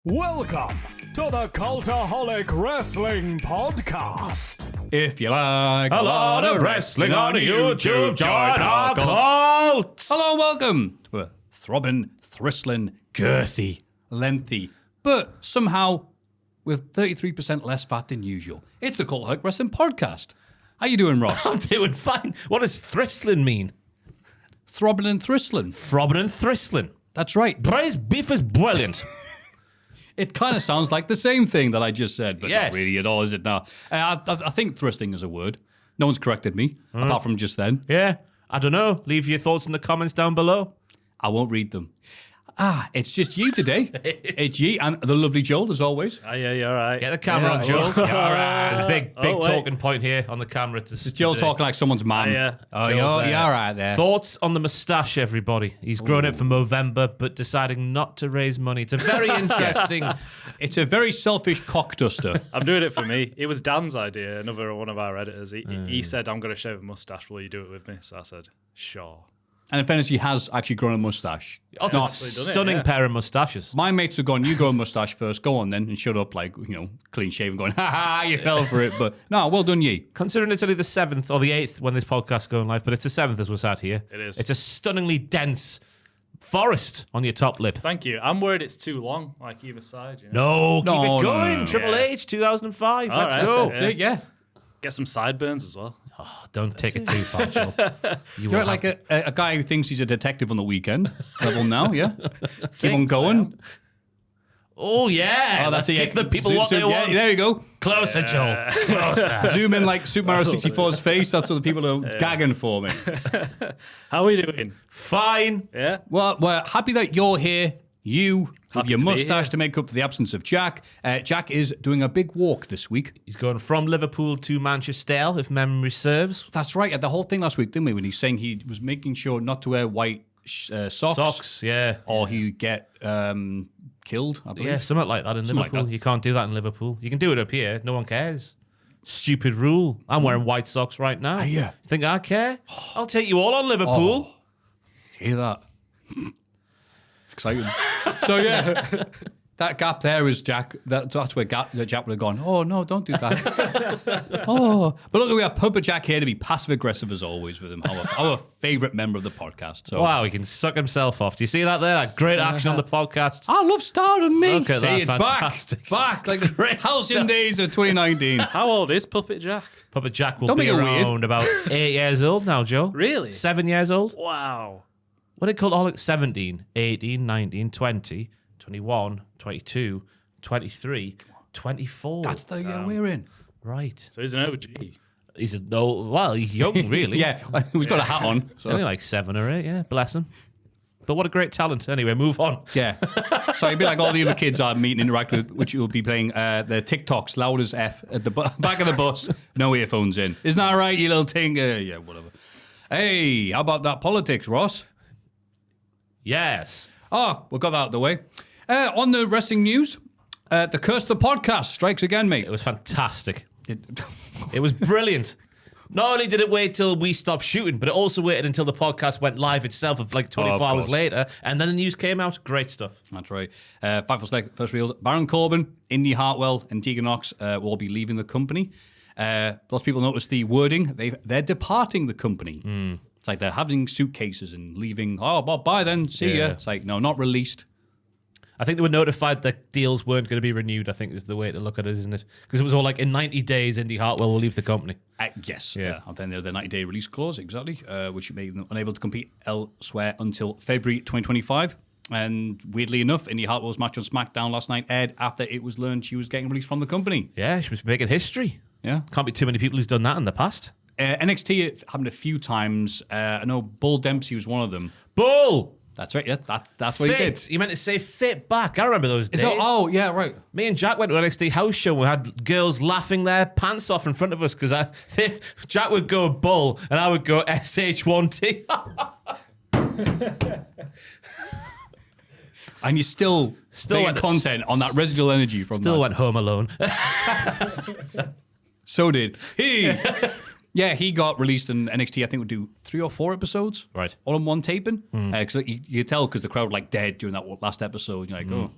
Welcome to the Cultaholic Wrestling Podcast. If you like a lot of wrestling on YouTube, join our cult! Hello and welcome to a throbbing, thistling, girthy, lengthy, but somehow with 33% less fat than usual. It's the Cultaholic Wrestling Podcast. How you doing, Ross? I'm doing fine. What does thistling mean? Throbbing and thistling. Throbbing and thistling. That's right. Braised beef is brilliant. It kind of sounds like the same thing that I just said, but Yes. not really at all, is it now? I think thristing is a word. No one's corrected me, apart from just then. Yeah, I don't know. Leave your thoughts in the comments down below. I won't read them. It's just you today. It's you and the lovely Joel, as always. Oh, yeah, you're all right. Get the camera on, Joel. You're all right. There's a big talking point here on the camera. It's Joel talking like someone's man. yeah. Oh, Joel's, you're all right there. Thoughts on the moustache, everybody. He's grown it for Movember, but deciding not to raise money. It's a very interesting... It's a very selfish cock duster. I'm doing it for me. It was Dan's idea, another one of our editors. He said, I'm going to shave a mustache. Will you do it with me? So I said, sure. And in fairness, he has actually grown a mustache. Oh, it's a stunning pair of moustaches. My mates have gone, you grow a mustache first, go on then, and shut up, like, clean shaven, going, ha ha, you fell for it. But no, well done, ye. Considering it's only the 7th or the 8th when this podcast's going live, but it's the 7th as we're sat here. It is. It's a stunningly dense forest on your top lip. Thank you. I'm worried it's too long, like either side. You know? No, keep it going. No. Triple H, 2005. All Let's right, go. that's That's it, yeah. Get some sideburns as well. Oh, don't take it too far, Joel. You're like a guy who thinks he's a detective on the weekend. Level now, yeah? Keep on going. Oh, yeah. Oh, that's it. Give Yeah. the people what they want. Yeah, there you go. Closer, Joel. Closer. Zoom in like Super Mario 64's face. That's what the people are gagging for me. How are we doing? Fine. Yeah? Well, we're happy that you're here. You with Happy your to be mustache here. to make up for the absence of Jack. Jack is doing a big walk this week. He's going from Liverpool to Manchester, if memory serves. That's right. At the whole thing last week, didn't we? When he's saying he was making sure not to wear white socks. Socks, yeah. Or he'd get killed, I believe. Yeah, something like that in Something like Liverpool. that. You can't do that in Liverpool. You can do it up here. No one cares. Stupid rule. I'm wearing white socks right now. Are you? Think I care? I'll take you all on Liverpool. Oh, hear that? It's exciting. So, yeah. That gap there is Jack. That's where Jack would have gone, oh, no, don't do that. Oh. But look, we have Puppet Jack here to be passive-aggressive as always with him. Our favourite member of the podcast. So. Wow, he can suck himself off. Do you see that there? That great action on the podcast. I love starring me. Look at See, that, it's fantastic. back like Great halcyon stuff. days of 2019. How old is Puppet Jack? Puppet Jack will Don't be make it weird. around about 8 years old now, Joe. Really? 7 years old. Wow. What did Cultaholic? 17, 18, 19, 20, 21, 22, 23, 24. That's the year we're in. right. So he's an OG. He's he's young, really. Yeah, he's got a hat on. He's only like 7 or 8, yeah. Bless him. But what a great talent. Anyway, move on. Yeah. So it'd be like all the other kids I meet and interact with, which will be playing their TikToks loud as F at the back of the bus, no earphones in. Isn't that right, you little thing? Yeah, whatever. Hey, how about that politics, Ross? Yes. Oh, we got that out of the way. On the wrestling news, the Curse of the Podcast strikes again, mate. It was fantastic. It was brilliant. Not only did it wait till we stopped shooting, but it also waited until the podcast went live itself of like 24 hours course. later, and then the news came out. Great stuff. That's right. Fightful Select first revealed Baron Corbin, Indy Hartwell, and Tegan Knox will all be leaving the company. Lots of people noticed the wording. They're departing the company. It's like they're having suitcases and leaving. Oh, well, bye then. See ya. It's like, no, not released. I think they were notified that deals weren't going to be renewed, I think is the way to look at it, isn't it? Because it was all like, in 90 days, Indy Hartwell will leave the company. Yes. Yeah. And then the 90-day release clause, exactly, which made them unable to compete elsewhere until February 2025. And weirdly enough, Indy Hartwell's match on SmackDown last night aired after it was learned she was getting released from the company. Yeah, she was making history. Yeah. Can't be too many people who's done that in the past. NXT it happened a few times. I know Bull Dempsey was one of them. Bull! That's right, yeah. That's what he did. Fit! You meant to say fit back. I remember those days. Oh, yeah, right. Me and Jack went to an NXT house show and we had girls laughing their pants off in front of us because Jack would go Bull and I would go SH1T. And you still making went- content on that residual energy from Still that. went home alone. So did he. Yeah, he got released in NXT. I think would do 3 or 4 episodes, Right. all in one taping. Because you could tell because the crowd like dead during that last episode. You're like, oh.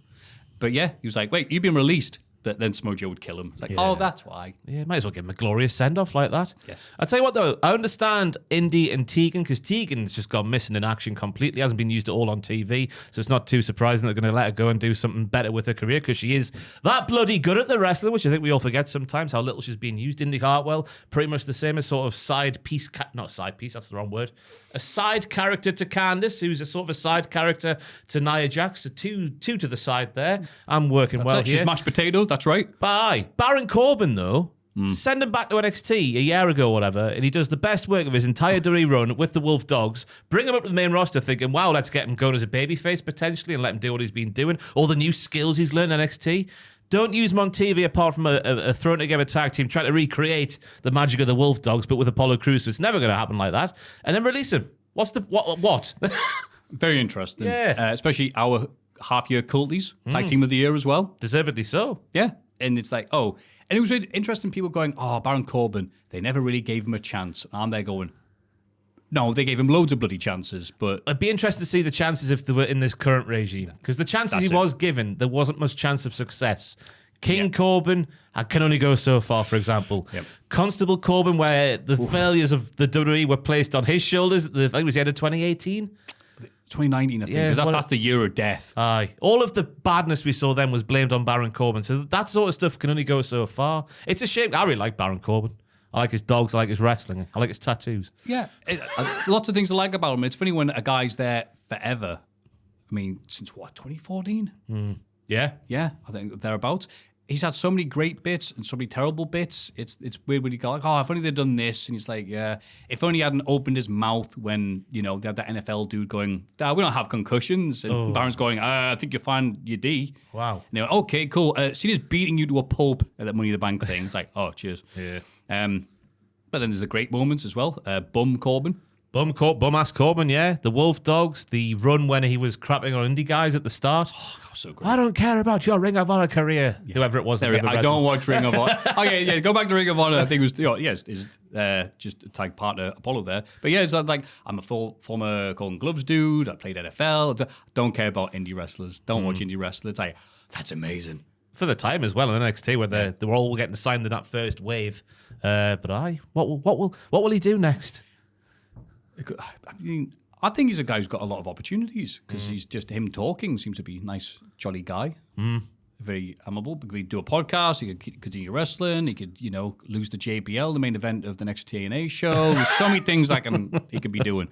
But yeah, he was like, wait, you've been released. But then Samoa Joe would kill him. It's like, oh, that's why. Yeah, might as well give him a glorious send-off like that. Yes. I'll tell you what, though. I understand Indy and Tegan, because Tegan's just gone missing in action completely. Hasn't been used at all on TV. So it's not too surprising they're going to let her go and do something better with her career, because she is that bloody good at the wrestling, which I think we all forget sometimes, how little she's being used. Indy Hartwell, pretty much the same as sort of side piece, not side piece, that's the wrong word. A side character to Candice, who's a sort of a side character to Nia Jax. So two to the side there. I'm working That's well it. here. She's mashed potatoes, that's right. Bye. Baron Corbin, though, send him back to NXT a year ago or whatever, and he does the best work of his entire WWE run with the Wolf Dogs. Bring him up to the main roster thinking, wow, let's get him going as a babyface potentially and let him do what he's been doing. All the new skills he's learned in NXT. Don't use him on TV apart from a thrown together tag team trying to recreate the magic of the Wolf Dogs, but with Apollo Crews. So it's never going to happen like that. And then release him. What? Very interesting. Yeah. Especially our half-year culties, tag team of the year as well. Deservedly so. Yeah. And it's like, oh. And it was really interesting, people going, oh, Baron Corbin, they never really gave him a chance. And I'm there going, no, they gave him loads of bloody chances, but... It'd be interesting to see the chances if they were in this current regime. Because the chances he was given, there wasn't much chance of success. King Corbin can only go so far, for example. Yep. Constable Corbin, where the failures of the WWE were placed on his shoulders, I think it was the end of 2018. 2019, I think, because that's the year of death. Aye. All of the badness we saw then was blamed on Baron Corbin. So that sort of stuff can only go so far. It's a shame. I really like Baron Corbin. I like his dogs. I like his wrestling. I like his tattoos. Yeah. Lots of things I like about him. It's funny when a guy's there forever. I mean, since what, 2014? Yeah. Yeah, I think thereabouts. He's had so many great bits and so many terrible bits. It's weird when you go like, oh, if only they'd done this. And he's like, yeah, if only he hadn't opened his mouth when, they had that NFL dude going, we don't have concussions. And Baron's going, I think you'll find your D. Wow. And they went, okay, cool. See this beating you to a pulp at that Money in the Bank thing. It's like, oh, cheers. Yeah. But then there's the great moments as well. Bum Corbin. Bum-ass Corbin, yeah. The Wolf Dogs, the run when he was crapping on indie guys at the start. Oh, that was so great. I don't care about your Ring of Honor career. Yeah. Whoever it was. That never I wrestled. don't watch Ring of Honor. Okay, yeah, go back to Ring of Honor. I think it was, just a tag partner, Apollo there. But yeah, it's like, I'm a former Golden Gloves dude. I played NFL. Don't care about indie wrestlers. Don't watch indie wrestlers. It's like, that's amazing. For the time as well in NXT, where they were all getting signed in that first wave. But what will he do next? I mean, I think he's a guy who's got a lot of opportunities because he's just him talking seems to be a nice, jolly guy. Very amiable. He could do a podcast. He could continue wrestling. He could, lose the JBL, the main event of the next TNA show. There's so many things he could be doing.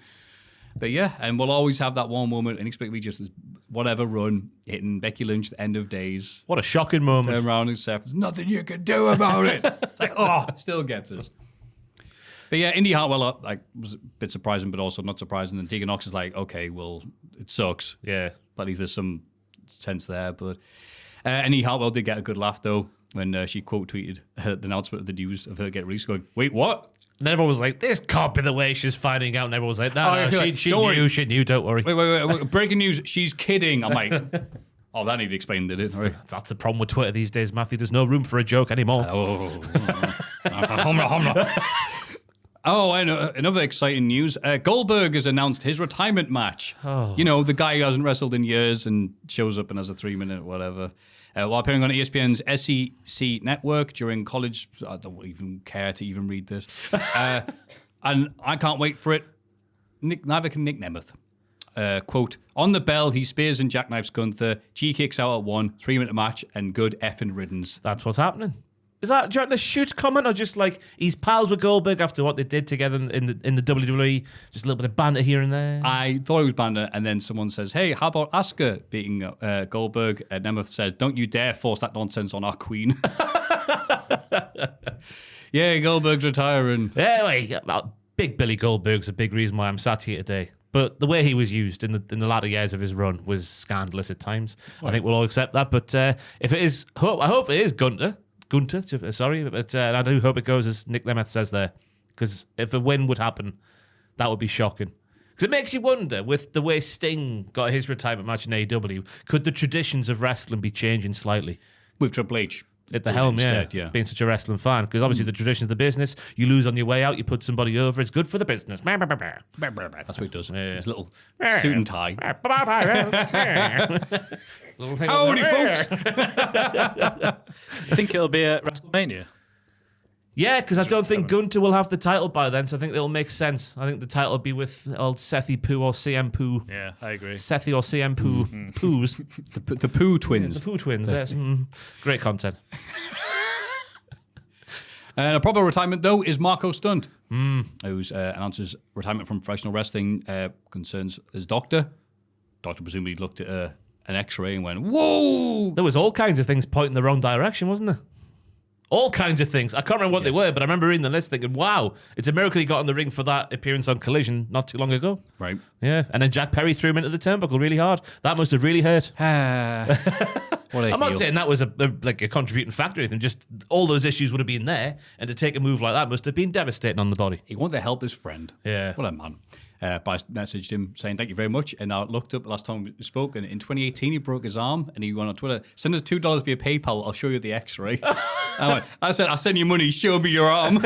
But yeah, and we'll always have that one moment, inexplicably just whatever run, hitting Becky Lynch at the end of days. What a shocking moment. Turn around and say, there's nothing you can do about it. It's like, still gets us. But yeah, Indy Hartwell was a bit surprising, but also not surprising. And Tegan Knox is like, okay, well, it sucks. Yeah. But at least there's some sense there. But Indy Hartwell did get a good laugh, though, when she quote tweeted the announcement of the news of her getting released, going, wait, what? And everyone was like, this can't be the way she's finding out. And everyone was like, no, she knew, don't worry. Wait. Breaking news, she's kidding. I'm like, oh, that needed explained, did it? That's the problem with Twitter these days, Maffew. There's no room for a joke anymore. Oh, and another exciting news. Goldberg has announced his retirement match. Oh. The guy who hasn't wrestled in years and shows up and has a 3-minute whatever. While appearing on ESPN's SEC network during college. I don't even care to even read this. And I can't wait for it. Neither can Nick Nemeth. Quote, on the bell, he spears and jackknifes Gunther. G kicks out at 1, 3-minute match, and good effing riddance. That's what's happening. Is that, do you reckon a shoot comment or just like he's pals with Goldberg after what they did together in the WWE? Just a little bit of banter here and there? I thought it was banter, and then someone says, hey, how about Asuka beating Goldberg? And Nemeth says, don't you dare force that nonsense on our queen. Yeah, Goldberg's retiring. Yeah, Big Billy Goldberg's a big reason why I'm sat here today. But the way he was used in the latter years of his run was scandalous at times. Right. I think we'll all accept that. But if it is, I hope it is Gunther, sorry, but I do hope it goes as Nick Nemeth says there, because if a win would happen, that would be shocking. Because it makes you wonder, with the way Sting got his retirement match in AEW, could the traditions of wrestling be changing slightly? With Triple H. at the helm, instead, yeah, being such a wrestling fan. Because obviously the tradition of the business, you lose on your way out, you put somebody over, it's good for the business. That's what he does. His little suit and tie. Howdy, folks. You think it'll be at WrestleMania? Yeah, because I don't think Gunter will have the title by then, so I think it'll make sense. I think the title will be with old Sethy Poo or CM Poo. Yeah, I agree. Sethy or CM Poo. Poos. The Poo twins. The Poo twins, yes. Great content. And a proper retirement, though, is Marco Stunt, who's announces retirement from professional wrestling concerns his doctor. Doctor presumably looked at an x-ray and went, whoa! There was all kinds of things pointing the wrong direction, wasn't there? All kinds of things. I can't remember what they were, but I remember reading the list thinking, wow, it's a miracle he got on the ring for that appearance on Collision not too long ago. Right. Yeah, and then Jack Perry threw him into the turnbuckle really hard. That must have really hurt. What I'm not saying that was a contributing factor or anything, just all those issues would have been there, and to take a move like that must have been devastating on the body. He wanted to help his friend. Yeah. What a man. But I messaged him saying thank you very much, and I looked up the last time we spoke, and in 2018 he broke his arm, and he went on Twitter, send us $2 via PayPal, I'll show you the x-ray. I said, I'll send you money, show me your arm.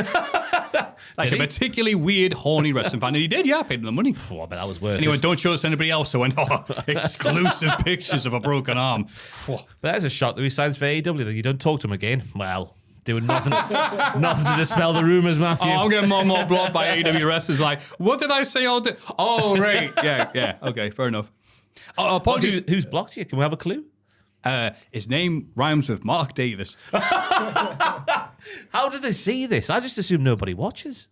Like a particularly weird, horny wrestling fan, and he did, yeah, I paid him the money. Oh, I bet that was worth And he went, don't show us to anybody else. I went, oh, exclusive pictures of a broken arm. But that's a shock that he signs for AEW, that you don't talk to him again. Well, doing nothing to dispel the rumours, Maffew. Oh, I'm getting more and more blocked by AEW wrestlers. Like, what did I say? Oh, right. Yeah. Okay, fair enough. Oh, apologies. Who's blocked you? Can we have a clue? His name rhymes with Mark Davis. How did they see this? I just assume nobody watches.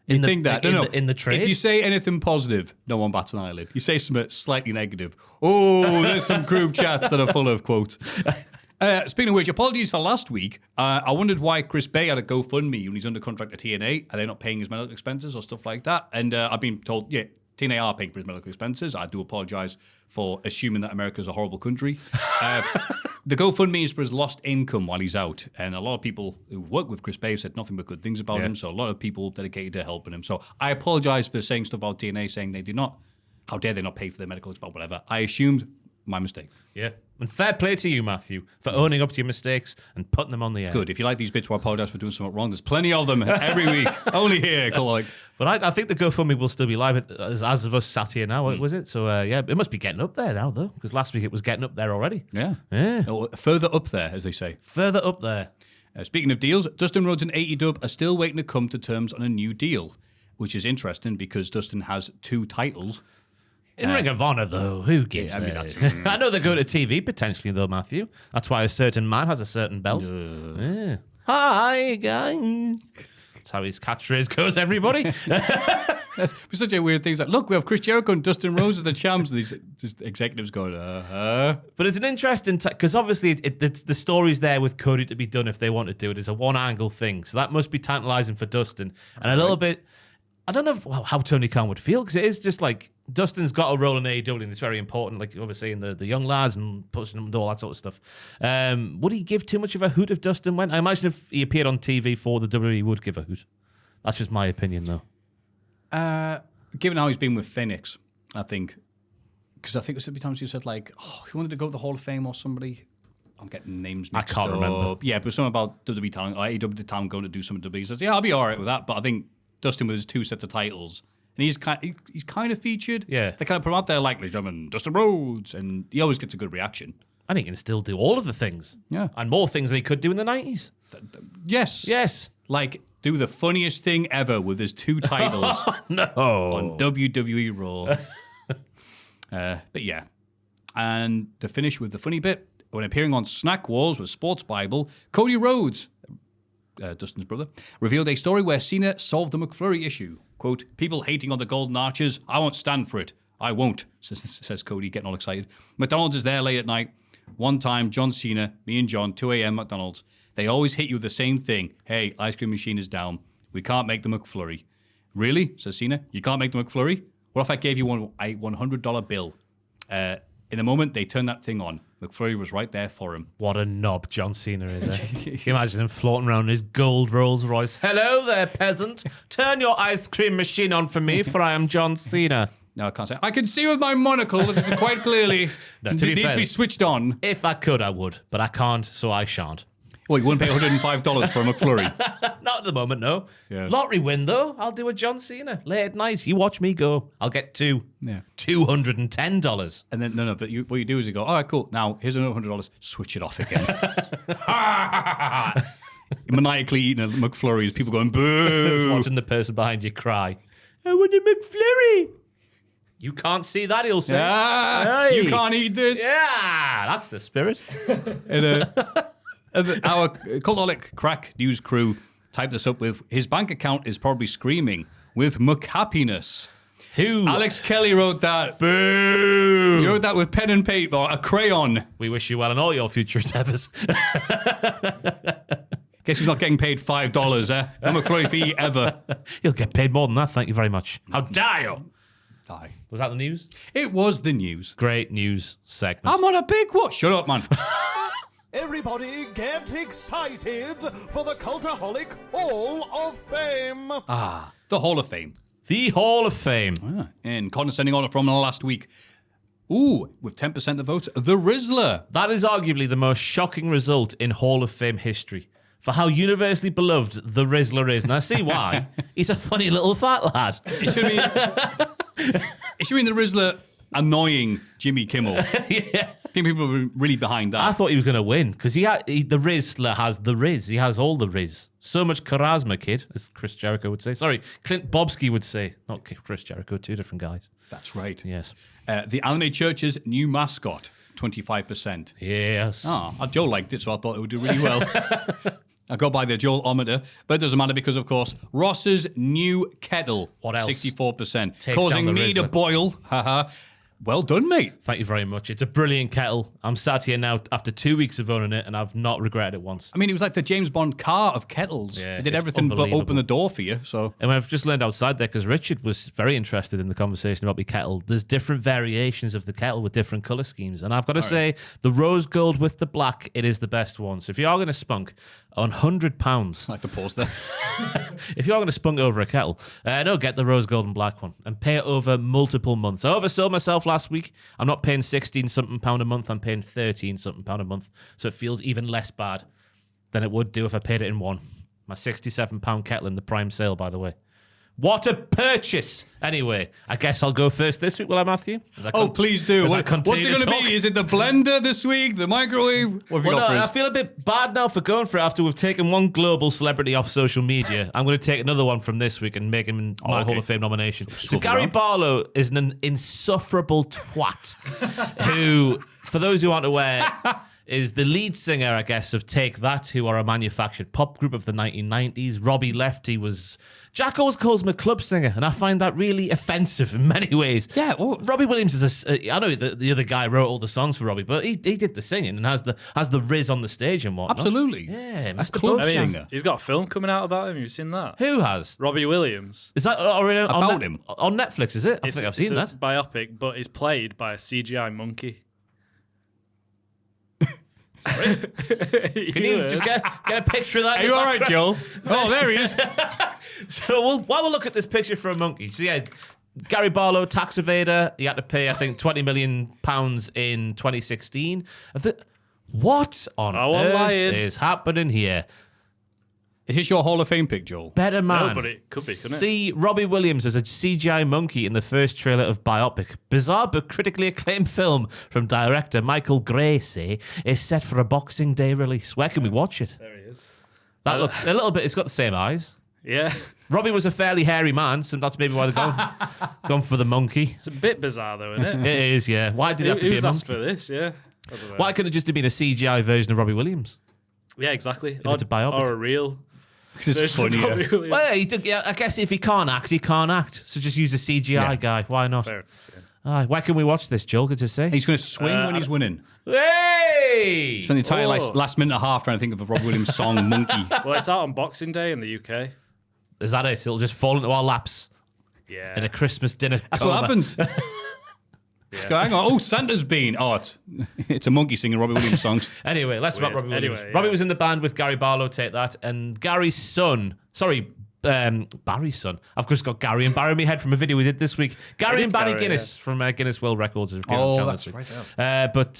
In the trade? If you say anything positive, no one bats an eyelid. You say something slightly negative. Oh, there's some group chats that are full of quotes. Speaking of which, apologies for last week. I wondered why Chris Bay had a GoFundMe when he's under contract at TNA. Are they not paying his medical expenses or stuff like that? And I've been told, yeah, TNA are paying for his medical expenses. I do apologize for assuming that America is a horrible country. The GoFundMe is for his lost income while he's out. And a lot of people who work with Chris Bay have said nothing but good things about him. So a lot of people dedicated to helping him. So I apologize for saying stuff about TNA, saying they do not, how dare they not pay for their medical expenses, whatever. I assumed my mistake. Yeah. And fair play to you, Maffew, for owning up to your mistakes and putting them on the air. Good. If you like these bits where I apologize for doing something wrong, there's plenty of them every week. Only here, Cultaholic. But I think the GoFundMe will still be live as of us sat here now, was it? So, yeah, it must be getting up there now, though, because last week it was getting up there already. Yeah. Yeah. Oh, further up there, as they say. Further up there. Speaking of deals, Dustin Rhodes and AEW are still waiting to come to terms on a new deal, which is interesting because Dustin has 2 titles. In Ring of Honor, though, who gives I mean, a... I know they're going to TV, potentially, though, Maffew. That's why a certain man has a certain belt. Yeah. Hi, guys. That's how his catchphrase goes, everybody. That's such a weird thing. It's like, look, we have Chris Jericho and Dustin Rhodes as the champs. And these executives going, But it's an interesting... Because obviously the story's there with Cody to be done if they want to do it. It's a one-angle thing. So that must be tantalising for Dustin. And a little bit... I don't know how Tony Khan would feel, because it is just like Dustin's got a role in AEW and it's very important, like obviously in the young lads and pushing them and all that sort of stuff. Would he give too much of a hoot if Dustin went? I imagine if he appeared on TV for the WWE, he would give a hoot. That's just my opinion, though. Given how he's been with Phoenix, I think, because I think there's sometimes he said like, oh, he wanted to go to the Hall of Fame or somebody. I'm getting names mixed up. I can't remember. Yeah, but something about WWE talent, or AEW talent going to do something. WWE he says, yeah, I'll be all right with that. But I think Dustin with his 2 sets of titles, and he's kind of featured. Yeah, they kind of put him out there like, ladies and gentlemen, Dustin Rhodes, and he always gets a good reaction. And he can still do all of the things. Yeah, and more things than he could do in the 90s. Yes. Like do the funniest thing ever with his 2 titles. On WWE Raw. But yeah, and to finish with the funny bit, when appearing on Snack Wars with Sports Bible, Cody Rhodes, Dustin's brother, revealed a story where Cena solved the McFlurry issue. Quote, people hating on the golden arches, I won't stand for it. I won't, says Cody, getting all excited. McDonald's is there late at night. One time, John Cena, me and John, 2 a.m. McDonald's. They always hit you with the same thing. Hey, ice cream machine is down. We can't make the McFlurry. Really, says Cena, you can't make the McFlurry? What if I gave you a $100 bill? In a moment, they turned that thing on. McFlurry was right there for him. What a knob John Cena is, eh? Can you imagine him floating around in his gold Rolls Royce? Hello there, peasant. Turn your ice cream machine on for me, for I am John Cena. No, I can't say. I can see with my monocle quite clearly. No, it needs to be switched on. If I could, I would, but I can't, so I shan't. Well, you wouldn't pay $105 for a McFlurry. Not at the moment, no. Yeah. Lottery win, though. I'll do a John Cena late at night. You watch me go. I'll get two. Yeah. $210. And then, no, but what you do is you go, all right, cool. Now, here's another $100. Switch it off again. Maniacally eating a McFlurry as people going, boo. Watching the person behind you cry. I want a McFlurry. You can't see that, he'll say. Hey. You can't eat this. Yeah, that's the spirit. Our Cultaholic Crack News crew typed this up with, his bank account is probably screaming with McHappiness. Who? Alex Kelly wrote that. Boo! He wrote that with pen and paper, a crayon. We wish you well in all your future endeavours. Guess he's not getting paid $5, eh? No McFlurry fee ever. You'll get paid more than that, thank you very much. How dare you? Aye. Was that the news? It was the news. Great news segment. I'm on a big what? Shut up, man. Everybody get excited for the Cultaholic Hall of Fame. The Hall of Fame. The Hall of Fame. In condescending honor from last week. Ooh, with 10% of the votes, the Rizzler. That is arguably the most shocking result in Hall of Fame history. For how universally beloved the Rizzler is. And I see why. He's a funny little fat lad. It should mean the Rizzler annoying Jimmy Kimmel. Yeah. I think people were really behind that. I thought he was going to win because the Rizzler has the Riz. He has all the Riz. So much charisma, kid, as Chris Jericho would say. Sorry, Clint Bobsky would say. Not Chris Jericho, two different guys. That's right. Yes. The Anime Church's new mascot, 25%. Yes. Joe liked it, so I thought it would do really well. I go by the Joel-ometer, but it doesn't matter because, of course, Ross's new kettle. What else? 64%. Takes causing down the me to Rizzler. boil. Haha. Well done, mate. Thank you very much. It's a brilliant kettle. I'm sat here now after 2 weeks of owning it, and I've not regretted it once. I mean, it was like the James Bond car of kettles. Yeah, it did it's everything but unbelievable. open the door for you. So And I've just learned outside there, because Richard was very interested in the conversation about my kettle. There's different variations of the kettle with different colour schemes. And I've got to say, the rose gold with the black, it is the best one. So if you are going to spunk on £100, I like to pause there. if you are going to spunk over a kettle, no, get the rose gold and black one and pay it over multiple months. I oversold myself last week. I'm not paying £16-something a month. I'm paying £13-something a month. So it feels even less bad than it would do if I paid it in one. My £67 kettle in the prime sale, by the way. What a purchase! Anyway, I guess I'll go first this week, will I, Matthew? Please do. As I What's continue it going to talk? be? Is it the blender this week? The microwave? What have you Well, got no, for I us? feel a bit bad now for going for it after we've taken one global celebrity off social media. I'm going to take another one from this week and make him my okay. Hall of Fame nomination. So Shuffle Gary around. Barlow is an insufferable twat who, for those who aren't aware, is the lead singer, I guess, of Take That, who are a manufactured pop group of the 1990s. Robbie Lefty was... Jack always calls him a club singer, and I find that really offensive in many ways. Yeah, well- Robbie Williams is I know the other guy wrote all the songs for Robbie, but he did the singing and has the Riz on the stage and whatnot. Absolutely. Yeah, A Mr. club I mean, singer. he's got a film coming out about him. Have you seen that? Who has? Robbie Williams. Is that already About him? on Netflix? Is it? I think I've seen it's that. a biopic, but it's played by a CGI monkey. Can you just get a picture of that? Are in you the all right, background? Joel? Oh, there he is. So while we'll look at this picture for a monkey. So yeah, Gary Barlow, tax evader. He had to pay, I think, £20 million in 2016. What on Oh, I'm earth lying. is happening here? Is this your Hall of Fame pick, Joel? Better man. No, but it could be, couldn't it? See Robbie Williams as a CGI monkey in the first trailer of Biopic. Bizarre but critically acclaimed film from director Michael Gracie is set for a Boxing Day release. Where can we watch it? There he is. That looks a little bit... It's got the same eyes. Yeah. Robbie was a fairly hairy man, so that's maybe why they're gone for the monkey. It's a bit bizarre, though, isn't it? It is, yeah. Why did it have to be a Who's asked monkey? for this? Yeah. I don't know. Why couldn't it just have been a CGI version of Robbie Williams? Yeah, exactly. it's a biopic. Or a real. Because it's version of funny. Robbie Williams. Well, yeah, I guess if he can't act, he can't act. So just use a CGI guy. Why not? Fair. Where can we watch this, Joel? Good to say. He's going to swing when he's winning. Hey! Spend the entire Oh. last minute and a half trying to think of a Rob Williams song, Monkey. Well, it's out on Boxing Day in the UK. Is that it? It'll just fall into our laps Yeah. in a Christmas dinner. That's what happens. Go, hang on. Oh, Santa's been. Oh, it's a monkey singing Robbie Williams songs. Anyway, less about Weird. Robbie Williams. Anyway, Robbie yeah. was in the band with Gary Barlow, Take That, and Gary's son. Sorry, Barry's son. I've just got Gary and Barry in my head from a video we did this week. Gary It and is Barry Gary, Guinness from Guinness World Records. Oh, that's right. But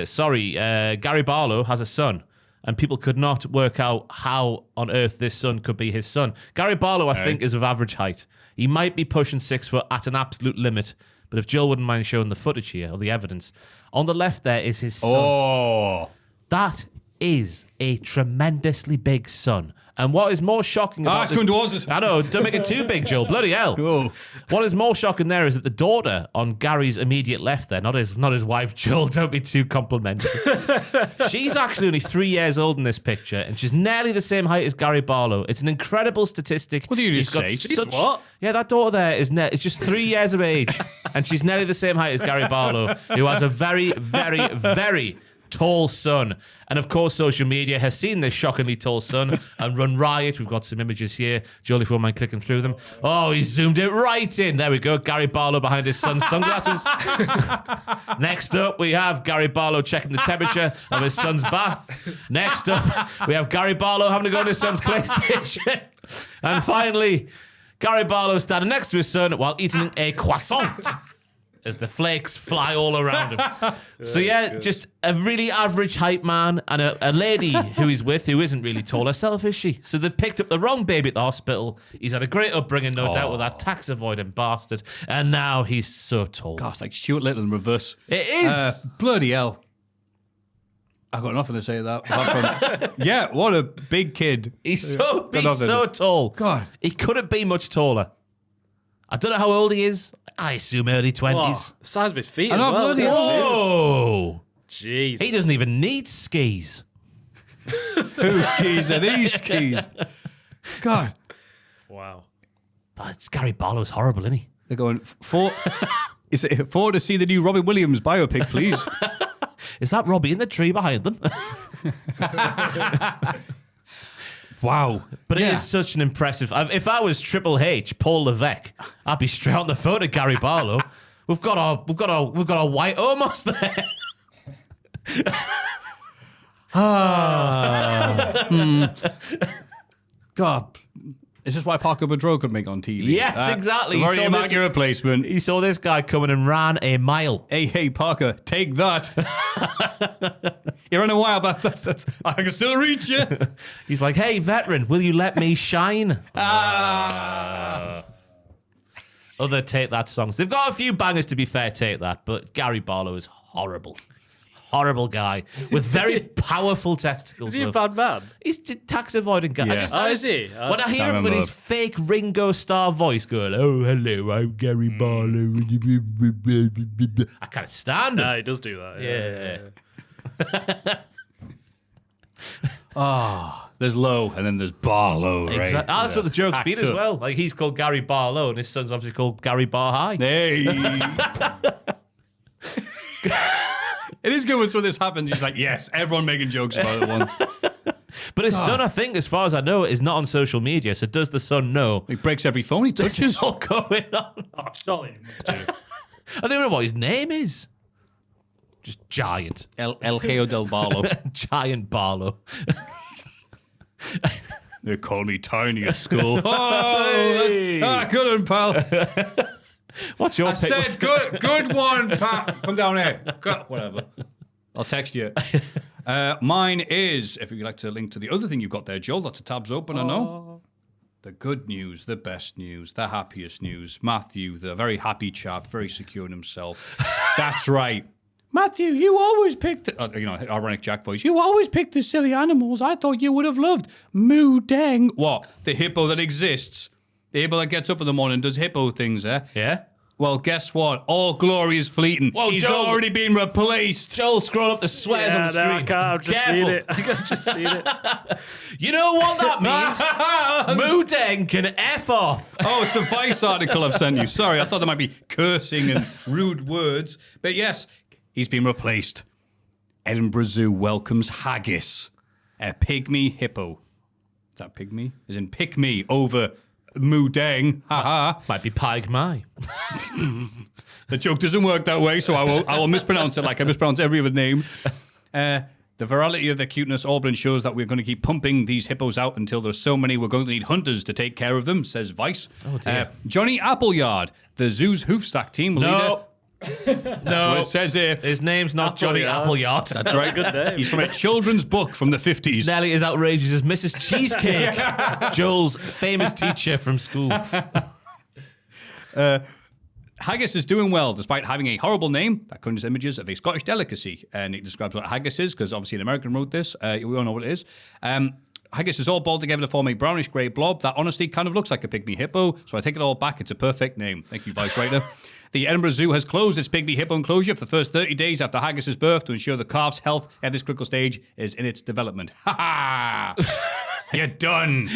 sorry, Gary Barlow has a son. and people could not work out how on earth this son could be his son. Gary Barlow, I think, is of average height. He might be pushing 6 foot at an absolute limit, but if Joel wouldn't mind showing the footage here, or the evidence. On the left there is his son. Oh. That is a tremendously big son. And what is more shocking about it's coming towards us. I know, don't make it too big, Joel. Bloody hell. Oh. What is more shocking there is that the daughter on Gary's immediate left there, not his wife, Joel, don't be too complimentary. She's actually only 3 years old in this picture, and she's nearly the same height as Gary Barlow. It's an incredible statistic. What do you just say? What? Yeah, that daughter there is just 3 years of age, and she's nearly the same height as Gary Barlow, who has a very, very, very tall son. And of course, social media has seen this shockingly tall son and run riot. We've got some images here. Joel, if you won't mind clicking through them. Oh, he zoomed it right in. There we go. Gary Barlow behind his son's sunglasses. Next up, we have Gary Barlow checking the temperature of his son's bath. Next up, we have Gary Barlow having to go on his son's PlayStation. And finally, Gary Barlow standing next to his son while eating a croissant, as the flakes fly all around him. So yeah, just a really average height man and a lady who he's with who isn't really tall herself, is she? So they've picked up the wrong baby at the hospital. He's had a great upbringing, no doubt, with that tax avoiding bastard. And now he's so tall. God, it's like Stuart Little in reverse. It is. Bloody hell. I've got nothing to say to that. Apart from, yeah, what a big kid. He's so tall. God. He couldn't be much taller. I don't know how old he is. I assume early 20s. Oh, the size of his feet I as know, well. bloody Whoa. Jeez. He doesn't even need skis. Whose skis are these skis? God. Wow. But it's Gary Barlow's horrible, isn't he? They're going, is it 4 to see the new Robin Williams biopic, please? Is that Robbie in the tree behind them? Wow. But it is such an impressive... If I was Triple H, Paul Levesque, I'd be straight on the phone to Gary Barlow. We've got a white almost there. God. Is this why Parker Boudreaux could make on TV? Yes, exactly. Very accurate replacement. He saw this guy coming and ran a mile. Hey, Parker, take that. You're on a while, but that's I can still reach you. He's like, hey, veteran, will you let me shine? Other Take That songs. They've got a few bangers, to be fair, Take That, but Gary Barlow is horrible. Horrible guy with very powerful testicles. Is he a bad man? He's a tax avoiding guy. Yeah. Is he? When I hear him with his fake Ringo Starr voice going, oh, hello, I'm Gary Barlow. I can't stand him. No, he does do that. Yeah. There's Low and then there's Barlow, right? Exactly. That's what the joke's been as well. Like, he's called Gary Barlow and his son's obviously called Gary Bar High. Hey. It is good when some of this happens. He's like, yes, everyone making jokes about it once. But his son, I think, as far as I know, is not on social media. So does the son know? He breaks every phone he This touches. is all going on. Oh, surely he must do. I don't know what his name is. Just Giant. El Geo del Barlow. Giant Barlow. They call me Tiny at school. Hey. Good one, pal. What's your I pick? said good one, pal. Come down here. Whatever. I'll text you. Mine is, if you'd like to link to the other thing you've got there, Joel, lots of tabs open, I know. The good news, the best news, the happiest news. Maffew, the very happy chap, very secure in himself. That's right. Maffew, you always picked, ironic Jack voice, you always picked the silly animals I thought you would have loved. Moo dang. What? The hippo that exists. The hippo that gets up in the morning and does hippo things, eh? Yeah? Well, guess what? All glory is fleeting. Whoa, He's Joel. already been replaced. Joel, scroll up the swears on the screen. No, I can't. I've just Careful. seen it. I've just seen it. You know what that means? Moo Deng can F off. Oh, it's a Vice article I've sent you. Sorry, I thought there might be cursing and rude words. But yes, he's been replaced. Edinburgh Zoo welcomes haggis, a pygmy hippo. Is that pygmy? As in pick me over Moo Deng. Ha. Might be Pig Mai. The joke doesn't work that way, so I will mispronounce it like I mispronounce every other name. The virality of their cuteness all but ensures that we're going to keep pumping these hippos out until there's so many we're going to need hunters to take care of them, says Vice. Oh, dear. Johnny Appleyard, the zoo's hoofstack team leader. That's what it says here. His name's not Johnny Appleyard. That's right. Good name. He's from a children's book from the 50s. Nearly as outrageous as Mrs. Cheesecake, Joel's famous teacher from school. Haggis is doing well despite having a horrible name that conjures images of a Scottish delicacy. And it describes what haggis is, because obviously an American wrote this. We all know what it is. Haggis is all boiled together to form a brownish grey blob that honestly kind of looks like a pygmy hippo. So I take it all back. It's a perfect name. Thank you, Vice Writer. The Edinburgh Zoo has closed its pygmy hippo enclosure for the first 30 days after Haggis's birth to ensure the calf's health at this critical stage is in its development. Ha ha! You're done.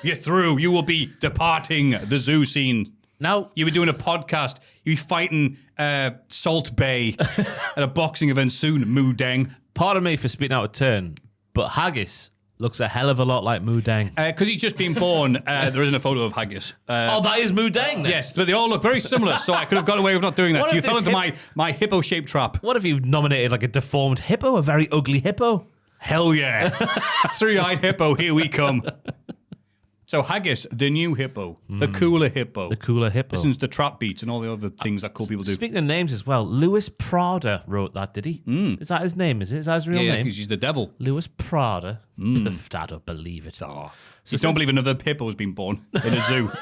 You're through. You will be departing the zoo scene. Now, You'll be doing a podcast. You'll be fighting Salt Bay at a boxing event soon, Moo Deng. pardon me for speaking out of turn, but haggis looks a hell of a lot like Moo Deng. Because he's just been born, there isn't a photo of haggis. That is Moo Deng then? Yes, but they all look very similar, so I could have got away with not doing that. What if You fell this into my hippo-shaped trap. What if you nominated like a deformed hippo, a very ugly hippo? Hell yeah. Three-eyed hippo, here we come. So Haggis, the new hippo, the cooler hippo. The cooler hippo. Listens to trap beats and all the other things that cool people do. Speaking of names as well, Lewis Prada wrote that, did he? Is that his name? Is it? Is that his real Yeah, name? because he's the devil. Lewis Prada. I don't believe it. You don't believe another hippo has been born in a zoo.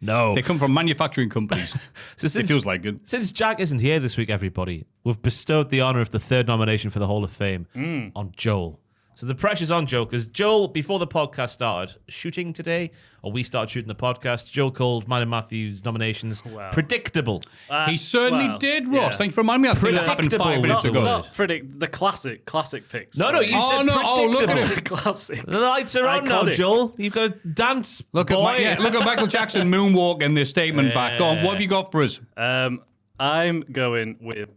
No. They come from manufacturing companies. It feels like it. Since Jack isn't here this week, everybody, we've bestowed the honour of the third nomination for the Hall of Fame on Joel. So the pressure's on Joel, because Joel, before the podcast started shooting today, or we started shooting the podcast, Joel called mine and Matthew's nominations predictable. He certainly did, Ross. yeah. Thank you for reminding me. I think that happened 5 minutes ago. Not predict the classic picks. No, you said predictable. Look at him. The classic. The lights are on now, Iconic. Joel. You've got to dance, Look boy. at Michael Jackson moonwalk and this statement back. Go on, what have you got for us? I'm going with.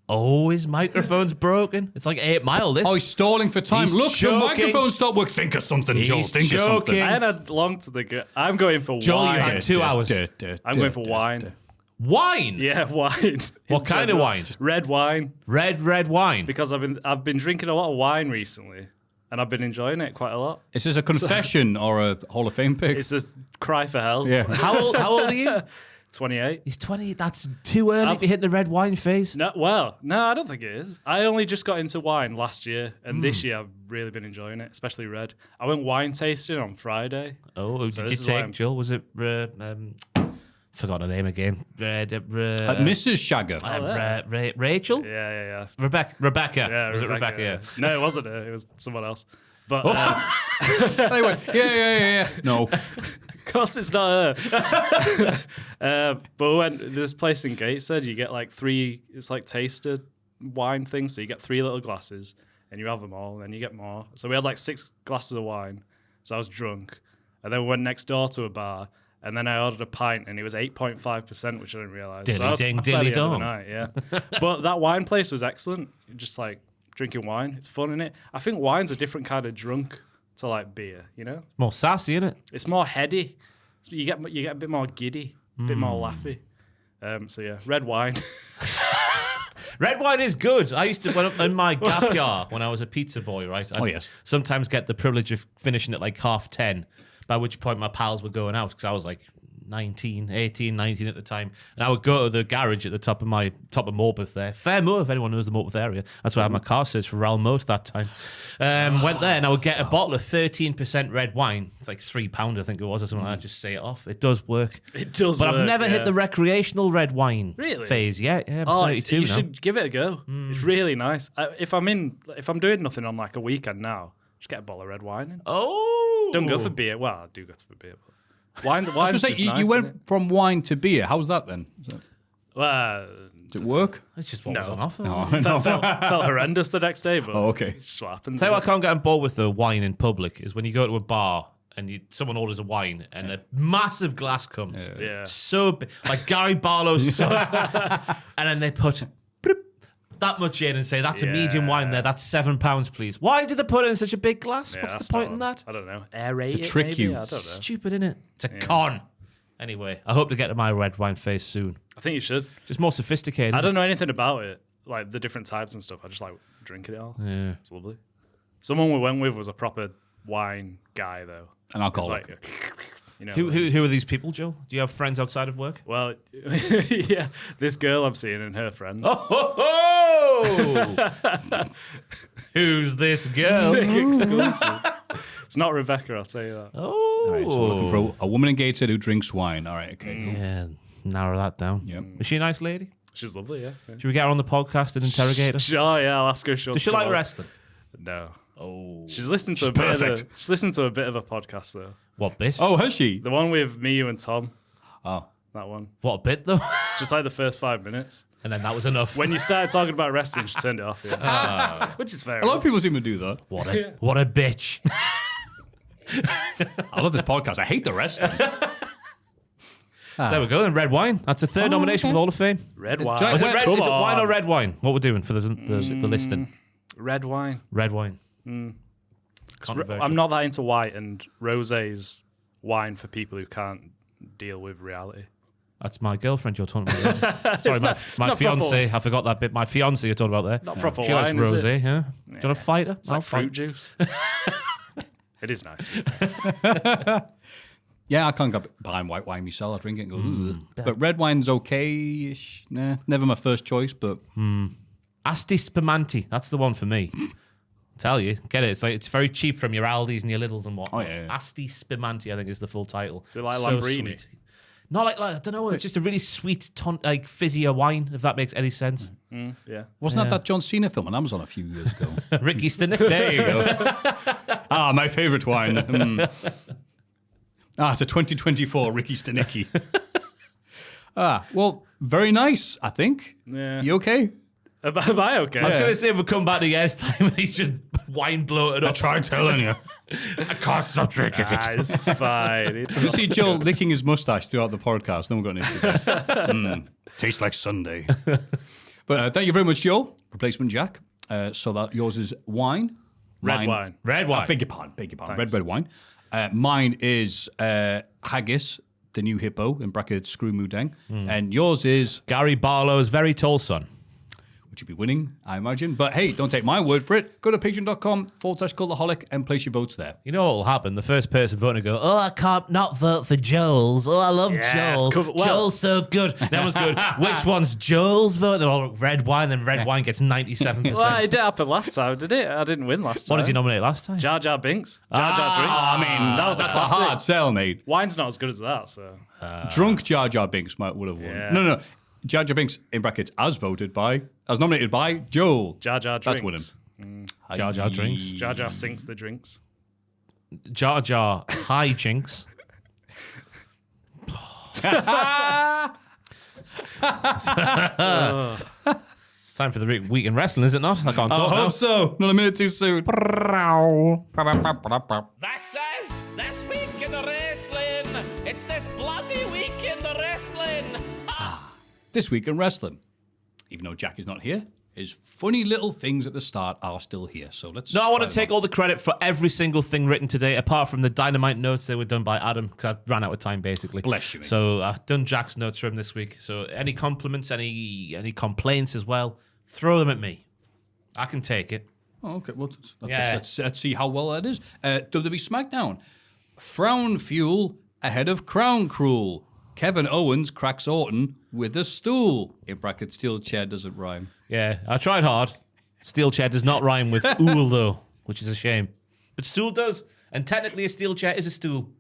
Oh, his microphone's broken. It's like 8 Mile, this. Oh, he's stalling for time. He's Look, choking. the microphone stopped working. Think of something, Joel. He's Think of something. choking. I had long to the. I'm going for Joel, you wine. had 2 hours. I'm going for wine. Wine? Yeah, wine. What kind of wine? Red wine. Red wine. Because I've been drinking a lot of wine recently, and I've been enjoying it quite a lot. Is this a confession or a Hall of Fame pick? It's a cry for help. Yeah. How old are you? 28. He's 20. That's too early to hit the red wine phase. No, I don't think it is. I only just got into wine last year, and this year I've really been enjoying it, especially red. I went wine tasting on Friday. Oh, who So did you this is why take, Joel? Was it... forgot her name again. Mrs. Shagger. Rachel? Yeah. Rebecca. Yeah, Was it Rebecca? Yeah. No, it wasn't her. It was someone else. But Anyway, yeah. No. of course it's not her. But we went this place in Gateshead, you get like 3, it's like taster wine things. So you get 3 little glasses and you have them all and then you get more. So we had like 6 glasses of wine. So I was drunk. And then we went next door to a bar and then I ordered a pint and it was 8.5%, which I didn't realise. Dilly so I was ding, by the dilly end of the dong. night, yeah. But that wine place was excellent. Just like drinking wine. It's fun, innit? I think wine's a different kind of drunk to like beer, you know? More sassy, isn't it? It's more heady. So you get a bit more giddy, a bit more laughy. So yeah, red wine. Red wine is good. I used to, when in my gap year, when I was a pizza boy, right? I'd yes. sometimes get the privilege of finishing at like 10:30, by which point my pals were going out because I was like 19 at the time. And I would go to the garage at the top of Morpeth there. Fairmoor, if anyone knows the Morpeth area. That's where I had my car searched for Raoul Moat that time. Went there and I would get a bottle of 13% red wine. It's like £3, I think it was, or something like that. Just say it off. It does work. It does But work, I've never hit yeah. the recreational red wine Really? phase yet. Yeah, I'm Oh, 32 you now. should give it a go. It's really nice. If I'm doing nothing on like a weekend now, just get a bottle of red wine in. Oh! Don't go for beer. Well, I do go for beer, but wine. I was Wine's going to say, just you nice, went innit? from wine to beer. How's that then? Well, Did it work? It's just what No. was on offer. felt horrendous the next day, but Oh, okay. it's just what happens. Tell you innit? what I can't get on board with the wine in public is when you go to a bar and someone orders a wine and a massive glass comes. Yeah. So big, like Gary Barlow's son. And then they put that much in and say, that's a medium wine there, that's £7, please. Why did they put it in such a big glass? Yeah, What's that's the point not- in that? I don't know. Aerate To trick maybe? you. I don't know. Stupid, innit? It's a con. Anyway, I hope to get to my red wine face soon. I think you should. Just more sophisticated. I don't know anything about it, like the different types and stuff. I just like drinking it all. Yeah. It's lovely. Someone we went with was a proper wine guy, though. An It's alcoholic. like, You know, Who are these people, Joe? Do you have friends outside of work? Well, yeah, this girl I'm seeing and her friends. Oh! Who's this girl? Exclusive. It's not Rebecca, I'll tell you that. Oh. All right, so we're looking for a woman in Gateshead who drinks wine. All right, okay. Cool. Yeah, narrow that down. Yep. Is she a nice lady? She's lovely, yeah. Should we get her on the podcast and interrogate her? Sure, yeah, I'll ask her. Does she like wrestling? No. Oh. She's listened to She's a bit perfect. she's listened to a bit of a podcast though. What bit? Oh, has she? The one with me, you and Tom. Oh. That one. What bit, though? Just like the first 5 minutes. And then that was enough. When you started talking about wrestling, she turned it off. Yeah. Which is fair. A lot of people seem to do that. What a bitch. I love this podcast. I hate the wrestling. There we go, then red wine. That's a third nomination for the Hall of Fame. Red wine. Is it Is it wine or red wine? What we're doing for the listing? Red wine. Red wine. I'm not that into white, and rosé's wine for people who can't deal with reality. That's my girlfriend you're talking about. Sorry, my not fiance. I forgot that bit. My fiance you're talking about there. Not proper She wine, likes is rosé, it? yeah? Do you want to fight her? It's like fruit juice. It is nice. Yeah, I can't get behind white wine myself. I drink it and go, "Ugh." But red wine's okay-ish. Nah, never my first choice, but... Asti Spumante. That's the one for me. Tell you, get it. It's very cheap from your Aldis and your Lidls and whatnot. Oh, yeah. Asti Spumante, I think, is the full title. So like Lambrini? Sweet. Not like I don't know. It's just a really sweet, fizzier wine. If that makes any sense. Yeah. Wasn't that John Cena film on Amazon a few years ago? Ricky Stinnett. There you go. My favourite wine. It's a 2024 Ricky Stenicki. Well, very nice, I think. Yeah. You okay? Am I okay? I was going to say if we come back to year's time and he's just wine bloated up. I tried telling you. I can't stop drinking it. It's fine. It's You see Joel licking his moustache throughout the podcast, then we've got an issue. Tastes like Sunday. But thank you very much, Joel. Replacement Jack. So that yours is wine. red wine. Red wine. Beg your pardon. Red wine. Mine is haggis, the new hippo, in brackets, screw moodang. And yours is, Gary Barlow's very tall son. which you'll be winning, I imagine. But hey, don't take my word for it. Go to patreon.com/cultaholic and place your votes there. You know what will happen? The first person voting will go, oh, I can't not vote for Joel's. Oh, I love Joel. Cool. Well, Joel's so good. And everyone's good. Which one's Joel's vote? They're all red wine, then red wine gets 97%. Well, it did happen last time, did it? I didn't win last time. What did you nominate last time? Jar Jar Binks. Jar Jar Drinks. I mean, that was that's a a classic. hard sell, mate. Wine's not as good as that, so. Drunk Jar Jar Binks would have won. Yeah. No. Jar Jar Binks, in brackets, as nominated by Joel. Jar Jar Drinks. That's winning. Jar Jar Drinks. Jar Jar sinks the drinks. Jar Jar High Jinx. It's time for the week in wrestling, is it not? I can't talk I now. hope so. Not a minute too soon. That says this week in the wrestling. It's this bloody week in the wrestling. This week in wrestling, even though Jack is not here, his funny little things at the start are still here. So let's. No, I want try to them take all the credit for every single thing written today, apart from the Dynamite notes. They were done by Adam because I ran out of time, basically. Bless you, mate. So I've done Jack's notes for him this week. So any compliments, any complaints as well, throw them at me. I can take it. on. Oh, okay, well, Yeah. let's see how well that is. WWE Smackdown. Frown Fuel ahead of Crown Cruel. Kevin Owens cracks Orton with a stool. In brackets, steel chair doesn't rhyme. Yeah, I tried hard. Steel chair does not rhyme with ool, though, which is a shame. But stool does. And technically, a steel chair is a stool.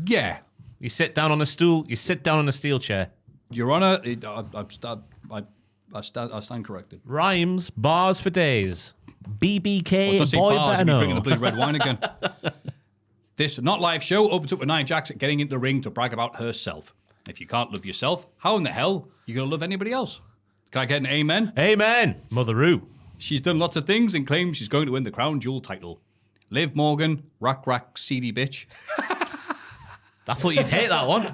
Yeah, You sit down on a stool, you sit down on a steel chair. Your Honor, I stand corrected. Rhymes, bars for days. BBK, Well, don't say boy bars better if you're drinking know. the bloody red wine again. This not live show opens up with Nia Jax getting into the ring to brag about herself. If you can't love yourself, how in the hell are you going to love anybody else? Can I get an amen? Amen, Motheroo. She's done lots of things and claims she's going to win the Crown Jewel title. Liv Morgan, rack, seedy bitch. I thought you'd hate that one.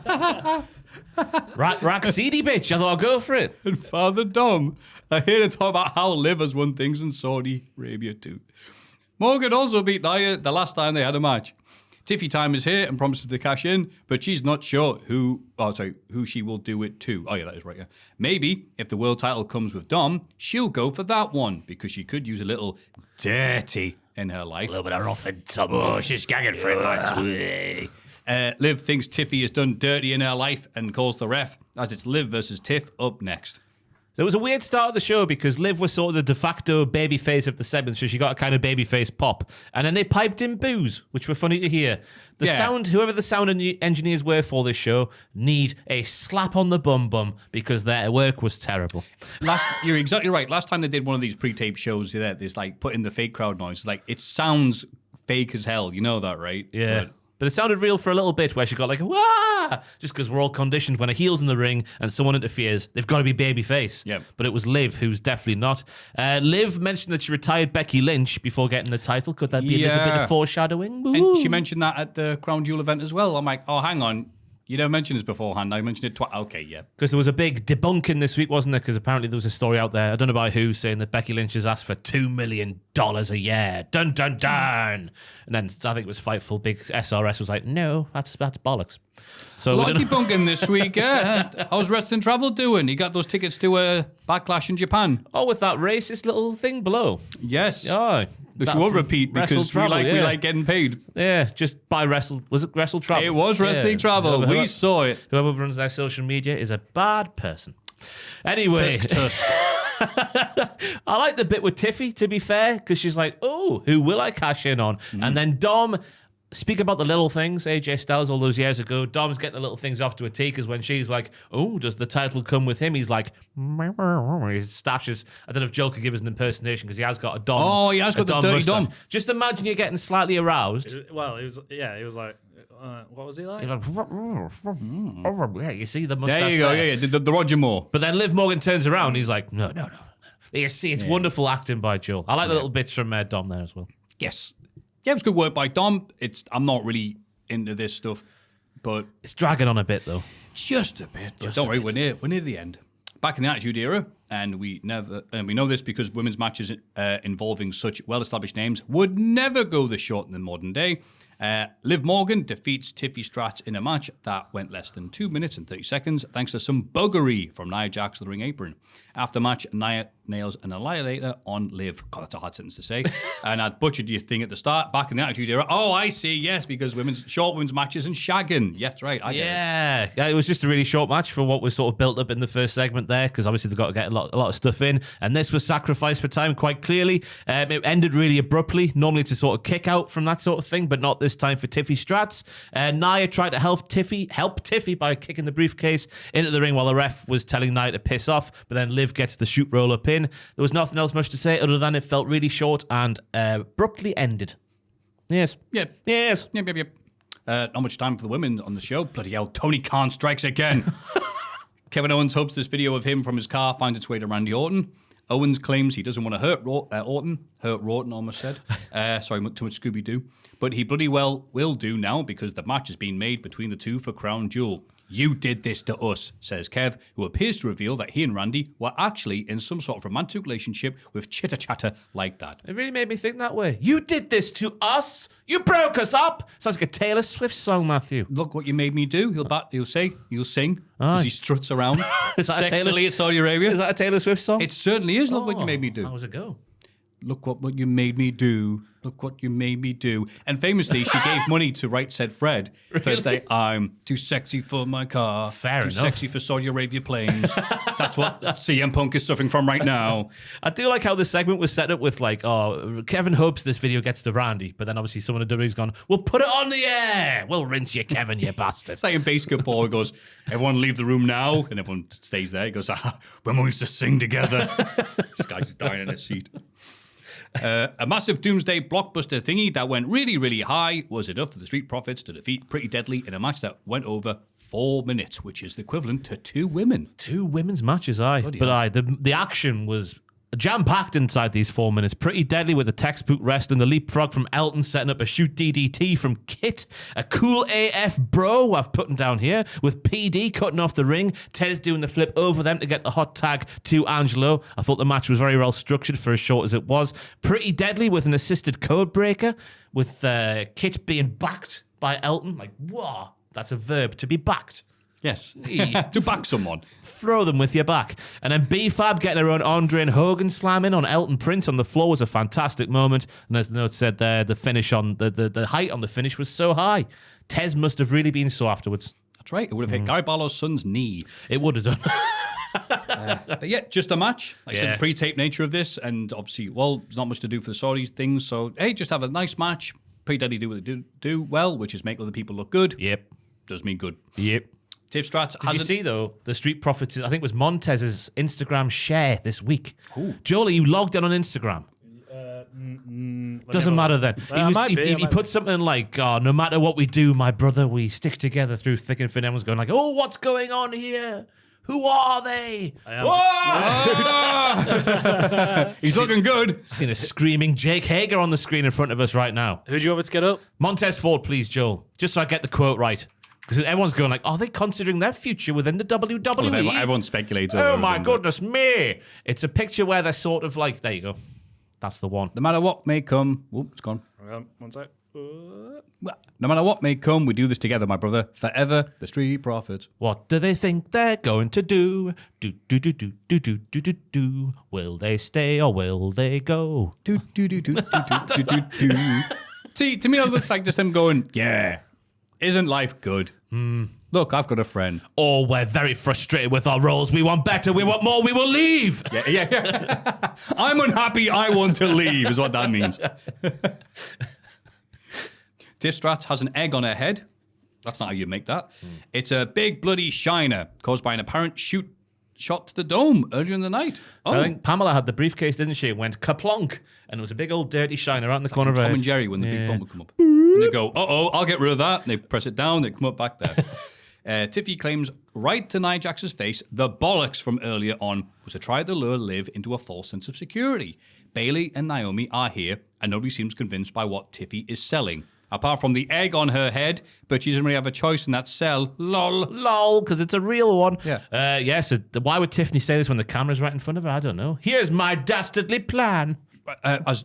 Rack seedy bitch. I thought I'd go for it. And Father Dom are here to talk about how Liv has won things in Saudi Arabia too. Morgan also beat Nia the last time they had a match. Tiffy Time is here and promises to cash in, but she's not sure who she will do it to. Oh yeah, that is right, yeah. Maybe if the world title comes with Dom, she'll go for that one because she could use a little dirty in her life. A little bit of rough and tumble. She's gagging for it. Liv thinks Tiffy has done dirty in her life and calls the ref, as it's Liv versus Tiff up next. So it was a weird start of the show because Liv was sort of the de facto babyface of the segment, so she got a kind of babyface pop. And then they piped in boos, which were funny to hear. The sound, whoever the sound engineers were for this show, need a slap on the bum because their work was terrible. You're exactly right. Last time they did one of these pre-tape shows, there's like put in the fake crowd noise. Like it sounds fake as hell. You know that, right? Yeah. But it sounded real for a little bit where she got like, wah! Just because we're all conditioned when a heel's in the ring and someone interferes, they've got to be babyface. Yep. But it was Liv, who's definitely not. Liv mentioned that she retired Becky Lynch before getting the title. Could that be a little bit of foreshadowing? And she mentioned that at the Crown Jewel event as well. I'm like, oh, hang on. You never mentioned this beforehand. I mentioned it twice. Okay, yeah. Because there was a big debunking this week, wasn't there? Because apparently there was a story out there, I don't know by who, saying that Becky Lynch has asked for $2 million a year. Dun, dun, dun. And then I think it was Fightful, big SRS was like, no, that's bollocks. So a lot of debunking this week. How's Wrestling Travel doing? You got those tickets to Backlash in Japan? Oh, with that racist little thing below. Yes. Oh, which we won't repeat because we like getting paid. Yeah, just buy Wrestle. Was it Wrestle Travel? It was Wrestling Travel. We saw it. Whoever runs their social media is a bad person. Anyway. Tusk. I like the bit with Tiffy, to be fair, because she's like, oh, who will I cash in on? And then Dom, speak about the little things, AJ Styles all those years ago, Dom's getting the little things off to a T, because when she's like, oh, does the title come with him? He's like, he stashes. I don't know if Joel could give us an impersonation, because he has got a Dom. Oh, he has got the dirty mustache. Dom. Just imagine you're getting slightly aroused. He was like, what was he like? You're like, yeah, you see the mustache. There you go, yeah. The Roger Moore. But then Liv Morgan turns around and he's like, no. You see, it's wonderful acting by Joel. I like the little bits from Dom there as well. Yes. Yeah, it was good work by Dom. I'm not really into this stuff, but It's dragging on a bit, though. just a bit. But don't worry, we're near the end. Back in the Attitude Era, and we know this because women's matches involving such well-established names would never go this short in the modern day. Liv Morgan defeats Tiffy Stratz in a match that went less than 2 minutes and 30 seconds thanks to some buggery from Nia Jax to the ring apron. After match, Nia nails an annihilator on Liv. God, that's a hard sentence to say. And I butchered your thing at the start. Back in the Attitude Era. Oh, I see. Yes, because short women's matches and shagging. Yes, right. I get it. It was just a really short match for what was sort of built up in the first segment there, because obviously they've got to get a lot of stuff in. And this was sacrificed for time quite clearly. It ended really abruptly, normally to sort of kick out from that sort of thing, but not this time for Tiffy Stratz. Nia tried to help Tiffy by kicking the briefcase into the ring while the ref was telling Nia to piss off, but then Liv gets the shoot roll up in. There was nothing else much to say other than it felt really short and abruptly ended. Yes. Yep. Yes. Yep. Not much time for the women on the show. Bloody hell, Tony Khan strikes again. Kevin Owens hopes this video of him from his car finds its way to Randy Orton. Owens claims he doesn't want to hurt Orton. Hurt Orton, almost said. Sorry, too much Scooby-Doo. But he bloody well will do now because the match has been made between the two for Crown Jewel. You did this to us, says Kev, who appears to reveal that he and Randy were actually in some sort of romantic relationship with chitter-chatter like that. It really made me think that way. You did this to us? You broke us up? Sounds like a Taylor Swift song, Maffew. Look what you made me do. He'll sing as he struts around sexily at Saudi Arabia. Is that a Taylor Swift song? It certainly is. Look what you made me do. How does it go? Look what you made me do. Look what you made me do. And famously, she gave money to Right Said Fred. Really? I'm too sexy for my car. Fair too enough. Sexy for Saudi Arabia planes. That's what CM Punk is suffering from right now. I do like how the segment was set up with like, oh, Kevin hopes this video gets to Randy, but then obviously someone at WWE's gone, we'll put it on the air. We'll rinse you, Kevin, you bastard. It's like in basketball, he goes, everyone leave the room now. And everyone stays there. He goes, when we used to sing together. This guy's dying in his seat. A massive doomsday blockbuster thingy that went really, really high was enough for the Street Profits to defeat Pretty Deadly in a match that went over 4 minutes, which is the equivalent to 2 women. 2 women's matches, aye. The action was jam-packed inside these 4 minutes. Pretty Deadly with the textbook wrestling, the leapfrog from Elton setting up a shoot DDT from Kit, a cool AF bro I've put him down here, with PD cutting off the ring, Tez doing the flip over them to get the hot tag to Angelo. I thought the match was very well structured for as short as it was. Pretty Deadly with an assisted code breaker, with Kit being backed by Elton. Like, whoa, that's a verb, to be backed. Yes. To back someone. Throw them with your back. And then B-Fab getting her own Andre and Hogan slam in on Elton Prince on the floor was a fantastic moment. And as the note said there, the finish on the height on the finish was so high. Tez must have really been sore afterwards. That's right. It would have hit Gary Barlow's son's knee. It would have done. But yeah, just a match. Like I said, the pre-tape nature of this, and obviously, well, there's not much to do for the Saudi things. So, hey, just have a nice match. Pre-Daddy do what they do well, which is make other people look good. Yep. Does me good. Yep. Tiff Stratz Did you see, though, the Street Profits, I think it was Montez's Instagram share this week. Jolie, you logged in on Instagram. Doesn't matter then. He put something like, no matter what we do, my brother, we stick together through thick and thin. Everyone's going like, oh, what's going on here? Who are they? He's looking good. I've seen a screaming Jake Hager on the screen in front of us right now. Who do you want me to get up? Montez Ford, please, Joel. Just so I get the quote right. Because everyone's going like, are they considering their future within the WWE? Well, everyone speculates. Oh my goodness me. It's a picture where they're sort of like, there you go. That's the one. No matter what may come. Oh, it's gone. One sec. No matter what may come, we do this together, my brother. Forever, the Street Profits. What do they think they're going to do? Do, do, do, do, do, do, do, do, do. Will they stay or will they go? Do, do, do, do, do, do, do, do. See, to me, it looks like just them going, yeah, isn't life good? Look, I've got a friend. Or we're very frustrated with our roles. We want better. We want more. We will leave. Yeah. I'm unhappy. I want to leave, is what that means. Tiff Stratz has an egg on her head. That's not how you make that. It's a big bloody shiner caused by an apparent shot to the dome earlier in the night. So I think Pamela had the briefcase, didn't she? It went kaplonk, and it was a big old dirty shiner out in the corner of her Tom head. and Jerry when the big bomb would come up. And they go, I'll get rid of that. And they press it down, they come up back there. Tiffy claims right to Nia Jax's face, the bollocks from earlier on was to try to lure Liv into a false sense of security. Bayley and Naomi are here, and nobody seems convinced by what Tiffy is selling. Apart from the egg on her head, but she doesn't really have a choice in that sell. Lol, because it's a real one. Yeah. So why would Tiffany say this when the camera's right in front of her? I don't know. Here's my dastardly plan.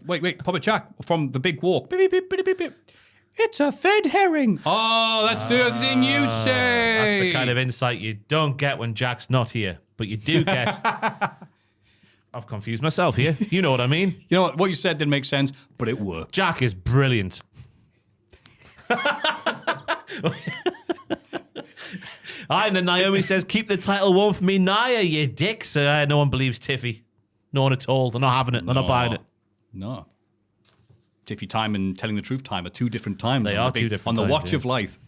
Wait, Papa Jack from the big walk. Beep, beep, beep, beep, beep. It's a fed herring. Oh, that's the thing you say. That's the kind of insight you don't get when Jack's not here, but you do get. I've confused myself here. You know what I mean. You know what you said didn't make sense, but it worked. Jack is brilliant. And then Naomi says, keep the title warm for me, Nia, you dick. So no one believes Tiffy. No one at all. They're not having it. They're not buying it. No. Tiffy time and telling the truth time are two different times. They are two different times. On the watch yeah. of life.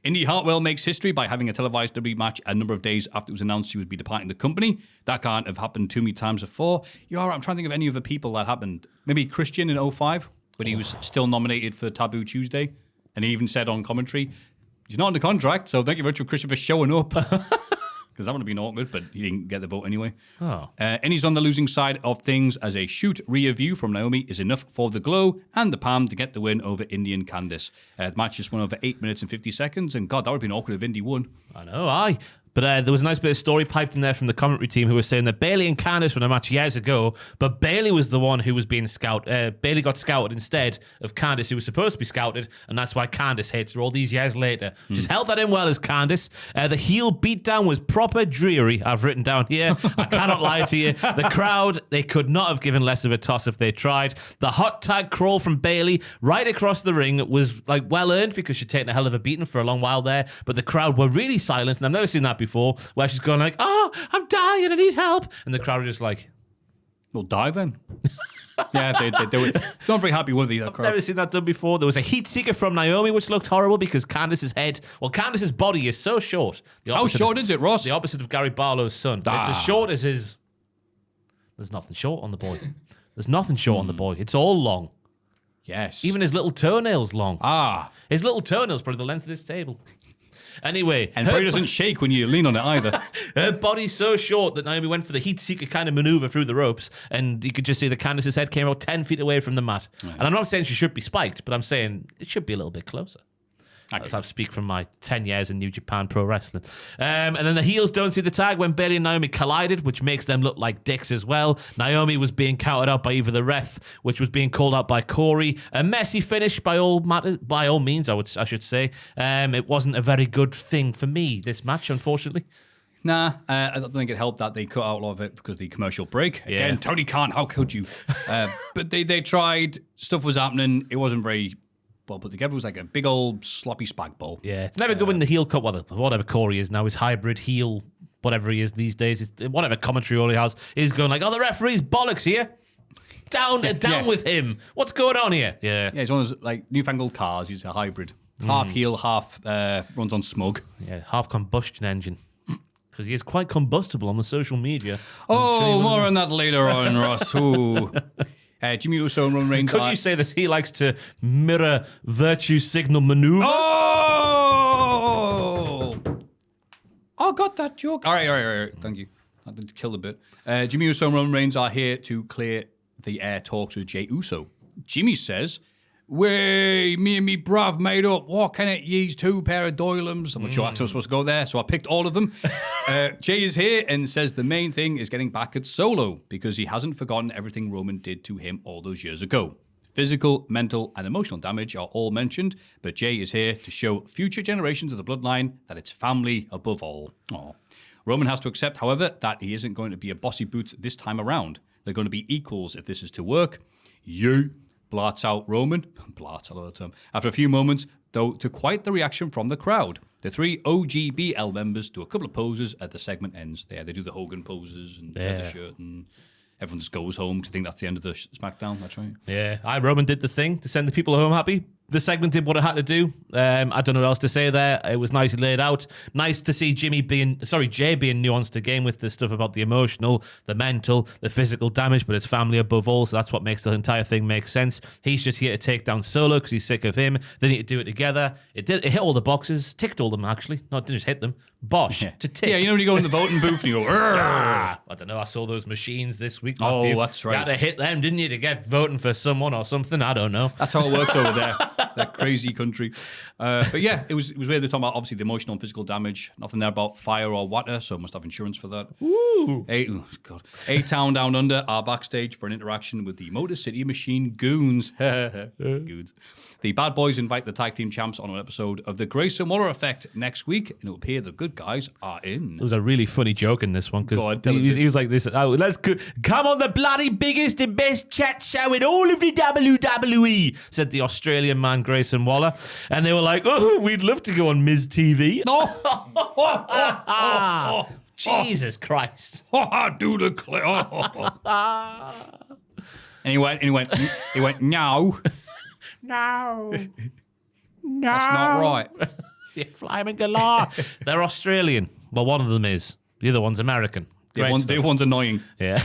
Indy Hartwell makes history by having a televised WWE match a number of days after it was announced she would be departing the company. That can't have happened too many times before. You're all right. I'm trying to think of any other people that happened. Maybe Christian in 05, when he was still nominated for Taboo Tuesday. And he even said on commentary, he's not under contract, so thank you very much for Christian for showing up. Because that would have been awkward, but he didn't get the vote anyway. And he's on the losing side of things as a shoot rear view from Naomi is enough for the glow and the palm to get the win over Indy and Candice. The match just went over 8 minutes and 50 seconds, and God, that would have been awkward if Indy won. I know, aye. But there was a nice bit of story piped in there from the commentary team who was saying that Bayley and Candice were in a match years ago, but Bayley was the one who was being scouted. Bayley got scouted instead of Candice, who was supposed to be scouted, and that's why Candice hates her all these years later. Just held that in well as Candice. The heel beatdown was proper dreary, I've written down here. I cannot lie to you. The crowd, they could not have given less of a toss if they tried. The hot tag crawl from Bayley right across the ring was like well earned because she'd taken a hell of a beating for a long while there, but the crowd were really silent, and I've never seen that before, where she's going like, oh, I'm dying, I need help. And the crowd are just like, well, die then. Yeah, they were not very happy with the crowd. I've never seen that done before. There was a heat seeker from Naomi, which looked horrible because Candice's Candice's body is so short. How short is it, Ross? The opposite of Gary Barlow's son. It's as short as his... There's nothing short on the boy. There's nothing short on the boy. It's all long. Yes. Even his little toenail's long. His little toenail's probably the length of this table. Anyway. And probably doesn't shake when you lean on it either. Her body's so short that Naomi went for the heat seeker kind of maneuver through the ropes, and you could just see that Candice's head came out 10 feet away from the mat. Right. And I'm not saying she should be spiked, but I'm saying it should be a little bit closer. As I speak from my 10 years in New Japan Pro Wrestling. And then the heels don't see the tag when Bayley and Naomi collided, which makes them look like dicks as well. Naomi was being counted out by either the ref, which was being called out by Corey. A messy finish by all means, I should say. It wasn't a very good thing for me, this match, unfortunately. Nah, I don't think it helped that they cut out a lot of it because of the commercial break. Again, Tony Khan, how could you? But they tried. Stuff was happening. It wasn't very well put together. It was like a big old sloppy spag ball. Yeah, it's never good when the heel cut, whatever Corey is now, his hybrid heel, whatever he is these days, whatever commentary all he has, is going like, oh, the referee's bollocks here. Down with him. What's going on here? Yeah, it's one of those like newfangled cars. He's a hybrid. Half heel, half runs on smug. Yeah, half combustion engine. Because he is quite combustible on the social media. Oh, more on that later on, Ross. Ooh. Jimmy Uso and Roman Reigns. Could you say that he likes to mirror virtue signal maneuver? Oh! I got that joke. All right. Thank you. That did kill the bit. Jimmy Uso and Roman Reigns are here to clear the air talks with Jey Uso. Jimmy says, "Way, me and me bruv made up. What can it ye's two pair of doilums?" I'm not sure I was supposed to go there, so I picked all of them. Jay is here and says the main thing is getting back at Solo because he hasn't forgotten everything Roman did to him all those years ago. Physical, mental, and emotional damage are all mentioned, but Jay is here to show future generations of the bloodline that it's family above all. Aww. Roman has to accept, however, that he isn't going to be a bossy boots this time around. They're going to be equals if this is to work. You. Blats out Roman. Blats, I love that term. After a few moments, though, to quite the reaction from the crowd. The three OGBL members do a couple of poses as the segment ends. They do the Hogan poses and tear the shirt, and everyone just goes home because I think that's the end of the Smackdown. That's right. Yeah, Roman did the thing to send the people home happy. The segment did what it had to do. I don't know what else to say there. It was nicely laid out. Nice to see Jay being nuanced again with the stuff about the emotional, the mental, the physical damage, but it's family above all, so that's what makes the entire thing make sense. He's just here to take down Solo because he's sick of him. They need to do it together. It hit all the boxes, ticked all of them actually. No, it didn't just hit them. Bosh, to tick. Yeah, you know when you go in the voting booth and you go, I don't know, I saw those machines this week, Maffew. Oh, that's right. You had to hit them, didn't you, to get voting for someone or something? I don't know. That's how it works over there. That crazy country. But yeah, it was weird. They're talking about obviously the emotional and physical damage. Nothing there about fire or water, so must have insurance for that. Ooh. A-Town Down Under are backstage for an interaction with the Motor City Machine Goons. Goons. The Bad Boys invite the tag team champs on an episode of The Grayson Waller Effect next week, and it will appear the good guys are in. There was a really funny joke in this one because he was like this. Oh, let's come on the bloody biggest and best chat show in all of the WWE, said the Australian man Grayson Waller, and they were like, "Oh, we'd love to go on Ms. TV." Jesus Christ! Do the clip. And he went. No. No. That's not right. You flaming galah. They're Australian. Well, one of them is. The other one's American. The other one's annoying. Yeah.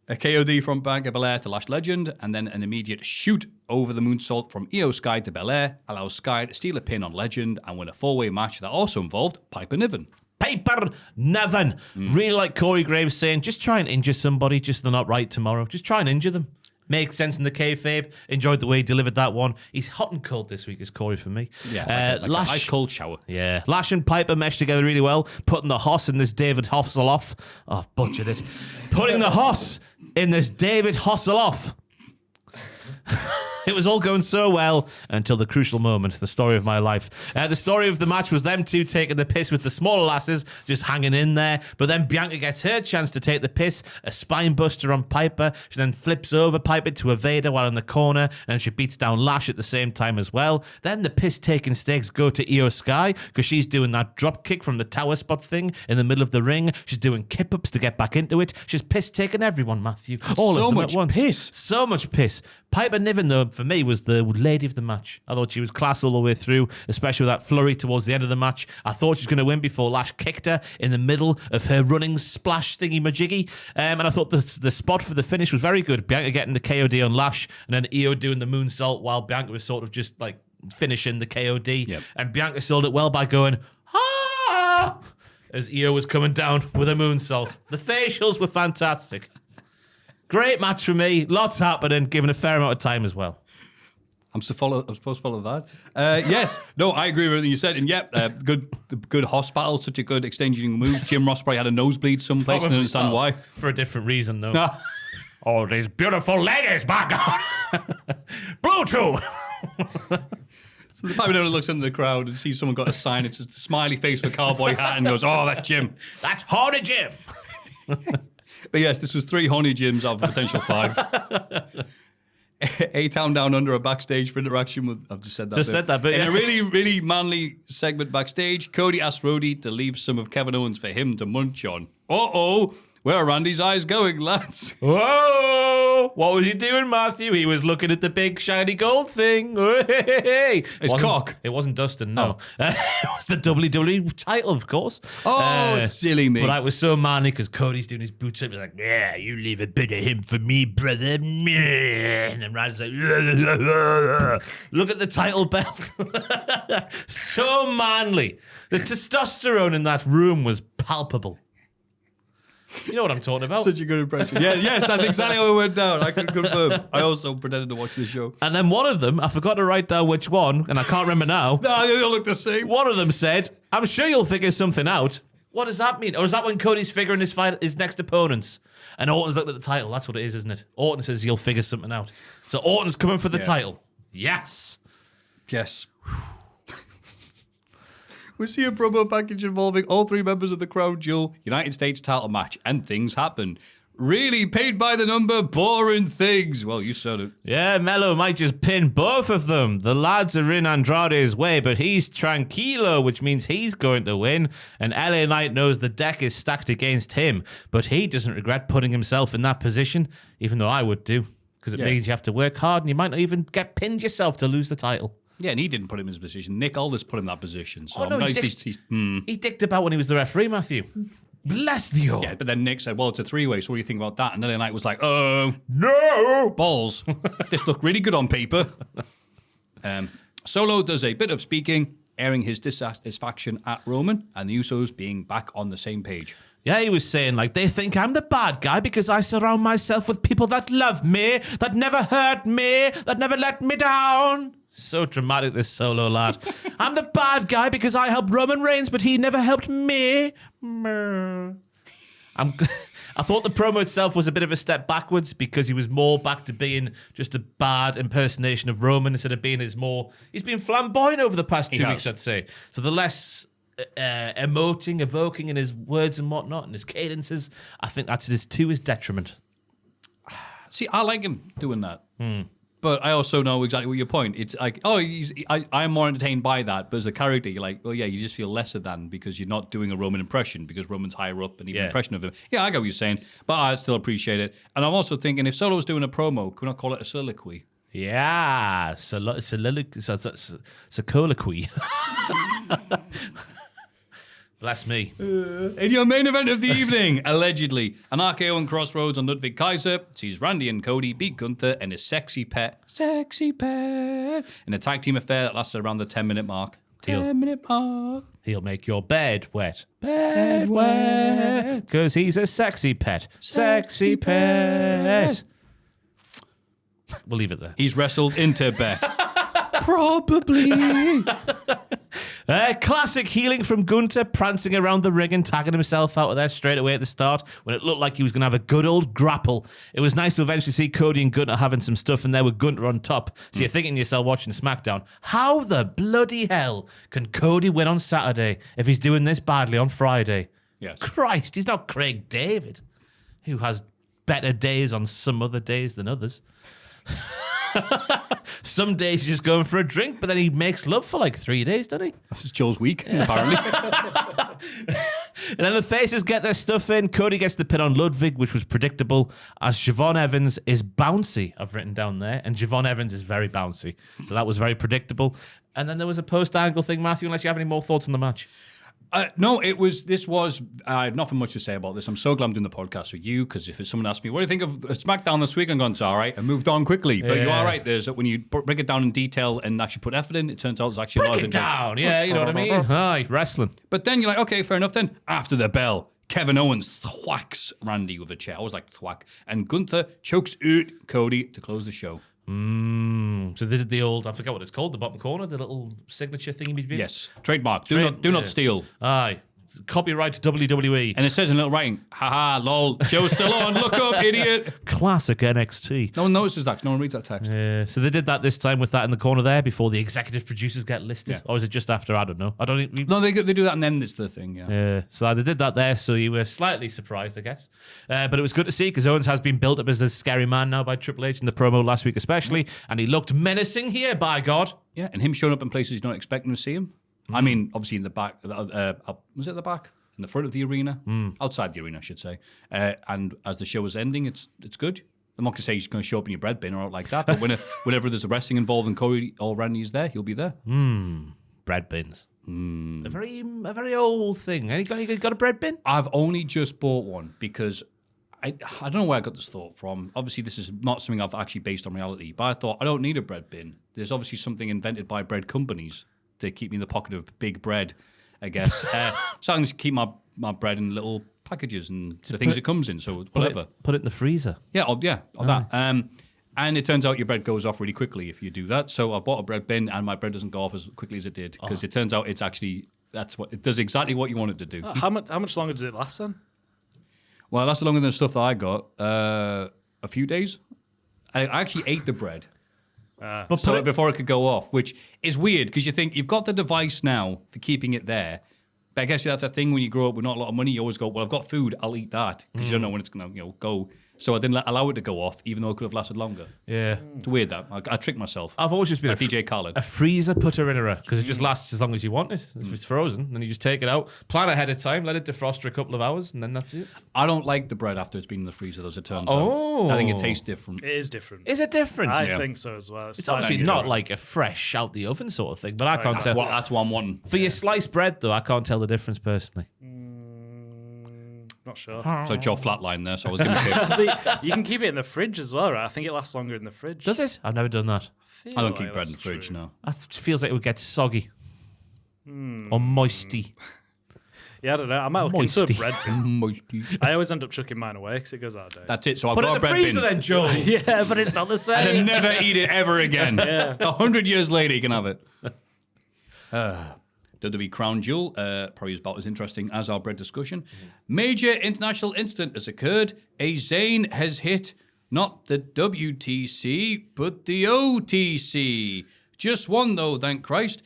A KOD from Bianca Belair to Lash Legend, and then an immediate shoot over the moonsault from Io Sky to Belair allows Sky to steal a pin on Legend and win a four-way match that also involved Piper Niven. Piper Niven. Really like Corey Graves saying, just try and injure somebody just so they're not right tomorrow. Just try and injure them. Makes sense in the kayfabe. Enjoyed the way he delivered that one. He's hot and cold this week, is Corey for me. Yeah, like an ice cold shower. Yeah. Lash and Piper meshed together really well. Putting the Hoss in this David Hasselhoff. Oh, butchered it. Putting the Hoss in this David Hasselhoff. It was all going so well until the crucial moment, the story of my life. The story of the match was them two taking the piss with the smaller lasses, just hanging in there. But then Bianca gets her chance to take the piss, a spine buster on Piper. She then flips over Piper to evade her while in the corner, and she beats down Lash at the same time as well. Then the piss-taking stakes go to Io Sky, because she's doing that drop kick from the tower spot thing in the middle of the ring. She's doing kip-ups to get back into it. She's piss-taking everyone, Maffew. All of them at once. So much piss. Piper Niven, though, for me, was the lady of the match. I thought she was class all the way through, especially with that flurry towards the end of the match. I thought she was going to win before Lash kicked her in the middle of her running splash thingy-majiggy. And I thought the spot for the finish was very good. Bianca getting the KOD on Lash, and then Io doing the moonsault while Bianca was sort of just like finishing the KOD. Yep. And Bianca sold it well by going, ah! As Io was coming down with a moonsault. The facials were fantastic. Great match for me. Lots happening, given a fair amount of time as well. I'm supposed to follow that. Yes. No, I agree with everything you said. And good hospital, such a good exchanging move. Jim Ross probably had a nosebleed someplace and I understand why. For a different reason, though. All these beautiful ladies, by God. Blue too. So the Piper looks into the crowd and sees someone got a sign. It's just a smiley face with a cowboy hat and goes, oh, that's Jim. That's Horny Jim. But yes, this was 3 Horny Jims out of a potential 5. A-Town Down Under a backstage for interaction with, I've just said that. Just said that bit, In yeah. a really, really manly segment backstage, Cody asked Rhodey to leave some of Kevin Owens for him to munch on. Uh-oh, where are Randy's eyes going, lads? Whoa! What was he doing, Maffew? He was looking at the big shiny gold thing. Hey! His cock. It wasn't Dustin, no. It was the WWE title, of course. Oh, silly me. But I was so manly because Cody's doing his boots up. He's like, yeah, you leave a bit of him for me, brother. And then Randy's like, look at the title belt. So manly. The testosterone in that room was palpable. You know what I'm talking about. Such a good impression. Yeah, yes, that's exactly how it went down. I can confirm. I also pretended to watch the show. And then one of them, I forgot to write down which one, and I can't remember now. No, they all look the same. One of them said, I'm sure you'll figure something out. What does that mean? Or is that when Cody's figuring his next opponents? And Orton's looking at the title. That's what it is, isn't it? Orton says you'll figure something out. So Orton's coming for the title. Yes. Yes. We see a promo package involving all 3 members of the Crown Jewel United States title match, and things happen. Really paid by the number, boring things. Well, you said it. Yeah, Mello might just pin both of them. The lads are in Andrade's way, but he's tranquilo, which means he's going to win. And LA Knight knows the deck is stacked against him, but he doesn't regret putting himself in that position, even though I would do, because it means you have to work hard and you might not even get pinned yourself to lose the title. Yeah, and he didn't put him in his position. Nick Aldis put him in that position. So he dicked about when he was the referee, Maffew. Bless you. Yeah, but then Nick said, well, it's a 3-way, so what do you think about that? And LA Knight was like, oh, No! balls. This looked really good on paper. Solo does a bit of speaking, airing his dissatisfaction at Roman and the Usos being back on the same page. Yeah, he was saying, like, they think I'm the bad guy because I surround myself with people that love me, that never hurt me, that never let me down. So dramatic, this Solo lad. I'm the bad guy because I helped Roman Reigns, but he never helped me. I thought the promo itself was a bit of a step backwards because he was more back to being just a bad impersonation of Roman instead of being he's been flamboyant over the past 2 weeks, I'd say. So the less evoking in his words and whatnot and his cadences, I think that's to his detriment. See, I like him doing that. But I also know exactly what your point. It's like, I'm more entertained by that. But as a character, you're like, well, yeah, you just feel lesser than because you're not doing a Roman impression because Roman's higher up and even impression of him. Yeah, I get what you're saying, but I still appreciate it. And I'm also thinking if Solo's doing a promo, can we not call it a soliloquy? Yeah, soliloquy. Bless me. In your main event of the evening, allegedly, an RKO and Crossroads on Ludwig Kaiser sees Randy and Cody beat Gunther and his sexy pet, in a tag team affair that lasted around the 10-minute mark. 10-minute mark. He'll make your bed wet. Bed wet. Because he's a sexy pet. Sexy pet. We'll leave it there. He's wrestled in Tibet. Probably. Classic healing from Gunther, prancing around the ring and tagging himself out of there straight away at the start when it looked like he was going to have a good old grapple. It was nice to eventually see Cody and Gunther having some stuff in there with Gunther on top. So you're thinking to yourself watching SmackDown, how the bloody hell can Cody win on Saturday if he's doing this badly on Friday? Yes. Christ, he's not Craig David, who has better days on some other days than others. Some days he's just going for a drink, but then he makes love for like 3 days, doesn't he? That's Joel's week, apparently. And then the faces get their stuff in. Cody gets the pin on Ludwig, which was predictable, as Siobhan Evans is bouncy, I've written down there. And Siobhan Evans is very bouncy. So that was very predictable. And then there was a post-angle thing, Maffew, unless you have any more thoughts on the match. No, this was nothing much to say about this. I'm so glad I'm doing the podcast with you because if someone asked me, what do you think of SmackDown this week? I'm going, it's all right. I moved on quickly. But you are right. There's when you break it down in detail and actually put effort in, it turns out it's actually a lot of Break it down. Yeah, you know what I mean? Aye, wrestling. But then you're like, okay, fair enough then. After the bell, Kevin Owens thwacks Randy with a chair. I was like, thwack. And Gunther chokes out Cody to close the show. So they did the old, I forget what it's called, the bottom corner, the little signature thingy. Yes, trademark. Do not steal. Aye. Copyright WWE. And it says in little writing, haha, lol, show's still on, look up, idiot. Classic NXT. No one notices that, 'cause no one reads that text. So they did that this time with that in the corner there before the executive producers get listed. Yeah. Or is it just after? I don't know. I don't even... No, they do that and then it's the thing, yeah. Yeah, so they did that there, so you were slightly surprised, I guess. But it was good to see, because Owens has been built up as a scary man now by Triple H in the promo last week especially, and he looked menacing here, by God. Yeah, and him showing up in places you're not expecting to see him. I mean, obviously in the back, was it the back? In the front of the arena? Outside the arena, I should say. And as the show was ending, it's good. I'm not going to say he's going to show up in your bread bin or out like that, but whenever there's a wrestling involved and Cody or Randy's there, he'll be there. Bread bins. A very old thing. You got a bread bin? I've only just bought one because I don't know where I got this thought from. Obviously, this is not something I've actually based on reality, but I thought I don't need a bread bin. There's obviously something invented by bread companies to keep me in the pocket of big bread, I guess. So I can just keep my bread in little packages and the things it comes in, so whatever. Put it in the freezer. Yeah, that. And it turns out your bread goes off really quickly if you do that. So I bought a bread bin and my bread doesn't go off as quickly as it did because it turns out it does exactly what you want it to do. How much longer does it last then? Well, that's longer than the stuff that I got. A few days. I actually ate the bread. Before it could go off, which is weird because you think you've got the device now for keeping it there. But I guess that's a thing when you grow up with not a lot of money. You always go, well, I've got food, I'll eat that because you don't know when it's going to go. So I didn't allow it to go off, even though it could have lasted longer. Yeah. It's weird that. I tricked myself. I've always just been like DJ Khaled. A freezer putter inner because it just lasts as long as you want it. If it's frozen, then you just take it out, plan ahead of time, let it defrost for a couple of hours, and then that's it. I don't like the bread after it's been in the freezer, though, as it turns out. I think it tastes different. It is different. Is it different? I think so as well. It's obviously not like a fresh out the oven sort of thing, but I can't tell. That's what I'm wanting. For your sliced bread, though, I can't tell the difference personally. Not sure. So Joe flatline there, so I was going to You can keep it in the fridge as well, right? I think it lasts longer in the fridge. Does it? I've never done that. I don't keep bread in the fridge, no. It feels like it would get soggy. Or moisty. Yeah, I don't know. I might look into a Moisty. bread bin. I always end up chucking mine away because it goes out of date. That's it. So I've Put it got in a the bread freezer bin. then, Joe. Yeah, but it's not the same. And then never eat it ever again. 100 years later, you can have it. WWE Crown Jewel, probably is about as interesting as our bread discussion. Major international incident has occurred. A Zayn has hit not the WTC, but the OTC. Just one, though, thank Christ.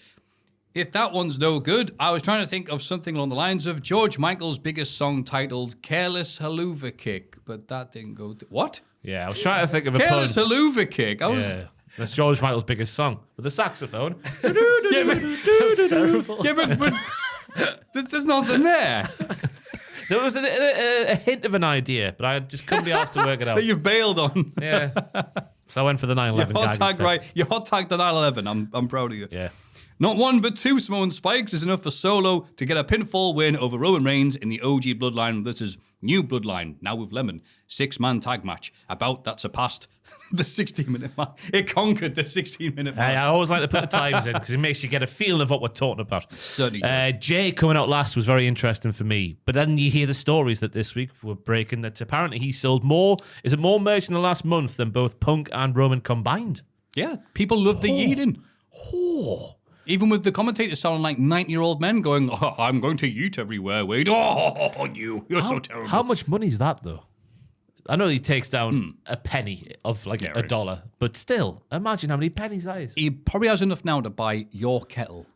If that one's no good, I was trying to think of something along the lines of George Michael's biggest song titled Careless Haluva Kick, but that didn't go... What? Yeah, I was trying to think of a Careless pun. Haluva Kick. Yeah. That's George Michael's biggest song. With the saxophone. That's terrible. Yeah, but there's nothing there. There was a hint of an idea, but I just couldn't be asked to work it out. That you've bailed on. Yeah. So I went for the 9/11 You hot gag tagged instead. right. You hot tagged the 9/11. I'm proud of you. Yeah. Not one but two Samoan spikes is enough for Solo to get a pinfall win over Roman Reigns in the OG Bloodline versus New Bloodline, now with Lemon. 6-man tag match. About that surpassed the 16-minute mark. It conquered the 16-minute mark. I always like to put the times in because it makes you get a feeling of what we're talking about. Certainly does. Jay coming out last was very interesting for me. But then you hear the stories that this week were breaking that apparently he sold more merch in the last month than both Punk and Roman combined. Yeah, people love the yeeting. Even with the commentators sounding like 90-year-old men going, oh, I'm going to yeet everywhere, Wade. Oh, you're so terrible. How much money is that, though? I know he takes down a penny of like a dollar, but still, imagine how many pennies that is. He probably has enough now to buy your kettle.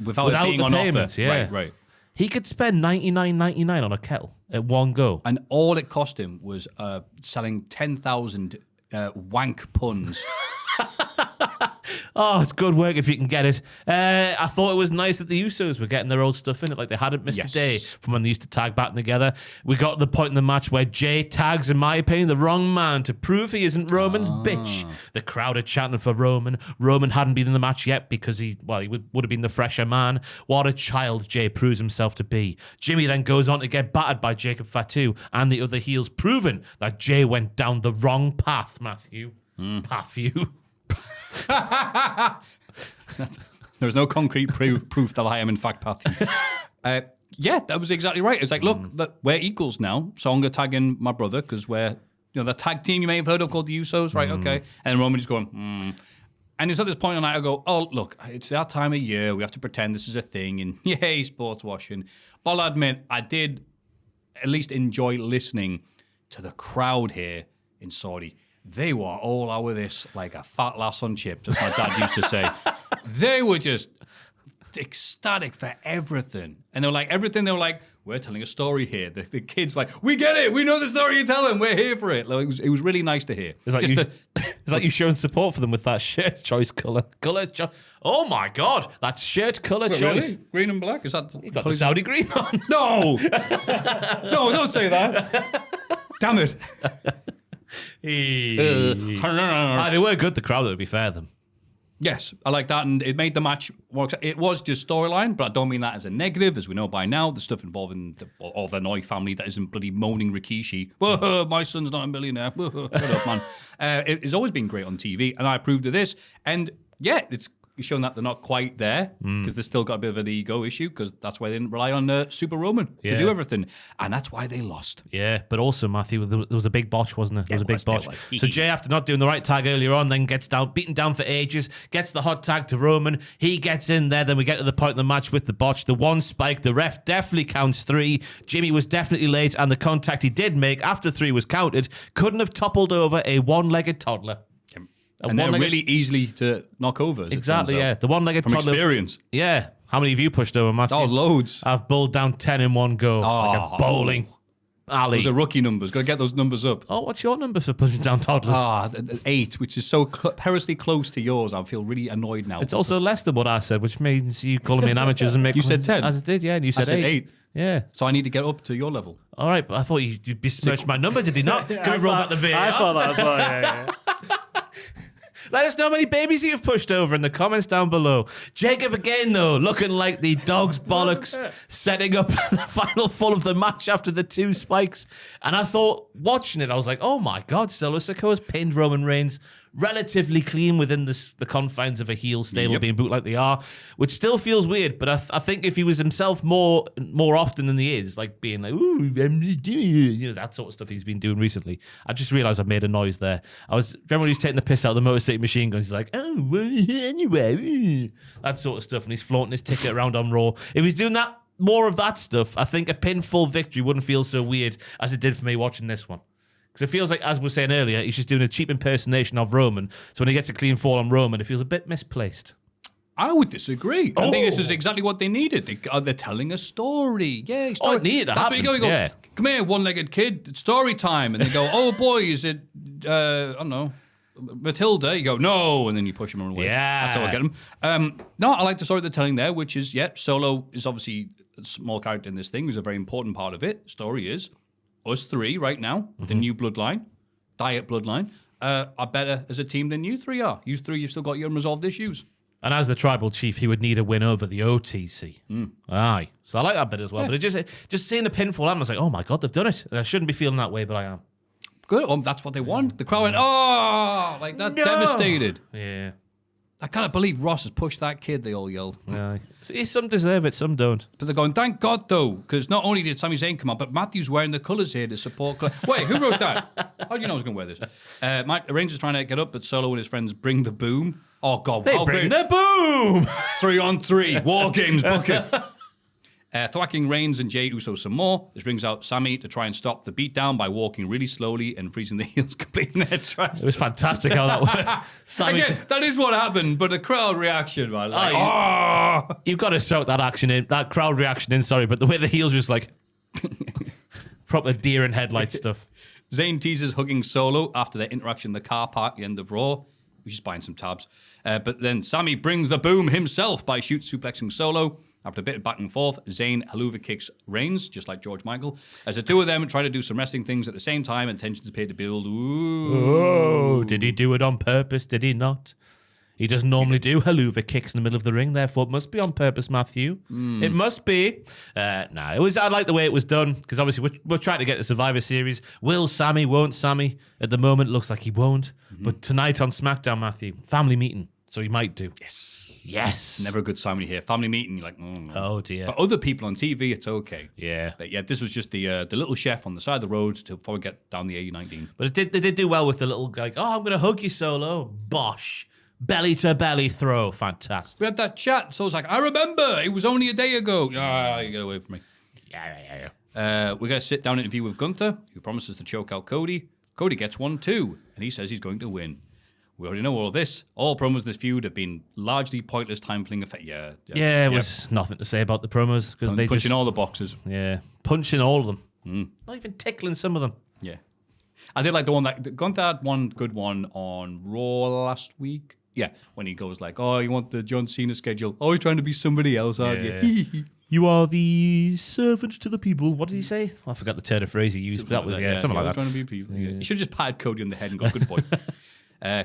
Without it being the on payments, offer. yeah. Right. He could spend $99.99 on a kettle at one go. And all it cost him was selling 10,000 wank puns. Oh, it's good work if you can get it. I thought it was nice that the Usos were getting their old stuff in it, like they hadn't missed a day from when they used to tag back together. We got to the point in the match where Jay tags, in my opinion, the wrong man to prove he isn't Roman's bitch. The crowd are chanting for Roman. Roman hadn't been in the match yet because he would have been the fresher man. What a child Jay proves himself to be. Jimmy then goes on to get battered by Jacob Fatu and the other heels, proving that Jay went down the wrong path, Maffew. Maffew. There's no concrete proof that I am in fact Patty. Yeah, that was exactly right. It's like, look, we're equals now, so I'm going to tag in my brother because we're the tag team you may have heard of called the Usos, right? Okay. And Roman just going, And it's at this point on night I go, oh, look, it's that time of year. We have to pretend this is a thing. And yay, sports washing. But I'll admit, I did at least enjoy listening to the crowd here in Saudi. They were all over this like a fat lass on chips, as my dad used to say. They were just ecstatic for everything. And they were like, everything, they were like, we're telling a story here. The kids were like, we get it. We know the story you're telling. We're here for it. Like, it was really nice to hear. It's like you showing support for them with that shirt choice colour. Oh my God, that shirt colour choice. Really? Green and black? Is that You've got the Saudi green on. No! No, don't say that. Damn it. They were good, the crowd, to be fair to them. Yes, I like that, and it made the match more. It was just storyline, but I don't mean that as a negative, as we know by now. The stuff involving the Noi family that isn't bloody moaning Rikishi. Whoa, my son's not a millionaire. Whoa, shut up, man. It's always been great on TV, and I approved of this. And yeah, it's shown that they're not quite there because they've still got a bit of an ego issue because that's why they didn't rely on Super Roman to do everything, and that's why they lost. Yeah, but also Maffew, there was a big botch, wasn't there? There was a big botch. So Jay, after not doing the right tag earlier on, then gets beaten down for ages, gets the hot tag to Roman. He gets in there. Then we get to the point in the match with the botch, the one spike. The ref definitely counts 3. Jimmy was definitely late, and the contact he did make after 3 was counted couldn't have toppled over a one-legged toddler. And they're really easily to knock over. Exactly, yeah. The one-legged From toddler. experience. Yeah. How many of you pushed over, Maffew? Oh, loads. I've bowled down 10 in one go. Like a bowling alley. Those are rookie numbers. Got to get those numbers up. Oh, what's your number for pushing down toddlers? 8, which is so perilously close to yours. I feel really annoyed now. It's also less than what I said, which means you calling me an amateur doesn't make... You said 10. As I did, yeah, and you said 8. Yeah. So I need to get up to your level. All right, but I thought you'd besmirched my number, did he not? Can we roll back the VAR? I thought that as well, yeah. Let us know how many babies you've pushed over in the comments down below. Jacob again, though, looking like the dog's bollocks, setting up the final full of the match after the 2 spikes. And I thought, watching it, I was like, oh my God, Solo Sikoa's pinned Roman Reigns relatively clean within the confines of a heel stable being booked like they are, which still feels weird. But I think if he was himself more often than he is, like being like, ooh, that sort of stuff he's been doing recently, I just realised I made a noise there. Remember when he was taking the piss out of the Motor City Machine Guns? He's like, oh, well, anyway, that sort of stuff, and he's flaunting his ticket around on Raw. If he's doing that, more of that stuff, I think a pinfall victory wouldn't feel so weird as it did for me watching this one. Because it feels like, as we were saying earlier, he's just doing a cheap impersonation of Roman. So when he gets a clean fall on Roman, it feels a bit misplaced. I would disagree. I think this is exactly what they needed. They're telling a story. Yeah, story. It needed to That's happen. what you go. Yeah. Come here, one-legged kid. It's story time. And they go, oh boy, is it? I don't know, Matilda. You go, no, and then you push him away. Yeah, that's how I get him. No, I like the story they're telling there, which is, Solo is obviously a small character in this thing. He's a very important part of it. Story is us 3 right now, the new bloodline, diet bloodline, are better as a team than you 3 are. You 3, you've still got your unresolved issues. And as the tribal chief, he would need a win over the OTC. Aye. So I like that bit as well. But it just seeing the pinfall, I was like, oh my God, they've done it. And I shouldn't be feeling that way, but I am. Good. Well, that's what they want. The crowd went, oh, like that, devastated. Yeah. I can't believe Ross has pushed that kid, they all yelled. Aye. Some deserve it, some don't. But they're going, thank God, though, because not only did Sami Zayn come out, but Matthew's wearing the colours here to support... Wait, who wrote that? How do you know I was going to wear this? Reigns is trying to get up, but Solo and his friends bring the boom. Oh, God. They bring the boom! 3-on-3. War Games bucket. Thwacking Reigns and Jey Uso some more. This brings out Sami to try and stop the beatdown by walking really slowly and freezing the heels completing their tracks. It was fantastic how that worked. Again, that is what happened, but the crowd reaction, man. Like, You've got to soak that crowd reaction in, but the way the heels just like proper deer in headlight stuff. Zayn teases hugging Solo after their interaction in the car park at the end of Raw. We're just buying some tabs. But then Sami brings the boom himself by suplexing Solo. After a bit of back and forth, Zayn haluva kicks Reigns, just like George Michael, as the two of them try to do some wrestling things at the same time, and tensions appear to build. Ooh. Oh, did he do it on purpose? Did he not? He doesn't normally do haluva kicks in the middle of the ring, therefore it must be on purpose, Maffew. It must be. I like the way it was done, because obviously we're trying to get the Survivor Series. Will Sami, won't Sami? At the moment, looks like he won't. But tonight on SmackDown, Maffew, family meeting. So he might do. Yes. Never a good sign when you hear family meeting. You're like, no. Oh, dear. But other people on TV, it's okay. Yeah. But yeah, this was just the little chef on the side of the road before we get down the A19. But they did do well with the little guy. Oh, I'm going to hug you, Solo. Bosh. Belly to belly throw. Fantastic. We had that chat, so I was like, I remember. It was only a day ago. Ah, you get away from me. Yeah. We're going to sit down interview with Gunther, who promises to choke out Cody. Cody gets 1-2, and he says he's going to win. We already know all of this. All promos this feud have been largely pointless time fling effect. Yeah, there was nothing to say about the promos because they punching all the boxes. Yeah, punching all of them. Not even tickling some of them. Yeah, I did like the one that Gunther had one good one on Raw last week. Yeah, when he goes like, "Oh, you want the John Cena schedule? Oh, you're trying to be somebody else, aren't you?" You are the servant to the people. What did he say? I forgot the turn of phrase he used, but that was something like that. Trying to be people. Yeah. You should have just patted Cody on the head and go, "Good boy."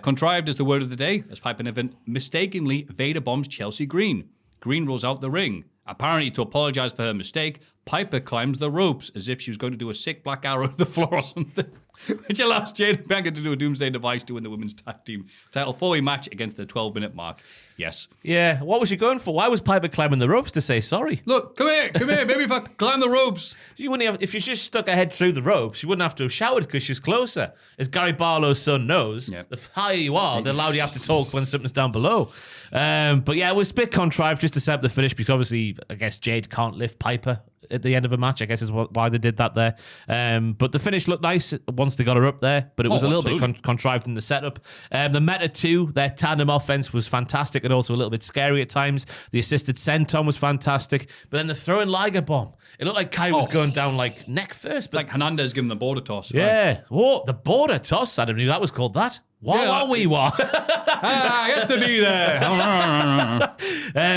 Contrived is the word of the day as Piper Niven mistakenly Vader bombs Chelsea Green. Green rolls out the ring. Apparently, to apologize for her mistake, Piper climbs the ropes as if she was going to do a sick black arrow to the floor or something, which allows Jade and Bianca to do a Doomsday Device to win the women's tag team title 4-way match against the 12-minute mark. Yes. Yeah, what was she going for? Why was Piper climbing the ropes to say sorry? Look, come here, maybe if I climb the ropes. You wouldn't have, if you just stuck her head through the ropes, you wouldn't have to have shouted because she's closer. As Gary Barlow's son knows, the higher you are, the louder you have to talk when something's down below. But yeah, it was a bit contrived just to set up the finish because obviously, I guess Jade can't lift Piper at the end of a match, I guess is why they did that there. But the finish looked nice once they got her up there, but it was a little bit contrived in the setup. The Meta 2, their tandem offense was fantastic and also a little bit scary at times. The assisted senton was fantastic, but then the throwing Liger bomb, it looked like Kai was going down like neck first. But like Hernandez giving the border toss. Yeah. Right? Oh, the border toss. I didn't know that was called that. I get to be there.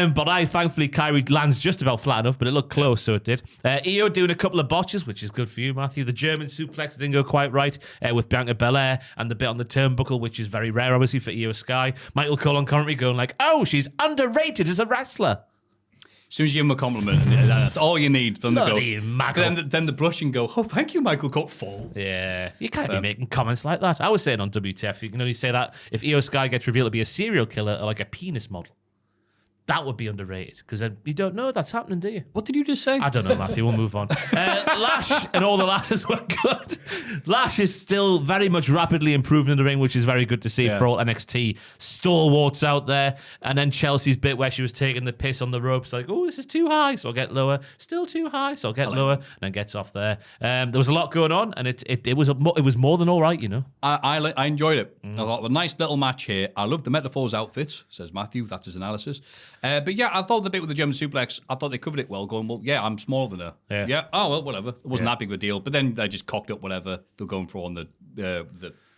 But thankfully, Kyrie lands just about flat enough, but it looked close, so it did. Io doing a couple of botches, which is good for you, Maffew. The German suplex didn't go quite right with Bianca Belair, and the bit on the turnbuckle, which is very rare, obviously, for Io Sky. Michael Cole on commentary going like, oh, she's underrated as a wrestler. As soon as you give him a compliment, that's all you need from the go. Then the blush and go, oh, thank you, Michael Cole. Fall. Yeah, you can't be making comments like that. I was saying on WTF, you can only say that if Io Sky gets revealed to be a serial killer or like a penis model. That would be underrated because you don't know that's happening, do you? What did you just say? I don't know, Maffew. We'll move on. Lash and all the lashes were good. Lash is still very much rapidly improving in the ring, which is very good to see for all NXT stalwarts out there. And then Chelsea's bit where she was taking the piss on the ropes, like, oh, this is too high, so I'll get lower. Still too high, so I'll get lower. And then gets off there. There was a lot going on, and it was more than all right, you know. I enjoyed it. I thought a nice little match here. I love the Metaphors outfits, says Maffew. That's his analysis. But yeah, I thought the bit with the German suplex, I thought they covered it well, going, well, yeah, I'm smaller than her. Yeah. Oh, well, whatever. It wasn't that big of a deal. But then they just cocked up whatever they're going for on the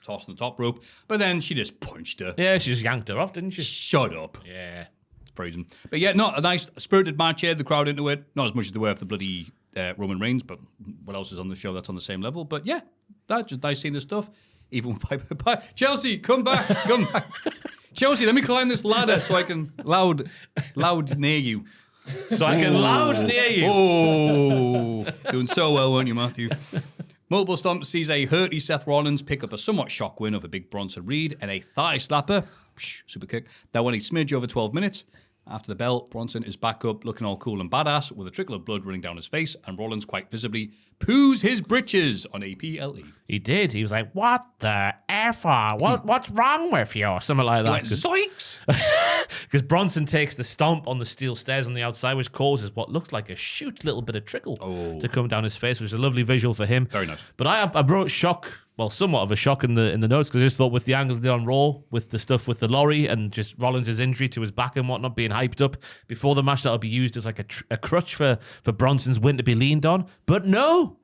toss on the top rope. But then she just punched her. Yeah, she just yanked her off, didn't she? Shut up. Yeah. It's praising. But yeah, no, a nice spirited match here. The crowd into it. Not as much as they were for the bloody Roman Reigns, but what else is on the show that's on the same level? But yeah, that's just nice seeing this stuff. Even with Piper. Chelsea, come back. Come back. Chelsea, let me climb this ladder so I can loud near you. So I can loud near you. Oh, doing so well, weren't you, Maffew? Multiple Stomps sees a hurty Seth Rollins pick up a somewhat shock win over Big Bronson Reed and a thigh slapper, super kick, that went a smidge over 12 minutes. After the bell, Bronson is back up looking all cool and badass with a trickle of blood running down his face, and Rollins quite visibly poos his britches on APLE. He did. He was like, what the F? What's wrong with you? Or something like that. Went, zoinks! Because Bronson takes the stomp on the steel stairs on the outside, which causes what looks like a shoot little bit of trickle to come down his face, which is a lovely visual for him. Very nice. But I wrote shock, well, somewhat of a shock in the notes, because I just thought with the angle they did on Raw, with the stuff with the lorry and just Rollins' injury to his back and whatnot being hyped up before the match, that'll be used as like a crutch for Bronson's win to be leaned on. But no!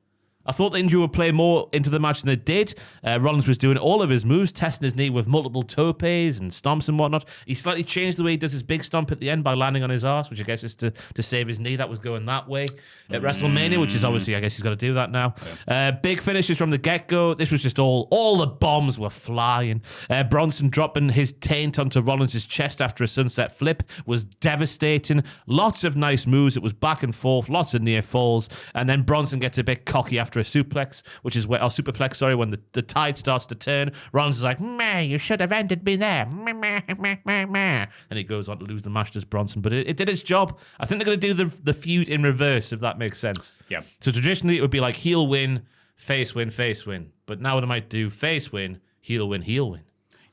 I thought the injury would play more into the match than it did. Rollins was doing all of his moves, testing his knee with multiple topes and stomps and whatnot. He slightly changed the way he does his big stomp at the end by landing on his arse, which I guess is to save his knee. That was going that way at WrestleMania, which is obviously, I guess he's got to do that now. Yeah. Big finishes from the get-go. This was just all the bombs were flying. Bronson dropping his taint onto Rollins' chest after a sunset flip was devastating. Lots of nice moves. It was back and forth, lots of near falls. And then Bronson gets a bit cocky after after a suplex, which is where, superplex, sorry, when the tide starts to turn. Rollins is like, meh, you should have ended me there. Meh, meh, meh, meh, meh. And he goes on to lose the match to Bronson. But it did its job. I think they're going to do the feud in reverse, if that makes sense. Yeah. So traditionally, it would be like heel win, face win, face win. But now they might do face win, heel win, heel win.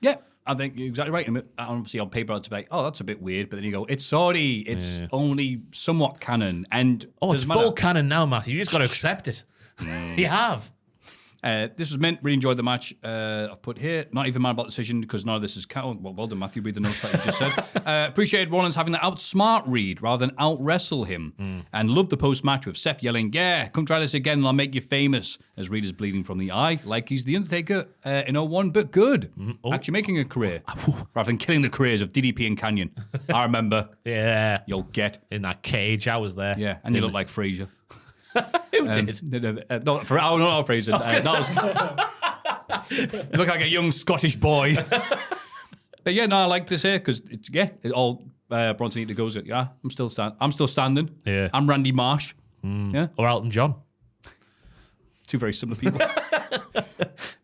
Yeah, I think you're exactly right. And obviously, on paper, I'd be like, that's a bit weird. But then you go, it's sorry, it's only somewhat canon. And it's full canon now, Matthew. You just got to accept it. You have. This was meant. Really enjoyed the match. I've put here, not even mad about the decision because none of this is count. Well done, Matthew. Read the notes that you just said. Appreciated Rollins having to outsmart Reed rather than out wrestle him, and loved the post match with Seth yelling, "Yeah, come try this again, and I'll make you famous." As Reed is bleeding from the eye, like he's the Undertaker in 01, but good. Actually making a career rather than killing the careers of DDP and Canyon. I remember. Yeah. You'll get In that cage, I was there. Yeah, and you look like Fraser. Who did? Not Fraser. You look like a young Scottish boy. But yeah, no, I like this here because it's all Bronson Eater goes. Yeah, I'm still standing. Yeah. I'm Randy Marsh. Yeah, Or Elton John. two very similar people.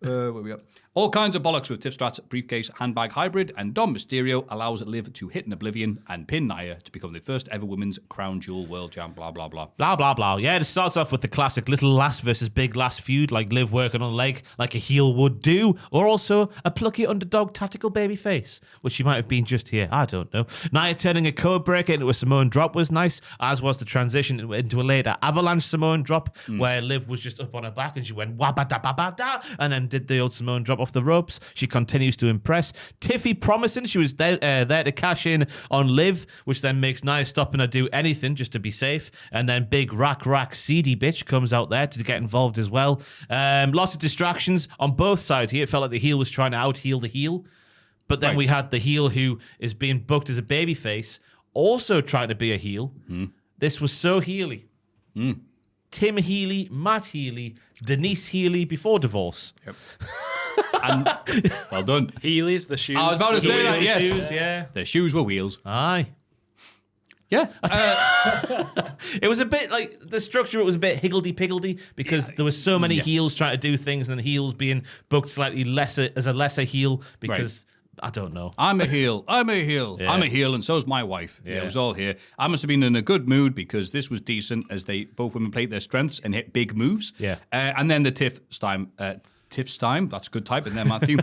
Where we at? All kinds of bollocks with Tiff Strat's briefcase handbag hybrid, and Dom Mysterio allows Liv to hit an oblivion and pin Nia to become the first ever women's crown jewel world champ. Blah blah blah. Blah, blah, blah. Yeah, it starts off with the classic little lass versus big lass feud, like Liv working on a leg like a heel would do, or also a plucky underdog tactical baby face, which she might have been just here. I don't know. Nia turning a code breaker into a Samoan drop was nice, as was the transition into a later avalanche Samoan drop, where Liv was just up on her back and she went wabba-da-ba-ba-da, and then did the old Samoan drop off the ropes. She continues to impress. Tiffy promising she was there to cash in on Liv, which then makes Nia stopping her do anything just to be safe. And then big rack seedy bitch comes out there to get involved as well. Lots of distractions on both sides here. It felt like the heel was trying to out-heel the heel. But then we had the heel who is being booked as a babyface, also trying to be a heel. This was so heely. Tim Healy, Matt Healy, Denise Healy before divorce. Yep. And well done. Heelys, the shoes. I was about to say that. Yes. Shoes, yeah. The shoes were wheels. Aye. Yeah. It was a bit like the structure. It was a bit higgledy-piggledy because there was so many heels trying to do things, and heels being booked slightly lesser as a lesser heel because I don't know. I'm a heel. Yeah. I'm a heel, and so's my wife. Yeah, it was all here. I must have been in a good mood because this was decent as both women played their strengths and hit big moves. Yeah. And then the Tiff's time, that's good type in there, Matthew.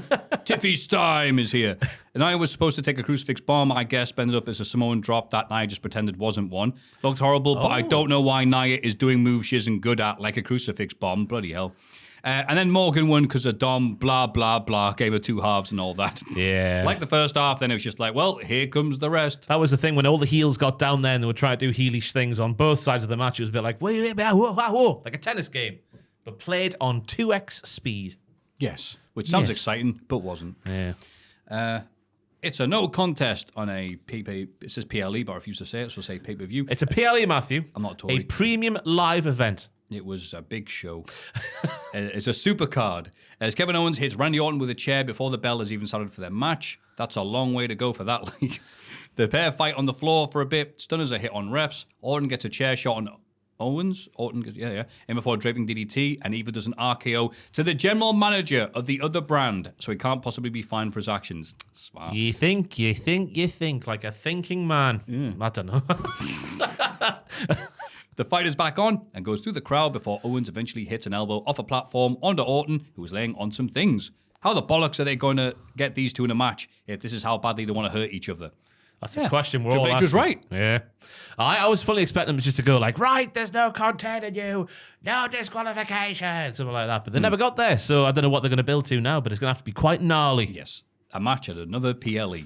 Tiffy's time is here. And I was supposed to take a crucifix bomb, I guess, but ended up as a Samoan drop that Nia just pretended wasn't one. Looked horrible, but I don't know why Nia is doing moves she isn't good at, like a crucifix bomb. Bloody hell. And then Morgan won because of Dom, blah, blah, blah, gave her two halves and all that. Yeah. Like the first half, then it was just like, well, here comes the rest. That was the thing when all the heels got down there and they were trying to do heelish things on both sides of the match. It was a bit like, whoa, like a tennis game, but played on 2x speed. Yes, which sounds exciting, but wasn't. Yeah. It's a no contest on a it says PLE, but I refuse to say it, so say pay-per-view. It's a PLE, Matthew. I'm not a Tory. A premium live event. It was a big show. It's a super card. As Kevin Owens hits Randy Orton with a chair before the bell has even started for their match. That's a long way to go for that. The pair fight on the floor for a bit. Stunners are hit on refs. Orton gets a chair shot on Owens. Orton gets, in before draping DDT, and Eva does an RKO to the general manager of the other brand, so he can't possibly be fined for his actions. Smart. You think like a thinking man. I don't know. The fight is back on and goes through the crowd before Owens eventually hits an elbow off a platform onto Orton, who was laying on some things. How the bollocks are they going to get these two in a match if this is how badly they want to hurt each other? That's a question we're all Triple H asking. was right. Yeah. I was fully expecting them just to go like, right, there's no content in you, no disqualification, something like that. But they never got there, so I don't know what they're going to build to now, but it's going to have to be quite gnarly. Yes. A match at another PLE.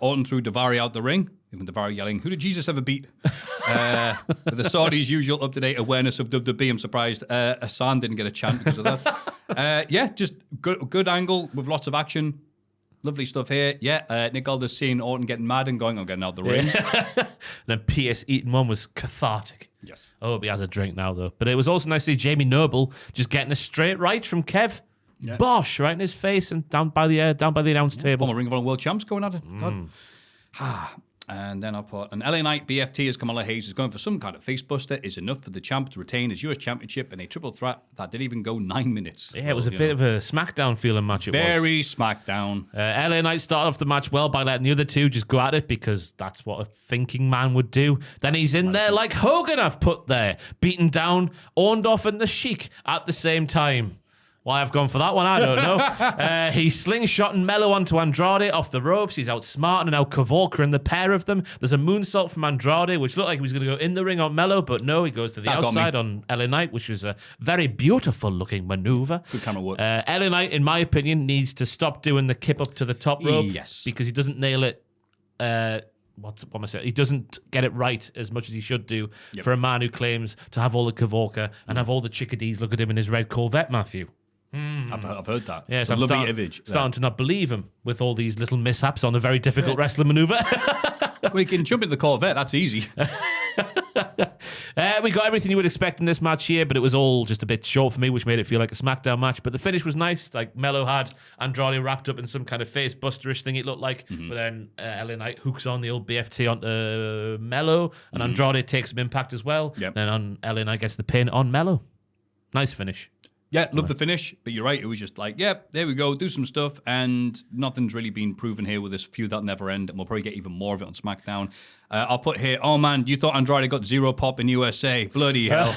Orton threw Daivari out the ring, even Daivari yelling, "Who did Jesus ever beat?" With the Saudis' usual up-to-date awareness of WWE, I'm surprised Hassan didn't get a chant because of that. Just good angle with lots of action. Lovely stuff here. Nick Aldis seeing Orton getting mad and going, I'm getting out the ring. And then Pierce eating one was cathartic. Yes. I hope he has a drink now, though. But it was also nice to see Jamie Noble just getting a straight right from Kev. Yeah. Bosh, right in his face and down by the announce table. Former Ring of Honor World Champs going at it. God. And then I put, an LA Knight BFT as Kamala Hayes is going for some kind of facebuster is enough for the champ to retain his US Championship in a triple threat that didn't even go 9 minutes. Yeah, it was a bit of a Smackdown feeling match. It was very Smackdown. LA Knight started off the match well by letting the other two just go at it because that's what a thinking man would do. Then he's in there like Hogan I've put there, beating down Orndorff and the Sheik at the same time. Why I've gone for that one, I don't know. He's slingshotting Mello onto Andrade off the ropes. He's outsmarting and out Kavorka the pair of them. There's a moonsault from Andrade, which looked like he was going to go in the ring on Mello, but no, he goes to the outside on LA Knight, which was a very beautiful looking maneuver. Good camera work. LA Knight, in my opinion, needs to stop doing the kip up to the top rope. Yes. Because he doesn't nail it. What am I saying? He doesn't get it right as much as he should do for a man who claims to have all the Kavorka and have all the chickadees look at him in his red Corvette, Maffew. I've heard that. Yes, I I'm love starting to not believe him with all these little mishaps on a very difficult wrestling maneuver. Well, he can jump in the Corvette. That's easy. We got everything you would expect in this match here, but it was all just a bit short for me, which made it feel like a SmackDown match. But the finish was nice. Like Mello had Andrade wrapped up in some kind of face busterish thing, it looked like. But then LA Knight hooks on the old BFT onto Mello, and Andrade takes some impact as well. Yep. And on LA Knight gets the pin on Mello. Nice finish. Yeah, love the finish, but you're right. It was just like, yep, there we go, do some stuff, and nothing's really been proven here with this feud that'll never end, and we'll probably get even more of it on SmackDown. I'll put here, oh man, you thought Andrade got 0 pop in USA. Bloody hell.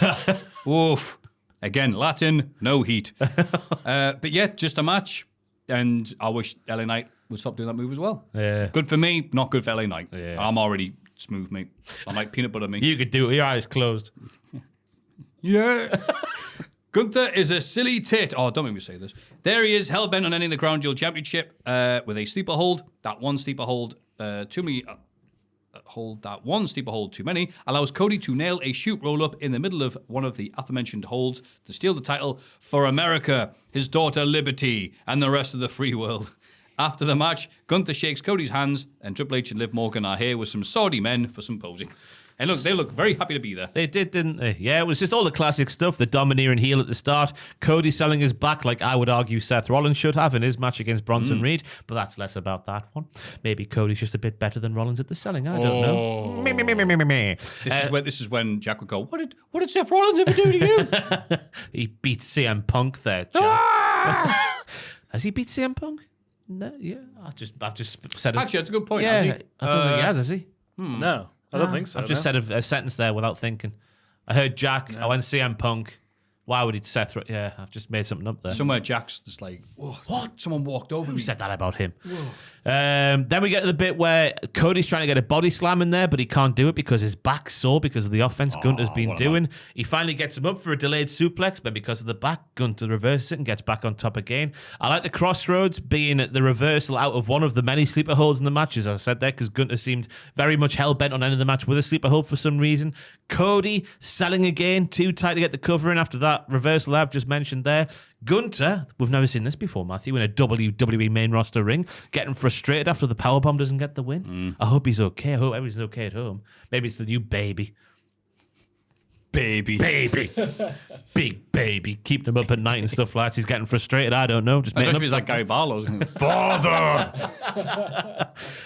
Oof. Again, Latin, no heat. But yeah, just a match, and I wish LA Knight would stop doing that move as well. Yeah. Good for me, not good for LA Knight. Yeah. I'm already smooth, mate. I'm like peanut butter, me. You could do it with your eyes closed. Yeah. Gunther is a silly tit. Oh, don't make me say this. There he is, hell-bent on ending the Crown Jewel Championship with a sleeper hold. That one sleeper hold too many. That one sleeper hold too many allows Cody to nail a shoot roll-up in the middle of one of the aforementioned holds to steal the title for America, his daughter Liberty, and the rest of the free world. After the match, Gunther shakes Cody's hands, and Triple H and Liv Morgan are here with some Saudi men for some posing. And look, they look very happy to be there. They did, didn't they? Yeah, it was just all the classic stuff. The domineering heel at the start. Cody selling his back like I would argue Seth Rollins should have in his match against Bronson Reed. But that's less about that one. Maybe Cody's just a bit better than Rollins at the selling. I don't know. Me. This is when Jack would go, what did Seth Rollins ever do to you? He beat CM Punk there, Jack. Has he beat CM Punk? No, yeah. I've just said it. Actually, that's a good point. Yeah, Has he? I don't think he has he? No, I don't think so. I've just said a sentence there without thinking. I heard Jack. I went CM Punk. Why would he Seth? Yeah, I've just made something up there. Somewhere Jack's just like, what? Someone walked over Who me. said that about him? Then we get to the bit where Cody's trying to get a body slam in there, but he can't do it because his back's sore because of the offense Gunther's been doing. He finally gets him up for a delayed suplex, but because of the back, Gunther reverses it and gets back on top again. I like the crossroads being the reversal out of one of the many sleeper holds in the match, as I said there, because Gunther seemed very much hell-bent on ending the match with a sleeper hold for some reason. Cody selling again, too tight to get the cover in after that reversal I've just mentioned there. Gunther, we've never seen this before, Maffew, in a WWE main roster ring, getting frustrated after the powerbomb doesn't get the win. I hope he's okay. I hope everybody's okay at home. Maybe it's the new baby. Baby. Big baby. Keeping him up at night and stuff like that. He's getting frustrated. I don't know. Just making Especially up if it's like Gary Barlow's. Father!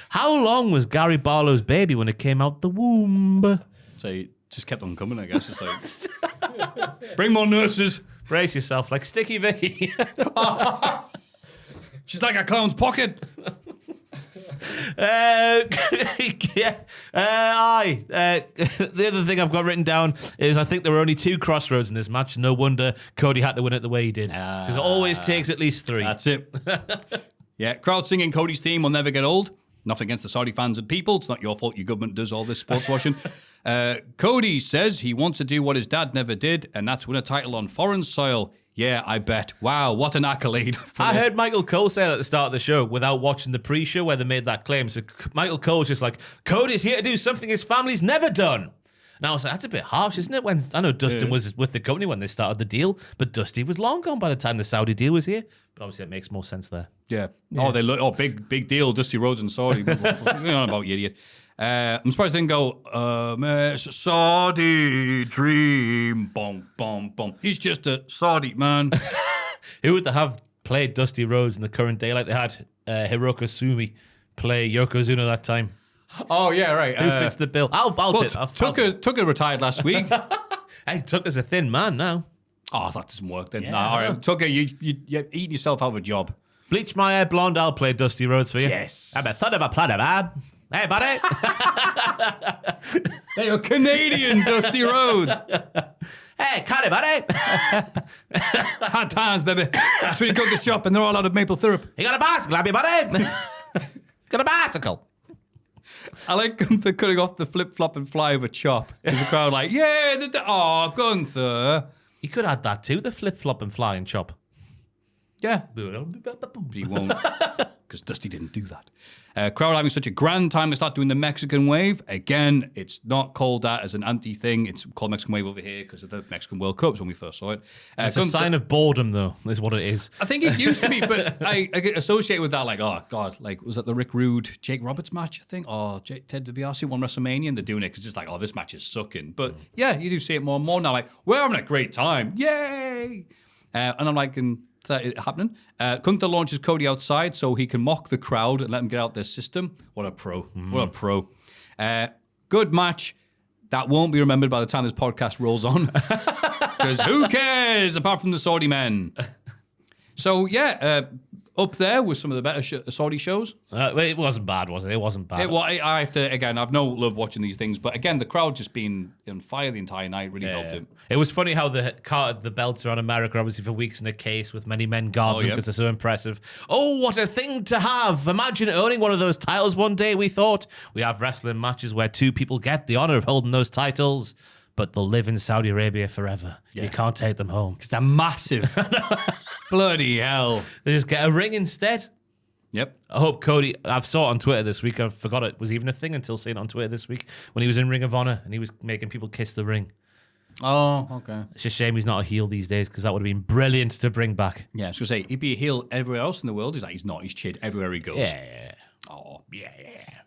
How long was Gary Barlow's baby when it came out the womb? So he just kept on coming, I guess. It's like, bring more nurses. Brace yourself like Sticky Vicky. She's like a clown's pocket. The other thing I've got written down is I think there were only 2 crossroads in this match. No wonder Cody had to win it the way he did. Because it always takes at least 3. That's it. Yeah, crowd singing Cody's theme will never get old. Nothing against the Saudi fans and people. It's not your fault your government does all this sports washing. Cody says he wants to do what his dad never did, and that's win a title on foreign soil. Yeah, I bet. Wow, what an accolade. I heard Michael Cole say that at the start of the show without watching the pre-show where they made that claim. So Michael Cole's just like, Cody's here to do something his family's never done. And I was like, that's a bit harsh, isn't it? When I know Dustin was with the company when they started the deal, but Dusty was long gone by the time the Saudi deal was here. But obviously it makes more sense there. Yeah. Oh, they look. Oh, big deal. Dusty Rhodes and Saudi. What are you on about, you idiot? I'm surprised they didn't go, Saudi dream, boom, boom, boom. He's just a Saudi man. Who would they have played Dusty Rhodes in the current day like they had Hiroka Sumi play Yokozuna that time? Oh, yeah, right. Who fits the bill? I'll Tucker retired last week. Hey, Tucker's a thin man now. Oh, that doesn't work then. Yeah. Nah, all right. Tucker, you're eating yourself out of a job. Bleach my hair blonde, I'll play Dusty Rhodes for you. Yes. I'm a son of a planet, man. Hey, buddy. Hey, you're Canadian, Dusty Rhodes. Hey, cut it, buddy. Hard times, baby. That's when you go to the shop and they're all out of maple syrup. You got a bicycle, have you, buddy? Got a bicycle. I like Gunther cutting off the flip-flop and fly over chop. Because the crowd like, yeah, oh, Gunther. You could add that too, the flip-flop and fly and chop. Yeah. But he won't. Because Dusty didn't do that. Crowd having such a grand time, they start doing the Mexican wave. Again, it's not called that as an anti-thing. It's called Mexican wave over here because of the Mexican World Cups when we first saw it. It's a sign of boredom, though, is what it is. I think it used to be, but I get associated with that, like, oh, God, like, was that the Rick Rude, Jake Roberts match, I think? Or Ted DiBiase won WrestleMania, and they're doing it because it's like, oh, this match is sucking. But, yeah, you do see it more and more now, like, we're having a great time. Yay! And I'm liking that happening. Gunther launches Cody outside so he can mock the crowd and let them get out their system. What a pro. What a pro. Good match. That won't be remembered by the time this podcast rolls on. Because who cares apart from the Saudi men? So, yeah, up there with some of the better Saudi shows. It wasn't bad, was it? It wasn't bad. I have to, again, I've no love watching these things, but again, the crowd just being on fire the entire night really helped it. It was funny how the belts are on America, obviously, for weeks in a case with many men guarding because they're so impressive. Oh, what a thing to have. Imagine owning one of those titles one day, we thought. We have wrestling matches where two people get the honor of holding those titles, but they'll live in Saudi Arabia forever. Yeah. You can't take them home. Because they're massive. Bloody hell. They just get a ring instead. Yep. I hope Cody, I saw it on Twitter this week. I forgot it was even a thing until seeing it on Twitter this week when he was in Ring of Honor and he was making people kiss the ring. Oh, okay. It's a shame he's not a heel these days because that would have been brilliant to bring back. Yeah, I was going to say, he'd be a heel everywhere else in the world. He's not. He's cheered everywhere he goes. Yeah. Oh, yeah.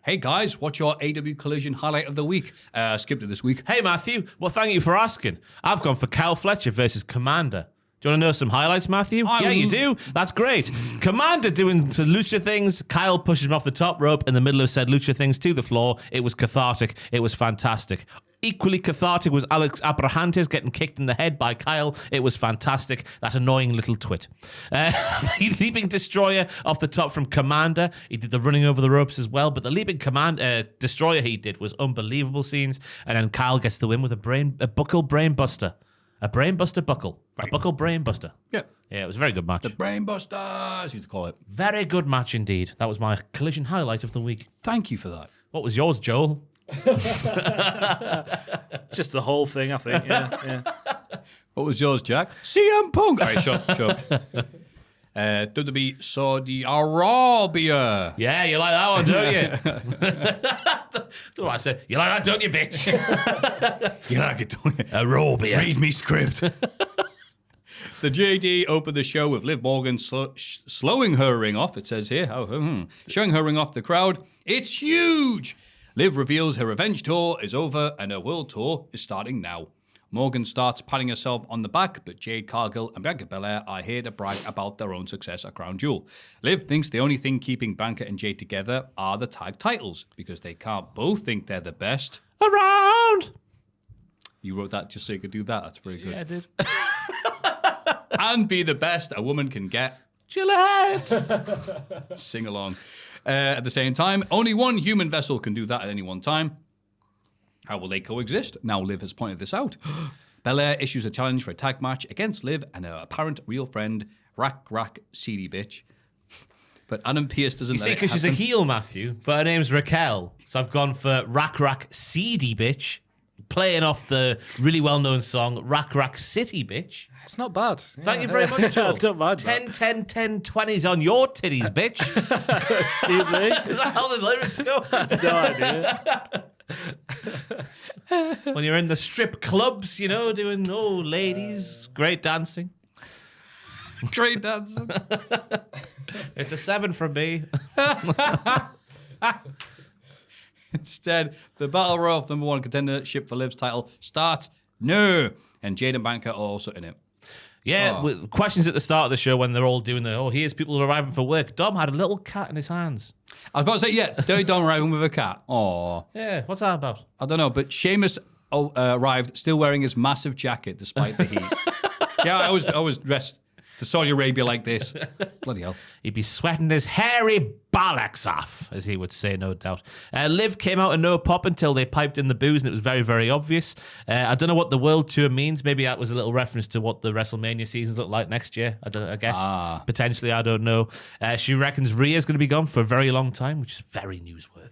Hey, guys, what's your AW Collision highlight of the week? Skipped it this week. Hey, Maffew. Well, thank you for asking. I've gone for Kyle Fletcher versus Commander. Do you want to know some highlights, Maffew? Yeah, you do. That's great. Commander doing some lucha things. Kyle pushes him off the top rope in the middle of said lucha things to the floor. It was cathartic. It was fantastic. Equally cathartic was Alex Abrahantes getting kicked in the head by Kyle. It was fantastic. That annoying little twit. Leaping Destroyer off the top from Commander. He did the running over the ropes as well, but the leaping Destroyer he did was unbelievable scenes. And then Kyle gets the win with a buckle brain buster. A brainbuster buckle. Right. A buckle brainbuster. Yeah. Yeah, it was a very good match. The Brainbusters, you used to call it. Very good match indeed. That was my Collision highlight of the week. Thank you for that. What was yours, Joel? Just the whole thing, I think. Yeah. What was yours, Jack? CM Punk. All right, shut up. WWE Saudi Arabia. Yeah, you like that one, don't you? That's what I said. You like that, don't you, bitch? You like it, don't you? Arabia. Read me script. The JD opened the show with Liv Morgan slowing her ring off. It says here, showing her ring off the crowd. It's huge. Liv reveals her revenge tour is over and her world tour is starting now. Morgan starts patting herself on the back, but Jade Cargill and Bianca Belair are here to brag about their own success at Crown Jewel. Liv thinks the only thing keeping Bianca and Jade together are the tag titles, because they can't both think they're the best around. You wrote that just so you could do that. That's very good. Yeah, I did. And be the best a woman can get. Gillette. Sing along. At the same time, only one human vessel can do that at any one time. How will they coexist? Now Liv has pointed this out. Belair issues a challenge for a tag match against Liv and her apparent real friend, Rack Seedy Bitch. But Adam Pearce doesn't let it happen. Because she's a heel, Maffew, but her name's Raquel. So I've gone for Rack Seedy Bitch, playing off the really well-known song Rack City Bitch. It's not bad. Thank you very much, Joel. I don't mind 10, 10, 10, 20s on your titties, bitch. Excuse me? Is that how the lyrics go? No idea. When you're in the strip clubs, you know, doing, ladies, great dancing. Great dancing. It's a 7 from me. Instead, the Battle Royal for #1 contendership for Liv's title starts. No. And Jade and Bianca are also in it. Yeah, with questions at the start of the show when they're all doing here's people arriving for work. Dom had a little cat in his hands. I was about to say, yeah, Dirty Dom arriving with a cat. Oh, Yeah, what's that about? I don't know, but Sheamus arrived still wearing his massive jacket despite the heat. Yeah, I was dressed to Saudi Arabia like this. Bloody hell. He'd be sweating his hairy bollocks off, as he would say, no doubt. Liv came out of no pop until they piped in the booze, and it was very, very obvious. I don't know what the World Tour means. Maybe that was a little reference to what the WrestleMania seasons look like next year, I guess. Potentially, I don't know. She reckons Rhea's going to be gone for a very long time, which is very newsworthy.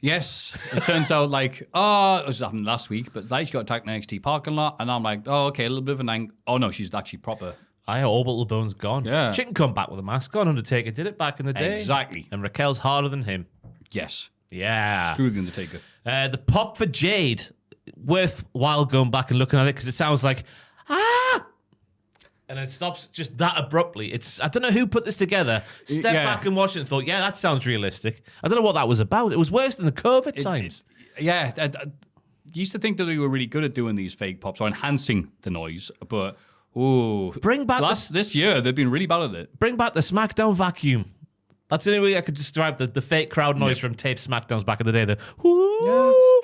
Yes, it turns out it was happened last week, but she got attacked in the NXT parking lot, and I'm like, oh, okay, a little bit of an angle. Oh, no, she's actually proper. Orbital Bone's gone. Yeah. She can come back with a mask on. Undertaker did it back in the day. Exactly. And Raquel's harder than him. Yes. Yeah. Screw the Undertaker. The pop for Jade, worthwhile going back and looking at it because it sounds like, and it stops just that abruptly. I don't know who put this together. Step back and watch it and thought, yeah, that sounds realistic. I don't know what that was about. It was worse than the COVID times. I used to think that we were really good at doing these fake pops or enhancing the noise, but bring back this year they've been really bad at it. Bring back the Smackdown vacuum. That's the only way I could describe the fake crowd noise from tape Smackdowns back in the day. The whoo.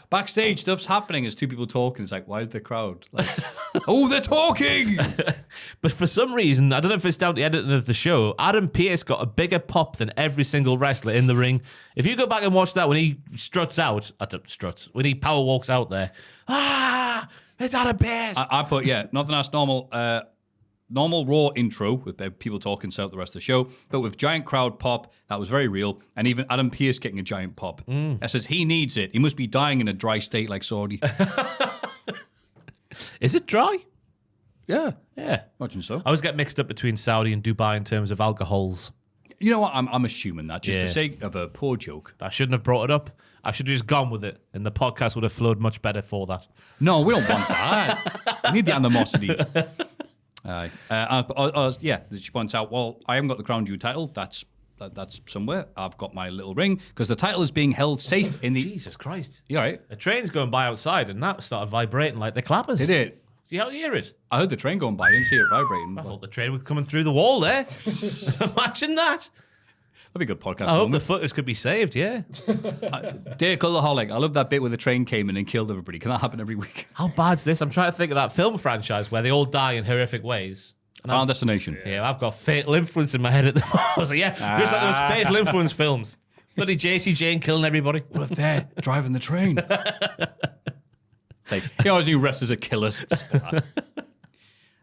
Backstage stuff's happening as two people talking. It's like, why is the crowd like, oh, they're talking? But for some reason, I don't know if it's down to the editing of the show, Adam Pearce got a bigger pop than every single wrestler in the ring. If you go back and watch that when he when he power walks out there, it's Adam Pearce. I put, nothing else normal. Normal Raw intro with people talking throughout the rest of the show, but with giant crowd pop, that was very real. And even Adam Pearce getting a giant pop. That says he needs it. He must be dying in a dry state like Saudi. Is it dry? Yeah. Yeah. Imagine so. I always get mixed up between Saudi and Dubai in terms of alcohols. You know what? I'm assuming that just for the sake of a poor joke. I shouldn't have brought it up. I should have just gone with it, and the podcast would have flowed much better for that. No, we don't want that. We need the animosity. She points out, well, I haven't got the Crown Jewel title. That's somewhere. I've got my little ring because the title is being held safe in the. Jesus Christ! You all right? A train's going by outside, and that started vibrating like the clappers. Did it? See how you hear it? I heard the train going by. I didn't see it vibrating. I thought the train was coming through the wall there. Imagine that. That'd be a good podcast. I hope the footage could be saved. Yeah. Dear Cultaholic, I love that bit where the train came in and killed everybody. Can that happen every week? How bad's this? I'm trying to think of that film franchise where they all die in horrific ways. Final Destination. Yeah, I've got Fatal Influence in my head at the moment. I was like, just like those Fatal Influence films. Bloody JC Jane killing everybody. What if they're driving the train? He always knew wrestlers are killers.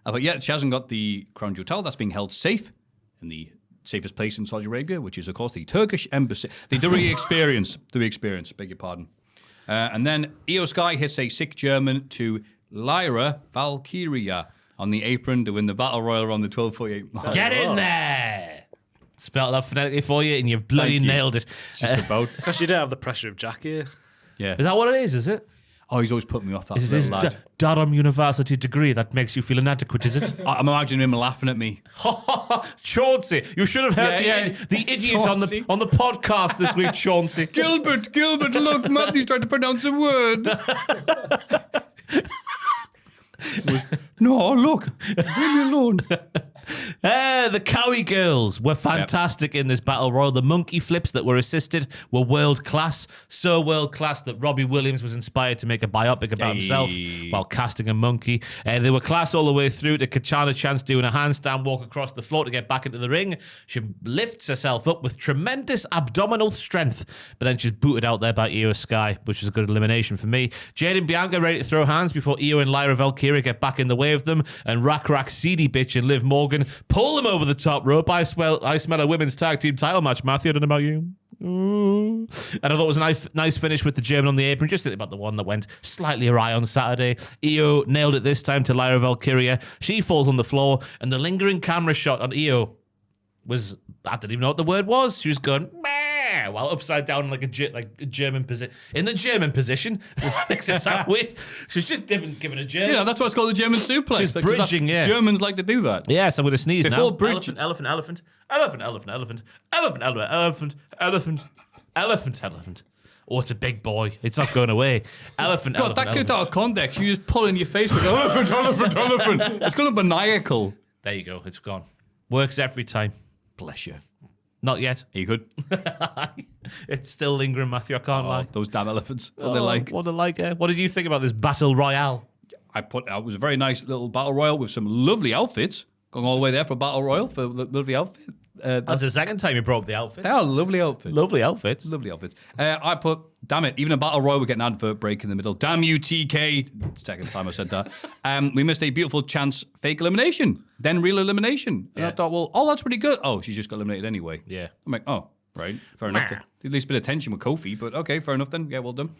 But she hasn't got the Crown Jewel title. That's being held safe in the safest place in Saudi Arabia, which is, of course, the Turkish embassy. The WWE Experience. Beg your pardon. And then Io Sky hits a sick German to Lyra Valkyria on the apron to win the Battle Royal on the 12:48 mark. Get in there! Spelled that phonetically for you, and you've bloody nailed it. Just about. Because you don't have the pressure of Jack here. Yeah. Is that what it is it? Oh, he's always putting me off that Is it little his lad. Durham University degree that makes you feel inadequate, is it? I'm imagining him laughing at me. Chauncey, you should have heard the idiot on the podcast this week, Chauncey. Gilbert, look, Matthew's trying to pronounce a word. No, look, leave me alone. The Cowie girls were fantastic in this battle royal. The monkey flips that were assisted were world class. So world class that Robbie Williams was inspired to make a biopic about himself while casting a monkey. They were class all the way through to Kachana Chance doing a handstand walk across the floor to get back into the ring. She lifts herself up with tremendous abdominal strength, but then she's booted out there by Io Sky, which is a good elimination for me. Jade and Bianca ready to throw hands before Io and Lyra Valkyria get back in the way of them, and Rack Seedy Bitch and Liv Morgan pull them over the top rope. I smell a women's tag team title match, Maffew. I don't know about you. Ooh. And I thought it was a nice finish with the German on the apron. Just think about the one that went slightly awry on Saturday. Io nailed it this time to Lyra Valkyria. She falls on the floor, and the lingering camera shot on Io was, I didn't even know what the word was. She was going, meh, while upside down like a German position. In the German position, which makes it sound weird. She's just giving a German. Yeah, that's why it's called the German suplex. She's bridging, yeah. Germans like to do that. Yes, I'm going to sneeze Before now. bridging. Elephant. Oh, it's a big boy. It's not going away. Elephant, God, elephant, that elephant. gets out of context. You just pull in your face with elephant, elephant, elephant. It's going to be maniacal. There you go. It's gone. Works every time. Bless you. Not yet. Are you good? It's still lingering, Matthew. I can't lie. Those damn elephants. What they like. What they like. What did you think about this battle royale? It was a very nice little battle royal with some lovely outfits. Going all the way there for battle royal for lovely outfit. That's the second time you brought up the outfit. They are lovely outfits. Lovely outfits. Lovely outfits. I put, damn it, even a battle royal, we get an advert break in the middle. Damn you, TK. Second time I said that. We missed a beautiful chance fake elimination, then real elimination. And I thought, well, that's pretty good. Oh, she just got eliminated anyway. Yeah. I'm like, oh, right, fair enough. At least a bit of tension with Kofi, but okay, fair enough then. Yeah, well done.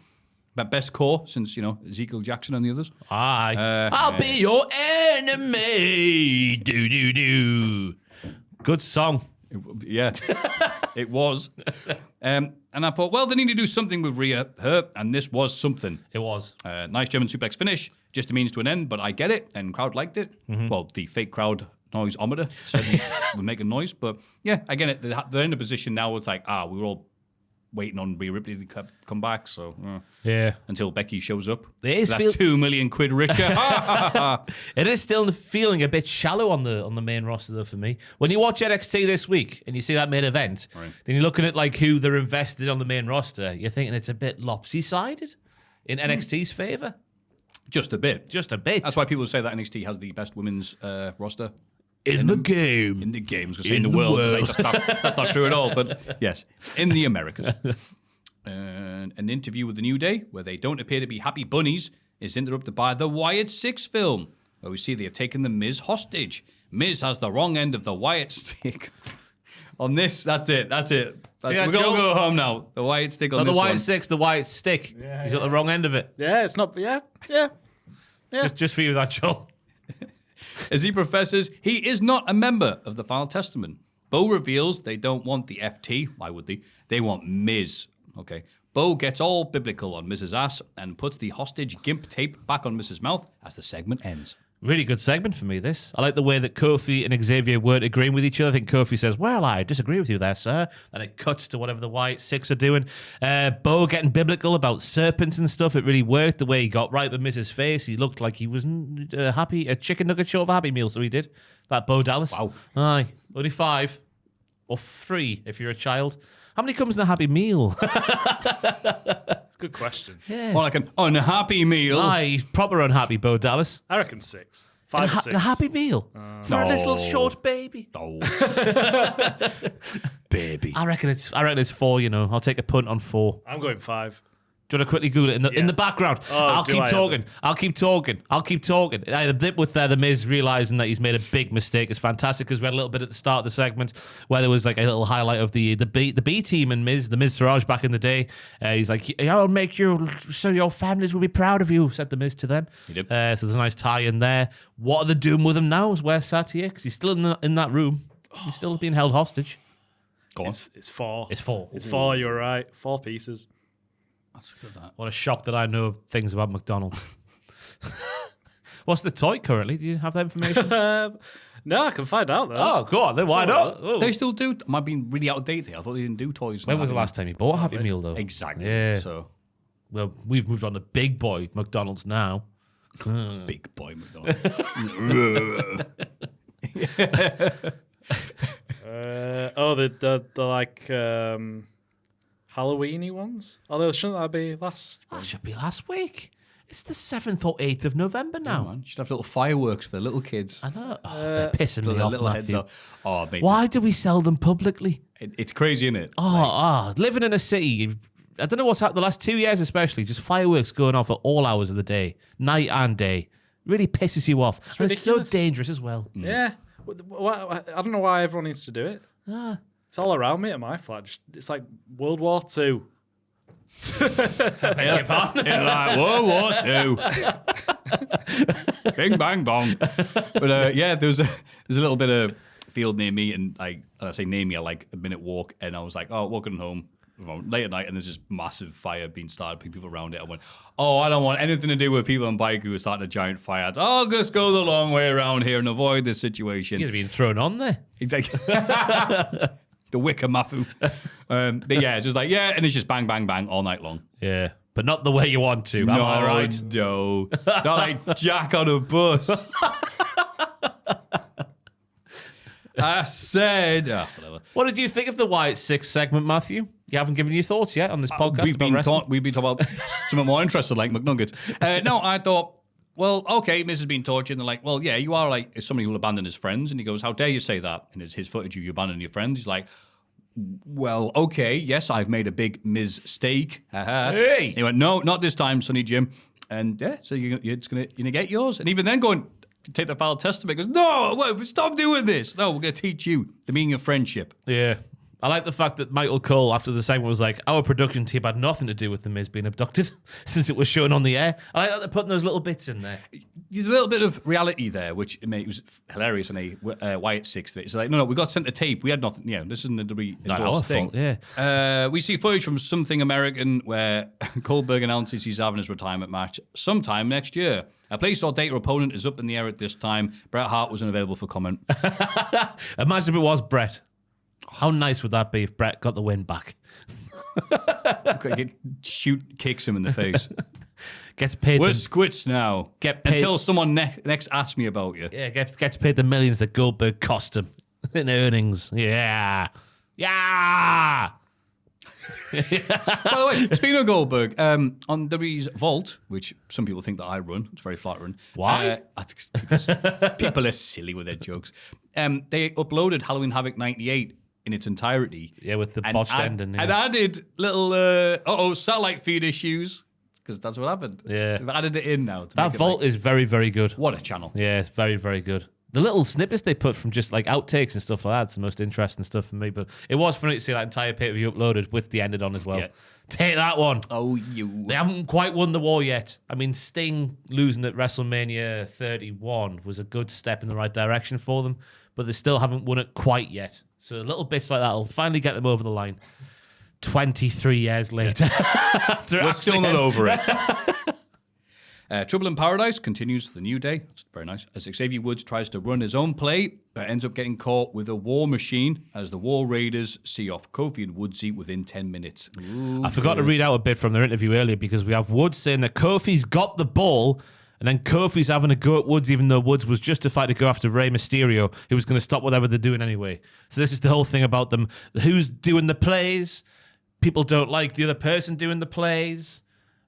But best core since, Ezekiel Jackson and the others. Aye. I'll be your enemy. Do. Good song. Yeah, it was. And I thought, well, they need to do something with her, and this was something. It was. Nice German suplex finish, just a means to an end, but I get it, and crowd liked it. Well, the fake crowd noiseometer certainly would make a noise, but yeah, again, they're in a position now where it's like, we were all waiting on Rhea Ripley to come back, so yeah, until Becky shows up. It is that $2 million richer. It is still feeling a bit shallow on the main roster though for me. When you watch NXT this week and you see that main event, then you're looking at like who they're invested on the main roster. You're thinking it's a bit lopsided in NXT's favor. Just a bit. That's why people say that NXT has the best women's roster. In the game. In the games, because in the world. That's not true at all, but yes, in the Americas. An interview with The New Day, where they don't appear to be happy bunnies, is interrupted by the Wyatt 6 film, where we see they have taken the Miz hostage. Miz has the wrong end of the Wyatt stick. On this, that's it. We're going to go home now. The Wyatt stick on not this the Wyatt one. 6, the Wyatt stick. He's got the wrong end of it. Yeah, it's not. Yeah. Just for you, that Joel. As he professes, he is not a member of the Final Testament. Bo reveals they don't want the FT. Why would they? They want Miz. Okay. Bo gets all biblical on Miz's ass and puts the hostage gimp tape back on Miz's mouth as the segment ends. Really good segment for me, this. I like the way that Kofi and Xavier weren't agreeing with each other. I think Kofi says, well, I disagree with you there, sir. And it cuts to whatever the Wyatt 6 are doing. Bo getting biblical about serpents and stuff. It really worked the way he got right with Mrs. face. He looked like he was happy, a chicken nugget short of a Happy Meal, so he did. That Bo Dallas. Wow. Aye. Only 5. Or 3 if you're a child. How many comes in a Happy Meal? It's a good question. Yeah. More like an unhappy meal. Aye, he's proper unhappy, Bo Dallas. I reckon 6. 5 or 6. A Happy Meal for a little short baby. Oh. Baby. I reckon it's 4. I'll take a punt on 4. I'm going 5. Do you want to quickly Google it in the background? I'll keep talking. The bit with the Miz realizing that he's made a big mistake is fantastic because we had a little bit at the start of the segment where there was like a little highlight of the B team and Miz, the Miz Taraj back in the day. He's like, I'll make you so your families will be proud of you, said the Miz to them. He did. So there's a nice tie in there. What are they doing with him now? Is where Satya? Because he's still in that room. He's still being held hostage. Go on. It's 4. It's 4. It's 4. You're right. 4 pieces. That's good, that. What a shock that I know things about McDonald's. What's the toy currently? Do you have that information? No, I can find out though. Oh, go on then. Why not? Oh. They still do. Am I being really out of date here? I thought they didn't do toys. When was the last time you bought a Happy Meal, though? Exactly. Yeah. So, Well, we've moved on to big boy McDonald's now. big boy McDonald's. The like Halloweeny ones? Although shouldn't that be last? That should be last week. It's the 7th or 8th of November now. Man, you should have little fireworks for the little kids. I know. Oh, they're pissing me Little, off, little heads Matthew. off. Oh, mate. Why do we sell them publicly? It's crazy, isn't it? Living in a city, I don't know what's happened the last 2 years especially, just fireworks going off at all hours of the day, night and day. Really pisses you off. And it's so ridiculous. dangerous as well. Yeah. I don't know why everyone needs to do it. It's all around me at my flat. It's like World War II. Beg your pardon? It's like World War II. Bing, bang, bong. But there's a little bit of field near me, and I say near me, I like a minute walk, and I was like, walking home late at night, and there's this massive fire being started, people around it. I went, I don't want anything to do with people on bike who are starting a giant fire. I'll just go the long way around here and avoid this situation. You'd have been thrown on there. Exactly. The wicker Maffew. But yeah, it's just like, yeah, and it's just bang, bang, bang all night long. Yeah. But not the way you want to. Am I right? No. Not like Jack on a bus. I said... whatever. What did you think of the Wyatt 6 segment, Maffew? You haven't given your thoughts yet on this podcast about wrestling? We've been talking about something more interesting, like McNuggets. No, I thought, well, okay, Miz has been tortured. And they're like, well, yeah, you are like somebody who will abandon his friends. And he goes, how dare you say that? And it's his footage of you abandoning your friends. He's like, well, okay, yes, I've made a big mistake. Hey! He went, no, not this time, Sonny Jim. And yeah, so you're gonna get yours. And even then going, take the foul testament, goes, no, well, stop doing this. No, we're going to teach you the meaning of friendship. Yeah. I like the fact that Michael Cole, after the segment, was like, our production team had nothing to do with The Miz being abducted since it was shown on the air. I like that they're putting those little bits in there. There's a little bit of reality there, which it was hilarious on a Wyatt 6. It's like, no, we got sent the tape. We had nothing. You know, this isn't a WWE endorsed thing. Fault, yeah. We see footage from Something American where Goldberg announces he's having his retirement match sometime next year. A place or date or opponent is up in the air at this time. Bret Hart was unavailable for comment. Imagine if it was Bret. How nice would that be if Bret got the win back? Kicks him in the face. Gets paid. We're squits now. Get paid. Until someone next asks me about you. Yeah, gets paid the millions that Goldberg cost him in earnings. Yeah. Yeah. By the way, speaking of Goldberg, on WWE's Vault, which some people think that I run, it's very flattering. Why? I think people are silly with their jokes. They uploaded Halloween Havoc 98 in its entirety. Yeah, with the botched ending. Yeah. And added little, satellite feed issues, because that's what happened. Yeah. They've added it in now. That Vault is very, very good. What a channel. Yeah, it's very, very good. The little snippets they put from just like outtakes and stuff like that's the most interesting stuff for me. But it was funny to see that entire pay-per-view uploaded with the ended on as well. Yeah. Take that one. Oh, you. They haven't quite won the war yet. I mean, Sting losing at WrestleMania 31 was a good step in the right direction for them, but they still haven't won it quite yet. So little bits like that will finally get them over the line. 23 years later. We're still not over it. Trouble in Paradise continues for the New Day. It's very nice. As Xavier Woods tries to run his own play, but ends up getting caught with a war machine as the War Raiders see off Kofi and Woodsy within 10 minutes. Ooh, I forgot to read out a bit from their interview earlier because we have Woods saying that Kofi's got the ball and then Kofi's having a go at Woods even though Woods was justified to go after Rey Mysterio, who was going to stop whatever they're doing anyway. So this is the whole thing about them. Who's doing the plays? People don't like the other person doing the plays.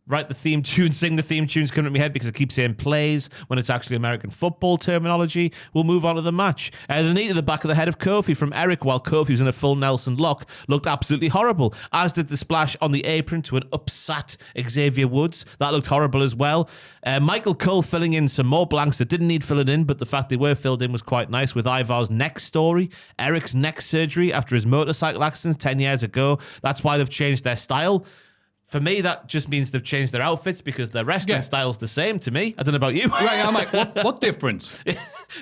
Write the theme tune, sing the theme tunes coming to my head because I keep saying plays when it's actually American football terminology. We'll move on to the match. The knee to the back of the head of Kofi from Eric while Kofi was in a full Nelson lock looked absolutely horrible, as did the splash on the apron to an upsat Xavier Woods. That looked horrible as well. Michael Cole filling in some more blanks that didn't need filling in, but the fact they were filled in was quite nice with Ivar's neck story, Eric's neck surgery after his motorcycle accident 10 years ago. That's why they've changed their style. For me, that just means they've changed their outfits because their wrestling style's the same to me. I don't know about you. Right, I'm like, what difference?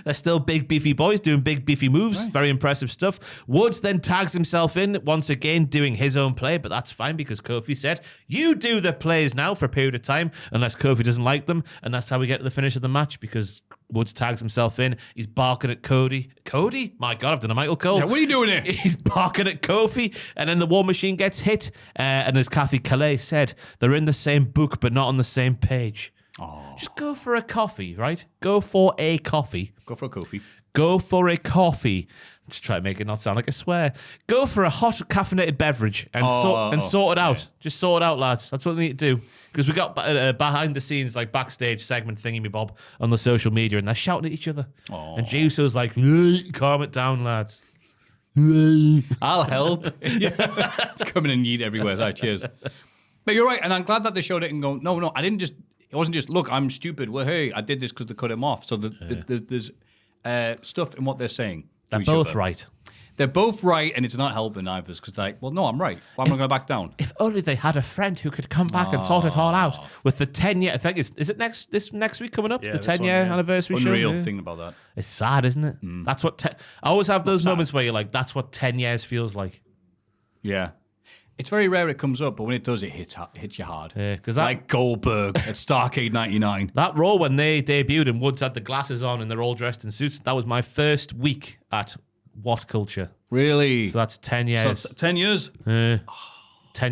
They're still big, beefy boys doing big, beefy moves. Right. Very impressive stuff. Woods then tags himself in, once again doing his own play, but that's fine because Kofi said, you do the plays now for a period of time, unless Kofi doesn't like them. And that's how we get to the finish of the match because Woods tags himself in. He's barking at Cody. Cody? My God, I've done a Michael Cole. Yeah, what are you doing here? He's barking at Kofi, and then the War Machine gets hit. And as Kathy Calais said, they're in the same book, but not on the same page. Oh. Just go for a coffee, right? Go for a coffee. Go for a coffee. Go for a coffee. Just try to make it not sound like a swear. Go for a hot caffeinated beverage and sort it out. Yeah. Just sort it out, lads. That's what we need to do. Because we got behind the scenes, like backstage segment thingy me bob on the social media, and they're shouting at each other. Aww. And Uso's like, calm it down, lads. I'll help. It's coming and yeet everywhere. So cheers. But you're right, and I'm glad that they showed it and go, no, I didn't just. It wasn't just look, I'm stupid. Well, hey, I did this because they cut him off. So there's stuff in what they're saying. They're both right. They're both right, and it's not helping either because they're like, well, no, I'm right. Why am I going to back down? If only they had a friend who could come back and sort it all out with the 10-year. I think is it next week coming up? Yeah, the 10-year anniversary show. Unreal thing about that. It's sad, isn't it? That's what I always have those moments where you're like, that's what 10 years feels like. Yeah. It's very rare it comes up, but when it does, it hits you hard. Yeah, because like Goldberg at Starrcade 99. That Raw when they debuted and Woods had the glasses on and they're all dressed in suits. That was my first week at What culture? Really? So that's 10 years. So it's 10 years? 10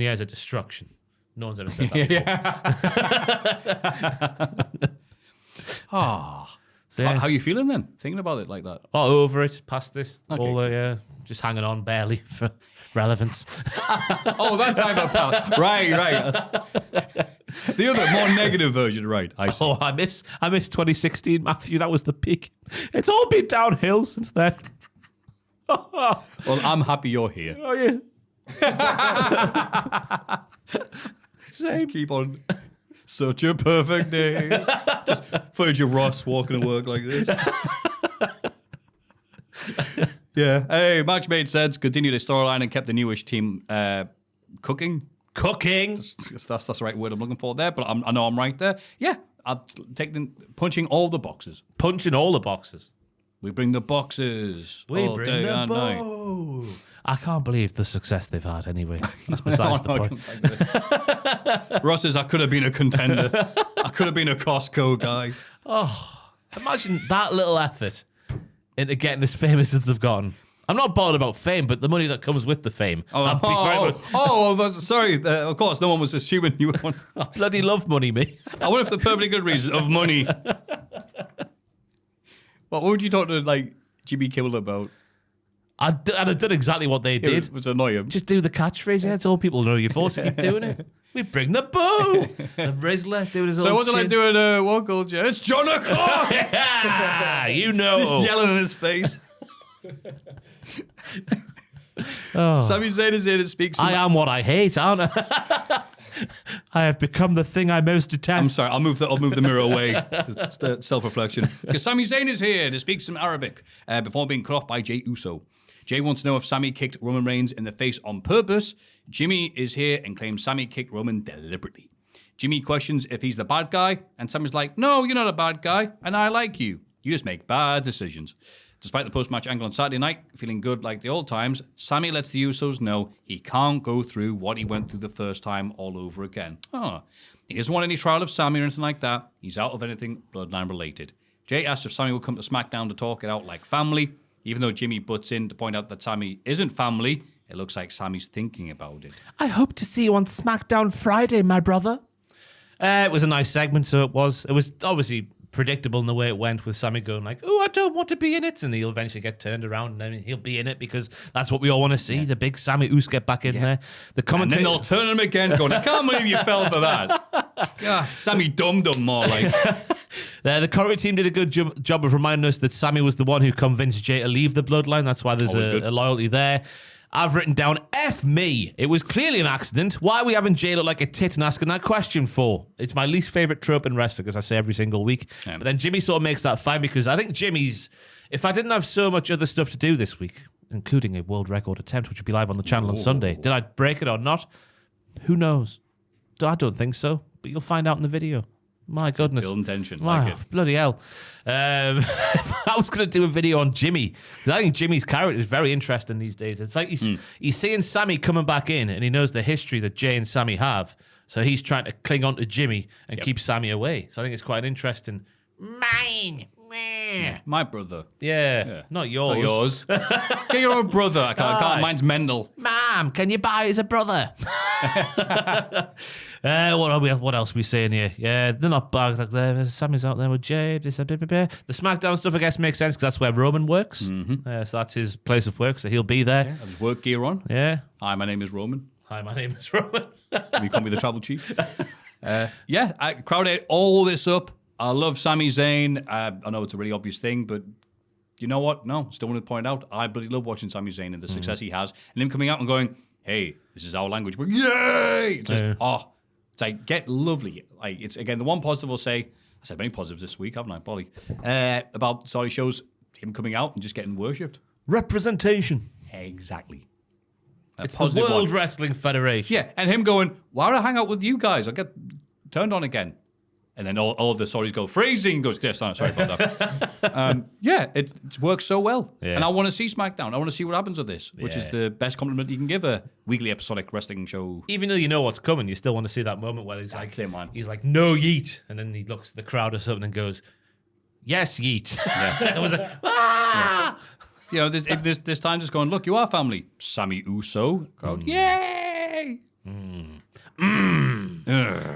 years of destruction. No one's ever said that before. So, yeah. How are you feeling then? Thinking about it like that? Oh, over it, past it. Okay. All just hanging on barely for relevance. Oh, that type of pal. Right. The other, more negative version, right. I see. Oh, I miss 2016, Maffew. That was the peak. It's all been downhill since then. Well, I'm happy you're here. Oh, yeah. Same. Keep on. Such a perfect day. Just footage of Ross walking to work like this. Yeah. Hey, match made sense. Continued the storyline and kept the newish team cooking. That's the right word I'm looking for there, but I know I'm right there. Yeah. I've taken punching all the boxes. Punching all the boxes. We bring the boxes. all day and night. I can't believe the success they've had anyway. That's besides the point. Ross says, I could have been a contender. I could have been a Costco guy. Oh, imagine that little effort into getting as famous as they've gotten. I'm not bothered about fame, but the money that comes with the fame. Sorry. Of course, no one was assuming you would. I bloody love money, me. I wonder if the perfectly good reason of money. What would you talk to Jimmy Kimmel about? I'd have done exactly what they did. It was annoy him. Just do the catchphrase. Yeah, it's all people know you're forced to keep doing it. We bring the boo. The Rizzler doing his own So what's it like doing what culture? It's John O'Connor! Yeah, you know. Yelling in his face. Sami Zayn is here to speak. I am what I hate, aren't I? I have become the thing I most detest. I'm sorry, I'll move the mirror away. Self-reflection. Because Sami Zayn is here to speak some Arabic before being cut off by Jey Uso. Jey wants to know if Sami kicked Roman Reigns in the face on purpose. Jimmy is here and claims Sami kicked Roman deliberately. Jimmy questions if he's the bad guy, and Sami's like, no, you're not a bad guy, and I like you. You just make bad decisions. Despite the post-match angle on Saturday night, feeling good like the old times, Sami lets the Usos know he can't go through what he went through the first time all over again. He doesn't want any trial of Sami or anything like that. He's out of anything bloodline related. Jey asks if Sami will come to SmackDown to talk it out like family. Even though Jimmy butts in to point out that Sami isn't family, it looks like Sami's thinking about it. I hope to see you on SmackDown Friday, my brother. It was a nice segment, so it was. It was obviously predictable in the way it went, with Sami going like, oh, I don't want to be in it, and he'll eventually get turned around and then he'll be in it because that's what we all want to see. The big Sami Uso get back in there. The commentator, and then they'll turn him again going, I can't believe you fell for that. Yeah, Sami dum-dum more like. The commentary team did a good job of reminding us that Sami was the one who convinced Jey to leave the bloodline. That's why there's a loyalty there. I've written down, F me. It was clearly an accident. Why are we having Jey look like a tit and asking that question for? It's my least favourite trope in wrestling, as I say every single week. Yeah. But then Jimmy sort of makes that fine, because I think Jimmy's, if I didn't have so much other stuff to do this week, including a world record attempt, which will be live on the channel on Sunday, did I break it or not? Who knows? I don't think so, but you'll find out in the video. My goodness. Ill intention. Wow, like it. Bloody hell. I was going to do a video on Jimmy, because I think Jimmy's character is very interesting these days. It's like he's seeing Sami coming back in, and he knows the history that Jey and Sami have. So he's trying to cling on to Jimmy and keep Sami away. So I think it's quite interesting. Mine. Yeah, my brother. Yeah. Not yours. Not yours. Get your own brother. I can't. Mine's Mendel. Mom, can you buy as a brother? What else are we saying here? Yeah, they're not bad. Like, Sami's out there with Jey. The SmackDown stuff, I guess, makes sense because that's where Roman works. So that's his place of work. So he'll be there. Yeah, has work gear on. Yeah. Hi, my name is Roman. Hi, my name is Roman. You call me the Tribal Chief. I crowded all this up. I love Sami Zayn. I know it's a really obvious thing, but you know what? No, still want to point out, I bloody love watching Sami Zayn and the success he has, and him coming out and going, "Hey, this is our language." We're, yay! It's just, it's like, get lovely. Like, it's again the one positive I'll say. I said many positives this week, haven't I, Polly? About shows him coming out and just getting worshipped. Representation. Exactly. It's the World Wrestling Federation. Yeah, and him going, "Why would I hang out with you guys? I'll get turned on again." And then all of the sorries go, phrasing goes, yes, no, sorry about that. It works so well. Yeah. And I want to see SmackDown. I want to see what happens with this, which is the best compliment you can give a weekly episodic wrestling show. Even though you know what's coming, you still want to see that moment where he's like, no yeet. And then he looks at the crowd or something and goes, yes, yeet. Yeah. It was like, ah! You know, this time just going, look, you are family. Sammy Uso. Crowd, yay!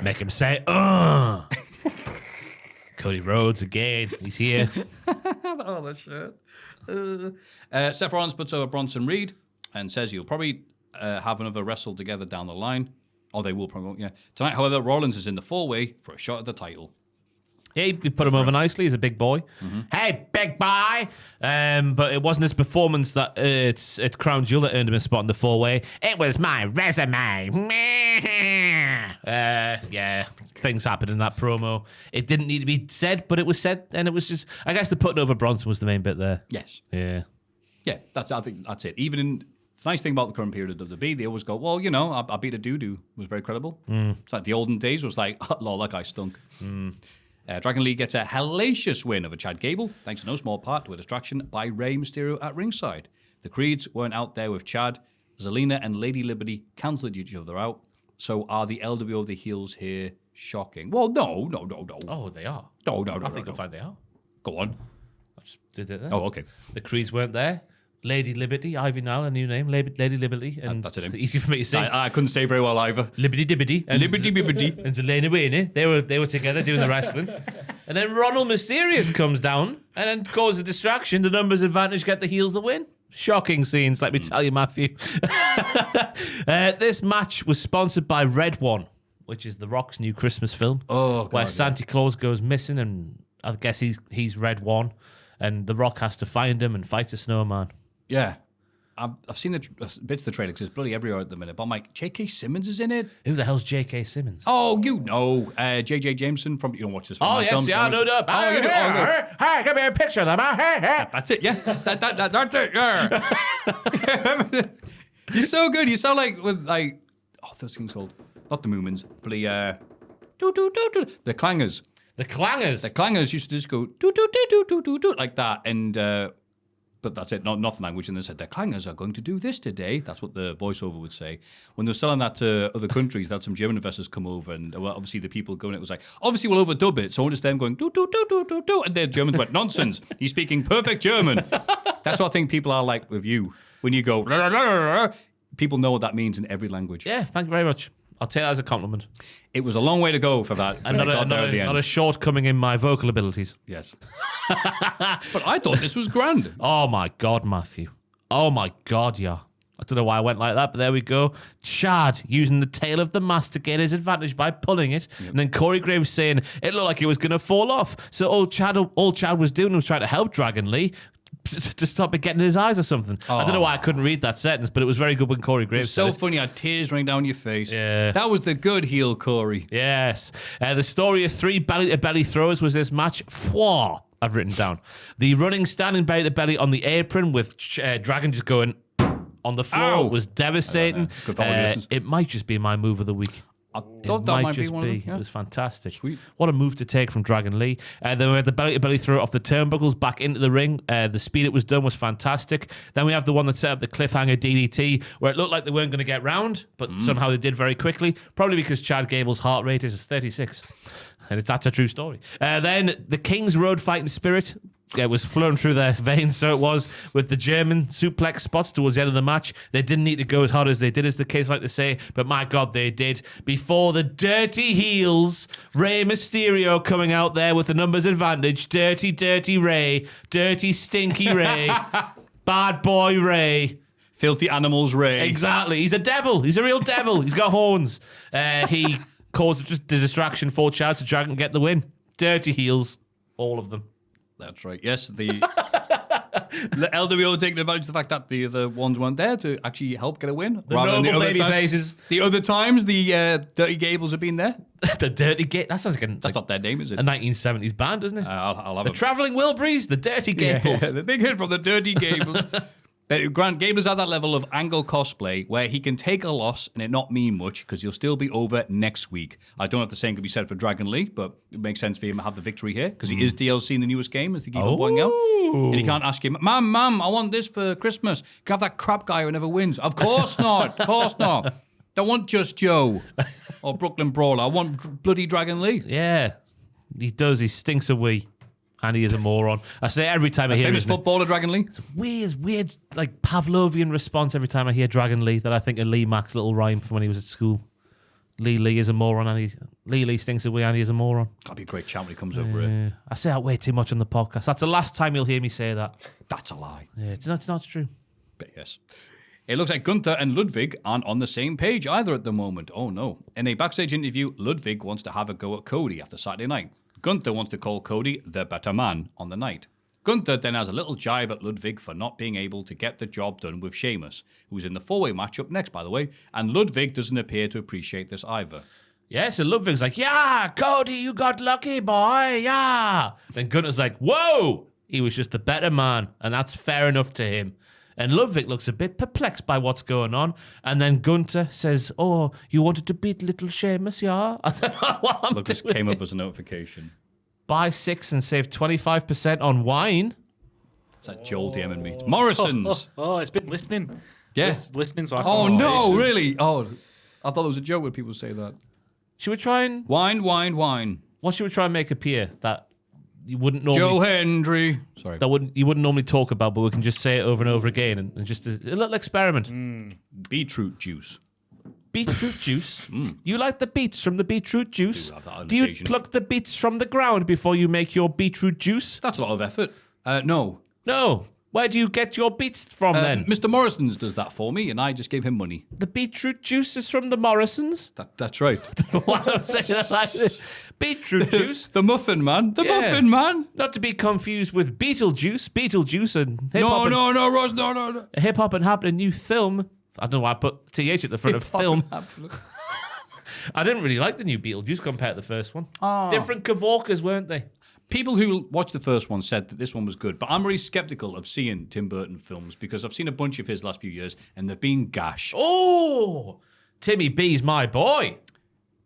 Make him say, Cody Rhodes again. He's here. Oh, that shit. Seth Rollins puts over Bronson Reed and says he'll probably have another wrestle together down the line. Or they will promote, yeah. Tonight, however, Rollins is in the four-way for a shot at the title. Yeah, he put him over nicely. He's a big boy. Hey, big boy! But it wasn't his performance that it's Crown Jewel that earned him a spot in the four-way. It was my resume. Yeah, things happened in that promo. It didn't need to be said, but it was said, and it was just. I guess the putting over Bronson was the main bit there. Yes. Yeah. Yeah, I think that's it. Even in the nice thing about the current period of WWE, they always go, well, you know, I beat a doo-doo. Was very credible. It's like the olden days was like, oh, lol, that guy stunk. Dragon Lee gets a hellacious win over Chad Gable, thanks in no small part to a distraction by Rey Mysterio at ringside. The Creeds weren't out there with Chad. Zelina and Lady Liberty cancelled each other out. So are the LWO the heels here? Shocking. Well, no. Oh, they are. No. I think you'll find they are. Go on. I just did it there. Oh, okay. The Creeds weren't there. Lady Liberty, Ivy now, a new name, Lady Liberty. And That's it. easy for me to say. I couldn't say very well either. Liberty Dibbity. And Liberty Bibbity. and Zelina Wayne, they were together doing the wrestling. And then Ronald Mysterious comes down and then causes a distraction. The numbers advantage get the heels the win. Shocking scenes, let me tell you, Maffew. This match was sponsored by Red One, which is The Rock's new Christmas film. Oh, God, where Santa Claus goes missing, and I guess he's Red One, and The Rock has to find him and fight a snowman. Yeah. I've seen the bits of the trailer because it's bloody everywhere at the minute. But I'm like, J.K. Simmons is in it? Who the hell's J.K. Simmons? Oh, you know. J.J. Jameson from... You don't watch this one. Oh, yes, yeah, no. Oh, you do? Hey, give me a picture of them. That's it, yeah. That's it, yeah. You're so good. You sound like... those things called... Not the Moomins, but the Clangers. The Clangers? The Clangers used to just go... like that, and... But that's it, not nothing language. And they said, the Clangers are going to do this today. That's what the voiceover would say. When they were selling that to other countries, they had some German investors come over, and obviously the people going, it was like, obviously we'll overdub it. So it's them going, do. And the Germans went, nonsense. He's speaking perfect German. That's what I think people are like with you. When you go, people know what that means in every language. Yeah, thank you very much. I'll take that as a compliment. It was a long way to go for that. And not a shortcoming in my vocal abilities. Yes. But I thought this was grand. Oh my God, Maffew. Oh my God, yeah. I don't know why I went like that, but there we go. Chad using the tail of the mask to get his advantage by pulling it. Yep. And then Corey Graves saying it looked like it was going to fall off. So all Chad was doing was trying to help Dragon Lee to stop it getting in his eyes or something. I don't know why I couldn't read that sentence, but it was very good when Corey Graves said it. So funny, you had tears running down your face. Yeah. That was the good heel, Corey. Yes. The story of 3 belly-to-belly throws was this match. Fwah, I've written down. The running standing belly-to-belly on the apron with Dragon just going on the floor was devastating. It might just be my move of the week. I thought that might be one of them. Yeah. It was fantastic. Sweet. What a move to take from Dragon Lee. Then we had the belly-to-belly throw off the turnbuckles back into the ring. The speed it was done was fantastic. Then we have the one that set up the cliffhanger DDT, where it looked like they weren't going to get round, but somehow they did very quickly, probably because Chad Gable's heart rate is 36. And that's a true story. Then the King's Road fighting spirit. It was flowing through their veins, so it was, with the German suplex spots towards the end of the match. They didn't need to go as hard as they did, as the case like to say, but my God, they did. Before the dirty heels, Rey Mysterio coming out there with the numbers advantage. Dirty Rey. Dirty, stinky Rey. Bad boy Rey. Filthy animals Rey. Exactly. He's a devil. He's a real devil. He's got horns. He caused just the distraction for Chad to Dragon get the win. Dirty heels. All of them. That's right. Yes, the LWO taking advantage of the fact that the other ones weren't there to actually help get a win. The noble baby faces. The other times, the Dirty Gables have been there. The Dirty Gate. That sounds like that's not their name, is it? A 1970s band, isn't it? I'll have the Traveling Wilburys, the Dirty Gables. Yeah, the big hit from the Dirty Gables. Grant Gable's at that level of angle cosplay where he can take a loss and it not mean much because he'll still be over next week. I don't know if the same could be said for Dragon Lee, but it makes sense for him to have the victory here because he is DLC in the newest game as they keep on pointing out. And he can't ask him, Mum, I want this for Christmas. You can have that crap guy who never wins. Of course not. Of course not. Don't want Just Joe or Brooklyn Brawler. I want bloody Dragon Lee. Yeah, he does. He stinks a wee. And he is a moron. I say every time I hear Famous his name. footballer, Dragon Lee. Weird, like Pavlovian response every time I hear Dragon Lee that I think of Lee Mack's little rhyme from when he was at school. Lee is a moron, and Lee stinks away, and he is a moron. That'll be a great chant when he comes over it. I say that way too much on the podcast. That's the last time you'll hear me say that. That's a lie. Yeah, it's not true. But yes. It looks like Gunther and Ludwig aren't on the same page either at the moment. Oh no. In a backstage interview, Ludwig wants to have a go at Cody after Saturday night. Gunther wants to call Cody the better man on the night. Gunther then has a little jibe at Ludwig for not being able to get the job done with Sheamus, who's in the four-way match up next, by the way, and Ludwig doesn't appear to appreciate this either. Yeah, so Ludwig's like, yeah, Cody, you got lucky, boy, yeah. Then Gunther's like, whoa, he was just the better man, and that's fair enough to him. And Ludwig looks a bit perplexed by what's going on. And then Gunther says, oh, you wanted to beat little Sheamus, yeah? I don't know what I'm Look, this doing. came up as a notification. Buy 6 and save 25% on wine. It's that Joel DMing me. Morrison's. Oh, it's been listening. Yes. Listening, so I Oh, can't no, say. really? Oh, I thought it was a joke when people say that. Should we try and... Wine. What should we try and make appear that you wouldn't normally... Joe Hendry. Sorry. You wouldn't normally talk about, but we can just say it over and over again and just a little experiment. Beetroot juice. Beetroot juice. You like the beets from the beetroot juice? Do have that on Do you occasion. pluck the beets from the ground before you make your beetroot juice? That's a lot of effort. No. No. Where do you get your beets from then? Mr. Morrison's does that for me, and I just gave him money. The beetroot juice is from the Morrisons. That's right. Why am I saying that like this? Beetroot juice. The Muffin Man. The Yeah. Muffin Man. Not to be confused with Beetlejuice. Beetlejuice and hip No, hop. no, Ross, no. A hip hop and happening new film. I don't know why I put TH at the front of film. I didn't really like the new Beetlejuice compared to the first one. Different Kavorkas, weren't they? People who watched the first one said that this one was good, but I'm really skeptical of seeing Tim Burton films because I've seen a bunch of his last few years, and they've been gash. Oh, Timmy B's my boy.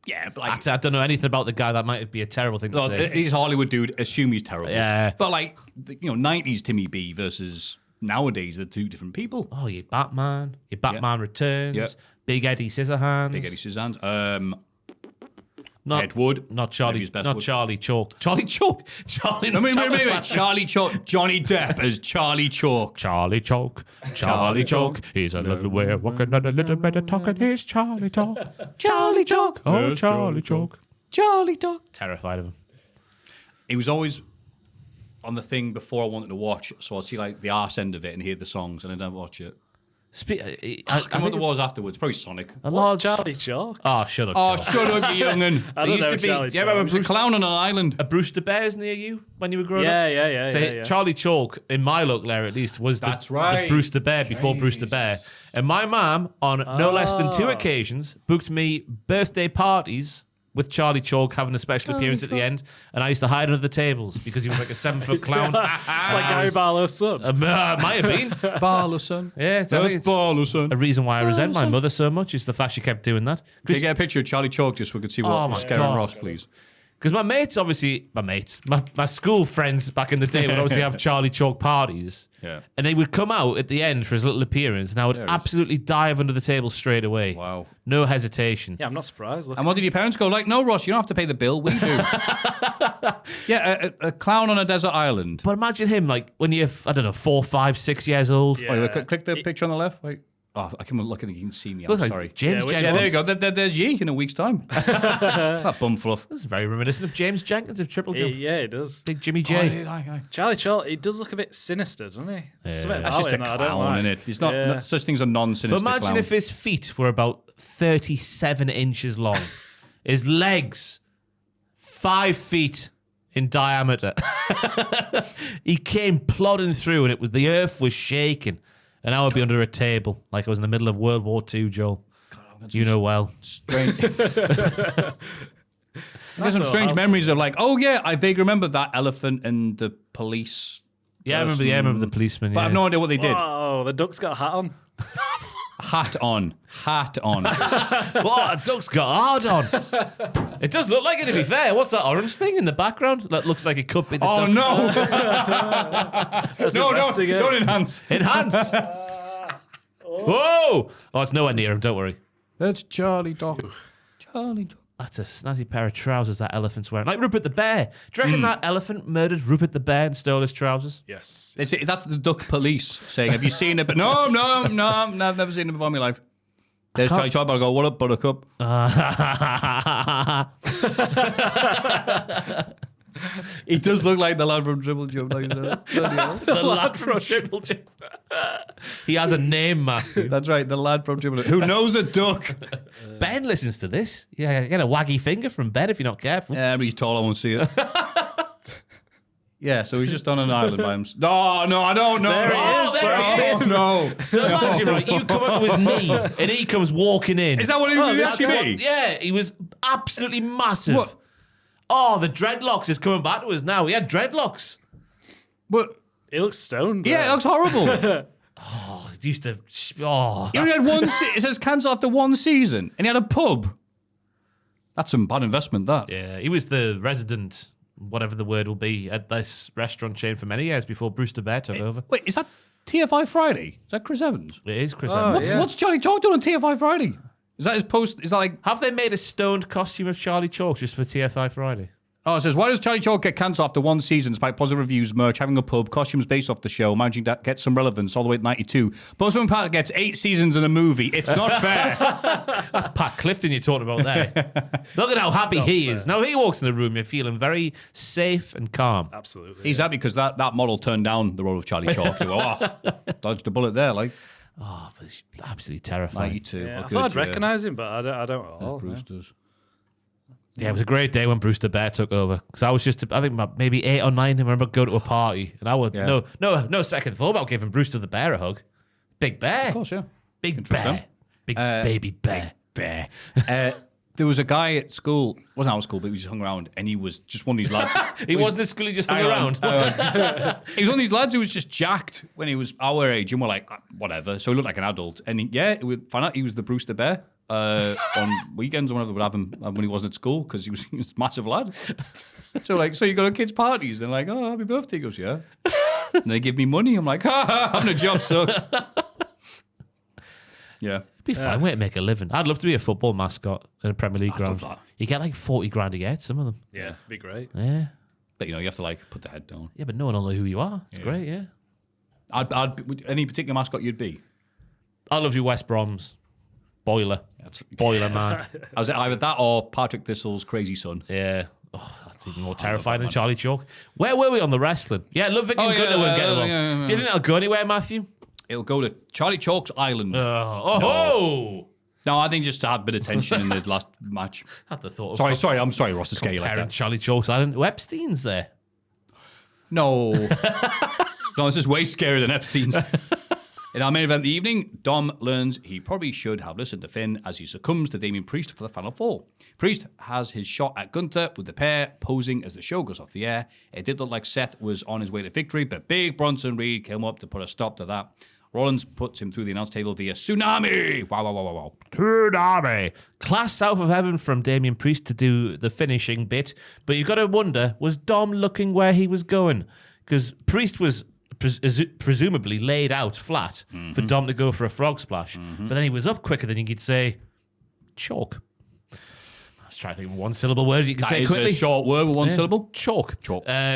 Yeah, but like, I don't know anything about the guy. That might be a terrible thing to look, say. he's a Hollywood dude. Assume he's terrible. Yeah. But like, 90s Timmy B versus nowadays, they're two different people. Oh, your Batman. Your Batman Returns. Yep. Big Eddie Scissorhands. Big Eddie Scissorhands. Not Ed Wood. Not Maybe Charlie. his best Not Wood. Charlie Chalk. Charlie Chalk. Charlie. Wait. Charlie Chalk. Johnny Depp as Charlie Chalk. Charlie Chalk. Charlie Chalk. He's a little way of walking and a little bit of talking. He's Charlie Chalk. Charlie Chalk. Oh, Yes, Charlie Chalk. Charlie Chalk. Terrified of him. He was always on the thing before I wanted to watch, so I'd see like the arse end of it and hear the songs, and I'd never watch it. I I can't remember what it was afterwards. Probably Sonic. a What's large. Charlie Chalk? Oh, shut up. Oh, Charlie. shut up, you young'un. I There don't used know to be. Charlie Yeah, Chalk. remember He was a clown on an island. a Brewster Bears near you when you were growing up? Yeah. So Charlie Chalk, in my local area at least, was That's the right. Brewster Bear before Brewster Bear. And my mum, on no less than 2 Oh. occasions, booked me birthday parties with Charlie Chalk having a special appearance at the end. And I used to hide under the tables because he was like a 7-foot clown. It's like Gary Barlow's son. Might have been. Barlowson. Yeah, it's, I think That's it's Barlowson. a reason why I resent my mother so much is the fact she kept doing that. Can you get a picture of Charlie Chalk just so we could see what Oh, my was scaring God. Ross, please? Because my mates, obviously, my school friends back in the day would obviously have Charlie Chalk parties. Yeah. And they would come out at the end for his little appearance, and I would There it is. absolutely dive under the table straight away. Wow. No hesitation. Yeah, I'm not surprised. Look. And what did your parents go like? No, Ross, you don't have to pay the bill. We do. Yeah, a clown on a desert island. But imagine him, like, when you're, I don't know, 4, 5, 6 years old. Yeah. Wait, click the picture on the left. Wait. Oh, I can look and you can see me. I'm Looks like sorry. James Yeah, which- Jenkins. Yeah, there you go. There's ye in a week's time. That bum fluff. This is very reminiscent of James Jenkins of Triple Jump. Yeah, it does. Big Jimmy J. Charlie Chalk, he does look a bit sinister, doesn't he? There's something That's about just a him that I don't clown, like. isn't it? It's not, Yeah. no, such things are non-sinister But imagine clown. if his feet were about 37 inches long, his legs 5 feet in diameter. He came plodding through, and the earth was shaking, and I would be under a table like I was in the middle of World War II, Joel. You know well. Strange. There's some so strange awesome. memories of like, oh yeah, I vaguely remember that elephant and the police. Yeah, I remember. person. Yeah, I remember the policeman. But I Yeah. have no idea what they did. Oh, the duck's got a hat on. Hat on. What? A duck's got hard on. It does look like it, to be fair. What's that orange thing in the background? That looks like it could be the Oh duck. no! Let's No, investigate. don't enhance. Enhance. Whoa! Oh, it's nowhere near him. Don't worry. That's Charlie Doc. Charlie Doc. That's a snazzy pair of trousers that elephant's wearing. Like Rupert the Bear. Do you reckon that elephant murdered Rupert the Bear and stole his trousers? Yes. That's the duck police saying, have you seen it? But no, I've never seen it before in my life. There's Charlie Chalk, I go, what up, buttercup? He does look like the lad from Triple Jump. Like that. The lad from Triple Jump. He has a name, Maffew. That's right, the lad from Triple Jump. Who knows a duck? Ben listens to this. Yeah, get a waggy finger from Ben if you're not careful. Yeah, but he's tall, I won't see it. Yeah, so he's just on an island by himself. No, I don't know. There he is. No. So imagine, right, you come up to his knee and he comes walking in. Is that what he was asking me? Yeah, he was absolutely massive. What? Oh, the dreadlocks is coming back to us now. He had dreadlocks. But He looks stoned. yeah, it looks horrible. Oh, it used to. Oh, He only had one. It says cancel after one season, and he had a pub. That's some bad investment. That. yeah, he was the resident, whatever the word will be, at this restaurant chain for many years before Bruce the Bear took over. Wait, is that TFI Friday? Is that Chris Evans? It is Chris Oh, Evans. yeah. What's Charlie Chalk doing on TFI Friday? Is that his post? Is that like? Have they made a stoned costume of Charlie Chalk just for TFI Friday? Oh, it says, why does Charlie Chalk get cancelled after one season despite positive reviews, merch, having a pub, costumes based off the show, managing to get some relevance all the way to 92? Postman Pat gets 8 seasons in a movie. It's not fair. That's Pat Clifton you're talking about there. Look at how happy he is. Now, he walks in the room, you're feeling very safe and calm. Absolutely. He's happy because that model turned down the role of Charlie Chalk. He went, dodged a bullet there, like. Oh, but he's absolutely terrifying. 92. Yeah, I thought I'd recognise him, but I don't at all. Bruce does. Yeah, it was a great day when Bruce the Bear took over. Because I was just, I think maybe 8 or 9, I remember going to a party. And I would, no second thought about giving Bruce the Bear a hug. Big Bear. Of course, yeah. Big trust Bear. him. Big baby bear. Bear. There was a guy at school, wasn't our school, but he just hung around, and he was just one of these lads. He wasn't at school, he just hung Hang around. on. He was one of these lads who was just jacked when he was our age, and we're like, whatever. So he looked like an adult. And we found out he was the Bruce the Bear on weekends or whenever we'd have him when he wasn't at school because he was a massive lad. So you go to kids' parties, and like, oh, happy birthday. He goes, yeah. And they give me money. I'm like, having a job sucks. Yeah. It'd be a fun way to make a living. I'd love to be a football mascot in a Premier League ground. love that. You get like 40 grand a year, some of them. Yeah, be great. Yeah. But you have to like put the head down. Yeah, but no one will know who you are. It's great, yeah. Would any particular mascot you'd be? I love you, West Brom's. Boiler. Boiler man. I was either that or Patrick Thistle's crazy son. Yeah. Oh, that's even more terrifying than Charlie Chalk. Where were we on the wrestling? Yeah, Ludwig and Gunter won't get along. yeah. Do you think that'll go anywhere, Maffew? It'll go to Charlie Chalk's Island. Oh! No, I think just to add a bit of tension in the last match. Had the thought of Sorry, I'm sorry, Ross, to scare you like comparing that. Charlie Chalk's Island to Epstein's there. No. No, this is way scarier than Epstein's. In our main event of the evening, Dom learns he probably should have listened to Finn as he succumbs to Damien Priest for the final fall. Priest has his shot at Gunther with the pair posing as the show goes off the air. It did look like Seth was on his way to victory, but big Bronson Reed came up to put a stop to that. Rollins puts him through the announce table via Tsunami. Wow. Tsunami. Class south of heaven from Damien Priest to do the finishing bit. But you've got to wonder, was Dom looking where he was going? Because Priest was presumably laid out flat for Dom to go for a frog splash. But then he was up quicker than you could say chalk. Let's try to think of one syllable word you can say quickly. A short word with one syllable. Chalk.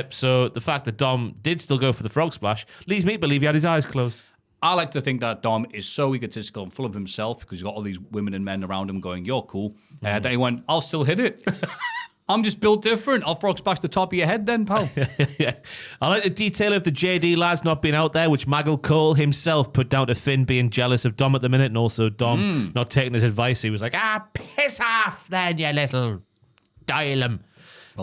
So the fact that Dom did still go for the frog splash leads me to believe he had his eyes closed. I like to think that Dom is so egotistical and full of himself because he's got all these women and men around him going, you're cool. That he went, I'll still hit it. I'm just built different. I'll frog splash the top of your head then, pal. Yeah. I like the detail of the JD lads not being out there, which Maggle Cole himself put down to Finn being jealous of Dom at the minute, and also Dom not taking his advice. He was like, piss off then, you little dial-em.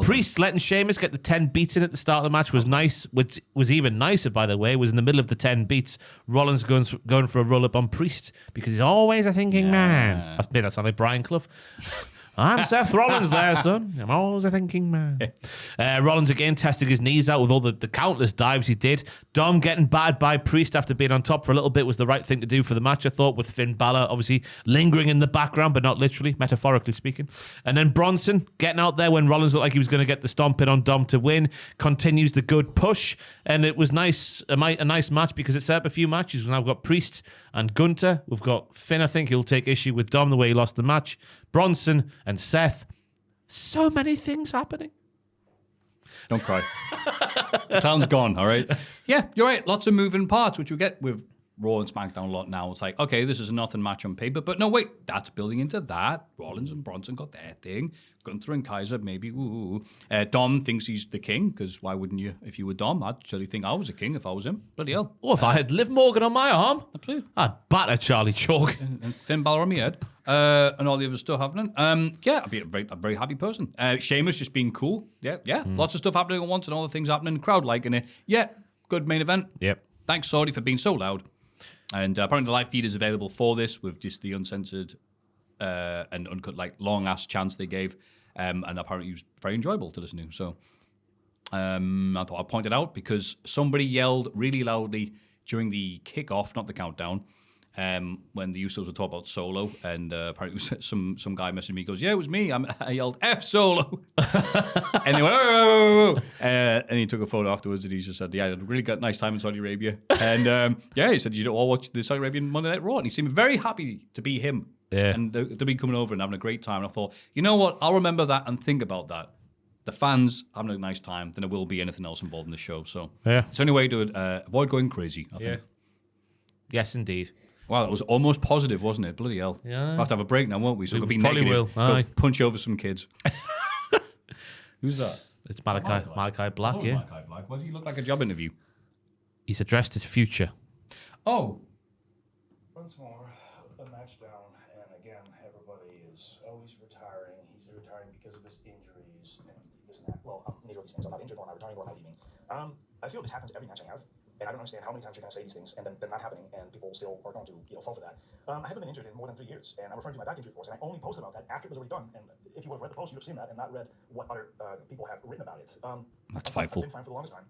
Priest letting Sheamus get the 10 beats in at the start of the match was nice. Which was even nicer, by the way, was in the middle of the 10 beats, Rollins going for a roll-up on Priest because he's always a thinking man. I made that sound like Brian Clough. I'm Seth Rollins there, son. I'm always a thinking man. Rollins again testing his knees out with all the countless dives he did. Dom getting battered by Priest after being on top for a little bit was the right thing to do for the match, I thought, with Finn Balor obviously lingering in the background, but not literally, metaphorically speaking. And then Bronson getting out there when Rollins looked like he was going to get the stomp in on Dom to win. Continues the good push. And it was nice, a nice match because it set up a few matches. We've now got Priest and Gunther. We've got Finn, I think he'll take issue with Dom the way he lost the match. Bronson and Seth. So many things happening. Don't cry. The clown's gone, all right? Yeah, you're right. Lots of moving parts, which we get with Raw and SmackDown a lot now. It's like, okay, this is a nothing match on paper, but no, wait, that's building into that. Rollins and Bronson got their thing. Gunther and Kaiser, maybe. Ooh. Dom thinks he's the king, because why wouldn't you? If you were Dom, I'd certainly think I was a king if I was him. Bloody hell. Oh, if I had Liv Morgan on my arm, Absolutely. I'd batter Charlie Chalk. And Finn Balor on my head, and all the other stuff happening. Yeah, I'd be a very happy person. Sheamus just being cool. Yeah. Lots of stuff happening at once and all the things happening. Crowd liking it. Yeah, good main event. Yep. Thanks, Saudi, for being so loud. And apparently the live feed is available for this with just the uncensored and uncut, like, long-ass chants they gave. And apparently it was very enjoyable to listen to. So I thought I'd point it out because somebody yelled really loudly during the kickoff, not the countdown, when the Usos were talking about Solo. And apparently it was some guy messaged me, he goes, yeah, it was me. I yelled, F Solo. And they went, oh. And he took a photo afterwards and he just said, yeah, I had a really nice time in Saudi Arabia. And he said, you don't all watch the Saudi Arabian Monday Night Raw. And he seemed very happy to be him. Yeah. And they'll be coming over and having a great time. And I thought, you know what? I'll remember that and think about that. The fans having a nice time, then there will be anything else involved in the show. So it's the only way to avoid going crazy, I think. Yes, indeed. Wow, that was almost positive, wasn't it? Bloody hell. Yeah. We'll have to have a break now, won't we? So we'll be probably negative. will. Go Aye. punch over some kids. Who's that? It's Malachi Black, yeah. Malachi Black. Why does he look like a job interview? He's addressed his future. Oh. Once more, a match down, and again, everybody is always retiring. He's retiring because of his injuries and this and that. Well, neither of these things. I'm not injured nor am I retiring nor am I leaving. I feel this happens every match I have, and I don't understand how many times you're going to say these things and then not happening, and people still are going to fall for that. I haven't been injured in more than 3 years, and I'm referring to my back injury, of course, and I only posted about that after it was already done. And if you would have read the post, you would have seen that and not read what other people have written about it. That's I've fightful. been fine for the longest time.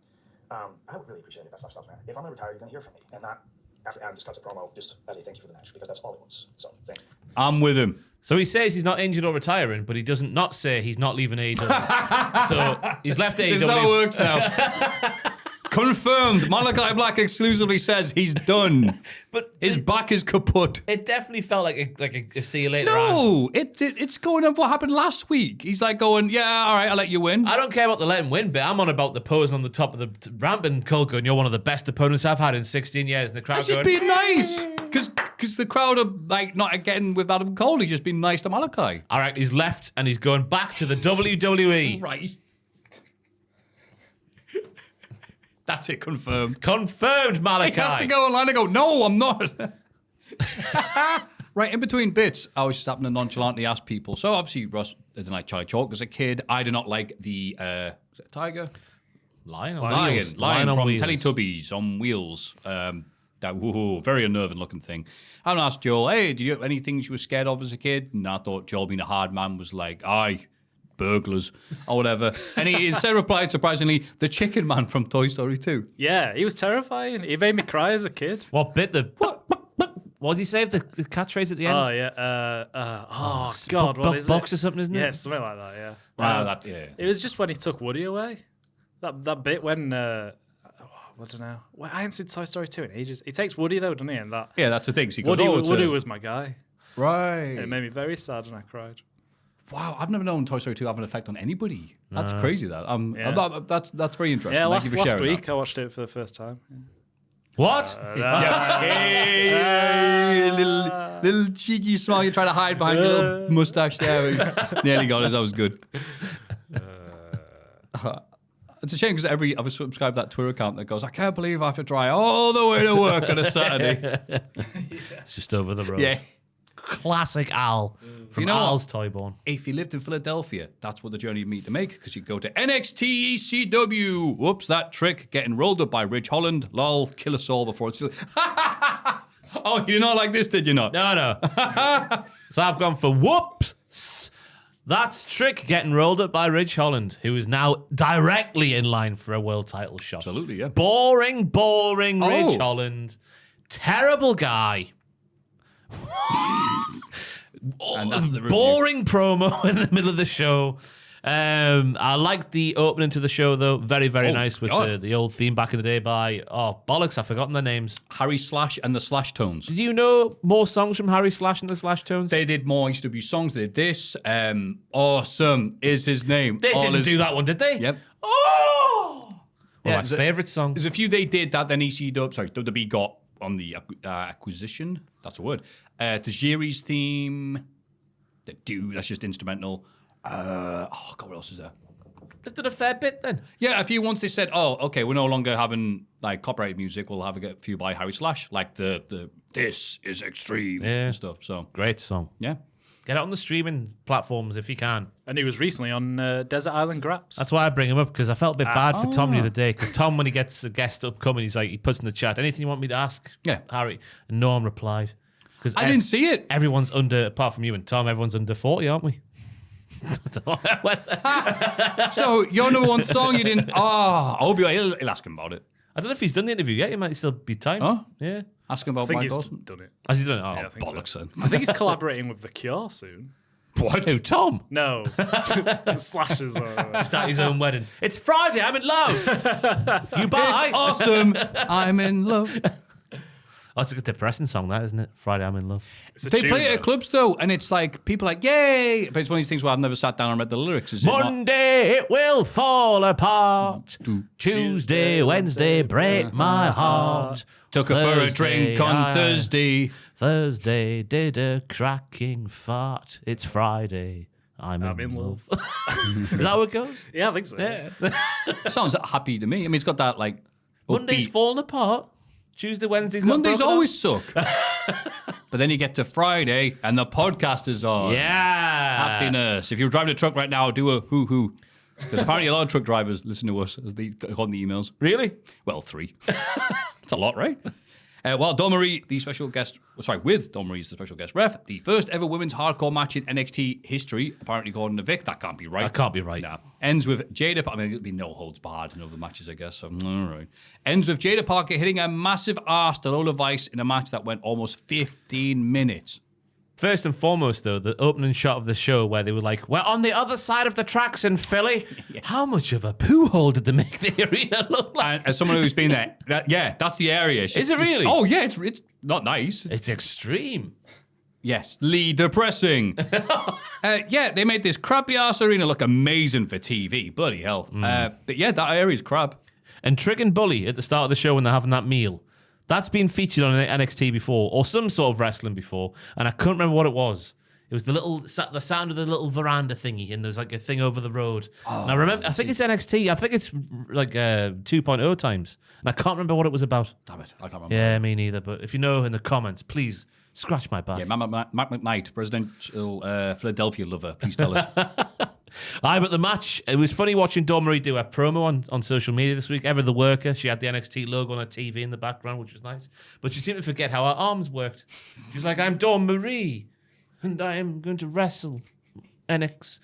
I would really appreciate it if that stuff stops, man. If I'm going to retire, you're going to hear from me, and not after Adam just cuts a promo just as a thank you for the match, because that's all it was. So, thanks. I'm with him. So he says he's not injured or retiring, but he doesn't not say he's not leaving AEW. So he's left AEW. This is how it works now. Confirmed. Malachi Black exclusively says he's done. But his back is kaput. It definitely felt like a see you later. No, it's going on what happened last week. He's like going, yeah, all right, I'll let you win. I don't care about the let him win bit. I'm on about the pose on the top of the ramp and Cole going, you're one of the best opponents I've had in 16 years. And the crowd He's just being nice. Because the crowd are like not getting with Adam Cole. He's just been nice to Malachi. All right, he's left and he's going back to the WWE. Right. That's it, confirmed. Confirmed, Malachi. He has to go online and go, no, I'm not. Right, in between bits, I was just happening to nonchalantly ask people. So obviously, Ross didn't like Charlie Chalk as a kid. I do not like the, is it a tiger? Lion on Lion wheels. from wheels. Teletubbies on wheels. That very unnerving looking thing. I haven't asked Joel, hey, did you have any things you were scared of as a kid? And I thought Joel, being a hard man, was like, aye, burglars or whatever. And he instead replied, surprisingly, the chicken man from Toy Story 2. Yeah, he was terrifying. He made me cry as a kid. What bit? What did he say? The catchphrase at the end? Oh, yeah. God, what is box it? or something, isn't it? Yeah, something like that, yeah. Wow, It was just when he took Woody away. That bit when... I don't know. Well, I haven't seen Toy Story 2 in ages. He takes Woody, though, doesn't he? And that. Yeah, that's the thing. So he goes, Woody was my guy. Right. It made me very sad and I cried. Wow, I've never known Toy Story 2 have an effect on anybody. That's crazy, that. Yeah. That's very interesting. Yeah, Thank you for last sharing week that. I watched it for the first time. What? Hey, little cheeky smile. You're trying to hide behind your little mustache there. Nearly got us. That was good. It's a shame because I've subscribed to that Twitter account that goes, I can't believe I have to drive all the way to work on a Saturday. It's just over the road. Yeah. Classic Al from You know Al's what? Toy Barn. If you lived in Philadelphia, that's what the journey you need to make because you go to NXT ECW. Whoops, that trick. Getting rolled up by Ridge Holland. Lol, kill us all before it's... Oh, you did not like this, did you not? No. So I've gone for whoops. That's Trick getting rolled up by Ridge Holland, who is now directly in line for a world title shot. Absolutely, yeah. Boring Ridge Holland. Terrible guy. And that's the review. Boring promo in the middle of the show. I like the opening to the show, though. Very, very nice with God. the old theme back in the day by, bollocks, I've forgotten their names. Harry Slash and the Slash Tones. Did you know more songs from Harry Slash and the Slash Tones? They did more ECW songs. They did this. Awesome is his name. They didn't do that one, did they? Yep. Oh! One of my there's favourite songs. There's a few they did that then WWE got on the acquisition. That's a word. Tajiri's theme. That's just instrumental. God, what else is there? They've done a fair bit then. Yeah, a few once they said, oh, okay, we're no longer having like copyrighted music. We'll have a few by Harry Slash, like the This Is Extreme and stuff. So Great song. yeah. Get it on the streaming platforms if you can. And he was recently on Desert Island Graps. That's why I bring him up, because I felt a bit bad for Tom the other day. Because Tom, when he gets a guest upcoming, he puts in the chat, anything you want me to ask? Yeah. Harry. And no one replied. Because I didn't see it. Everyone's apart from you and Tom, everyone's under 40, aren't we? So your number one song, you didn't. He'll ask him about it. I don't know if he's done the interview yet. He might still be time. Huh? Yeah. Ask him about I think Mike he's Awesome. done it. Has he done it? Oh, Yeah, I think so. Bollocks, son. I think he's collaborating with The Cure soon. What? Who, Tom? No. Slashes. Start his own wedding. It's Friday. I'm in love. You buy. It's awesome. I'm in love. Oh, it's a good depressing song, that, isn't it? Friday, I'm in love. They play it at clubs though, and it's like people are like, yay! But it's one of these things where I've never sat down and read the lyrics. Is it not? Monday, it will fall apart. Tuesday, Wednesday, break my heart. Took her for a drink on Thursday. Thursday, did a cracking fart. It's Friday. I'm in love. Is that how it goes? Yeah, I think so. Yeah. Sounds happy to me. I mean, it's got that like Monday's upbeat- falling apart. Tuesday, Wednesday's got Mondays broken always suck. But then you get to Friday and the podcast is on. up. Yeah. Happiness. If you're driving a truck right now, do a hoo-hoo. Because apparently a lot of truck drivers listen to us as they on the emails. Really? Well, 3. It's a lot, right? Well, Dawn Marie, the special guest, with Dawn Marie as the special guest ref, the first ever women's hardcore match in NXT history, apparently according to Vic. That can't be right. That can't be right. Nah. Ends with Jada, I mean, it'll be no holds barred in other matches, I guess. So, all right. Ends with Jada Parker hitting a massive arse to Lola Vice in a match that went almost 15 minutes. First and foremost, though, the opening shot of the show where they were like, we're on the other side of the tracks in Philly. How much of a poo hole did they make the arena look like? And as someone who's been there, that's the area. Is it really? Oh, yeah, it's not nice. It's extreme. Yes, Lee depressing. They made this crappy ass arena look amazing for TV. Bloody hell. But yeah, that area's crap. And Trig and Bully at the start of the show when they're having that meal. That's been featured on NXT before, or some sort of wrestling before, and I couldn't remember what it was. It was the sound of the little veranda thingy, and there's like a thing over the road. And I remember, I think it's NXT. I think it's like 2.0 times, and I can't remember what it was about. Damn it, I can't remember. Yeah, me neither. But if you know in the comments, please scratch my back. Yeah, Matt McKnight, presidential Philadelphia lover, please tell us. Aye, but the match, it was funny watching Dawn Marie do a promo on social media this week. Ever the worker, she had the NXT logo on her TV in the background, which was nice. But she seemed to forget how her arms worked. She was like, I'm Dawn Marie, and I am going to wrestle NXT.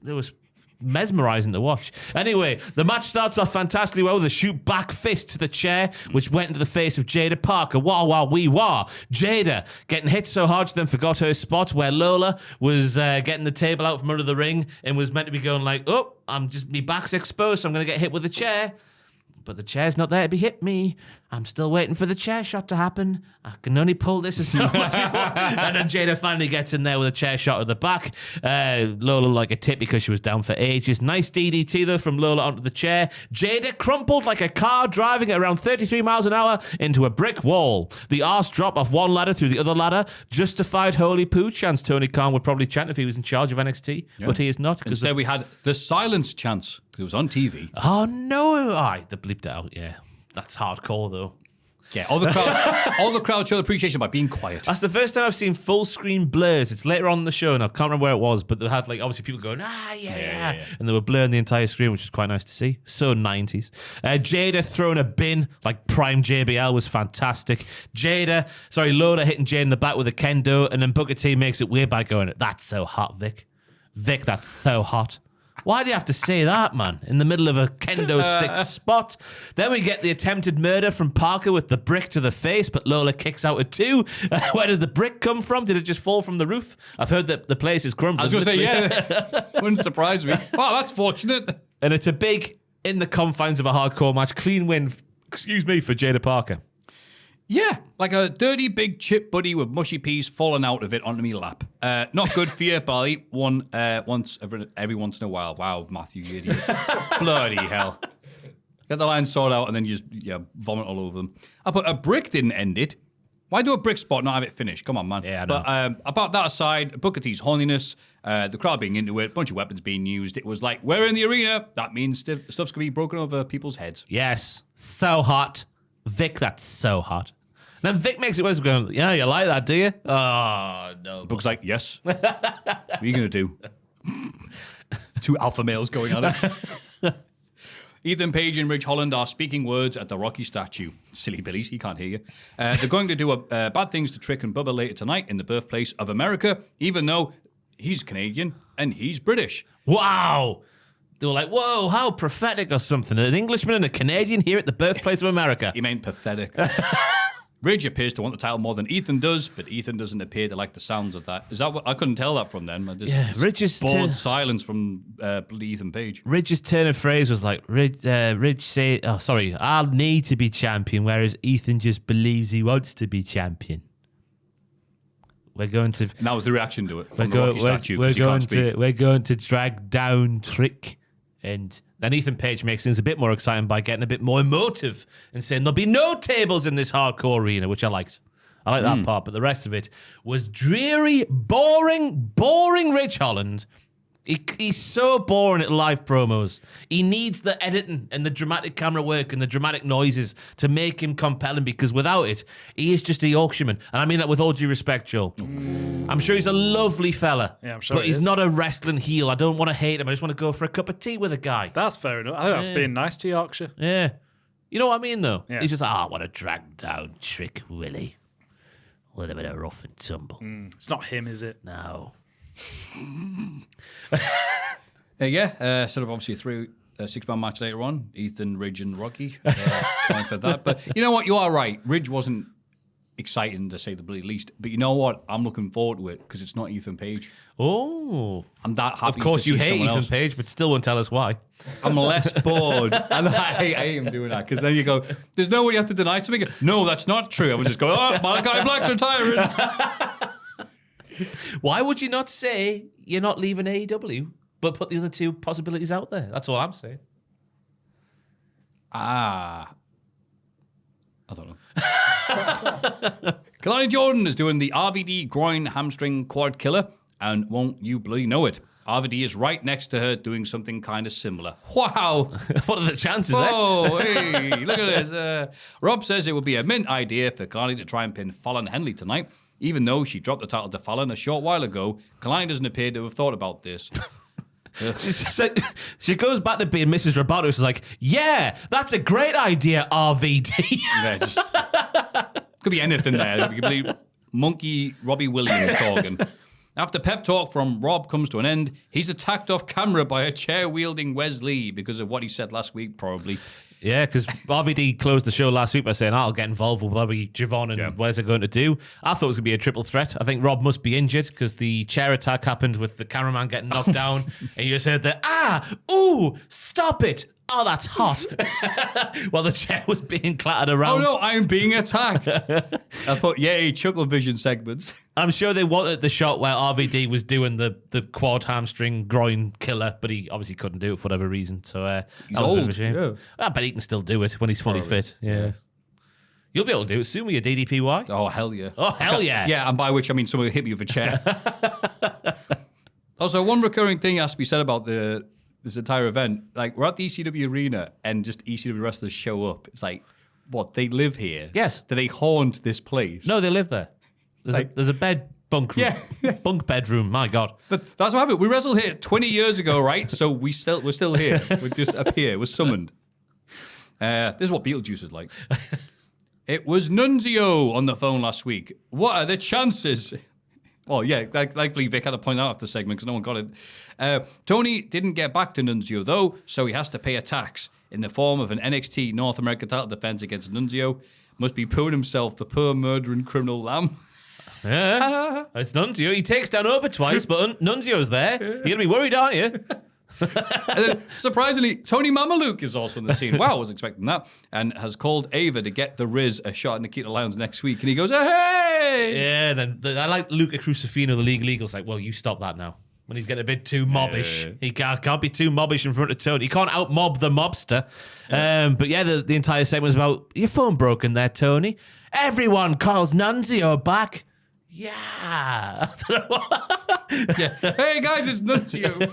It was mesmerizing to watch. Anyway, the match starts off fantastically well with a shoot back fist to the chair, which went into the face of Jada Parker. Wah, wah, wee, wah. Jada getting hit so hard she then forgot her spot where Lola was getting the table out from under the ring and was meant to be going like, oh, me back's exposed, so I'm going to get hit with a chair. But the chair's not there to be hit me. I'm still waiting for the chair shot to happen. I can only pull this as so much before. And then Jada finally gets in there with a chair shot at the back. Lola like a tip because she was down for ages. Nice DDT though from Lola onto the chair. Jada crumpled like a car driving at around 33 miles an hour into a brick wall. The arse drop off one ladder through the other ladder. Justified holy poo chance Tony Khan would probably chant if he was in charge of NXT. Yeah. But he is not. Instead we had the silence chance. It was on TV. Oh no! They bleeped it out. Yeah, that's hardcore though. Yeah, all the crowd showed appreciation by being quiet. That's the first time I've seen full screen blurs. It's later on in the show, and I can't remember where it was, but they had like obviously people going yeah, and they were blurring the entire screen, which is quite nice to see. So 90s. Jada throwing a bin like prime JBL was fantastic. Lola hitting Jada in the back with a kendo, and then Booker T makes it weird by going, "That's so hot, Vic. Vic, that's so hot." Why do you have to say that, man? In the middle of a kendo stick spot. Then we get the attempted murder from Parker with the brick to the face, but Lola kicks out at 2. Where did the brick come from? Did it just fall from the roof? I've heard that the place is crumbling. I was going to say, yeah. Wouldn't surprise me. Wow, that's fortunate. And it's a big, in the confines of a hardcore match, clean win, for Jada Parker. Yeah, like a dirty big chip buddy with mushy peas falling out of it onto me lap. Not good for you, but I'll eat one once every once in a while. Wow, Maffew, you idiot. Bloody hell. Get the line sorted out and then you just vomit all over them. But a brick didn't end it. Why do a brick spot not have it finished? Come on, man. Yeah, I know. But about that aside, Booker T's horniness, the crowd being into it, a bunch of weapons being used. It was like, we're in the arena. That means stuff's going to be broken over people's heads. Yes, so hot. Vic, that's so hot. Then Vic makes it worse, going, yeah, you like that, do you? Oh, no. Book's like, yes. What are you going to do? 2 alpha males going at it. Ethan Page and Ridge Holland are speaking words at the Rocky statue. Silly Billies, he can't hear you. They're going to do bad things to Trick and Bubba later tonight in the birthplace of America, even though he's Canadian and he's British. Wow. They were like, whoa, how prophetic or something. An Englishman and a Canadian here at the birthplace of America. He meant pathetic. Ridge appears to want the title more than Ethan does, but Ethan doesn't appear to like the sounds of that. Is that what I couldn't tell that from them? Ridge is bored silence from bloody Ethan Page. Ridge's turn of phrase was like, Ridge say, oh, sorry, I'll need to be champion, whereas Ethan just believes he wants to be champion. We're going to... And that was the reaction to it from the Rocky statue. We're going to drag down Trick. And then Ethan Page makes things a bit more exciting by getting a bit more emotive and saying there'll be no tables in this hardcore arena, which I liked. I like that part, but the rest of it was dreary, boring Ridge Holland. He's so boring at live promos. He needs the editing and the dramatic camera work and the dramatic noises to make him compelling, because without it, he is just a Yorkshireman. And I mean that with all due respect, Joel. I'm sure he's a lovely fella. Yeah, I'm sure but he he's is. not a wrestling heel. I don't want to hate him. I just want to go for a cup of tea with a guy. That's fair enough. I think that's being nice to Yorkshire. Yeah. You know what I mean, though? Yeah. He's just, I want to drag down Trick Willie. A little bit of rough and tumble. It's not him, is it? No. Sort of obviously a 6-man match later on. Ethan, Ridge, and Rocky trying for that. But you know what? You are right. Ridge wasn't exciting to say the bloody least. But you know what? I'm looking forward to it because it's not Ethan Page. Oh. I'm that happy. Of course, to you see hate someone Ethan else. Page, but still won't tell us why. I'm less bored. And I hate him doing that because then you go, there's no way you have to deny something. No, that's not true. I would just go, oh, Malachi Black's retiring. Why would you not say you're not leaving AEW, but put the other 2 possibilities out there? That's all I'm saying. I don't know. Kalani Jordan is doing the RVD groin hamstring quad killer, and won't you bloody know it? RVD is right next to her doing something kind of similar. Wow. What are the chances, Oh, hey, look at this. Rob says it would be a mint idea for Kalani to try and pin Fallon Henley tonight. Even though she dropped the title to Fallon a short while ago, Kalani doesn't appear to have thought about this. She goes back to being Mrs. Roboto. She's like, yeah, that's a great idea, RVD. Yeah, just, could be anything there. It could be Monkey Robbie Williams talking. After pep talk from Rob comes to an end, he's attacked off camera by a chair-wielding Wes Lee because of what he said last week, probably. Yeah, because RVD closed the show last week by saying, I'll get involved with whatever Javon and Wes are going to do. I thought it was going to be a triple threat. I think Rob must be injured because the chair attack happened with the cameraman getting knocked down. And you just heard the, stop it. Oh, that's hot. While the chair was being clattered around. Oh, no, I'm being attacked. I thought, yay, Chuckle Vision segments. I'm sure they wanted the shot where RVD was doing the quad hamstring groin killer, but he obviously couldn't do it for whatever reason. So he's that was a bit of a old. shame. Yeah. I bet he can still do it when he's fully fit. Yeah. You'll be able to do it soon with your DDPY. Oh, hell yeah. Oh, hell yeah. Yeah, and by which I mean someone hit me with a chair. Also, one recurring thing has to be said about this entire event. Like, we're at the ECW arena and just ECW wrestlers show up. It's like, what, they live here? Yes. Do they haunt this place? No, they live there. There's a bed bunk room. Yeah. Bunk bedroom. My God. That's what happened. We wrestled here 20 years ago, right? So we're still here. We just appear. We're summoned. This is what Beetlejuice is like. It was Nunzio on the phone last week. What are the chances? Oh, yeah, likely Vic had to point out after the segment because no one got it. Tony didn't get back to Nunzio, though, so he has to pay a tax in the form of an NXT North America title defense against Nunzio. Must be pooing himself, the poor murdering criminal lamb. Yeah, it's Nunzio. He takes down Oba twice, but Nunzio's there. You're going to be worried, aren't you? And then, surprisingly, Tony Mamaluke is also in the scene. Wow, I was expecting that. And has called Ava to get the Riz a shot at Nikita Lyons next week. And he goes, hey! Yeah, and then I like Luca Crucifino, the League Eagle's like, well, you stop that now. When he's getting a bit too mobbish. Yeah. He can't be too mobbish in front of Tony. He can't out-mob the mobster. But yeah, the entire segment was about, your phone broken there, Tony. Everyone calls Nunzio back. Yeah. Yeah. Hey, guys, it's Nunzio.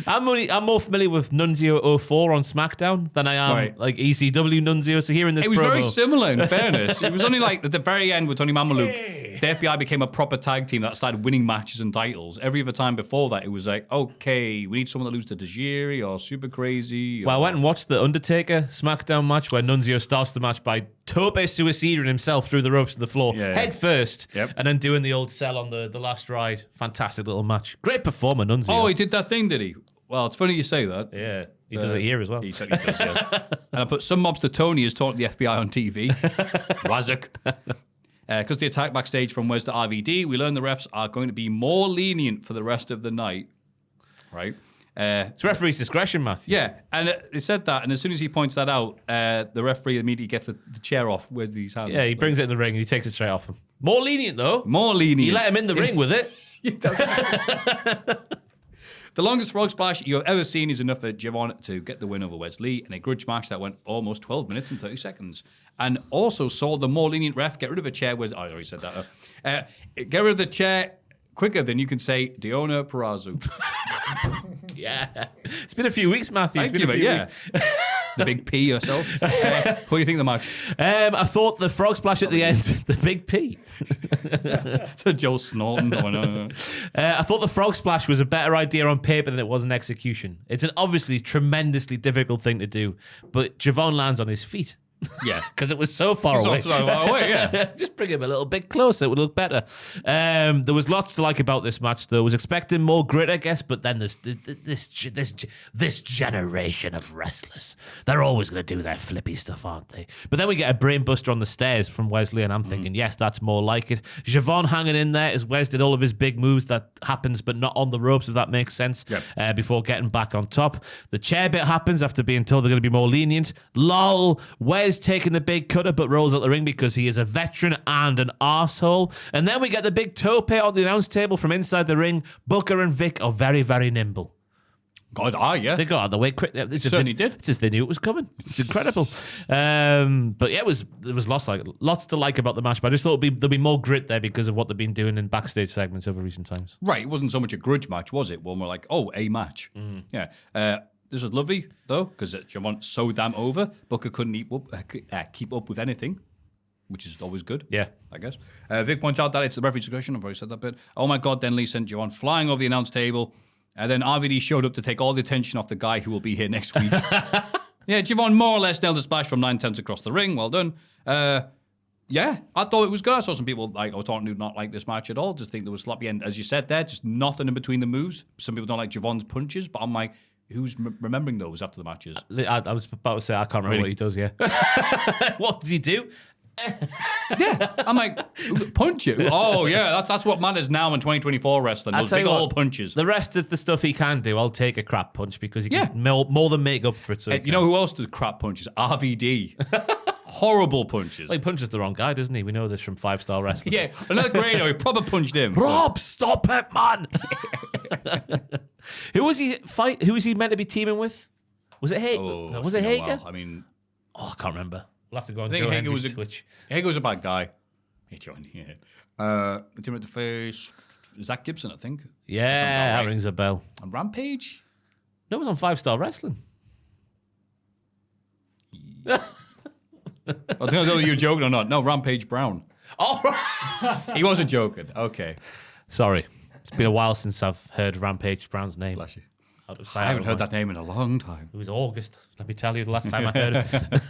I'm more familiar with Nunzio 04 on SmackDown than I am like ECW Nunzio. So hearing this It was promo, very similar, in fairness. It was only like at the very end with Tony Mamaluke, the FBI became a proper tag team that started winning matches and titles. Every other time before that, it was like, okay, we need someone that loses to Tajiri or Super Crazy. Well, I went and watched the Undertaker SmackDown match where Nunzio starts the match by tope suiciding himself through the ropes to the floor, head first, and then doing the old sell on the last ride. Fantastic little match. Great performer, Nunzio. Oh, he did that thing, did he? Well, it's funny you say that. Yeah, he does it here as well. He certainly does, yes. And I put some mobster Tony is taunting the FBI on TV. Razak. Because the attack backstage from Wes to RVD, we learn the refs are going to be more lenient for the rest of the night. Right? It's referee's discretion, Matthew. Yeah, and they said that, and as soon as he points that out, the referee immediately gets the chair off Wesley's hands. Yeah, he brings it in the ring and he takes it straight off him. More lenient, though. More lenient. He let him in the ring with it. The longest frog splash you have ever seen is enough for Javon to get the win over Wesley in a grudge match that went almost 12 minutes and 30 seconds. And also saw the more lenient ref get rid of a chair. I already said that. Get rid of the chair quicker than you can say Diona Purrazzo. Yeah. It's been a few weeks, Matthew. Thank you, yeah. The big P yourself. What do you think of the match? I thought the frog splash at the end, the big P. To Joe Snorton. Oh, no. I thought the frog splash was a better idea on paper than it was in execution. It's an obviously tremendously difficult thing to do, but Javon lands on his feet. Yeah. Because it was so far away. So far away, yeah. Just bring him a little bit closer. It would look better. There was lots to like about this match, though. I was expecting more grit, I guess, but then there's this generation of wrestlers. They're always going to do their flippy stuff, aren't they? But then we get a brainbuster on the stairs from Wesley, and I'm thinking, yes, that's more like it. Javon hanging in there as Wes did all of his big moves. That happens, but not on the ropes, if that makes sense, before getting back on top. The chair bit happens after being told they're going to be more lenient. Lol, Wes taking the big cutter but rolls out the ring because he is a veteran and an arsehole. And then we get the big tope on the announce table from inside the ring. Booker and Vic are very, very nimble. God, yeah. They got out of the way quick. They certainly did. It's as if they knew it was coming. It's incredible. But yeah, there was lots to like about the match. But I just thought there'll be more grit there because of what they've been doing in backstage segments over recent times. Right. It wasn't so much a grudge match, was it? Well, more like, a match. Yeah. This was lovely, though, because Javon's so damn over. Booker couldn't keep up with anything, which is always good. Yeah. I guess. Vic points out that it's the referee's discretion. I've already said that bit. Oh, my God. Then Lee sent Javon flying over the announce table. And then RVD showed up to take all the attention off the guy who will be here next week. Yeah, Javon more or less nailed the splash from 9/10 across the ring. Well done. Yeah, I thought it was good. I saw some people do not like this match at all. Just think there was sloppy end. As you said there, just nothing in between the moves. Some people don't like Javon's punches, but I'm like, who's remembering those after the matches? I was about to say, I can't remember what he does, yeah. What does he do? Yeah, I'm like, punch it. Oh, yeah, that's what matters now in 2024 wrestling. Those big old punches. The rest of the stuff he can do, I'll take a crap punch because he can more than make up for it. So you know who else does crap punches? RVD. Horrible punches. Well, he punches the wrong guy, doesn't he? We know this from 5-Star Wrestling. Yeah, another great. He probably punched him. Rob, stop it, man! Who was he meant to be teaming with? Was it Hager? Oh, was it Hager? I mean, I can't remember. We'll have to go on I think Joe Hager Hendry's Twitch. Hager was a bad guy. He joined here. Team at the face. Zach Gibson, I think. Yeah, that rings a bell. On Rampage? No, it was on 5-Star Wrestling. I don't know whether you're joking or not. No, Rampage Brown. All right. He wasn't joking. Okay. Sorry. It's been a while since I've heard Rampage Brown's name. Bless you. I haven't heard that name in a long time. It was August. Let me tell you the last time I heard it.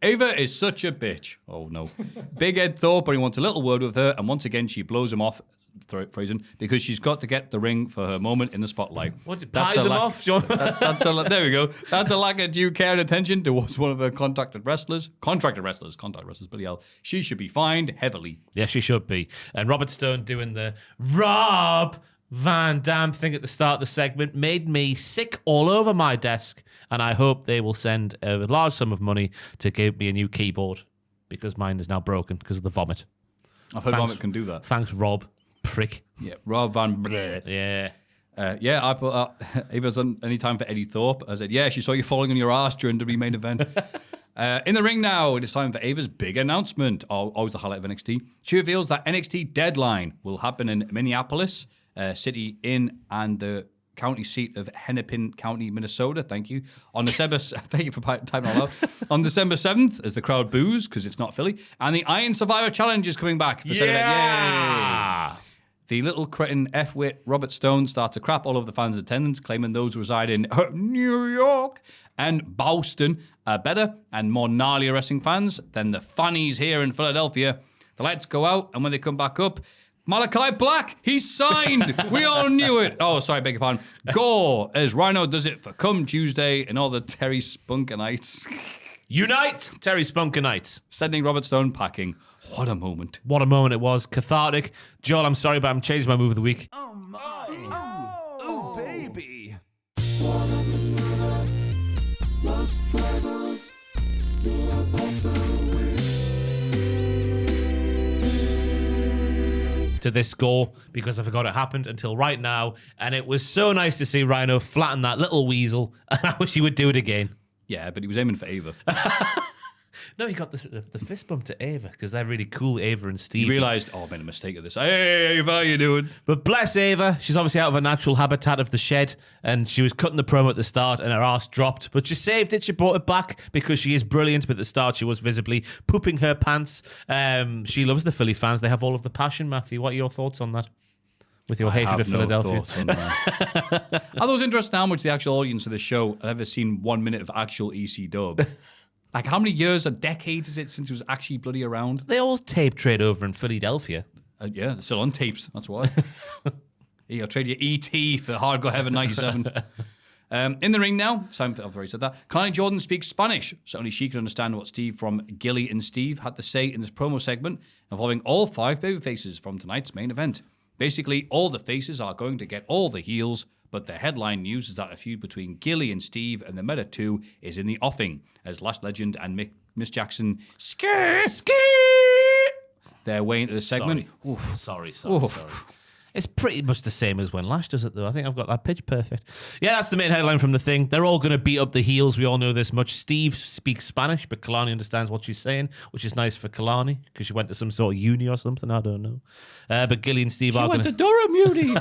Ava is such a bitch. Oh, no. Big Ed Thorpe, but he wants a little word with her, and once again, she blows him off. phrasing, because she's got to get the ring for her moment in the spotlight. What, pies him off, John? There we go. That's a lack of due care and attention towards one of her contracted wrestlers, bloody hell. She should be fined heavily. Yeah, she should be. And Robert Stone doing the Rob Van Dam thing at the start of the segment made me sick all over my desk. And I hope they will send a large sum of money to give me a new keyboard, because mine is now broken because of the vomit. I've heard Vomit can do that. Thanks, Rob. Prick. Yeah, Rob Van Bleh. Yeah. I put if there's any time for Eddie Thorpe, I said, yeah, she saw you falling on your ass during the main event. In the ring now, it is time for Ava's big announcement. Always the highlight of NXT. She reveals that NXT Deadline will happen in Minneapolis City and the county seat of Hennepin County, Minnesota. Thank you. On December, thank you for typing all out. On December 7th, as the crowd boos because it's not Philly, and the Iron Survivor Challenge is coming back for Saturday. Yay! The little cretin F-wit Robert Stone starts to crap all over the fans' attendance, claiming those who reside in New York and Boston are better and more gnarly wrestling fans than the fannies here in Philadelphia. The lights go out, and when they come back up, Malachi Black, he's signed. We all knew it. Oh, sorry, beg your pardon. Gore, as Rhino does it for Come Tuesday and all the Terry Spunkenites. Unite, Terry Spunkenites. Sending Robert Stone packing. What a moment. What a moment it was. Cathartic. Joel, I'm sorry, but I'm changing my move of the week. Oh, my. Oh, baby. To this score, because I forgot it happened until right now, and it was so nice to see Rhino flatten that little weasel, and I wish he would do it again. Yeah, but he was aiming for Ava. No, he got the fist bump to Ava, because they're really cool, Ava and Steve. He realised, I made a mistake of this. Hey, Ava, how you doing? But bless Ava, she's obviously out of her natural habitat of the shed, and she was cutting the promo at the start, and her arse dropped. But she saved it, she brought it back, because she is brilliant. But at the start, she was visibly pooping her pants. She loves the Philly fans. They have all of the passion, Maffew. What are your thoughts on that? With your hatred of Philadelphia. I thought it was interesting how much the actual audience of the show had ever seen 1 minute of actual EC dub. Like, how many years or decades is it since it was actually bloody around? They all tape trade over in Philadelphia. Yeah, they're still on tapes. That's why. I'll trade you E.T. for Hardcore Heaven 97. In the ring now, I've already said that. Connie Jordan speaks Spanish, so only she can understand what Steve from Gilly and Steve had to say in this promo segment involving all 5 babyfaces from tonight's main event. Basically, all the faces are going to get all the heels, but the headline news is that a feud between Gilly and Steve and the Meta 2 is in the offing, as Last Legend and Miss Jackson their way into the segment. Sorry. It's pretty much the same as when Lash does it, though. I think I've got that pitch perfect. Yeah, that's the main headline from the thing. They're all going to beat up the heels. We all know this much. Steve speaks Spanish, but Kalani understands what she's saying, which is nice for Kalani, because she went to some sort of uni or something. I don't know. But Gilly and Steve are going to... She went to Durham Uni.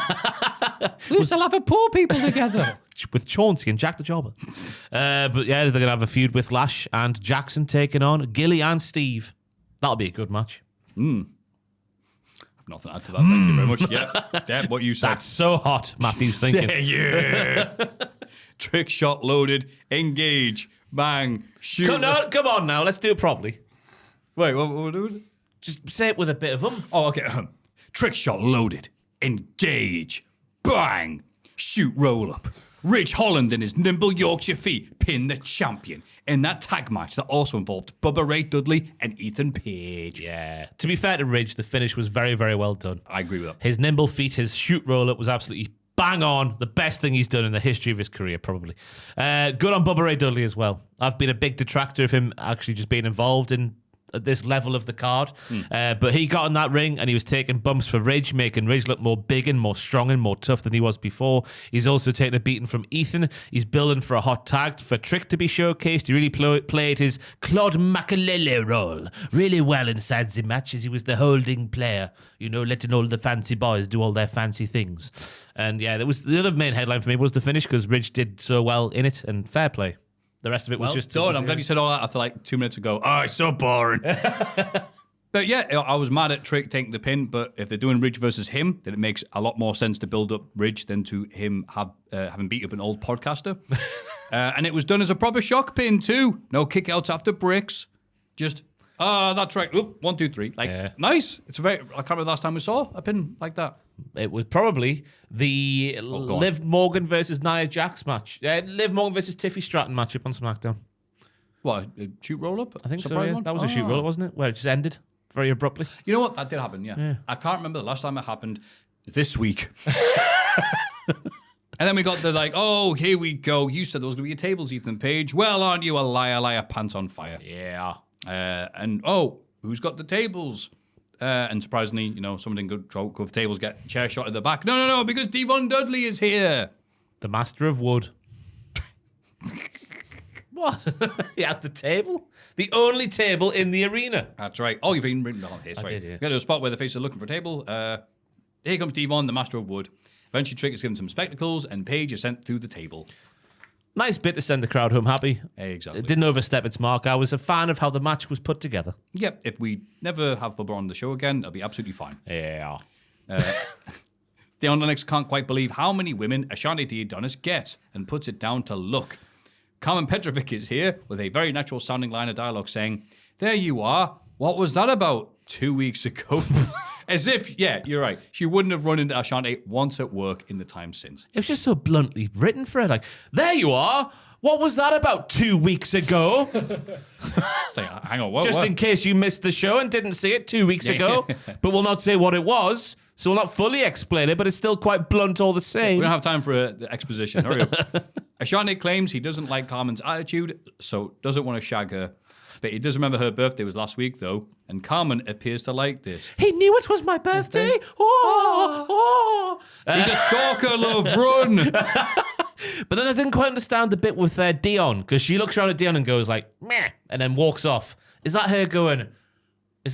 We used to laugh at poor people together. With Chauncey and Jack the Jobber. But yeah, they're going to have a feud with Lash and Jackson taking on Gilly and Steve. That'll be a good match. Nothing to add to that. Thank you very much. Yeah, what you said. That's so hot, Maffew's thinking. Yeah. Trick shot loaded. Engage. Bang. Shoot. Come on now. Let's do it properly. Wait, what we're doing? Just say it with a bit of oomph. Oh, okay. Trick shot loaded. Engage. Bang. Shoot roll up. Ridge Holland and his nimble Yorkshire feet pin the champion in that tag match that also involved Bubba Ray Dudley and Ethan Page. Yeah. To be fair to Ridge, the finish was very, very well done. I agree with that. His nimble feet, his shoot roll-up was absolutely bang on. The best thing he's done in the history of his career, probably. Good on Bubba Ray Dudley as well. I've been a big detractor of him actually just being involved in at this level of the card. But he got in that ring and he was taking bumps for Ridge, making Ridge look more big and more strong and more tough than he was before. He's also taking a beating from Ethan. He's building for a hot tag for Trick to be showcased. He really played his Claude Makelele role really well inside the match, as he was the holding player, letting all the fancy boys do all their fancy things. And yeah, that was the other main headline for me was the finish, because Ridge did so well in it, and fair play. The rest of it was just... done. I'm glad you said all that after like 2 minutes ago. Oh, it's so boring. But yeah, I was mad at Trick taking the pin, but if they're doing Ridge versus him, then it makes a lot more sense to build up Ridge than to him having beat up an old podcaster. And it was done as a proper shock pin too. No kickouts after bricks. Just That's right. Oop, 1, 2, 3. Like, nice. It's I can't remember the last time we saw a pin like that. It was probably the Liv Morgan versus Nia Jax match. Liv Morgan versus Tiffy Stratton matchup on SmackDown. What, a shoot roll-up? I think so, Surprise yeah. one? That was a shoot roll, wasn't it? Where it just ended very abruptly. You know what? That did happen, yeah. I can't remember the last time it happened this week. And then we got the here we go. You said there was going to be a tables, Ethan Page. Well, aren't you a liar, pants on fire? Yeah. Who's got the tables? And surprisingly, someone didn't go for tables, get chair shot in the back. No, because Devon Dudley is here. The master of wood. What? He had the table? The only table in the arena. That's right. Oh, you've even written down here. I did, yeah. Got to a spot where the face are looking for a table. Here comes Devon, the master of wood. Eventually, Trick is given some spectacles, and Paige is sent through the table. Nice bit to send the crowd home happy. Exactly. It didn't overstep its mark. I was a fan of how the match was put together. Yep. If we never have Bubba on the show again, it'll be absolutely fine. Yeah. The Onyx can't quite believe how many women Ashante D. Adonis gets and puts it down to luck. Carmen Petrovic is here with a very natural sounding line of dialogue saying, "There you are. What was that about 2 weeks ago?" As if, yeah, you're right. She wouldn't have run into Ashante once at work in the time since. It was just so bluntly written for her. Like, there you are. What was that about 2 weeks ago? Hang on, what? Just what? in case you missed the show and didn't see it 2 weeks ago. But we'll not say what it was. So we'll not fully explain it, but it's still quite blunt all the same. We don't have time for the exposition. Hurry up. Ashante claims he doesn't like Carmen's attitude, so doesn't want to shag her. But he does remember her birthday was last week, though, and Carmen appears to like this. He knew it was my birthday. Oh. He's a stalker, love, run! But then I didn't quite understand the bit with Dion, because she looks around at Dion and goes like, meh, and then walks off. Is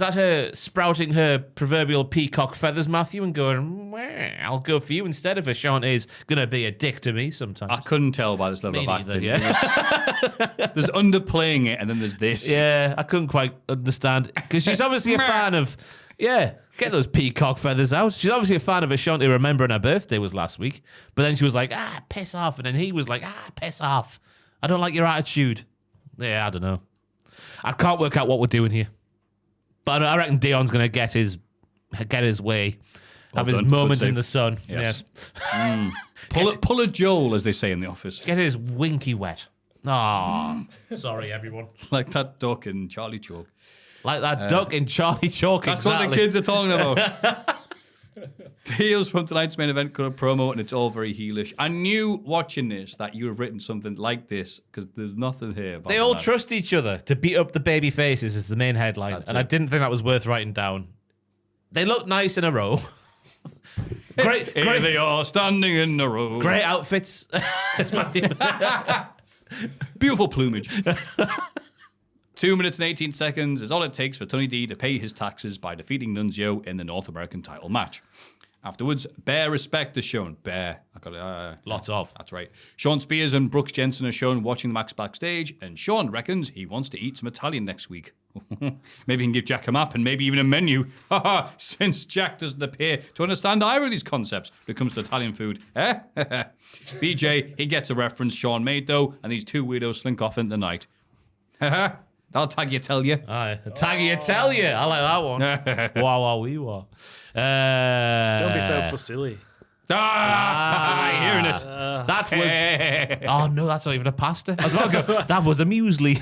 that her sprouting her proverbial peacock feathers, Maffew, and going, meh, I'll go for you instead of Ashante's going to be a dick to me sometimes? I couldn't tell by this level Me of neither, acting. yeah. There's underplaying it, and then there's this. Yeah, I couldn't quite understand. Because she's obviously a fan of, get those peacock feathers out. She's obviously a fan of Ashante remembering her birthday was last week. But then she was like, piss off. And then he was like, piss off. I don't like your attitude. Yeah, I don't know. I can't work out what we're doing here. But I reckon Dion's going to get his way. Have his moment in the sun. Yes. Pull a Joel, as they say in the office. Get his winky wet. Oh, sorry, everyone. Like that duck in Charlie Chalk. Like that duck in Charlie Chalk. That's what the kids are talking about. The heels from tonight's main event cut a promo, and it's all very heelish. I knew watching this that you have written something like this, because there's nothing here about They all trust each other to beat up the baby faces is the main headline. That's and it. I didn't think that was worth writing down. They look nice in a row. Great, Here they are, standing in a row. great outfits. It's Matthew. Beautiful plumage. 2 minutes and 18 seconds is all it takes for Tony D to pay his taxes by defeating Nunzio in the North American title match. Afterwards, bare respect is shown. Bare. I got it. Lots of. That's right. Sean Spears and Brooks Jensen are shown watching the match backstage, and Sean reckons he wants to eat some Italian next week. Maybe he can give Jack a map and maybe even a menu. Since Jack doesn't appear to understand either of these concepts when it comes to Italian food. BJ, he gets a reference Sean made, though, and these two weirdos slink off into the night. That'll tag you, tell you. Aye, taggy you, tell you. I like that one. Wow, wee, wow. Don't be so silly. Hearing it. That was. Oh no, that's not even a pasta. I was about to go. That was a muesli.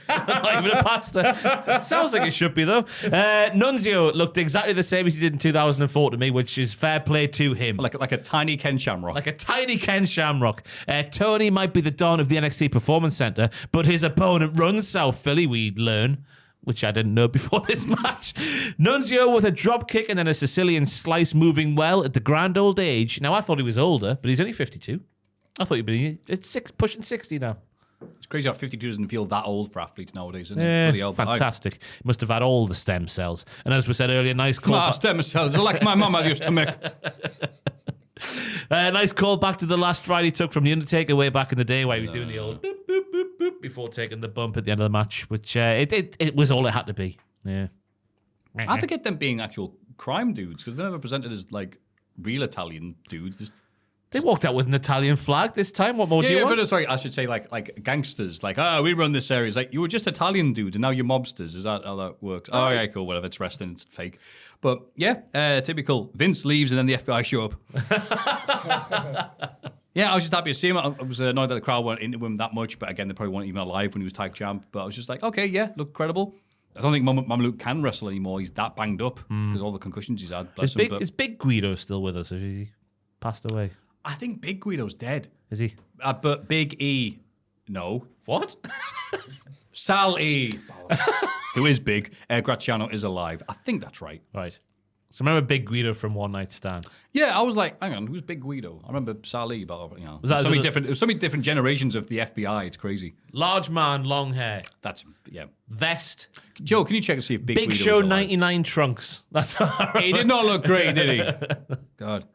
Not even a pasta. Sounds like it should be though. Nunzio looked exactly the same as he did in 2004 to me, which is fair play to him. Like a tiny Ken Shamrock. Like a tiny Ken Shamrock. Tony might be the Don of the NXT Performance Center, but his opponent runs South Philly, we'd learn. Which I didn't know before this match. Nunzio with a drop kick and then a Sicilian slice moving well at the grand old age. Now, I thought he was older, but he's only 52. I thought he'd be pushing 60 now. It's crazy how 52 doesn't feel that old for athletes nowadays, isn't it? Bloody hell, but Fantastic. He must have had all the stem cells. And as we said earlier, nice call. stem cells, like my mama used to make. Nice call back to the last ride he took from The Undertaker way back in the day where he was doing the old boop, boop, boop, boop before taking the bump at the end of the match, which it was all it had to be. Yeah. I forget them being actual crime dudes because they're never presented as like real Italian dudes. They walked out with an Italian flag this time. What more do you Yeah, want? but it's like, I should say like gangsters. Like, we run this area. It's like, you were just Italian dudes and now you're mobsters. Is that how that works? Oh, yeah, cool. Whatever. It's wrestling. It's fake. But yeah, typical. Vince leaves and then the FBI show up. Yeah, I was just happy to see him. I was annoyed that the crowd weren't into him that much. But again, they probably weren't even alive when he was tag champ. But I was just like, okay, yeah, look credible. I don't think Mamaluk can wrestle anymore. He's that banged up because all the concussions he's had. Bless him, Is Big Guido still with us? Or has he passed away? I think Big Guido's dead. Is he? But Big E, no. What? Sal E, who is big, Graziano is alive. I think that's right. Right. So remember Big Guido from One Night Stand? Yeah, I was like, hang on, who's Big Guido? I remember Sal E, but you know, Was that so many different generations of the FBI. It's crazy. Large man, long hair, That's yeah. vest, Joe, can you check to see if Big Big Guido Show was alive? 99 trunks. That's all right. He did not look great, did he? God.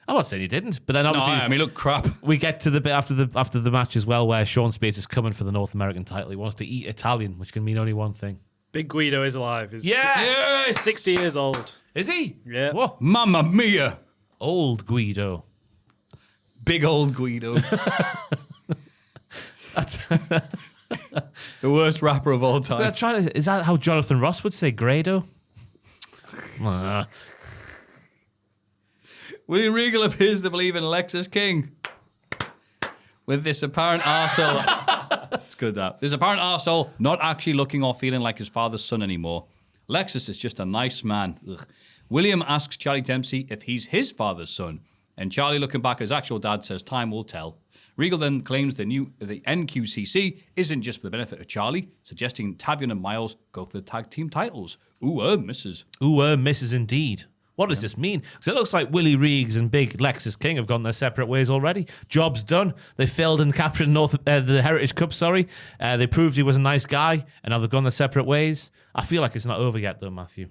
I'm not saying he didn't, but then No, obviously I mean, look crap. we get to the bit after the match as well, where Sean Spears is coming for the North American title. He wants to eat Italian, which can mean only one thing. Big Guido is alive. He's Yes! 60 years old. Is he? Yeah. Whoa. Mamma mia. Old Guido. Big old Guido. That's The worst rapper of all time. is that how Jonathan Ross would say Grado? William Regal appears to believe in Alexis King. With this apparent arsehole. It's good, that. This apparent arsehole not actually looking or feeling like his father's son anymore. Lexus is just a nice man. Ugh. William asks Charlie Dempsey if he's his father's son. And Charlie, looking back at his actual dad, says time will tell. Regal then claims the NQCC isn't just for the benefit of Charlie, suggesting Tavion and Miles go for the tag team titles. Ooh, misses. Ooh, misses indeed. What does this mean? Because it looks like Willie Reeves and Big Lexus King have gone their separate ways already. Job's done. They failed in capturing the Heritage Cup, They proved he was a nice guy, and now they've gone their separate ways. I feel like it's not over yet, though, Maffew.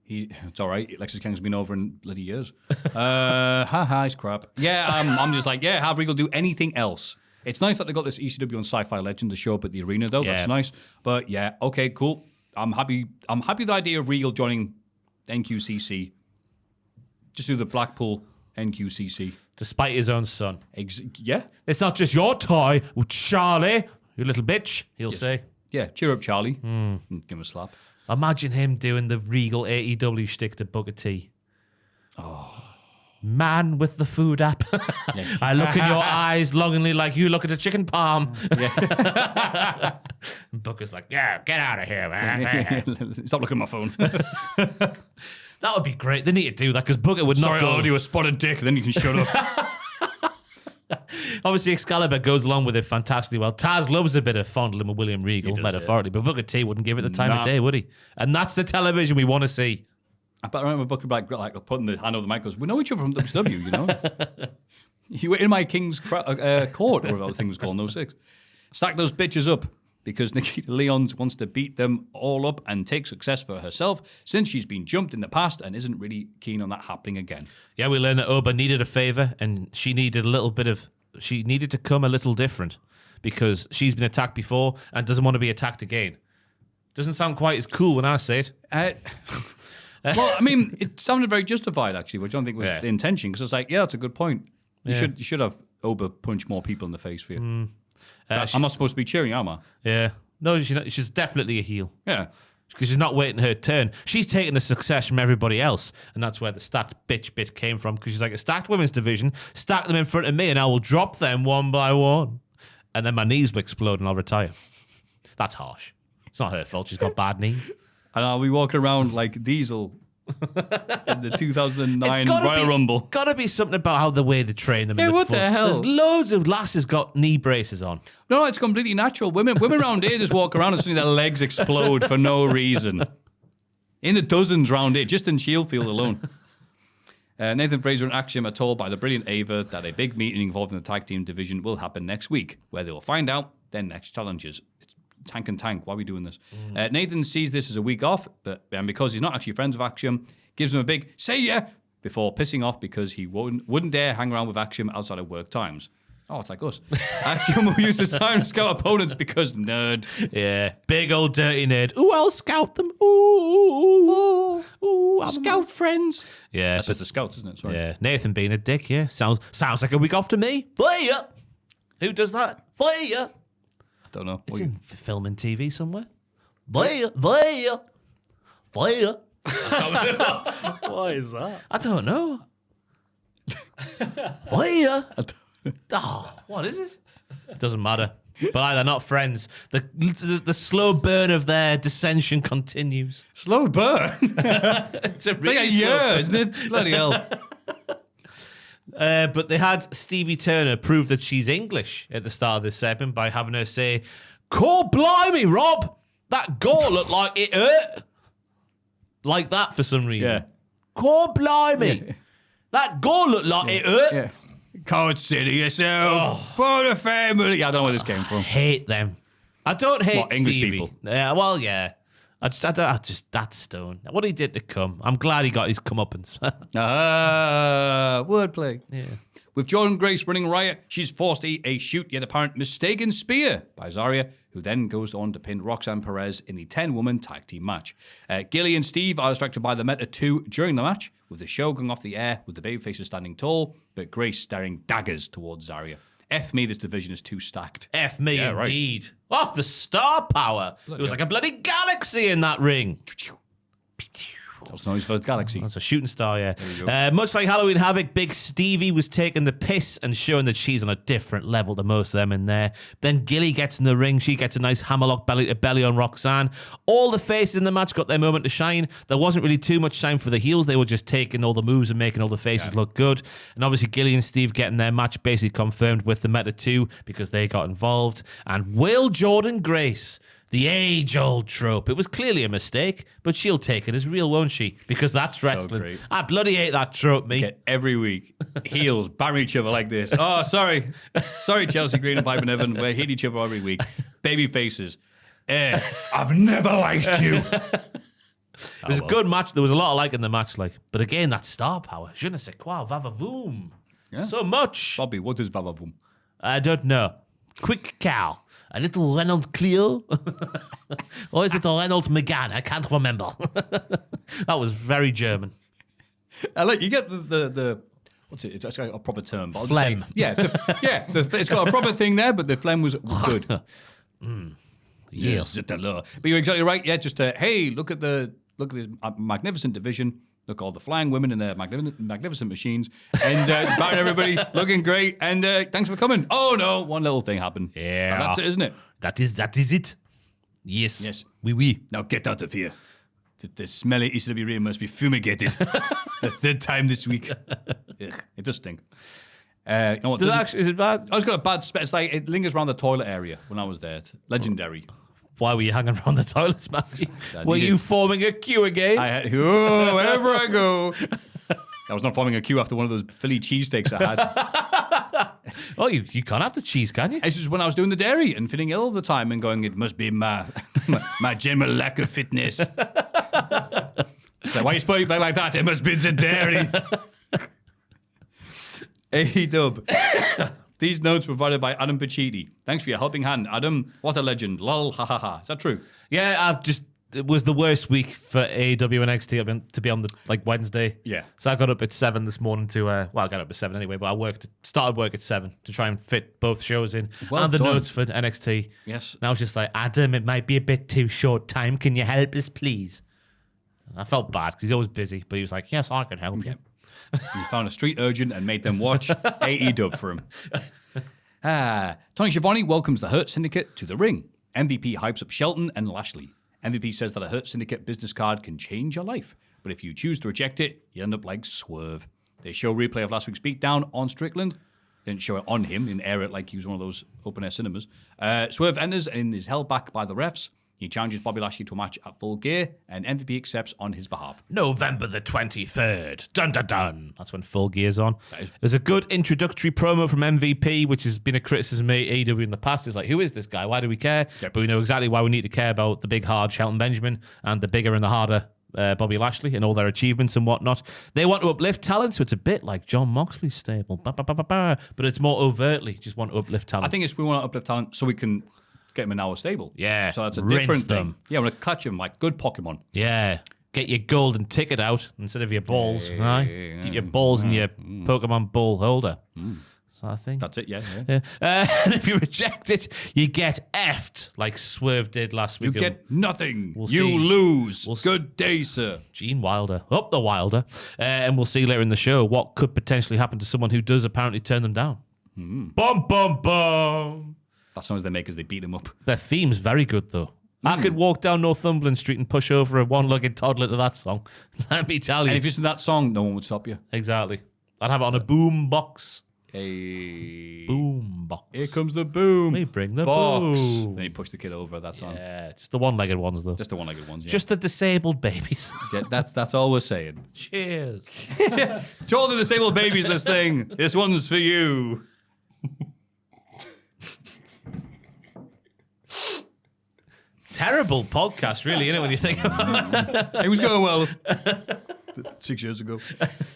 It's all right. Lexus King's been over in bloody years. He's crap. Yeah, I'm just like, yeah, have Regal do anything else. It's nice that they got this ECW and Sci-Fi Legend to show up at the arena, though. Yeah. That's nice. But yeah, okay, cool. I'm happy with the idea of Regal joining NQCC. Just do the Blackpool NQCC. Despite his own son. Yeah. It's not just your toy, Charlie, you little bitch, he'll say. Yeah, cheer up, Charlie. And give him a slap. Imagine him doing the Regal AEW shtick to Booker T. Oh. Man with the food app. I look in your eyes longingly like you look at a chicken palm. Yeah. Booker's like, yeah, get out of here, man. Stop looking at my phone. That would be great. They need to do that because Booker would not Sorry, go. I'll do a spotted dick, then you can shut up. Obviously, Excalibur goes along with it fantastically well. Taz loves a bit of fondling with William Regal, metaphorically, but Booker T wouldn't give it the time of day, would he? And that's the television we want to see. I remember Booker like putting the hand over the mic, goes, we know each other from WCW, you know? You were in my king's court, or whatever that thing was called, no 6. Stack those bitches up, because Nikita Lyons wants to beat them all up and take success for herself, since she's been jumped in the past and isn't really keen on that happening again. Yeah, we learned that Oba needed a favor, and she needed she needed to come a little different, because she's been attacked before and doesn't want to be attacked again. Doesn't sound quite as cool when I say it. Well, I mean, it sounded very justified, actually, which I don't think was the intention, because it's like, yeah, that's a good point. You should have Oba punch more people in the face for you. I'm not supposed to be cheering, am I? Yeah. No, she's definitely a heel. Yeah. Because she's not waiting her turn. She's taking the success from everybody else. And that's where the stacked bitch bit came from. Because she's like, a stacked women's division, stack them in front of me and I will drop them one by one. And then my knees will explode and I'll retire. That's harsh. It's not her fault. She's got bad knees. And I'll be walking around like Diesel in the 2009 Royal Rumble. Gotta be something about how the way they train them. Yeah, in what full. the hell? There's loads of lasses got knee braces on. No, it's completely natural. Women around here just walk around and suddenly their legs explode for no reason. In the dozens round here, just in Shieldfield alone. Nathan Fraser and Axiom are told by the brilliant Ava that a big meeting involving the tag team division will happen next week, where they will find out their next challenges. It's tank and tank. Why are we doing this? Nathan sees this as a week off, and because he's not actually friends with Axiom, gives him a big "say yeah" before pissing off because he wouldn't dare hang around with Axiom outside of work times. Oh, it's like us. Axiom will use this time to scout opponents because nerd. Yeah, big old dirty nerd. Ooh, I'll scout them. Ooh, I'm Scout friends. Yeah, That's just the scouts, isn't it? Sorry. yeah. Nathan being a dick. Yeah, sounds like a week off to me. Fire. Who does that? Fire. I don't know. It's in film and TV somewhere. Fire. Fire. Fire. What is that? I don't know. Fire. Oh, what is it? Doesn't matter. But they're not friends. The slow burn of their dissension continues. Slow burn. It's a Like really a year, isn't it? Bloody hell. But they had Stevie Turner prove that she's English at the start of this segment by having her say, "Core blimey, Rob, that gore looked like it hurt." Like that for some reason. Yeah. Core blimey. That gore looked like it hurt. Yeah. Consider yourself for the family. Yeah, I don't know where this came from. Hate them. I don't hate What, English Stevie. people? Yeah, well, yeah. I just that stone. What he did to come. I'm glad he got his comeuppance. Wordplay. Yeah. With Jordan Grace running riot, she's forced to eat a shoot yet apparent mistaken spear by Zarya, who then goes on to pin Roxanne Perez in the 10-woman tag team match. Gilly and Steve are distracted by the Meta 2 during the match, with the show going off the air with the babyfaces standing tall, but Grace staring daggers towards Zarya. F me, this division is too stacked. F me Yeah, right. indeed. Oh, the star power. It was like a bloody galaxy in that ring. That was noise for the Galaxy. That's a shooting star, yeah. Much like Halloween Havoc, Big Stevie was taking the piss and showing that she's on a different level to most of them in there. Then Gilly gets in the ring. She gets a nice hammerlock belly to belly on Roxanne. All the faces in the match got their moment to shine. There wasn't really too much shine for the heels. They were just taking all the moves and making all the faces look good. And obviously Gilly and Steve getting their match basically confirmed with the Meta 2 because they got involved. And will Jordan Grace... the age-old trope. It was clearly a mistake, but she'll take it as real, won't she? Because that's wrestling. great. I bloody hate that trope, me. Get every week, heels battering each other like this. Oh, sorry. Sorry, Chelsea Green and Piper Evan. We hit each other every week. Baby faces. I've never liked you. It was a good match. There was a lot of like in the match, like. But again, that star power. Je ne sais quoi, va-va-voom. Yeah. So much. Bobby, what is Babavoom? I don't know. Quick cow. A little Reynolds Clio? Or is it a Reynolds Megane? I can't remember. That was very German. I like you get the what's it? It's got a proper term. But I'll just Phlegm. say, it's got a proper thing there, but the phlegm was good. Yes. But you're exactly right. Yeah, just hey, look at this magnificent division. Look, all the flying women in their magnificent machines, and just battering everybody, looking great. And thanks for coming. Oh no, one little thing happened. Yeah. And that's it, isn't it? That is it. Yes. Yes. Oui. Now get out of here. The smelly ECW ring must be fumigated. The third time this week. Ugh, it does stink. You know what? Is it bad? I was got a bad smell. It's like it lingers around the toilet area when I was there. It's legendary. Why were you hanging around the toilets, Maffew? I Were needed- you forming a queue again? I had wherever I go. I was not forming a queue after one of those Philly cheesesteaks I had. Oh, you can't have the cheese, can you? This is when I was doing the dairy and feeling ill all the time and going, it must be my general lack of fitness. So why you spoil back like that? It must be the dairy. A-dub. These notes provided by Adam Pacitti. Thanks for your helping hand, Adam. What a legend. Lol, ha ha ha. Is that true? Yeah, it was the worst week for AEW NXT to be on the Wednesday. Yeah. So I got up at 7 this morning I got up at 7 anyway, but I started work at 7 to try and fit both shows in. Well and the done. notes for NXT. Yes. And I was just like, Adam, it might be a bit too short time. Can you help us, please? I felt bad because he's always busy, but he was like, yes, I can help you. You found a street urgent and made them watch AEW for him. Tony Schiavone welcomes the Hurt Syndicate to the ring. MVP hypes up Shelton and Lashley. MVP says that a Hurt Syndicate business card can change your life, but if you choose to reject it, you end up like Swerve. They show replay of last week's beatdown on Strickland. They didn't show it on him, didn't air it like he was one of those open-air cinemas. Swerve enters and is held back by the refs. He challenges Bobby Lashley to a match at Full Gear, and MVP accepts on his behalf. November the 23rd. Dun dun dun. That's when Full Gear's on. is- There's a good introductory promo from MVP, which has been a criticism of AEW in the past. It's like, who is this guy? Why do we care? Yep. But we know exactly why we need to care about the big, hard Shelton Benjamin and the bigger and the harder Bobby Lashley and all their achievements and whatnot. They want to uplift talent, so it's a bit like John Moxley's stable. But it's more overtly just want to uplift talent. I think we want to uplift talent so we can get him in our stable. Yeah, So that's a rinse different them. thing. Yeah, we want to catch him like good Pokemon. Yeah. Get your golden ticket out instead of your balls. Right? Get your balls in your Pokemon ball holder. So I think. That's it, yeah. Yeah. And if you reject it, you get effed like Swerve did last You week. get nothing. We'll you see. lose. We'll see. Good day, sir. Gene Wilder. Up the Wilder. And we'll see later in the show what could potentially happen to someone who does apparently turn them down. Bum, bum, bum. That song they make as they beat him up. Their theme's very good, though. I could walk down Northumberland Street and push over a one-legged toddler to that song. Let me tell you. And if you listen to that song, no one would stop you. Exactly. I'd have it on a boom box. Hey. Boom box. Here comes the boom. We bring the box. boom. Then you push the kid over at that time. Yeah, just the one-legged ones, though. Just the one-legged ones, yeah. Just the disabled babies. Yeah, that's all we're saying. Cheers. To all the disabled babies listening, this one's for you. Terrible podcast, really, isn't it, when you think about it? It was going well 6 years ago.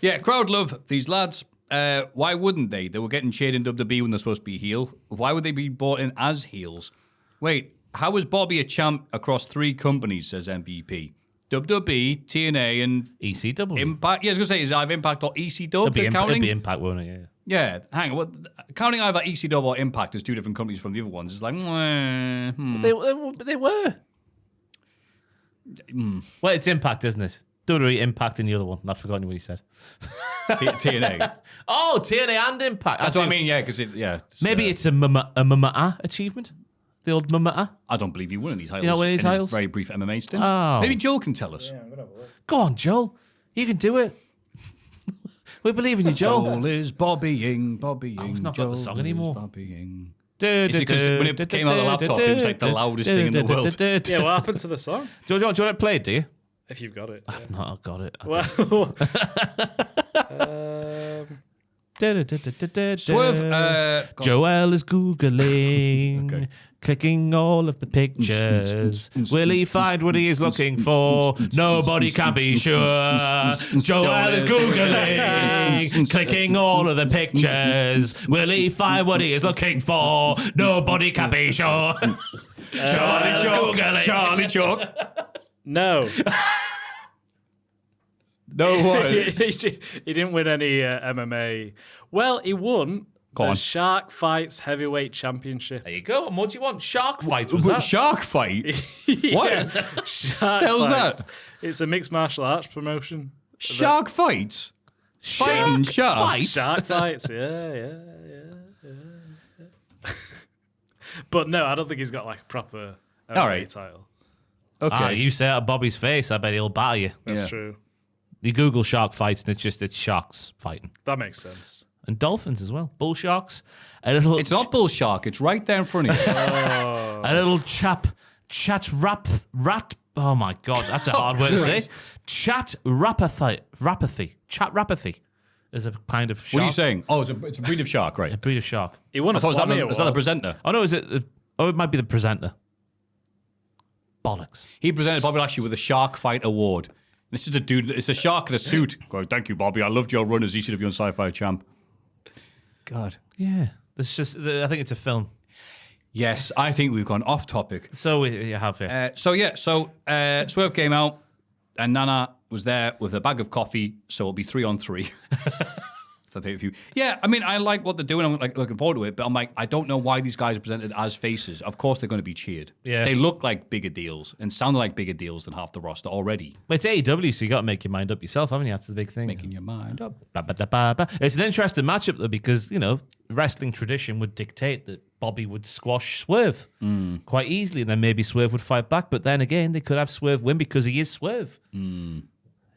Yeah, crowd love these lads. Why wouldn't they? They were getting cheered in WWE when they're supposed to be heel. Why would they be brought in as heels? Wait, how is Bobby a champ across 3 companies, says MVP? WWE, TNA, and ECW. Impact. Yeah, I was going to say, is it either Impact or ECW? It'd be counting? Impact, won't it? Yeah. Yeah, hang on. What, counting either ECW or Impact as 2 different companies from the other ones is like, They were. Well, it's Impact, isn't it? WWE Impact in the other one. I've forgotten what you said. TNA. Oh, TNA and Impact. That's what I mean, yeah, because Maybe it's a Mama achievement. The old Mama. I don't believe he won any titles. You know what any in his titles? very brief MMA stint. Oh. Maybe Joel can tell us. Go on, Joel. You can do it. We believe in you, Joel. Joel is Bobbying. I've not got the song anymore. Bobbying. Is it because when it came out of the laptop, it was like the loudest thing in the world? Yeah, what happened to the song? Do you want to play it, do you? If you've got it. I've not got it. Well, Swerve. Joel is Googling, Okay. clicking all of the pictures. Will he find what he is looking for? Nobody can be sure. Joel is Googling, clicking all of the pictures. Will he find what he is looking for? Nobody can be sure. Charlie Chalk. no. No what? He didn't win any MMA. Well, he won Go the on. Shark Fights Heavyweight Championship. There you go. And what do you want? Shark fights, was But that? Shark fight? Yeah. Shark The hell's Fights. that? It's a mixed martial arts promotion. Shark fights? Fighting sharks? fights? Shark Fights, yeah. But no, I don't think he's got like a proper MMA All right. title. Okay. You say it at Bobby's face, I bet he'll batter you. That's Yeah. true. You Google shark fights and it's sharks fighting. That makes sense. And dolphins as well. Bull sharks. A little It's not bull shark. It's right there in front of you. a little rat. Oh my god, that's a hard word to say. Chat rapathy is a kind of shark. What are you saying? Oh, it's a breed of shark, right? A breed of shark. He won a I thought, Slammy is that the award. presenter? Oh no, it might be the presenter. Bollocks. He presented Bobby Lashley with a Shark Fight Award. This is a dude, it's a shark in a suit. Going, thank you, Bobby. I loved your run as ECW and Sci-Fi champ. God. Yeah. It's just I think it's a film. Yes, I think we've gone off topic. So we have here. Swerve came out and Nana was there with a bag of coffee, so it'll be 3-on-3. So pay-per-view. Yeah, I mean, I like what they're doing. I'm like looking forward to it, but I'm like, I don't know why these guys are presented as faces. Of course, they're going to be cheered. Yeah. They look like bigger deals and sound like bigger deals than half the roster already. It's AEW, so you got to make your mind up yourself, haven't you? That's the big thing. Making your mind up. Ba-ba-da-ba-ba. It's an interesting matchup, though, because, wrestling tradition would dictate that Bobby would squash Swerve quite easily, and then maybe Swerve would fight back. But then again, they could have Swerve win because he is Swerve.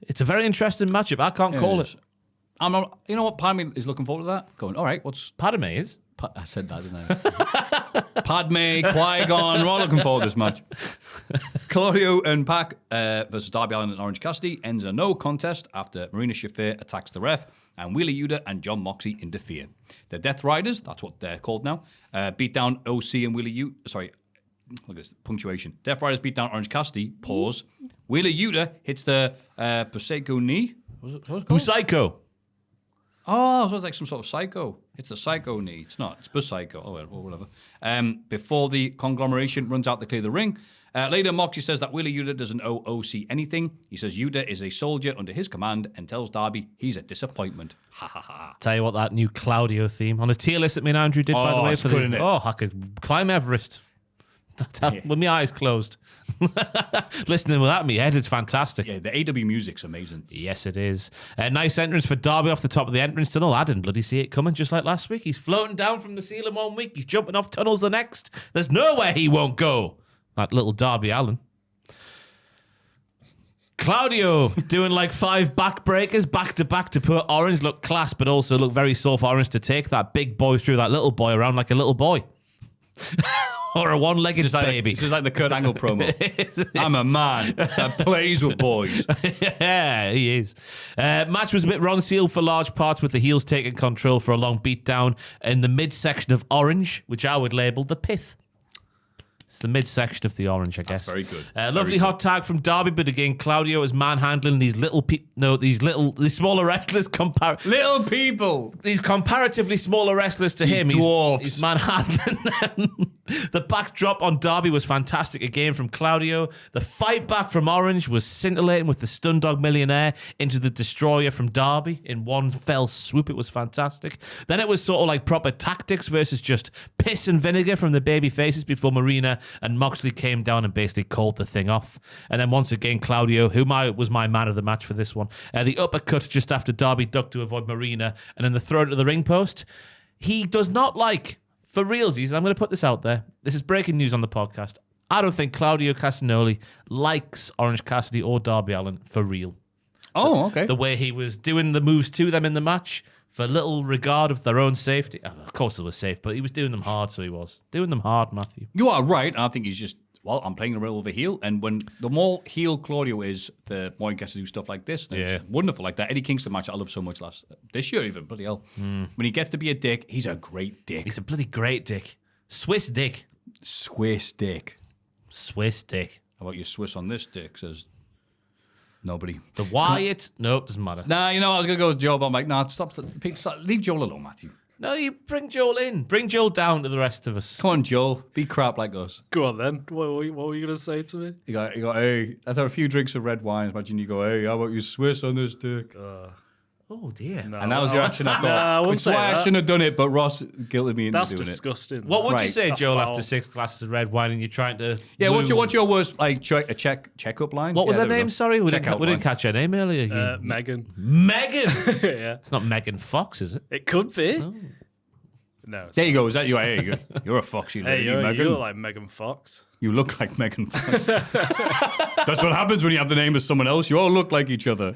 It's a very interesting matchup. I can't call it. I'm not. You know what? Part of me is looking forward to that. Going, all right, what's. Padme is. I said that, didn't I? Padme, Qui-Gon, we're all looking forward to this match. Claudio and Pac versus Darby Allin and Orange Cassidy ends a no contest after Marina Shafir attacks the ref and Wheeler Yuta and John Moxley interfere. The Death Riders, that's what they're called now, beat down OC and Wheeler Yuta. Sorry, look at this punctuation. Death Riders beat down Orange Cassidy. Pause. Wheeler Yuta hits the Prosecco knee. What's it called? Psycho. Oh, so it's like some sort of psycho. It's the psycho knee. It's not. It's Psycho. Oh, well, whatever. Before the conglomeration runs out to clear the ring. Later, Moxie says that Wheeler Yuta doesn't owe OC anything. He says Yuta is a soldier under his command and tells Darby he's a disappointment. Ha ha ha. Tell you what, that new Claudio theme on the tier list that me and Andrew did, by the way. It's good, isn't it? Oh, I could climb Everest. With my eyes closed. Listening with that in my head, it's fantastic. Yeah, the AW music's amazing. Yes, it is. Nice entrance for Darby off the top of the entrance tunnel. I didn't bloody see it coming, just like last week. He's floating down from the ceiling one week. He's jumping off tunnels the next. There's nowhere he won't go. That little Darby Allin. Claudio doing like 5 backbreakers back to back to put Orange look class, but also look very sore for Orange to take that big boy through that little boy around like a little boy. Or a one-legged baby. This is like the Kurt Angle promo. I'm a man that plays with boys. Yeah, he is. Match was a bit Ron-sealed for large parts, with the heels taking control for a long beatdown in the midsection of Orange, which I would label the pith. It's the midsection of the Orange, I guess. Very good. Lovely hot tag from Darby, but again, Claudio is manhandling these these smaller wrestlers. Little people. These comparatively smaller wrestlers to him. Dwarfs. He's manhandling them. The backdrop on Darby was fantastic again from Claudio. The fight back from Orange was scintillating with the Stun Dog Millionaire into the Destroyer from Darby in one fell swoop. It was fantastic. Then it was sort of like proper tactics versus just piss and vinegar from the baby faces before Marina and Moxley came down and basically called the thing off. And then once again, Claudio, who was my man of the match for this one, the uppercut just after Darby ducked to avoid Marina, and then the throw to the ring post. He does not like, for realsies, and I'm going to put this out there, this is breaking news on the podcast, I don't think Claudio Castagnoli likes Orange Cassidy or Darby Allin for real. Oh, okay. The way he was doing the moves to them in the match, for little regard of their own safety. Of course it was safe, but he was doing them hard, so he was. Doing them hard, Maffew. You are right, and I think he's just, well, I'm playing the role of a heel, and when the more heel Claudio is, the more he gets to do stuff like this. And it's wonderful. Like that Eddie Kingston match I love so much this year even, bloody hell. When he gets to be a dick, he's a great dick. He's a bloody great dick. Swiss dick. Swiss dick. Swiss dick. How about your Swiss on this dick, says nobody. The Wyatt? Nope, doesn't matter. Nah, I was going to go with Joe, but I'm like, nah, stop. Leave Joel alone, Matthew. No, you bring Joel in. Bring Joel down to the rest of us. Come on, Joel. Be crap like us. Go on then. What were you going to say to me? You got, hey, after a few drinks of red wine, imagine you go, hey, how about you Swiss on this dick? Oh, dear. No, And that was your action, I thought. I wouldn't Which is say why I that. shouldn't have done it, but Ross guilted me into That's doing disgusting. What would you Right. say, That's Joel, foul. after 6 glasses of red wine and you're trying to... it. Yeah, loo- what's your worst, like, checkup line? What was Yeah, her there we name? go. Sorry, we Checkout didn't line. catch her name earlier. Megan. Megan! Yeah. It's not Megan Fox, is it? It could be. No. It's There you go. Is that you? There you go. You're a foxy Hey, lady, Megan. you look like Megan Fox. You look like Megan Fox. That's what happens when you have the name of someone else. You all look like each other.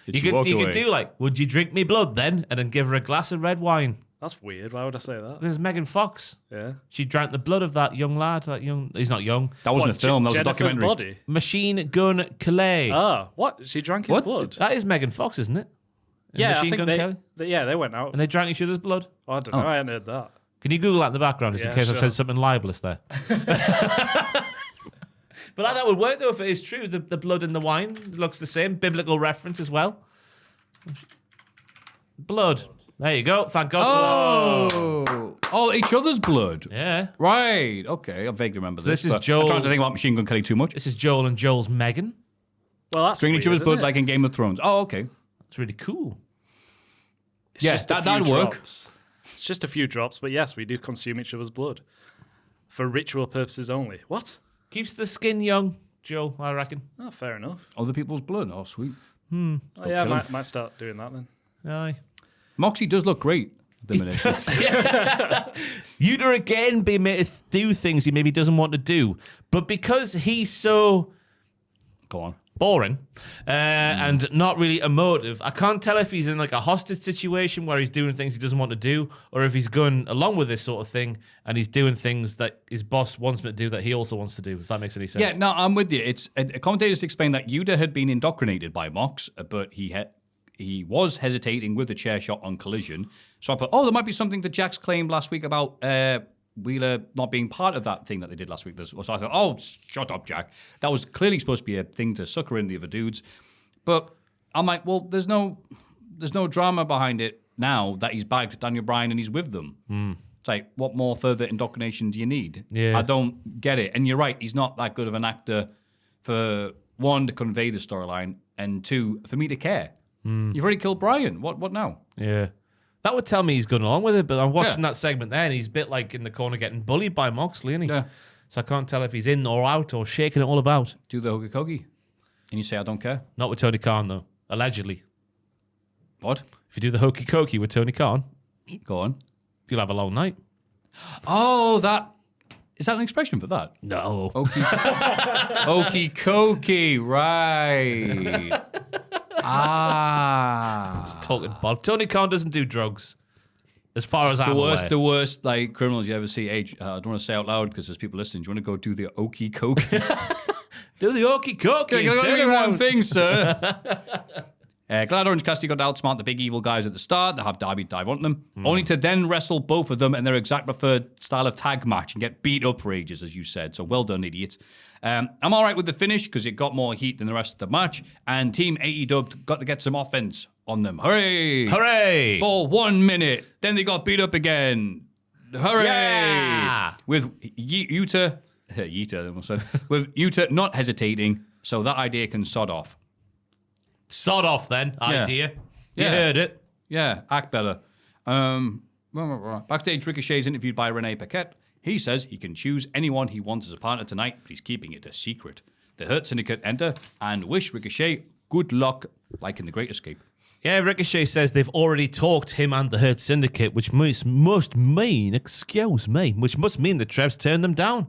You could do like, would you drink me blood then? And then give her a glass of red wine. That's weird. Why would I say that? There's Megan Fox. Yeah. She drank the blood of that young lad. He's not young. That wasn't a film. That was a Jennifer's documentary. body. Machine Gun Kelly. Oh, what? She drank his What? blood? That is Megan Fox, isn't it? In Yeah, I Machine think Gun Kelly? they went out. And they drank each other's blood. Oh, I don't know. I hadn't heard that. Can you Google that in the background just in Yeah, case I've sure. said something libelous there? But that would work though if it is true. The blood in the wine looks the same. Biblical reference as well. Blood. There you go. Thank God for Oh, each other's blood. that. Yeah. Right. Okay. I vaguely remember this. this is but Joel- I'm trying to think about Machine Gun Kelly too much. This is Joel and Joel's Megan. Well, that's Drinking each weird, other's blood isn't it? like in Game of Thrones. Oh, okay. It's really cool. It's Yeah, just a few that'd work. drops. It's just a few drops, but yes, we do consume each other's blood for ritual purposes only. What? Keeps the skin young, Joel, I reckon. Oh, fair enough. Other people's blood. Oh, sweet. Oh, yeah, I kill might start doing that then. Aye. Moxie does look great. at the minute. Yuta again being made to do things he maybe doesn't want to do. But because he's so Go on. boring and not really emotive, I can't tell if he's in like a hostage situation where he's doing things he doesn't want to do, or if he's going along with this sort of thing and he's doing things that his boss wants him to do that he also wants to do, if that makes any sense. Yeah, no, I'm with you. It's commentators explained that Yuta had been indoctrinated by Mox, but he was hesitating with the chair shot on Collision. So I thought, there might be something that Jax claimed last week about Wheeler not being part of that thing that they did last week. So I thought, oh, shut up, Jack. That was clearly supposed to be a thing to sucker in the other dudes. But I'm like, well, there's no drama behind it now that he's bagged Daniel Bryan and he's with them. It's like, what more further indoctrination do you need? Yeah. I don't get it. And you're right, he's not that good of an actor for, one, to convey the storyline, and two, for me to care. You've already killed Bryan. What now? Yeah. That would tell me he's going along with it, but I'm watching that segment there, and he's a bit like in the corner getting bullied by Moxley, isn't he? Yeah. So I can't tell if he's in or out or shaking it all about. Do the hokey cokey. And you say, I don't care. Not with Tony Khan, though. Allegedly. What? If you do the hokey cokey with Tony Khan, Go on. you'll have a long night. Oh, that... Is that an expression for that? No. Okey cokey, right. Talking about Tony Khan doesn't do drugs. As far as I'm aware. The worst like criminals you ever see. Hey, I don't want to say out loud because there's people listening. Do you want to go do the okey cokey? Do the hokey cokey. Can I only one thing, sir? Glad Orange Cassidy got to outsmart the big evil guys at the start. They have Darby dive on them, only to then wrestle both of them in their exact preferred style of tag match and get beat up for ages, as you said. So well done, idiots. I'm all right with the finish because it got more heat than the rest of the match, and Team AEW got to get some offense on them. Hooray! Hooray! For 1 minute. Then they got beat up again. Hooray! Yeah! With Yuta with Yuta not hesitating, so that idea can sod off. Sod off then, idea. You heard it. Yeah, act better. Backstage, Ricochet is interviewed by Renee Paquette. He says he can choose anyone he wants as a partner tonight, but he's keeping it a secret. The Hurt Syndicate enter and wish Ricochet good luck, like in The Great Escape. Yeah, Ricochet says they've already talked him and the Hurt Syndicate, which must mean that Trev's turned them down.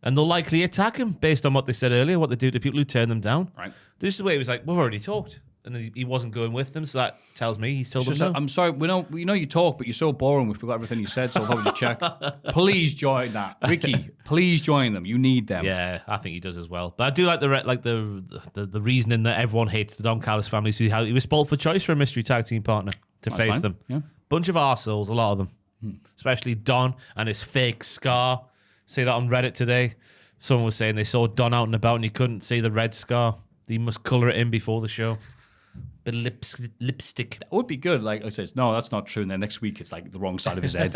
And they'll likely attack him based on what they said earlier, what they do to people who turn them down. Right. This is the way it was like, we've already talked. And then he wasn't going with them, so that tells me he's told them no. I'm sorry, we know you talk, but you're so boring, we forgot everything you said, so I'll probably just check. Please join that. Ricky, please join them. You need them. Yeah, I think he does as well. But I do like the reasoning that everyone hates the Don Callis family. So he was spoiled for choice for a mystery tag team partner to That's face fine. them. Yeah. Bunch of arseholes, a lot of them. Especially Don and his fake scar. See that on Reddit today. Someone was saying they saw Don out and about and he couldn't see the red scar. He must colour it in before the show. Bit of lipstick. That would be good. Like I said, no, that's not true. And then next week it's like the wrong side of his head.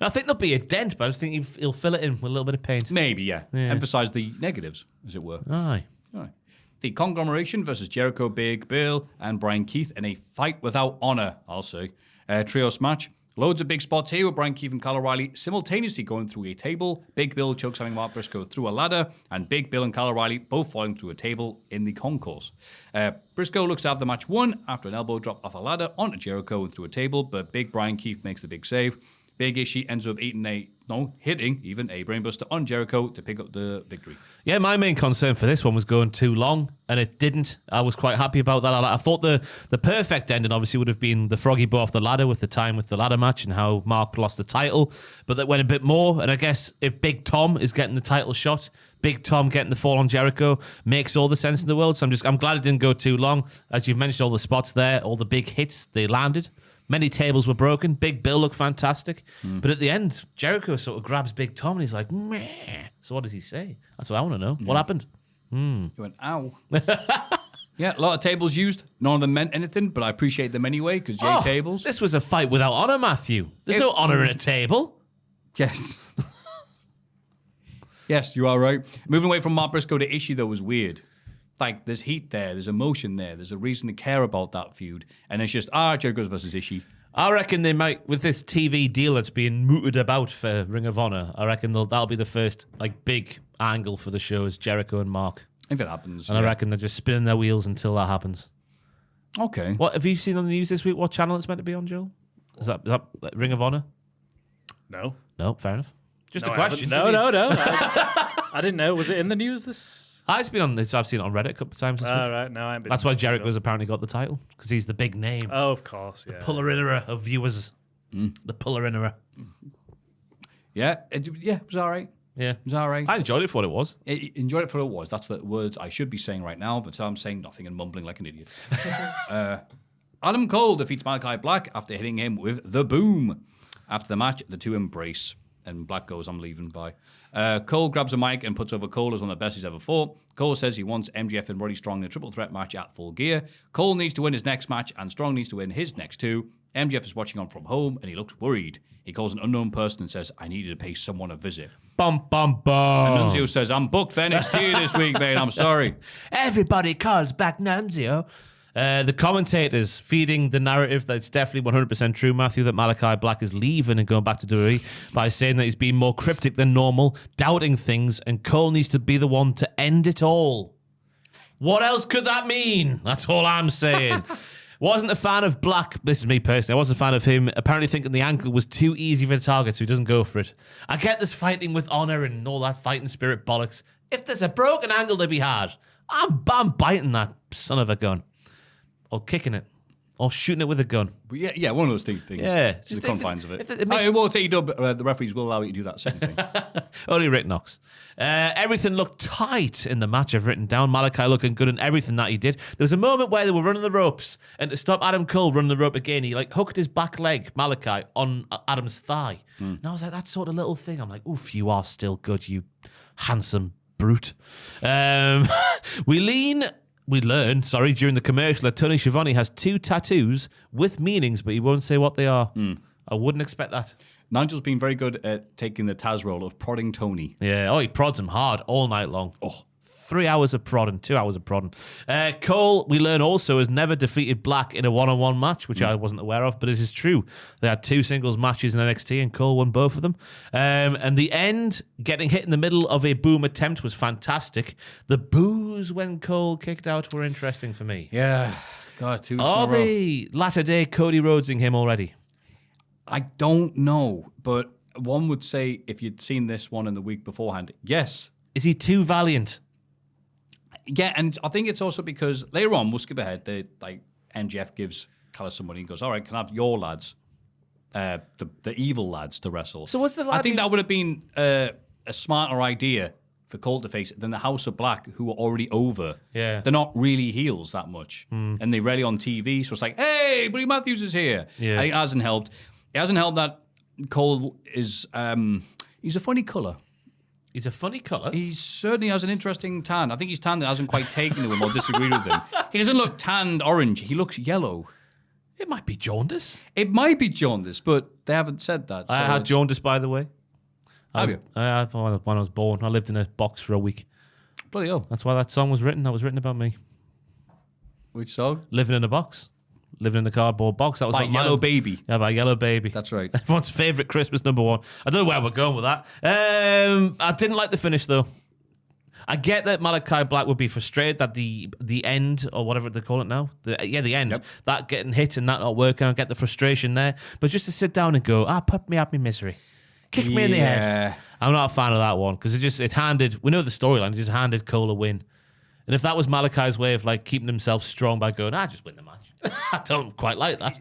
I think there'll be a dent, but I think he'll fill it in with a little bit of paint. Maybe, yeah. Emphasize the negatives, as it were. Aye. All right. The Conglomeration versus Jericho, Big Bill, and Brian Keith in a fight without honor, I'll say. Trios match. Loads of big spots here with Brian Keith and Kyle O'Reilly simultaneously going through a table. Big Bill chokeslamming Mark Briscoe through a ladder, and Big Bill and Kyle O'Reilly both falling through a table in the concourse. Briscoe looks to have the match won after an elbow drop off a ladder onto Jericho and through a table, but Big Brian Keith makes the big save. Big Ishii ends up hitting even a brainbuster on Jericho to pick up the victory. Yeah, my main concern for this one was going too long, and it didn't. I was quite happy about that. I thought the perfect ending obviously would have been the Froggy Bow off the ladder with the ladder match and how Mark lost the title, but that went a bit more, and I guess if Big Tom is getting the title shot, Big Tom getting the fall on Jericho makes all the sense in the world, so I'm glad it didn't go too long. As you've mentioned, all the spots there, all the big hits, they landed. Many tables were broken. Big Bill looked fantastic. But at the end, Jericho sort of grabs Big Tom and he's like, meh. So what does he say? That's what I want to know. What happened? He went, ow. Yeah, a lot of tables used. None of them meant anything, but I appreciate them anyway because tables. This was a fight without honor, Maffew. There's no honor in a table. Yes. Yes, you are right. Moving away from Mark Briscoe to Ishii, though, was weird. Like, there's heat there, there's emotion there, there's a reason to care about that feud, and it's just, Jericho versus Ishii. I reckon they might, with this TV deal that's being mooted about for Ring of Honor, I reckon that'll be the first, like, big angle for the show is Jericho and Mark. If it happens. And I reckon they're just spinning their wheels until that happens. Okay. What have you seen on the news this week? What channel it's meant to be on, Joel? Is that Ring of Honor? No. No, fair enough. Just a question. No. I didn't know. Was it in the news this? It's been on. I've seen it on Reddit a couple of times this week. Right. No, I haven't been. That's why Jericho's apparently got the title, because he's the big name. Oh, of course, yeah. Puller-innerer of viewers. The puller-innerer. Yeah, it was all right. Yeah. It was all right. I enjoyed it for what it was. Enjoyed it for what it was. That's the words I should be saying right now, but so I'm saying nothing and mumbling like an idiot. Adam Cole defeats Malachi Black after hitting him with the boom. After the match, the two embrace. And Black goes, I'm leaving, bye. Cole grabs a mic and puts over Cole as one of the best he's ever fought. Cole says he wants MJF and Roddy Strong in a triple threat match at Full Gear. Cole needs to win his next match, and Strong needs to win his next two. MJF is watching on from home, and he looks worried. He calls an unknown person and says, I needed to pay someone a visit. Bum, bum, bum. And Nunzio says, I'm booked for NXT this week, mate. I'm sorry. Everybody calls back Nunzio. The commentators feeding the narrative that it's definitely 100% true, Maffew, that Malachi Black is leaving and going back to WWE by saying that he's being more cryptic than normal, doubting things, and Cole needs to be the one to end it all. What else could that mean? That's all I'm saying. Wasn't a fan of Black. This is me personally. I wasn't a fan of him apparently thinking the ankle was too easy for the target, so he doesn't go for it. I get this fighting with honor and all that fighting spirit bollocks. If there's a broken ankle to be had, I'm biting that son of a gun. Or kicking it. Or shooting it with a gun. But yeah, one of those things. Yeah. The confines of it. It will take you the referees will allow you to do that same thing. Only Rick Knox. Everything looked tight in the match I've written down. Malachi looking good in everything that he did. There was a moment where they were running the ropes, and to stop Adam Cole running the rope again, he hooked his back leg, Malachi, on Adam's thigh. And I was like, that sort of little thing. I'm like, oof, you are still good, you handsome brute. We learn during the commercial that Tony Schiavone has 2 tattoos with meanings, but he won't say what they are. I wouldn't expect that. Nigel's been very good at taking the Taz role of prodding Tony. Yeah. Oh, he prods him hard all night long. Oh, 3 hours of prodding, 2 hours of prodding. Cole, we learn also, has never defeated Black in a one-on-one match, which I wasn't aware of, but it is true. They had 2 singles matches in NXT, and Cole won both of them. And the end, getting hit in the middle of a boom attempt was fantastic. The boos when Cole kicked out were interesting for me. Yeah. God, 2 weeks Are in a row. they latter-day Cody Rhodesing him already? I don't know, but one would say if you'd seen this one in the week beforehand, yes. Is he too valiant? Yeah, and I think it's also because later on, we'll skip ahead, MJF gives Callis some money and goes, all right, can I have your lads, the evil lads, to wrestle? So what's the lad I think who- that would have been a smarter idea for Cole to face than the House of Black, who are already over. Yeah. They're not really heels that much. And they're rarely on TV, so it's like, hey, Buddy Matthews is here. Yeah. I think it hasn't helped. It hasn't helped that Cole is, he's a funny colour. He's a funny colour. He certainly has an interesting tan. I think his tan that hasn't quite taken to him or disagreed with him. He doesn't look tanned orange. He looks yellow. It might be jaundice. It might be jaundice, but they haven't said that. I so had it's- jaundice, by the way. Have you? When I was born, I lived in a box for a week. Bloody hell. That's why that song was written. That was written about me. Which song? Living in a box. Living in a cardboard box. That was By not Yellow mine. Baby. Yeah, by Yellow Baby. That's right. Everyone's favourite Christmas number 1. I don't know where we're going with that. I didn't like the finish, though. I get that Malachi Black would be frustrated that the end, or whatever they call it now, the end, Yep. that getting hit and that not working, I get the frustration there. But just to sit down and go, put me out my misery. Kick me in the head. I'm not a fan of that one, because it handed, we know the storyline, it just handed Cole a win. And if that was Malachi's way of keeping himself strong by going, just win the match. I don't quite like that.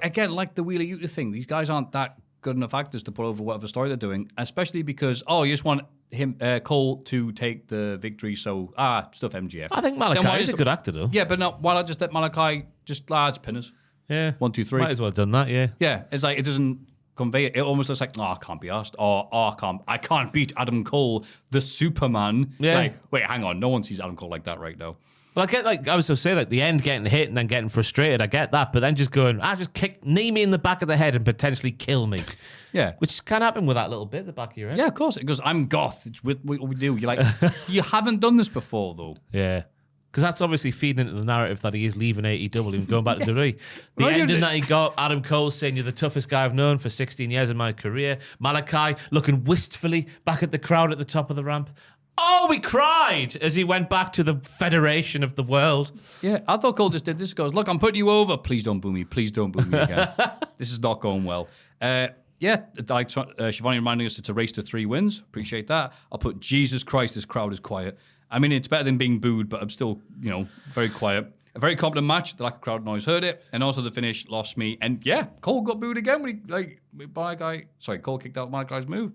Again, like the Wheeler Yuta thing, these guys aren't that good enough actors to put over whatever story they're doing, especially because, you just want Cole to take the victory, so, stuff MGF. I think Then why Malachi is is a good actor, though. Yeah, but why not just let Malachi just large pinners? Yeah. 1, 2, 3. Might as well have done that, yeah. Yeah, it's like it doesn't convey it. It almost looks like, I can't be asked, or I can't beat Adam Cole, the Superman. Yeah. Wait, hang on, no one sees Adam Cole like that right now. Well, I get I was to say the end getting hit and then getting frustrated. I get that, but then just going, just knee me in the back of the head and potentially kill me. Yeah, Which can happen with that little bit at the back of your head. yeah, of course. It goes, I'm goth. It's what we do. You're like, you haven't done this before though. Yeah. Because that's obviously feeding into the narrative that he is leaving AEW and going back to WWE. The Right, ending you- that he got, Adam Cole saying, you're the toughest guy I've known for 16 years in my career. Malachi looking wistfully back at the crowd at the top of the ramp. Oh, we cried as he went back to the Federation of the World. Yeah, I thought Cole just did this. Goes, look, I'm putting you over. Please don't boo me. Please don't boo me again. This is not going well. Shivani reminding us it's a race to 3 wins. Appreciate that. I'll put Jesus Christ, this crowd is quiet. I mean, it's better than being booed, but I'm still, very quiet. A very competent match. The lack of crowd noise hurt it. And also the finish lost me. And yeah, Cole got booed again when Cole kicked out Malakai's move.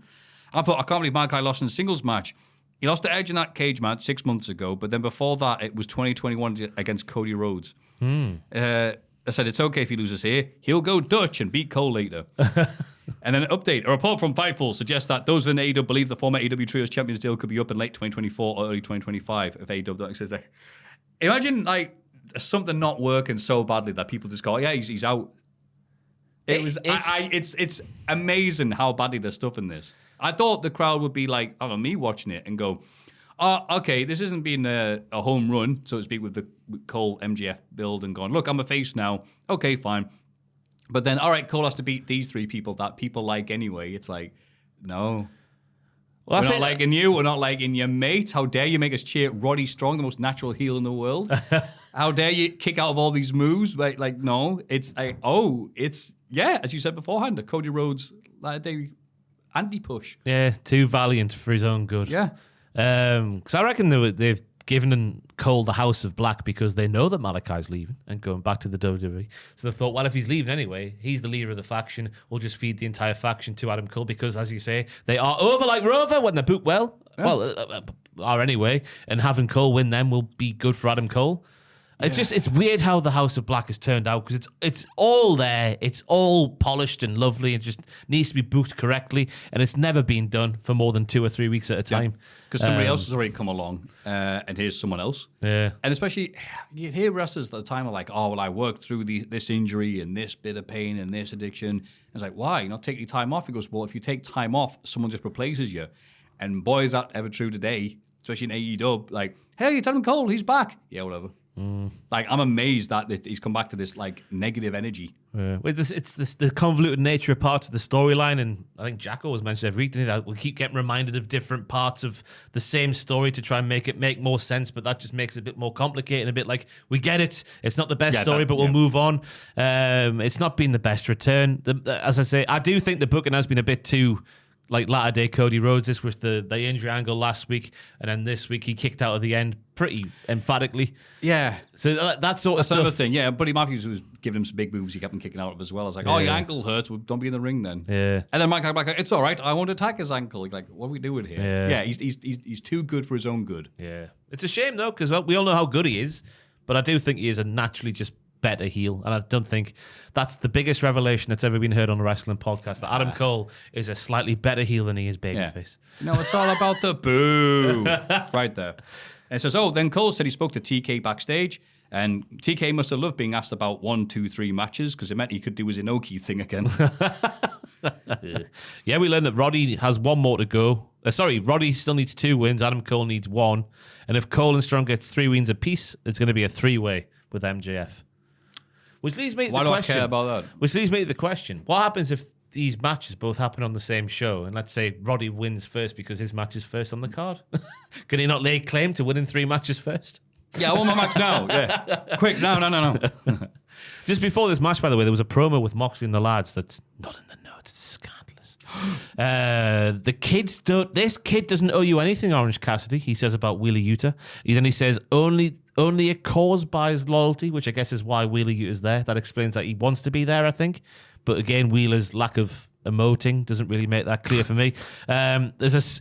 I can't believe Malachi lost in a singles match. He lost to Edge in that cage match 6 months ago, but then before that, it was 2021 against Cody Rhodes. As I said, it's okay if he loses here. He'll go Dutch and beat Cole later. And then an update. A report from Fightful suggests that those in AEW believe the former AEW Trios Champions deal could be up in late 2024 or early 2025 if AEW don't exist. Imagine, like, something not working so badly that people just go, yeah, he's out. It's amazing how badly there's stuff in this. I thought the crowd would be like, I don't know, me watching it and go, oh, okay, this isn't being a home run, so to speak, with the Cole MJF build and going, look, I'm a face now. Okay, fine. But then, all right, Cole has to beat these three people that people like anyway. It's like, no. We're not liking you. We're not liking your mate. How dare you make us cheer Roddy Strong, the most natural heel in the world? How dare you kick out of all these moves? Like no. It's like, yeah, as you said beforehand, a Cody Rhodes anti-push. Yeah, too valiant for his own good. Yeah. Because I reckon they've given Cole the House of Black because they know that Malachi's leaving and going back to the WWE. So they thought, well, if he's leaving anyway, he's the leader of the faction. We'll just feed the entire faction to Adam Cole because, as you say, they are over like Rover when they're booked well. Yeah. Well, are anyway. And having Cole win them will be good for Adam Cole. It's weird how the House of Black has turned out because it's all there. It's all polished and lovely. It just needs to be booked correctly. And it's never been done for more than 2 or 3 weeks at a time. Because somebody else has already come along and here's someone else. Yeah. And especially, you hear wrestlers at the time are like, oh, well, I worked through this injury and this bit of pain and this addiction. It's like, why? You're not taking time off? He goes, well, if you take time off, someone just replaces you. And boy, is that ever true today, especially in AEW. Like, hey, Adam Cole, he's back. Yeah, whatever. Like, I'm amazed that he's come back to this like negative energy. Yeah. It's the convoluted nature of parts of the storyline, and I think Jacko was mentioned every week, didn't he, that we keep getting reminded of different parts of the same story to try and make it make more sense, but that just makes it a bit more complicated and a bit like, we get it, it's not the best story, but we'll move on. It's not been the best return. As I say, I do think the booking has been a bit too like latter day Cody Rhodes. This was the injury angle last week, and then this week he kicked out at the end pretty emphatically. Yeah. So that sort of stuff. Another thing. Yeah, Buddy Matthews was giving him some big moves he kept him kicking out of as well. I was like, oh, your ankle hurts. Well, don't be in the ring then. Yeah. And then Mike was like, it's all right. I won't attack his ankle. Like, what are we doing here? Yeah. He's too good for his own good. Yeah. It's a shame though, because we all know how good he is, but I do think he is a naturally just better heel, and I don't think that's the biggest revelation that's ever been heard on a wrestling podcast, that Adam Cole is a slightly better heel than he is babyface. No, it's all about the boo. Right there. And it says, then Cole said he spoke to TK backstage, and TK must have loved being asked about 1, 2, 3 matches because it meant he could do his Inoki thing again. Yeah, we learned that Roddy has one more to go. Roddy still needs 2 wins, Adam Cole needs 1, and if Cole and Strong gets 3 wins apiece, it's going to be a 3-way with MJF. Which leads me to the question. Why do I care about that? Which leads me to the question. What happens if these matches both happen on the same show, and let's say Roddy wins first because his match is first on the card? Can he not lay claim to winning 3 matches first? Yeah, I want my match now. Yeah. Quick, no. Just before this match, by the way, there was a promo with Moxley and the lads that's not in the notes. It's scandalous. This kid doesn't owe you anything, Orange Cassidy, he says about Wheeler Yuta. Then he says only a cause buys loyalty, which I guess is why Wheeler Yuta's there. That explains that he wants to be there, I think. But again, Wheeler's lack of emoting doesn't really make that clear for me.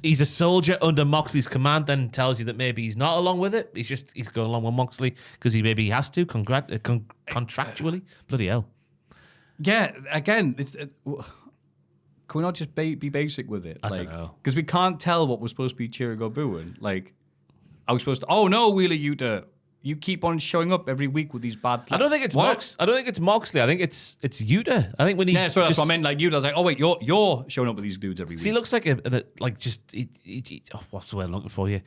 He's a soldier under Moxley's command, then tells you that maybe he's not along with it. He's going along with Moxley because he has to contractually. Bloody hell. Yeah, again, can we not just be basic with it? I don't know. Because we can't tell what we're supposed to be cheering or booing. Like, I was supposed to, oh no, Wheeler Yuta, you keep on showing up every week with these bad plays. I don't think it's Moxley. I think it's Yuta. I think when he that's what I meant. Like Yuta, I was like, oh wait, you're showing up with these dudes every week. He looks like what's the word I'm looking for here?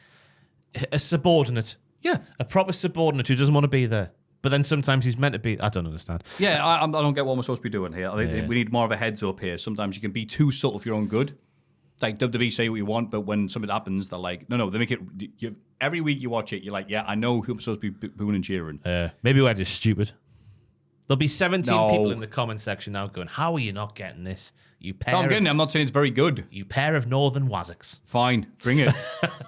A subordinate. Yeah, a proper subordinate who doesn't want to be there. But then sometimes he's meant to be. I don't understand. Yeah, I don't get what we're supposed to be doing here. I think we need more of a heads up here. Sometimes you can be too subtle for your own good. Like WWE say what you want, but when something happens, they're like, no, they make it. Every week you watch it, you're like, yeah, I know who I'm supposed to be booing and cheering. Maybe we're just stupid. There'll be 17 people in the comment section now going, how are you not getting this? You pair. No, I'm getting it. I'm not saying it's very good. You pair of northern wazzocks. Fine, bring it.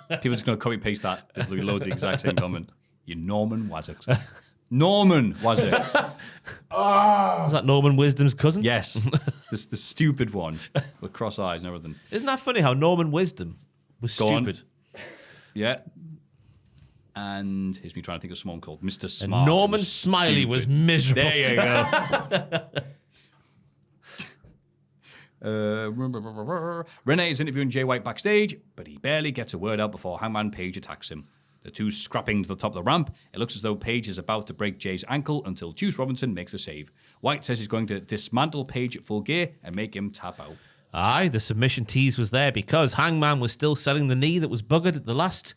People are just going to copy paste that. There's loads of the exact same comment. You Norman wazzocks. Norman, was it? Was that Norman Wisdom's cousin? Yes. The stupid one with cross eyes and everything. Isn't that funny how Norman Wisdom was stupid? Yeah. And here's me trying to think of someone called Mr. And Smart. Norman Smiley was miserable. There you go. Renee is interviewing Jay White backstage, but he barely gets a word out before Hangman Page attacks him. The two scrapping to the top of the ramp. It looks as though Page is about to break Jay's ankle until Juice Robinson makes a save. White says he's going to dismantle Page at Full Gear and make him tap out. Aye, the submission tease was there because Hangman was still selling the knee that was buggered at the last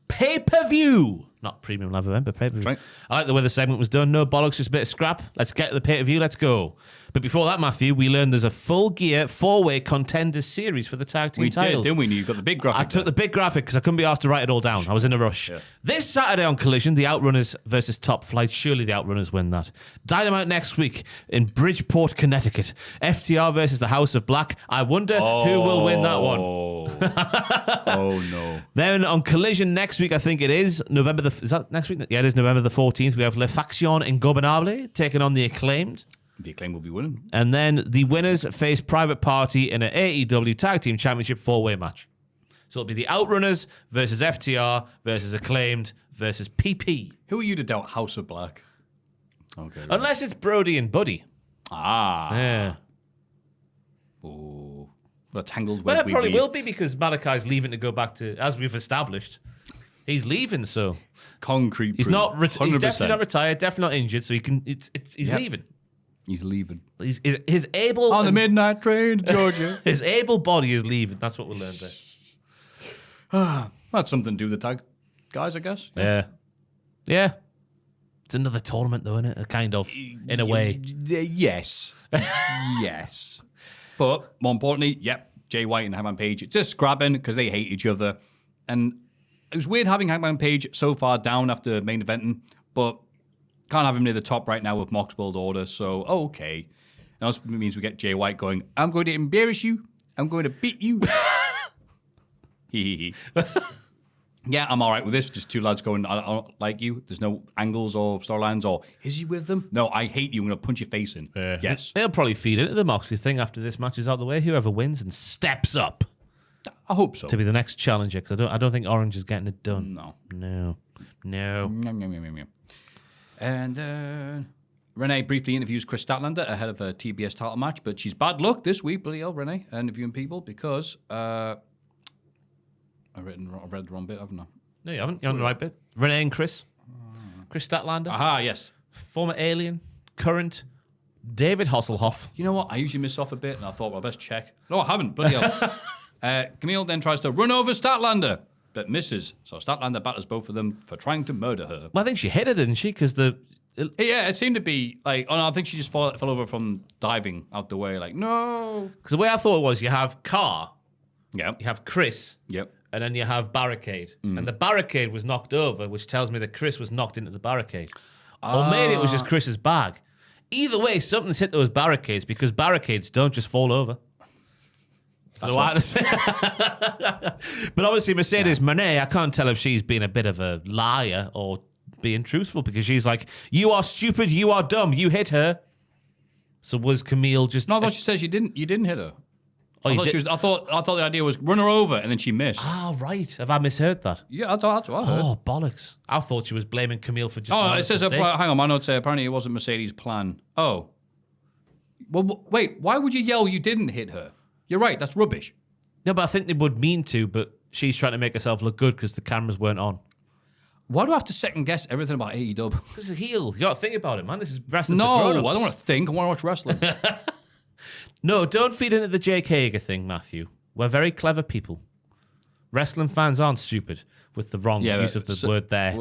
pay-per-view. Not premium live event, but pay-per-view. Right. I like the way the segment was done. No bollocks, just a bit of scrap. Let's get to the pay-per-view. Let's go. But before that, Maffew, we learned there's a Full Gear 4-way contenders series for the tag team We titles. did, didn't we? You got the big graphic. I took the big graphic because I couldn't be asked to write it all down. I was in a rush. This Saturday on Collision, the Outrunners versus Top Flight. Surely the Outrunners win that. Dynamite next week in Bridgeport, Connecticut. FTR versus the House of Black. I wonder who will win that one. Oh, no. Then on Collision next week, I think it is November is that next week? Yeah, it is November the 14th. We have Le Faction Ingobernable taking on the Acclaimed. The Acclaim will be winning. And then the winners face Private Party in an AEW Tag Team Championship 4-way match. So it'll be the Outrunners versus FTR versus Acclaimed versus PP. Who are you to doubt House of Black? Okay. Right. Unless it's Brody and Buddy. Yeah. Yeah. Oh. What a tangled Well, web it we probably weave. will be because Malachi's leaving to go back to, as we've established, he's leaving, so Concrete. he's proof. not. He's 100%. definitely not retired. Definitely not injured. So he can. He's Yep. leaving. He's leaving. His able On the midnight train to Georgia. his able body is leaving. That's what we'll learn there. That's something to do with the tag guys, I guess. Yeah. Yeah. It's another tournament, though, isn't it? Kind of, in a way. Yes. Yes. But more importantly, yep, Jay White and Hangman Page just scrapping because they hate each other. And it was weird having Hangman Page so far down after main eventing, but can't have him near the top right now with Mox World Order. So, okay. And also means we get Jay White going, I'm going to embarrass you. I'm going to beat you. Yeah, I'm all right with this. Just two lads going, I don't like you. There's no angles or storylines or, is he with them? No, I hate you. I'm going to punch your face in. Yes. They'll probably feed into the Moxley thing after this match is out of the way. Whoever wins and steps up I hope so. to be the next challenger, because I don't think Orange is getting it done. No. No. Yum, yum, yum, yum, yum. And Renee briefly interviews Chris Statlander ahead of a TBS title match, but she's bad luck this week, bloody hell, Renee, interviewing people because I read the wrong bit, haven't I? No, you haven't. You're on the right bit. Renee and Chris. Chris Statlander. Aha, yes. Former Alien. Current David Hasselhoff. You know what? I usually miss off a bit, and I thought, well, best check. No, I haven't, bloody hell. Camille then tries to run over Statlander, but misses. So Statlander batters both of them for trying to murder her. Well, I think she hit it, didn't she? Because Yeah, it seemed to be like, oh no, I think she just fell over from diving out the way, like, no. the way I thought it was, you have Carr, Yep. you have Chris, Yep. and then you have Barricade. And the Barricade was knocked over, which tells me that Chris was knocked into the Barricade. Or maybe it was just Chris's bag. Either way, something's hit those barricades because barricades don't just fall over. That's what I had to say. But obviously, Mercedes Moné, I can't tell if she's been a bit of a liar or being truthful because she's like, you are stupid, you are dumb, you hit her. So was Camille just... No, I thought she says you didn't hit her. Oh, I you thought, did- she was, I thought the idea was run her over and then she missed. Ah, right. Have I misheard that? Yeah, that's what I heard. Oh, bollocks. I thought she was blaming Camille for just... Oh, an it honest says, mistake. hang on, my notes say apparently it wasn't Mercedes' plan. Oh. Well, wait, why would you yell you didn't hit her? You're right, that's rubbish. No, but I think they would mean to, but she's trying to make herself look good because the cameras weren't on. Why do I have to second guess everything about AEW? Because it's a heel. You got to think about it, man. This is wrestling No, for I grown-ups. don't want to think. I want to watch wrestling. No, don't feed into the Jake Hager thing, Maffew. We're very clever people. Wrestling fans aren't stupid with the wrong use of the word there.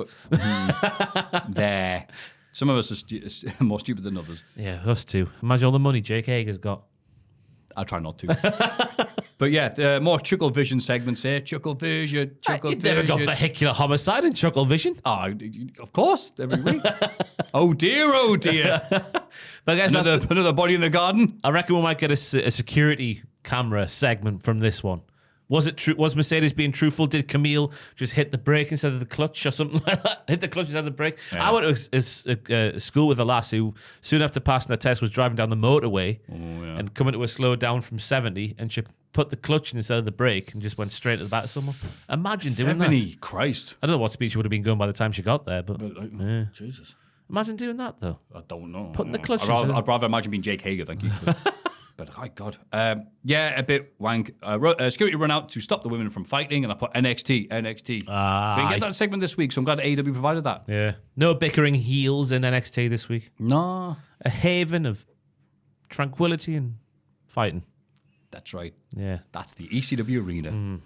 There. Some of us are more stupid than others. Yeah, us too. Imagine all the money Jake Hager's got. I try not to. But yeah, the more Chuckle Vision segments here. Chuckle Vision, Chuckle You've Vision. never got vehicular homicide in Chuckle Vision. Oh, of course, every week. Oh dear, oh dear. But I guess Another body in the garden. I reckon we might get a security camera segment from this one, Was it true? Was Mercedes being truthful? Did Camille just hit the brake instead of the clutch or something like that? Hit the clutch instead of the brake. I went to a school with a lass who, soon after passing the test, was driving down the motorway and coming to a slow down from 70, and she put the clutch in instead of the brake and just went straight to the back of someone. Imagine doing 70, that. Christ. I don't know what speed she would have been going by the time she got there, but Jesus. imagine doing that though. I don't know. Putting the clutch I'd rather imagine being Jake Hager, thank you. But my God. Yeah, a bit wank. Security run out to stop the women from fighting, and I put NXT. We didn't get that segment this week, so I'm glad AEW provided that. Yeah. No bickering heels in NXT this week. No. A haven of tranquility and fighting. That's right. Yeah. That's the ECW arena.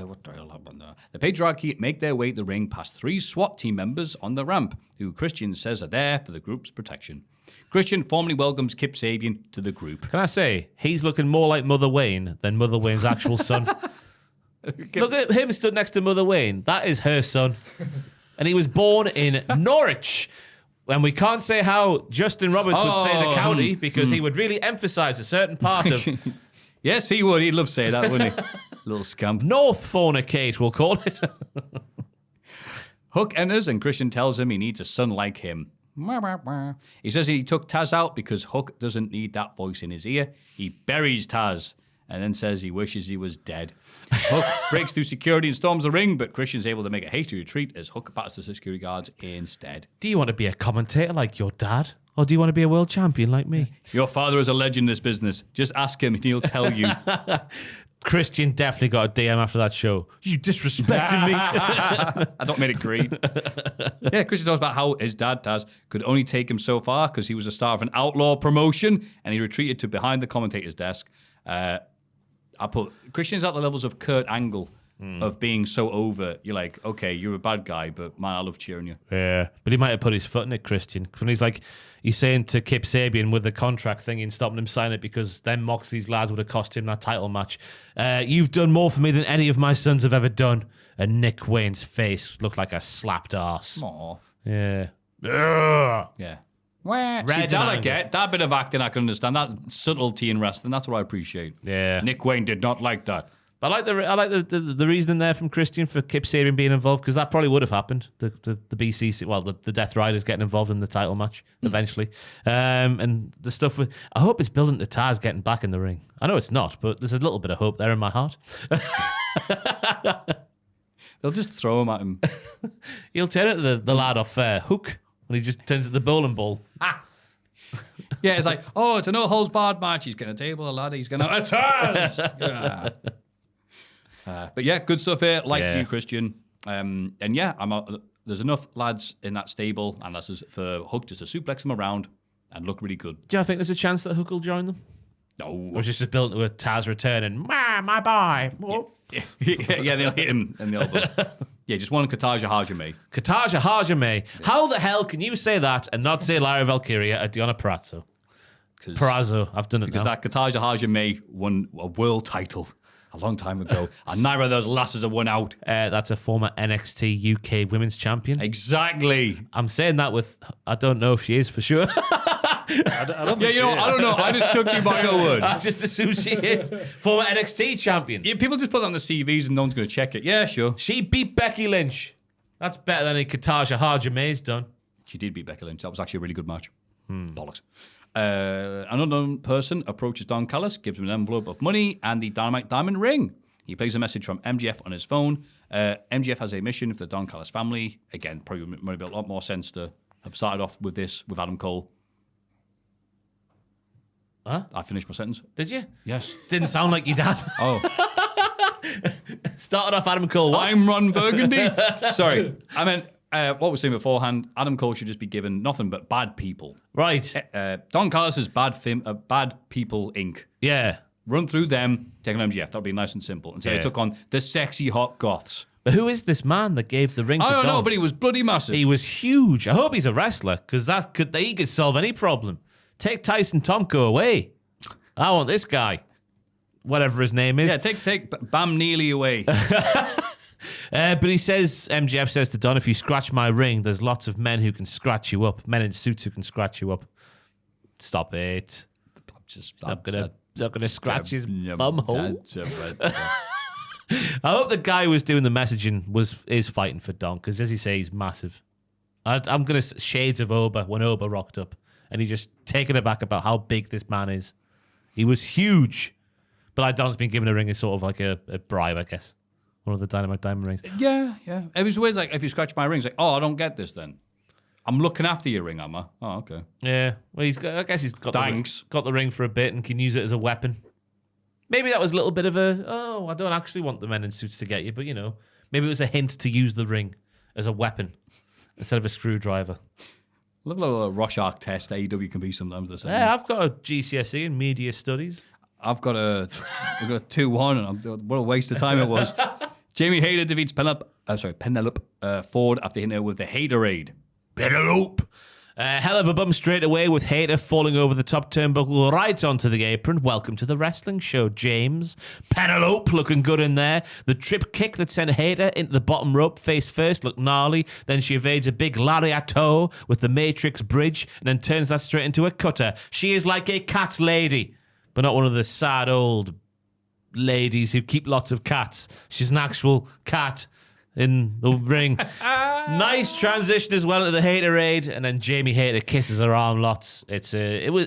What do I have on there? The patriarchy make their way to the ring past 3 SWAT team members on the ramp, who Christian says are there for the group's protection. Christian formally welcomes Kip Sabian to the group. Can I say, he's looking more like Mother Wayne than Mother Wayne's actual son. Look at him stood next to Mother Wayne. That is her son. And he was born in Norwich. And we can't say how Justin Roberts would say the county, because he would really emphasise a certain part of Yes, he would. He'd love to say that, wouldn't he? Little scamp. North Fornicate, we'll call it. Hook enters and Christian tells him he needs a son like him. He says he took Taz out because Hook doesn't need that voice in his ear. He buries Taz and then says he wishes he was dead. Hook breaks through security and storms the ring, but Christian's able to make a hasty retreat as Hook batters the security guards instead. Do you want to be a commentator like your dad? Or do you want to be a world champion like me? Your father is a legend in this business. Just ask him and he'll tell you. Christian definitely got a DM after that show. You disrespected me. I don't make it great. Yeah, Christian talks about how his dad, Taz, could only take him so far because he was a star of an outlaw promotion and he retreated to behind the commentator's desk. I put Christian's at the levels of Kurt Angle of being so over. You're like, okay, you're a bad guy, but man, I love cheering you. Yeah, but he might have put his foot in it, Christian. When he's saying to Kip Sabian with the contract thing and stopping him sign it because then Moxley's lads would have cost him that title match. You've done more for me than any of my sons have ever done. And Nick Wayne's face looked like a slapped arse. Aw. Yeah. Yeah. Red See, that I get. That bit of acting I can understand. That subtlety in wrestling, that's what I appreciate. Yeah. Nick Wayne did not like that. I like the reasoning there from Christian for Kip Sabian being involved, because that probably would have happened. The BCC, well, the Death Riders getting involved in the title match eventually, and the stuff with. I hope it's building to Taz getting back in the ring. I know it's not, but there's a little bit of hope there in my heart. They'll just throw him at him. He'll turn into the lad off Hook when he just turns at the bowling ball. Yeah, it's like, oh, it's a no holds barred match. He's getting a table, a ladder. He's going to Taz. Yeah. But yeah, good stuff here. Like you, Christian. And yeah, there's enough lads in that stable, and that's for Hook just to suplex them around and look really good. Do you think there's a chance that Hook will join them? No. Or just built into a Taz return and, my boy. Yeah, they'll hit him in the elbow. Yeah, just one Kataja Hajime. Kataja Hajime. Yeah. How the hell can you say that and not say Lara Valkyria at Diana Perazzo? Perazzo, I've done it because now. That Kataja Hajime won a world title a long time ago, and neither of those lasses have won out. That's a former NXT UK Women's Champion. Exactly. I'm saying that with, I don't know if she is for sure. I don't know. I just took you by your word. I just assume she is. Former NXT champion. Yeah, people just put that on the CVs and no one's going to check it. Yeah, sure. She beat Becky Lynch. That's better than a Kataja Hajame's done. She did beat Becky Lynch. That was actually a really good match. Bollocks. An unknown person approaches Don Callis, gives him an envelope of money and the Dynamite Diamond ring. He plays a message from MJF on his phone. MJF has a mission for the Don Callis family. Again, probably would have made a lot more sense to have started off with this with Adam Cole. Huh? I finished my sentence. Did you? Yes. Didn't sound like your dad. Oh. Started off Adam Cole. What? I'm Ron Burgundy. Sorry. I meant what we were saying beforehand. Adam Cole should just be given nothing but bad people. Right. Don Callis is Bad People Inc. Yeah. Run through them, take on MGF. That would be nice and simple. And so they took on the sexy hot goths. But who is this man that gave the ring to Don? I don't know, but he was bloody massive. He was huge. I hope he's a wrestler, because he could solve any problem. Take Tyson Tomko away. I want this guy. Whatever his name is. Yeah, take Bam Neely away. But he says, MJF says to Don, if you scratch my ring, there's lots of men who can scratch you up. Men in suits who can scratch you up. Stop it. I'm gonna not going to scratch his bum hole. That's a I hope the guy who was doing the messaging is fighting for Don, because as you say, he's massive. I'm going to shades of Oba when Oba rocked up, and he just taken aback about how big this man is. He was huge, but like Don's been given a ring as sort of like a bribe, I guess. One of the Dynamite Diamond rings. Yeah. It was weird. Like if you scratch my ring, it's like, oh, I don't get this. Then I'm looking after your ring, am I? Oh, okay. Yeah. Well, I guess he's got Thanks. the ring for a bit and can use it as a weapon. Maybe that was a little bit of I don't actually want the men in suits to get you, but maybe it was a hint to use the ring as a weapon instead of a screwdriver. Look at a Rorschach test AEW can be sometimes the same. Yeah, I've got a GCSE in media studies. I've got a 2-1, and what a waste of time it was. Jamie Hayter defeats Penelope Ford after hitting her with the Haterade. Penelope! Hell of a bump straight away with Hayter falling over the top turnbuckle right onto the apron. Welcome to the wrestling show, James. Penelope looking good in there. The trip kick that sent Hayter into the bottom rope face first looked gnarly. Then she evades a big lariat with the Matrix bridge and then turns that straight into a cutter. She is like a cat lady, but not one of the sad old ladies who keep lots of cats. She's an actual cat in the ring. Nice transition as well into the Haterade, and then Jamie Hayter kisses her arm lots. It was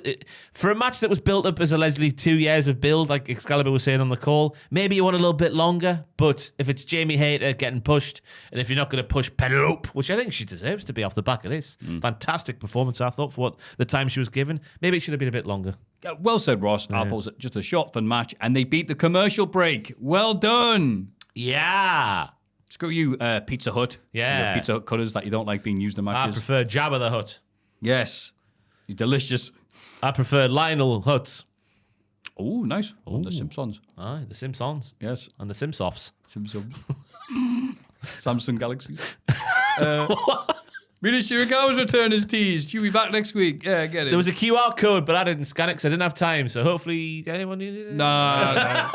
for a match that was built up as allegedly 2 years of build, like Excalibur was saying on the call. Maybe you want a little bit longer, but if it's Jamie Hayter getting pushed, and if you're not going to push Penelope, which I think she deserves to be off the back of this, fantastic performance I thought for what the time she was given. Maybe it should have been a bit longer. Well said, Ross. I thought it was just a short, fun match, and they beat the commercial break. Well done. Yeah. Screw you, Pizza Hut. Yeah. Your Pizza Hut cutters that you don't like being used in I matches. prefer Jabba the Hutt. Yes. You're delicious. I prefer Lionel Hutz. Oh, nice. Oh, the Simpsons. Aye, the Simpsons. Yes. And the Simsoffs. Simpsons. Samsung Galaxies. Mina Shirakawa's return is teased. She'll be back next week. Yeah, get it. There was a QR code, but I didn't scan it because I didn't have time. So hopefully anyone needed it. No.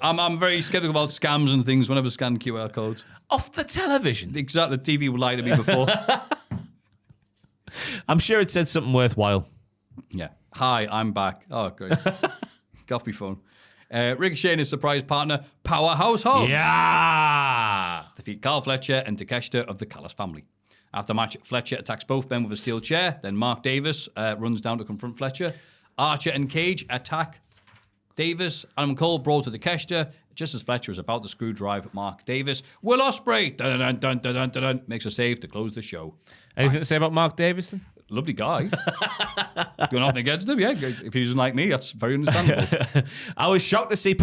I'm very skeptical about scams and things whenever I scan QR codes. Off the television. Exactly. The TV would lie to me before. I'm sure it said something worthwhile. Yeah. Hi, I'm back. Oh, great. Get off my phone. Ricochet and his surprise partner, Powerhouse Hobbs. Yeah. Defeat Carl Fletcher and Takeshita of the Callis family. After match, Fletcher attacks both men with a steel chair. Then Mark Davis runs down to confront Fletcher. Archer and Cage attack Davis. Adam Cole brawls to Takeshita just as Fletcher is about to screw drive Mark Davis. Will Ospreay makes a save to close the show. Anything to say about Mark Davis then? Lovely guy. Doing nothing against him, yeah. If he doesn't like me, that's very understandable. I was shocked to see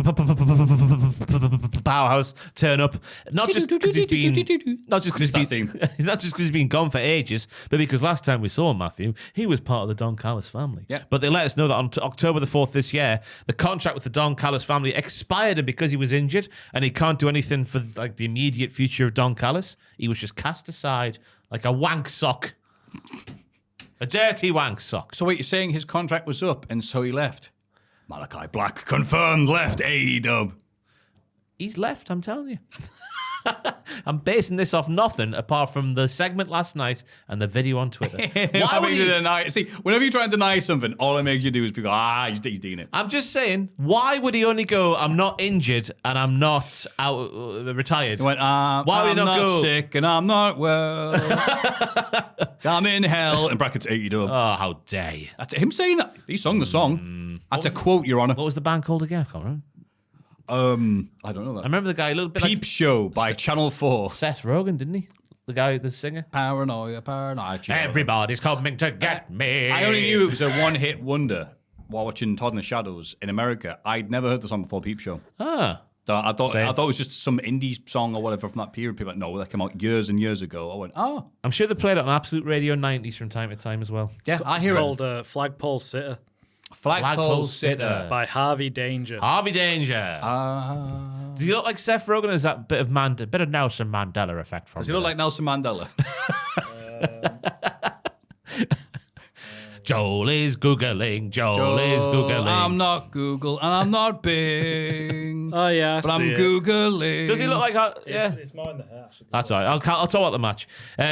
Powerhouse turn up, not just because he's been gone for ages, but because last time we saw Maffew, he was part of the Don Callis family. Yeah. But they let us know that on October the 4th this year, the contract with the Don Callis family expired, and because he was injured and he can't do anything for like the immediate future of Don Callis, he was just cast aside like a wank sock. A dirty wank sock. So wait, you're saying his contract was up and so he left? Malachi Black confirmed left AEW. He's left, I'm telling you. I'm basing this off nothing apart from the segment last night and the video on Twitter. Why would he deny? See, whenever you try and deny something, all it makes you do is be like, he's doing it. I'm just saying, why would he only go, I'm not injured and I'm not retired? He went, why would he I'm not not go sick and I'm not well. I'm in hell, in brackets AEW. Oh, how dare you. That's him saying that. He sung the song. That's a quote, Your Honour. What was the band called again? I can't remember. I don't know that. I remember the guy a little bit Peep like Show by Channel 4. Seth Rogen, didn't he? The guy, the singer. Paranoia. Everybody's coming to get me. I only knew it was a one-hit wonder while watching Todd in the Shadows in America. I'd never heard the song before Peep Show. Ah. So I thought it was just some indie song or whatever from that period. People were like, no, that came out years and years ago. I went, oh. I'm sure they played it on Absolute Radio 90s from time to time as well. Yeah, I hear It's called Flagpole Sitter Flagpole Sitter. by Harvey Danger. Harvey Danger. Do you look like Seth Rogen, or is that bit of Nelson Mandela effect from Does he look like Nelson Mandela? Joel is Googling. Joel is Googling. I'm not Google and I'm not Bing. Oh yeah, but I'm Googling. Does he look like that? Yeah. It's more in the hair. Actually. That's all right. I'll talk about the match.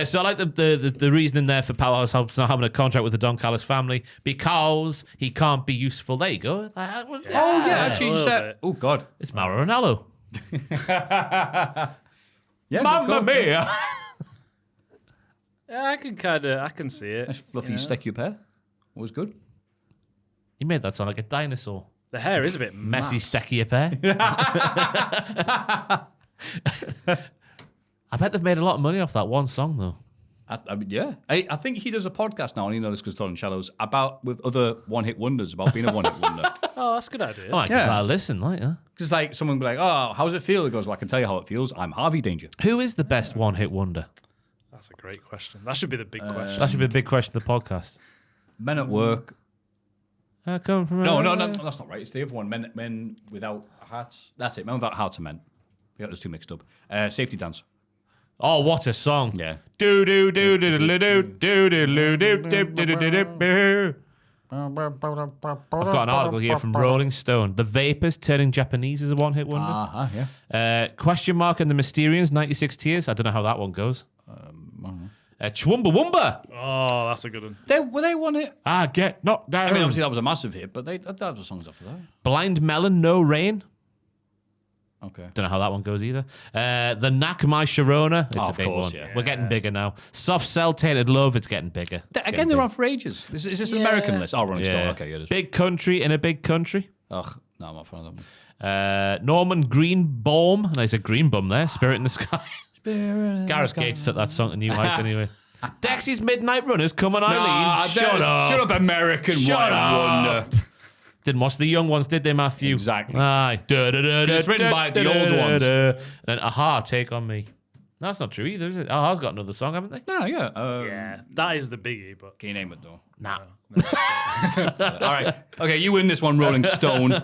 So I like the reasoning there for Powerhouse Hobbs not having a contract with the Don Callis family because he can't be useful. There you go. Oh yeah, actually you said. Oh God, it's Mauro Ranallo. Yeah, Mamma mia! Yeah, I can see it. Nice fluffy sticky up hair. Always good. You made that sound like a dinosaur. The hair is a bit Messy, mad. sticky up hair. I bet they've made a lot of money off that one song, though. I mean, yeah. I think he does a podcast now, and you know this because Don Shadows, with other one-hit wonders, about being a one-hit wonder. Oh, that's a good idea. Oh, I give that a listen, like, yeah. Because like someone will be like, oh, how does it feel? He goes, well, I can tell you how it feels. I'm Harvey Danger. Who is the best one-hit wonder? That's a great question. That should be the big question. That should be a big question of the podcast. Men at work. I come from No, that's not right. It's the other one. Men without hats. That's it. Men without hats are men. We got those two mixed up. Safety dance. Oh, what a song. Yeah. Do do do do do do do do do do do do do. I've got an article here from Rolling Stone. The Vapors turning Japanese is a one-hit wonder. Yeah. Question mark and the Mysterians, 96 Tears. I don't know how that one goes. Chumbawamba. Oh, that's a good one. Were they one hit? Get knocked down. I mean, obviously that was a massive hit, but that was songs after that. Blind Melon, No Rain. Okay. Don't know how that one goes either. The Knack My Sharona. It's a of big course, one. yeah. We're getting bigger now. Soft Cell, Tainted Love. It's getting bigger. Again, they're on for ages. Is this an American list? Oh, Rolling Stone. Okay, yeah. Big Country in a Big Country. Ugh, no, I'm not fan of that one. Norman Greenbaum. Nice, a green bum there. Spirit in the Sky. Gareth Gates took that song to new heights anyway. Dexy's Midnight Runners. Come on, Eileen. Shut up, American Shut wonder. Didn't watch the young ones, did they, Maffew? Exactly. Aye. It's written by the old ones. And then Aha, Take On Me. That's not true either, is it? Aha's got another song, haven't they? No, yeah. Yeah, that is the biggie, but Can you name it though? Nah. All right. Okay, you win this one, Rolling Stone.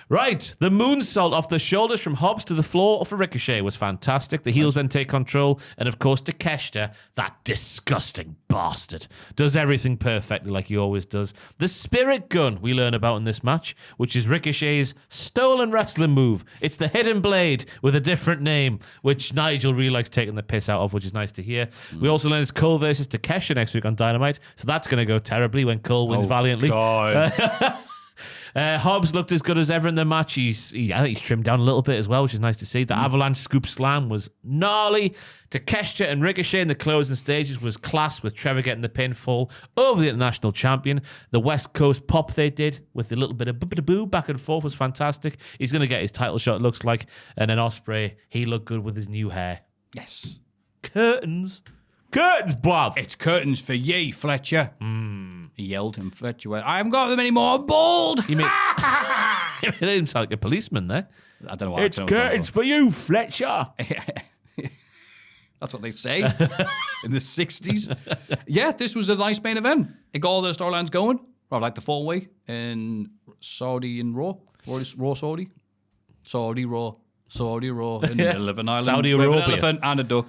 Right, the moonsault off the shoulders from Hobbs to the floor off a Ricochet was fantastic. The heels then take control, and of course, Takeshita, that disgusting bastard, does everything perfectly like he always does. The spirit gun we learn about in this match, which is Ricochet's stolen wrestling move. It's the hidden blade with a different name, which Nigel really likes taking the piss out of, which is nice to hear. We also learn it's Cole versus Takeshita next week on Dynamite, so that's going to go terribly when Cole wins valiantly. God. Hobbs looked as good as ever in the match. I think he's trimmed down a little bit as well, which is nice to see. The Avalanche Scoop Slam was gnarly. Takeshita and Ricochet in the closing stages was class, with Trevor getting the pinfall over the international champion. The West Coast pop they did with a little bit of boo back and forth was fantastic. He's going to get his title shot, it looks like. And then Ospreay, he looked good with his new hair. Yes. Curtains, bruv. It's curtains for ye, Fletcher. He yelled, and Fletcher went, I haven't got them anymore, I'm bald. He made him sound like a policeman there. I don't know why. It's curtains for you, Fletcher. That's what they say in the 60s. Yeah, this was a nice main event. It got all the storylines going. I like the four-way in Saudi and Raw. Raw Saudi. Saudi Raw. Saudi Raw. In the middle of an island. Saudi with an Arabia. elephant and a duck.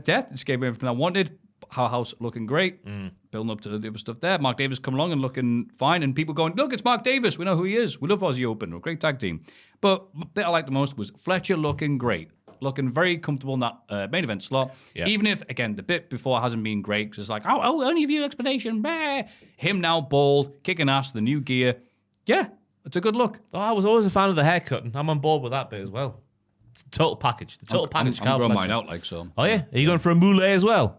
Just gave me everything I wanted. House looking great. Building up to the other stuff there. Mark Davis come along and looking fine. And people going, look, it's Mark Davis. We know who he is. We love Aussie Open. We're a great tag team. But the bit I liked the most was Fletcher looking great. Looking very comfortable in that main event slot. Yeah. Even if, again, the bit before hasn't been great. Because it's like, oh, only view explanation. Bah. Him now bald, kicking ass, the new gear. Yeah, it's a good look. Oh, I was always a fan of the haircut, and I'm on board with that bit as well. It's a total package. The total package. I'm Carl growing Fletcher. mine out like so. Oh, yeah? Are you going for a mullet as well?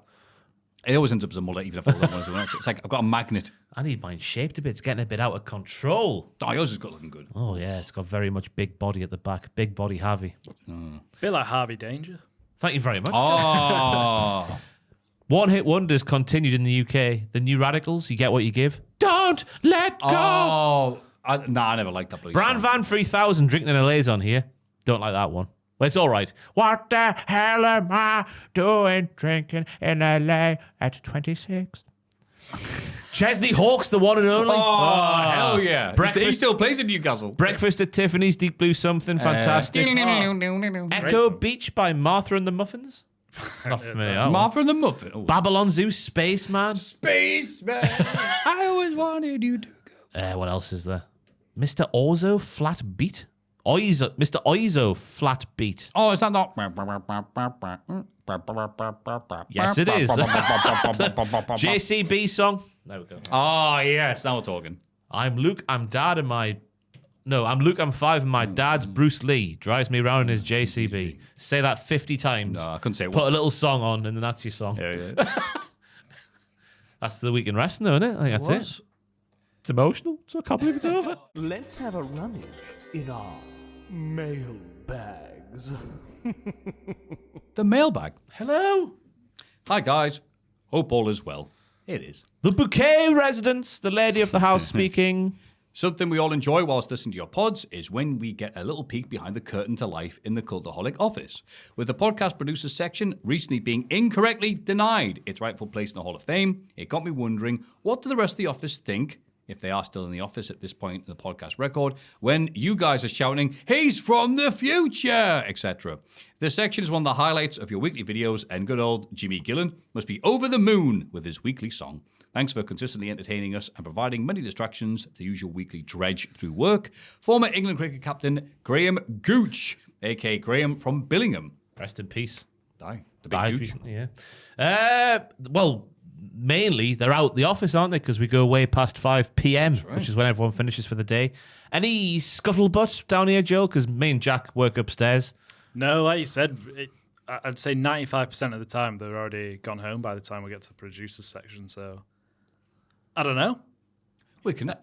It always ends up as a mullet, even if I don't want to do it. It's like I've got a magnet. I need mine shaped a bit. It's getting a bit out of control. Oh, yours is good looking good. Oh, yeah. It's got very much big body at the back. Big body Harvey. bit like Harvey Danger. Thank you very much. Oh. One hit wonders continued in the UK. The New Radicals, you get what you give. Don't let go. Oh. I never liked that bloody Brand song. Van 3000 drinking in LA's on here. Don't like that one. Well, it's all right. What the hell am I doing drinking in LA at 26? Chesney Hawk's the one and only. Oh, hell yeah. He Breakfast, still plays in Newcastle. Breakfast at Tiffany's, Deep Blue Something, fantastic. Echo Beach by Martha and the Muffins. Not familiar. Oh. Martha and the Muffin. Oh. Babylon Zoo, Spaceman. Spaceman. I always wanted you to go. What else is there? Mr. Orzo, Flat Beat. Mr. Oizo, Flat Beat. Oh, is that not? Yes, it is. JCB song. There we go. Oh, yes. Now we're talking. I'm Luke, I'm Dad, and my... No, I'm Luke, I'm 5, and my dad's Bruce Lee. Drives me around in his JCB. Say that 50 times. No, I couldn't say it Put once. a little song on, and then that's your song. Yeah. That's the week in wrestling, though, isn't it? I think that's it. It's emotional, so I can't believe it's over. Let's have a rummage in our mailbags. The mailbag. Hello. Hi, guys. Hope all is well. It is. The bouquet residence, the lady of the house speaking. Something we all enjoy whilst listening to your pods is when we get a little peek behind the curtain to life in the Cultaholic office. With the podcast producers section recently being incorrectly denied its rightful place in the Hall of Fame, it got me wondering, what do the rest of the office think, if they are still in the office at this point in the podcast record, when you guys are shouting, "He's from the future," etc. This section is one of the highlights of your weekly videos, and good old Jimmy Gillen must be over the moon with his weekly song. Thanks for consistently entertaining us and providing many distractions, the usual weekly dredge through work. Former England cricket captain Graham Gooch, a.k.a. Graham from Billingham. Rest in peace. The big Died Gooch. recently, yeah. Well, mainly they're out the office, aren't they? Because we go way past 5 p.m., which is when everyone finishes for the day. Any scuttlebutt down here, Joel? Because me and Jack work upstairs. No, like you said, I'd say 95% of the time they're already gone home by the time we get to the producers section. So I don't know.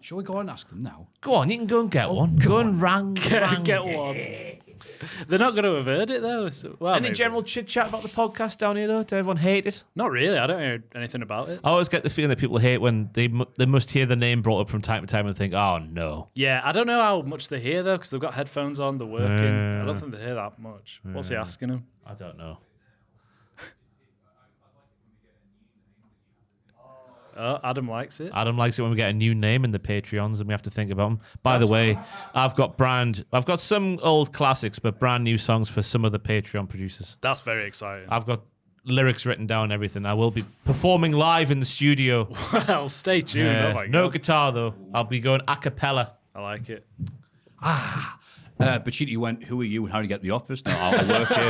Shall we go and ask them now? Go on, you can go and get one. Go and rang. Get one. They're not going to have heard it though. So, well, Any maybe. general chit chat about the podcast down here, though? Does everyone hate it? Not really. I don't hear anything about it. I always get the feeling that people hate when they must hear the name brought up from time to time and think, "Oh no." Yeah, I don't know how much they hear though, because they've got headphones on. They're working. I don't think they hear that much. What's he asking them? I don't know. Oh, Adam likes it. Adam likes it when we get a new name in the Patreons and we have to think about them. By the way, I've got some old classics, but brand new songs for some of the Patreon producers. That's very exciting. I've got lyrics written down and everything. I will be performing live in the studio. Well, stay tuned. Oh my No God. guitar, though. I'll be going a cappella. I like it. Bachiti went, "Who are you and how do you get to the office?" No, I work here.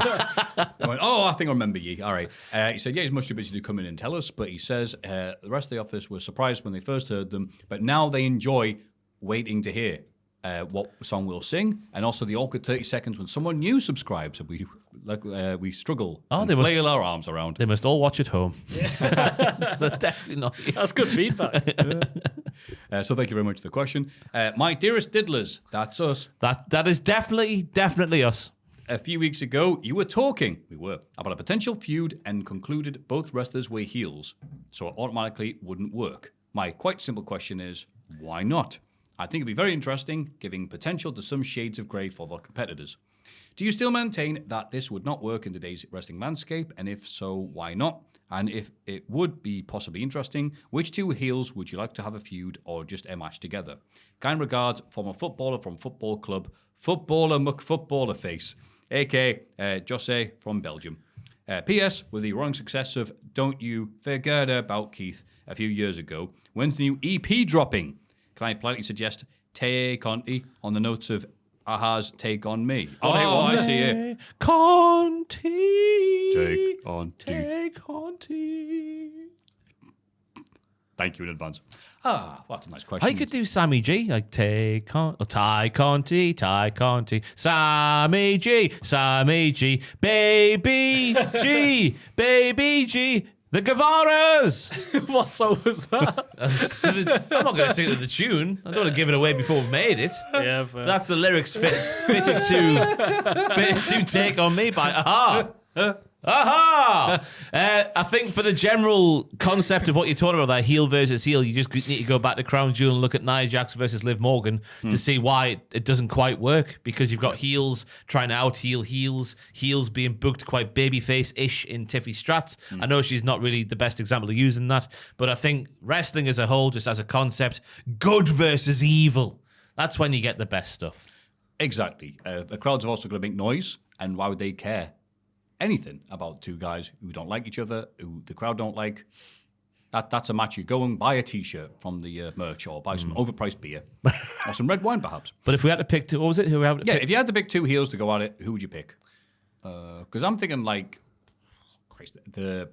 I went, "Oh, I think I remember you." All right. He said, "Yeah, he's much too busy to come in and tell us," but he says the rest of the office was surprised when they first heard them, but now they enjoy waiting to hear what song we'll sing, and also the awkward 30 seconds when someone new subscribes, and we struggle and flail our arms around. They must all watch at home. So definitely not. That's good feedback. So thank you very much for the question. My dearest diddlers, that's us. That is definitely us. A few weeks ago, we were, about a potential feud and concluded both wrestlers were heels, so it automatically wouldn't work. My quite simple question is, why not? I think it'd be very interesting, giving potential to some shades of grey for their competitors. Do you still maintain that this would not work in today's wrestling landscape, and if so, why not? And if it would be possibly interesting, which two heels would you like to have a feud or just a match together? Kind regards, former footballer from Football Club, Footballer McFootballer Face, a.k.a. Jose from Belgium. P.S. With the wrong success of Don't You Forget About Keith a few years ago, when's the new EP dropping? Can I politely suggest Te Conti on the notes of Aha's Take On Me? I see it. Conti. Take on T. Take Conti. Thank you in advance. Well, that's a nice question. I could do Sammy G, like take on, or Ty Conti, Sammy G, Baby G, Baby G, the Guevaras. What song was that? I'm not going to sing it to the tune. I don't want to give it away before we've made it. Yeah, but That's the lyrics fitted to Take On Me by Aha. Aha! I think for the general concept of what you're talking about, that heel versus heel, you just need to go back to Crown Jewel and look at Nia Jax versus Liv Morgan to see why it doesn't quite work, because you've got heels trying to out-heel heels being booked quite babyface-ish in Tiffy Stratz. I know she's not really the best example of using that, but I think wrestling as a whole, just as a concept, good versus evil, that's when you get the best stuff. Exactly. The crowds are also going to make noise, and why would they care? anything about two guys who don't like each other, who the crowd don't like, that's a match. You go and buy a T-shirt from the merch or buy some overpriced beer or some red wine, perhaps. But if we had to pick two, what was it? If you had to pick two heels to go at it, who would you pick? Because I'm thinking like, Christ, the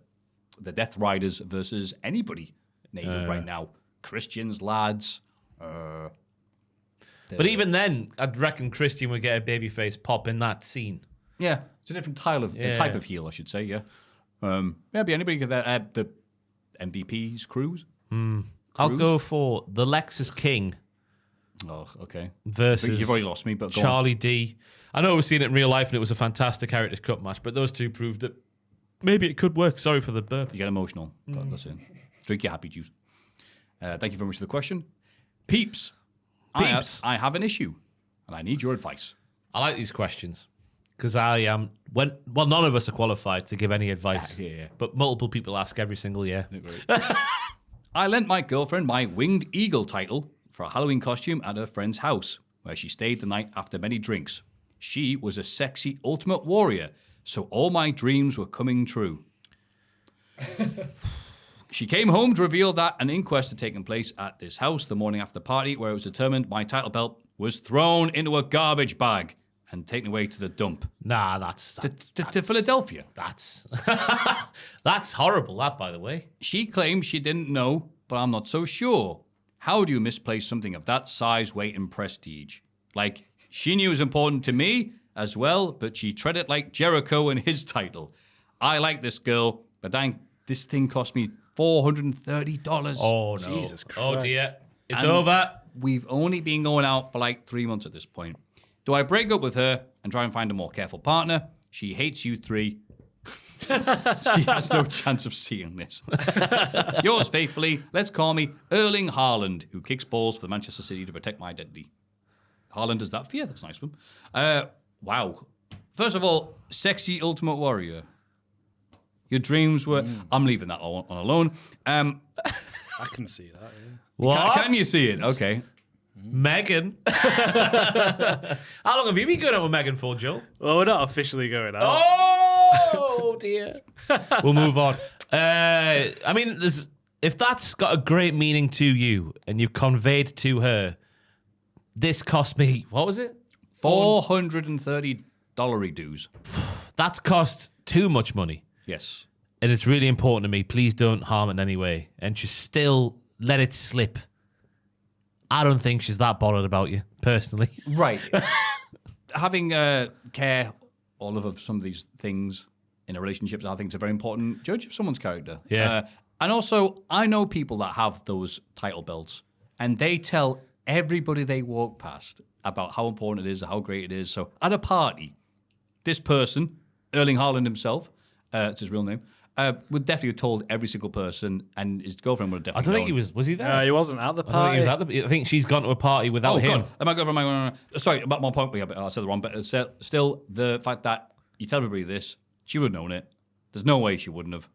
Death Riders versus anybody right now. Christians, lads. But even then, I'd reckon Christian would get a babyface pop in that scene. Yeah, it's a different type of heel, I should say. Yeah, maybe anybody get that. The MVP's Cruz. I'll go for the Lexus King. Oh, okay. Versus you've already lost me, but go Charlie on. D. I know we've seen it in real life and it was a fantastic Heritage Cup match, but those two proved that maybe it could work. Sorry for the burp. You get emotional. God, listen. Drink your happy juice. Thank you very much for the question. Peeps. I have an issue, and I need your advice. I like these questions because I am none of us are qualified to give any advice. Yeah. But multiple people ask every single year. I lent my girlfriend my winged eagle title for a Halloween costume at her friend's house, where she stayed the night after many drinks. She was a sexy ultimate warrior, so all my dreams were coming true. She came home to reveal that an inquest had taken place at this house the morning after the party, where it was determined my title belt was thrown into a garbage bag and taken away to the dump. Nah, that's To Philadelphia. That's that's horrible. That, by the way. She claims she didn't know, but I'm not so sure. How do you misplace something of that size, weight, and prestige? Like, she knew it was important to me as well, but she treated like Jericho and his title. I like this girl, but dang, this thing cost me $430. Oh, no. Jesus Christ. Oh, dear. It's And over. We've only been going out for like 3 months at this point. Do I break up with her and try and find a more careful partner? She hates you three. She has no chance of seeing this. Yours faithfully, let's call me Erling Haaland, who kicks balls for Manchester City to protect my identity. Haaland does that for you? That's nice of him. Wow. First of all, sexy Ultimate Warrior. Your dreams were... I'm leaving that on alone. I can see that, yeah. What? Can you see it? Okay. Megan. How long have you been going out with Megan for, Joel? Well, we're not officially going out. Oh, dear. We'll move on. I mean, if that's got a great meaning to you and you've conveyed to her, this cost me, what was it? $430 dues. That's cost too much money. Yes. And it's really important to me. Please don't harm it in any way. And just still let it slip. I don't think she's that bothered about you, personally. Right. Having care all of some of these things in a relationship, I think, is a very important judge of someone's character. Yeah. And also, I know people that have those title belts, and they tell everybody they walk past about how important it is, how great it is. So at a party, this person, Erling Haaland himself, it's his real name, would definitely have told every single person, and his girlfriend would have I definitely don't think he was he there? No, he wasn't at the I think party. he was at I think she's gone to a party without Oh, him. God. Am I going from sorry, about my point, I said it wrong, but still, the fact that you tell everybody this, she would have known it. There's no way she wouldn't have.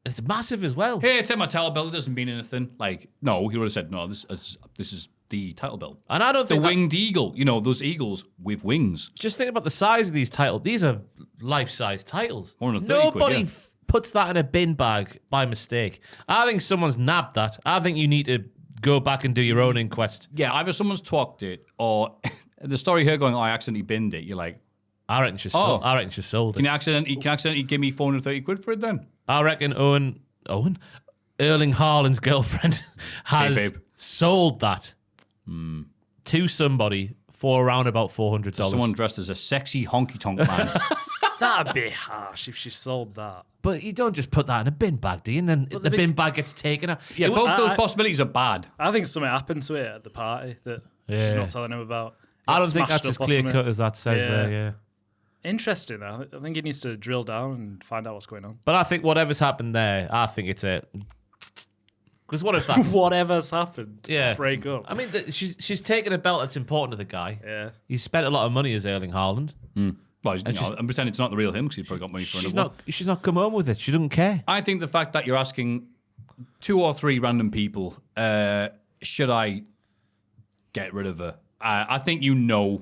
It's massive as well. Hey, take my title belt. It doesn't mean anything. Like, no, he would have said, no, this is the title belt. And I don't The think winged eagle. You know, those eagles with wings. just think about the size of these titles. These are life-size titles. 130 quid, Nobody yeah. puts that in a bin bag by mistake. I think someone's nabbed that. I think you need to go back and do your own inquest. Yeah, either someone's twacked it, or the story here going, oh, I accidentally binned it. You're like, I reckon she's Oh. sold it. can you accidentally give me 430 quid for it then? I reckon Erling Haaland's girlfriend has Hey, babe. sold that to somebody for around about $400. Someone dressed as a sexy honky tonk man. That'd be harsh if she sold that. But you don't just put that in a bin bag, do you? And then the bin bag gets taken out. Yeah, both those possibilities are bad. I think something happened to it at the party that Yeah. she's not telling him about. I It don't think smashed that's as up or clear something. cut as that says there, yeah. Interesting, though. I think he needs to drill down and find out what's going on. But I think whatever's happened there, I think it's a... Because what if that... Whatever's happened, Yeah. break up. I mean, she's taken a belt that's important to the guy. Yeah. He's spent a lot of money as Erling Haaland. Well, I'm pretending it's not the real him because he probably got money for another one. She's not come home with it. She doesn't care. I think the fact that you're asking 2 or 3 random people, should I get rid of her? I think you know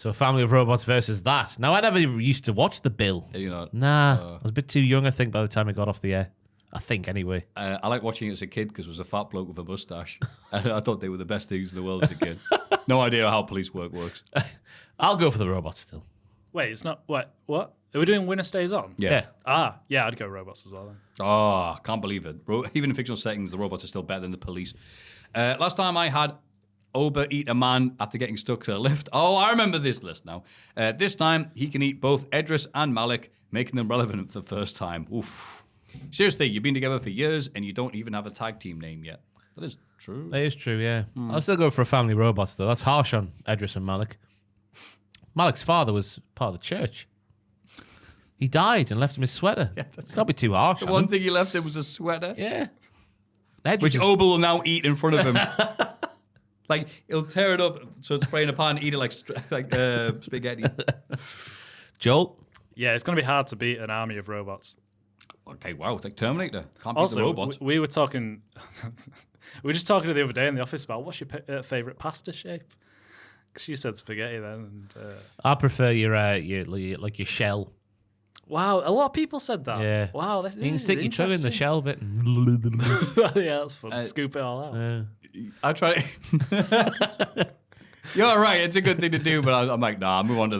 So Family of Robots versus that. Now, I never used to watch The Bill. You know, Nah, I was a bit too young, I think, by the time I got off the air. I think, anyway. I like watching it as a kid because it was a fat bloke with a mustache. And I thought they were the best things in the world as a kid. No idea how police work works. I'll go for the robots still. Wait, it's not what? Are we doing Winner Stays On? Yeah. Yeah, I'd go robots as well then. Oh, can't believe it. Even in fictional settings, the robots are still better than the police. Last time I had Oba eat a man after getting stuck to a lift. Oh, I remember this list now. This time, he can eat both Edris and Malik, making them relevant for the first time. Oof. Seriously, you've been together for years and you don't even have a tag team name yet. That is true. That is true, yeah. I'll still go for a Family Robots, though. That's harsh on Edris and Malik. Malik's father was part of the church. He died and left him his sweater. It's not be too harsh. The one thing he left him was a sweater. Yeah. Which Oba will now eat in front of him. Like, he'll tear it up so it's spraying a pan and eat it like spaghetti. Joel? Yeah, it's going to be hard to beat an army of robots. Okay, wow, it's like Terminator. Can't beat the Also, robots. we were talking... we were just talking the other day in the office about what's your favourite pasta shape? Because you said spaghetti then. And, I prefer your shell. wow, a lot of people said that. Yeah. Wow, this You can is stick your tongue in the interesting. shell bit. Yeah, that's fun. Scoop it all out. I try. You're right. It's a good thing to do, but I'm like, nah. I'll move on to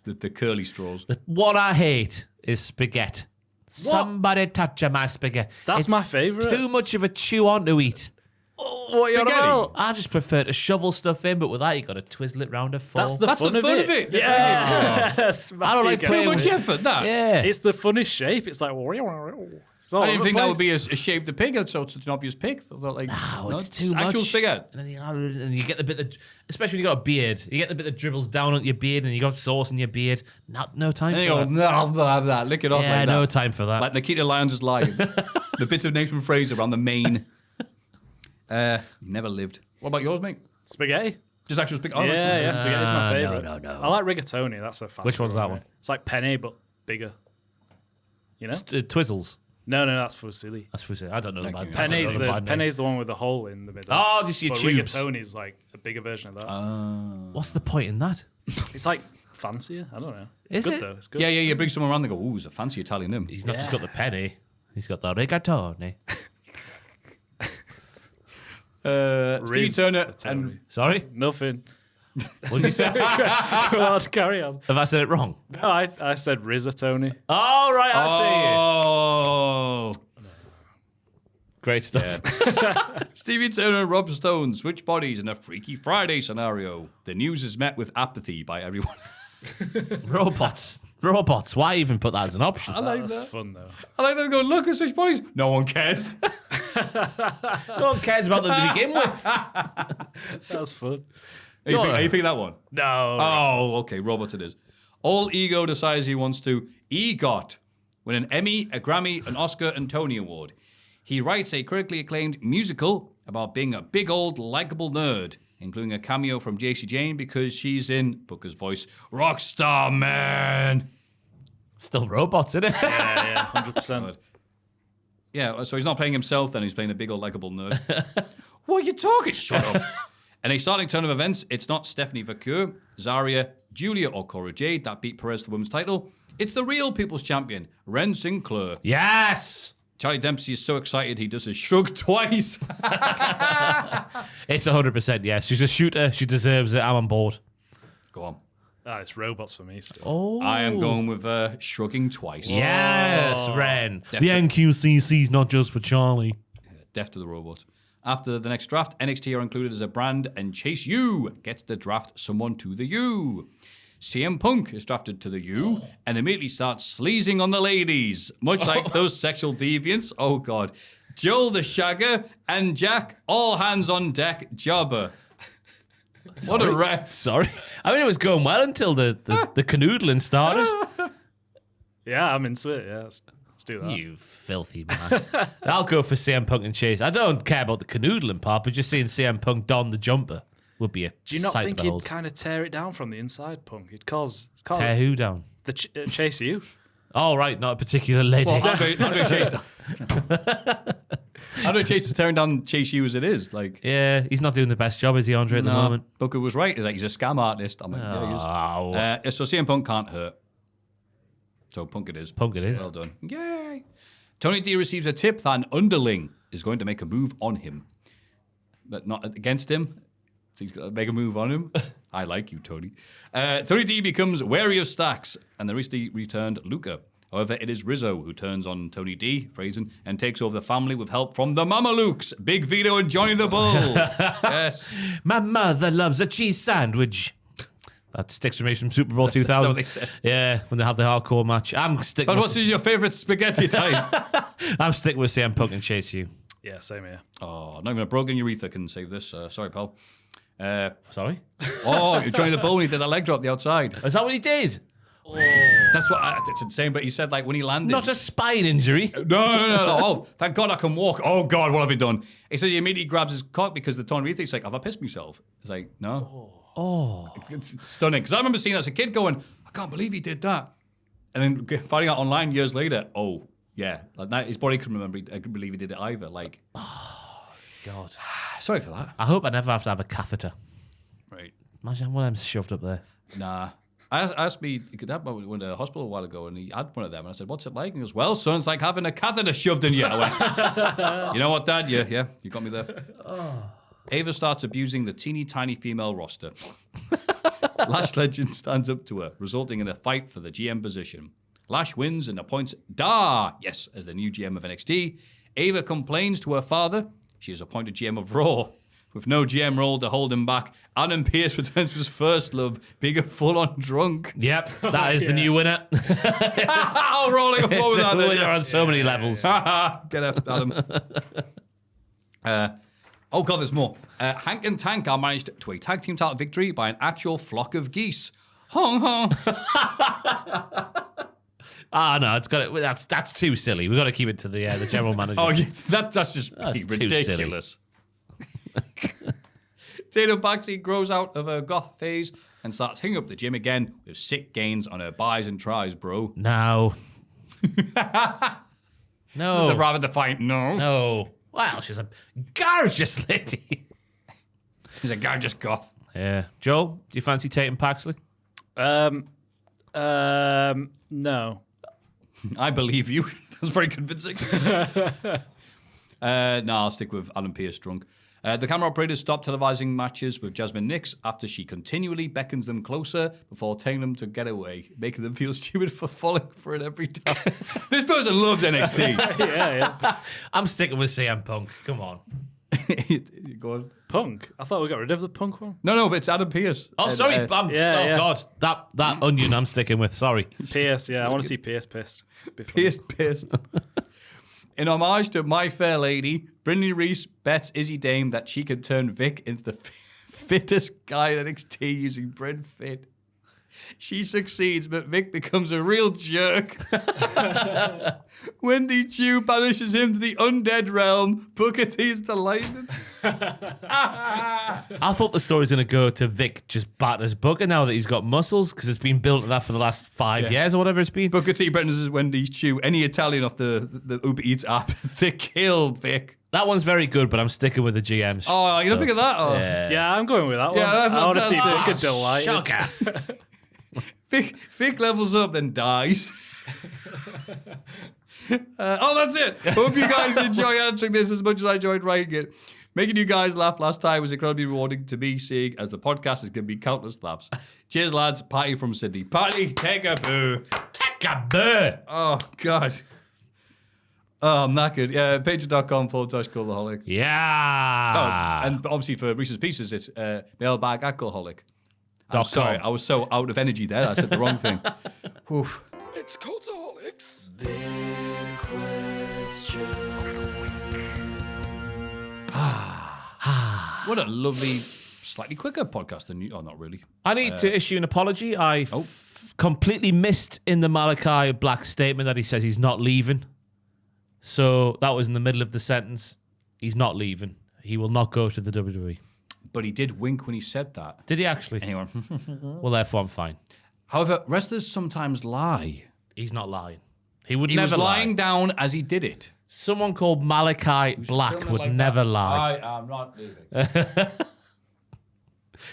the curly straws. What I hate is spaghetti. Somebody touch my spaghetti. That's It's my favourite. Too much of a chew on to eat. What are you on Spaghetti? about? I just prefer to shovel stuff in, but with that, you got to twizzle it round a fork. That's the That's fun, the fun of it. Yeah. Yes, I don't like Maffew too Too gets much it. effort, that. Yeah. It's the funnest shape. It's like... It's all I didn't over think the that would be place. a shape to pig, so it's an obvious pig. I thought, like, No, no, it's too much. actual spaghetti. And you get the bit that, especially when you got a beard, you get the bit that dribbles down on your beard, and you got sauce in your beard. No time And for you go, that. blah, blah, blah, lick it off Yeah, like no that. time for that. Like Nikita Lyons is lying. The bits of Nathan Fraser on the mane. Never lived. What about yours, mate? Spaghetti? Just actual spaghetti. Yeah, spaghetti's my favourite. no. I like rigatoni. That's a fancy Which one's that right? one? It's like penne, but bigger. You know? Twizzles. No, that's fusilli. That's for I don't know about Penne's the one with the hole in the middle. Oh, just your but tubes. rigatoni's like a bigger version of that. What's the point in that? It's like fancier. I don't know. It's Is good it? though. It's good. Yeah, you bring someone around, they go, ooh, he's a fancy Italian him. He's not just got the penny. He's got the rigatoni. Steve Riz Turner Italian. and Sorry? Nothing. What did you say? Go on, carry on. Have I said it wrong? No, I said rigatoni. All right, I Oh, see you. Great stuff. Stevie Turner and Rob Stone switch bodies in a Freaky Friday scenario. The news is met with apathy by everyone. Robots. Why even put that as an option? I like That's that. fun though. I like them going, look at switch bodies. No one cares. No one cares about them to begin with. That's fun. Are you picking that one? No. Oh, okay. Robots it is. All Ego decides he wants to EGOT, win an Emmy, a Grammy, an Oscar, and Tony Award. He writes a critically acclaimed musical about being a big old likable nerd, including a cameo from JC Jane because she's in Booker's voice, Rockstar Man. Still robots, isn't it? Yeah, 100%. Yeah, so he's not playing himself then, he's playing a big old likable nerd. What are you talking? Shut up. In a startling turn of events, it's not Stephanie Vaquer, Zarya, Julia, or Cora Jade that beat Perez for the women's title. It's the real People's Champion, Ren Sinclair. Yes. Charlie Dempsey is so excited he does a shrug twice. It's 100% yes. She's a shooter. She deserves it. I'm on board. Go on. It's robots for me still. Oh. I am going with shrugging twice. Yes, Ren. The Definitely. NQCC is not just for Charlie. Death to the robots. After the next draft, NXT are included as a brand, and Chase U gets to draft someone to the U. CM Punk is drafted to the U and immediately starts sleazing on the ladies, much like those sexual deviants. Oh, God. Joel the Shagger and Jack, all hands on deck, jobber. What a wreck. Sorry. I mean, it was going well until the canoodling started. Yeah, I'm into it. Yeah, let's do that. You filthy man. I'll go for CM Punk and Chase. I don't care about the canoodling part, but just seeing CM Punk don the jumper would be a Do you not sight think to he'd behold. kind of tear it down from the inside, Punk? He'd cause Tear who down? the chase you. Oh, right, not a particular lady. I'm going to Chase that. I know Chase is tearing down Chase U as it is. Like, Yeah, he's not doing the best job, is he, Andre, at the moment? Booker was right. He's like, he's a scam artist. I'm like, yeah, he is. So CM Punk can't hurt. So Punk it is. Punk it is. Well done. Yay. Tony D receives a tip that an underling is going to make a move on him. But not against him. So he's going to make a move on him. I like you, Tony. Tony D becomes wary of Stacks and the recently returned Luca. However, it is Rizzo who turns on Tony D, Frazen, and takes over the family with help from the Mamalukes, Big Vito and Johnny the Bull. Yes. My mother loves a cheese sandwich. That sticks with me from Super Bowl 2000. That's what they said. Yeah, when they have the hardcore match. I'm sticking. But with, what is your favourite spaghetti type? I'm sticking with CM Punk and Chase U. Yeah, same here. Oh, not even a broken urethra can save this. Sorry, pal. Sorry, Oh, Johnny the Bull, when he did a leg drop the outside. is that what he did? That's what it's insane. But he said, like, when he landed. Not a spine injury. No. Oh, thank God I can walk. Oh, God, what have I done? He said he immediately grabs his cock because the torn urethra. He's like, have I pissed myself? It's like, no. Oh. It's stunning. Because I remember seeing that as a kid going, I can't believe he did that. And then finding out online years later, oh, yeah. Like that, his body couldn't remember. I couldn't believe he did it either. Like, God. sorry for that. I hope I never have to have a catheter. Right. Imagine one of them shoved up there. Nah. I asked me, that went to the hospital a while ago, and he had one of them, and I said, "What's it like?" And he goes, "Well, son, it's like having a catheter shoved in you." I went, "You know what, Dad? Yeah, you got me there." Ava starts abusing the teeny tiny female roster. Lash Legend stands up to her, resulting in a fight for the GM position. Lash wins and appoints Dar, yes, as the new GM of NXT. Ava complains to her father. She is appointed GM of Raw. With no GM role to hold him back, Adam Pearce returns to his first love, being a full-on drunk. Yep, that is the new winner. Oh, rolling up over It's a that. winner on so many levels. Get up, Adam. Oh, God, there's more. Hank and Tank are managed to a tag team title victory by an actual flock of geese. Hong hong. No, it's got it. That's too silly. We've got to keep it to the general manager. Oh, yeah, that's just That's too ridiculous. Tatum Baxi grows out of her goth phase and starts hitting up the gym again with sick gains on her buys and tries, bro. No. No. The rather defiant no. No. Well, she's a gorgeous lady. She's a gorgeous goth. Yeah. Joel, do you fancy Tatum Paxley? No. I believe you. That was very convincing. No, I'll stick with Adam Pearce drunk. The camera operators stop televising matches with Jasmine Nix after she continually beckons them closer before telling them to get away, making them feel stupid for falling for it every time. This person loves NXT. Yeah. I'm sticking with CM Punk. Come on. Go on. Punk. I thought we got rid of the Punk one. No, but it's Adam Pearce. Oh, sorry. yeah. God. That onion I'm sticking with. Sorry. Pierce, yeah. I want to see Pierce pissed. Pearce pissed. In homage to My Fair Lady, Brittany Reese bets Izzy Dame that she could turn Vic into the fittest guy in NXT using Brent Fit. She succeeds, but Vic becomes a real jerk. Wendy Chu banishes him to the undead realm. Booker T is delighted. I thought the story's going to go to Vic just batters Booker now that he's got muscles because it's been built to that for the last 5 years or whatever it's been. Booker T banishes Wendy Chu. Any Italian off the Uber Eats app, they kill Vic. That one's very good, but I'm sticking with the GMs. Oh, you don't think of that? Oh. Yeah, I'm going with that one. Yeah, that's I want to see fantastic. Booker delighted. Shocker. Vic levels up, then dies. That's it. Hope you guys enjoy answering this as much as I enjoyed writing it. Making you guys laugh last time was incredibly rewarding to me, seeing as the podcast is going to be countless laughs. Cheers, lads. Patty from Sydney. Patty, take a boo. Take a boo. Oh, God. Oh, I'm knackered. Yeah, patreon.com/Cultaholic. Yeah. Oh, and obviously for Reese's Pieces, it's Mailbag Alcoholic. I'm .com. sorry, I was so out of energy there. I said the wrong thing. Oof. It's Cultaholics. What a lovely, slightly quicker podcast than you. Oh, not really. I need to issue an apology. I completely missed in the Malachi Black statement that he says he's not leaving. So that was in the middle of the sentence. He's not leaving. He will not go to the WWE. But he did wink when he said that. Did he actually? Anyway. Well, therefore I'm fine. However, wrestlers sometimes lie. He's not lying. He would He never was lying lie. down as he did it. Someone called Malachi Black would never lie. I am not leaving.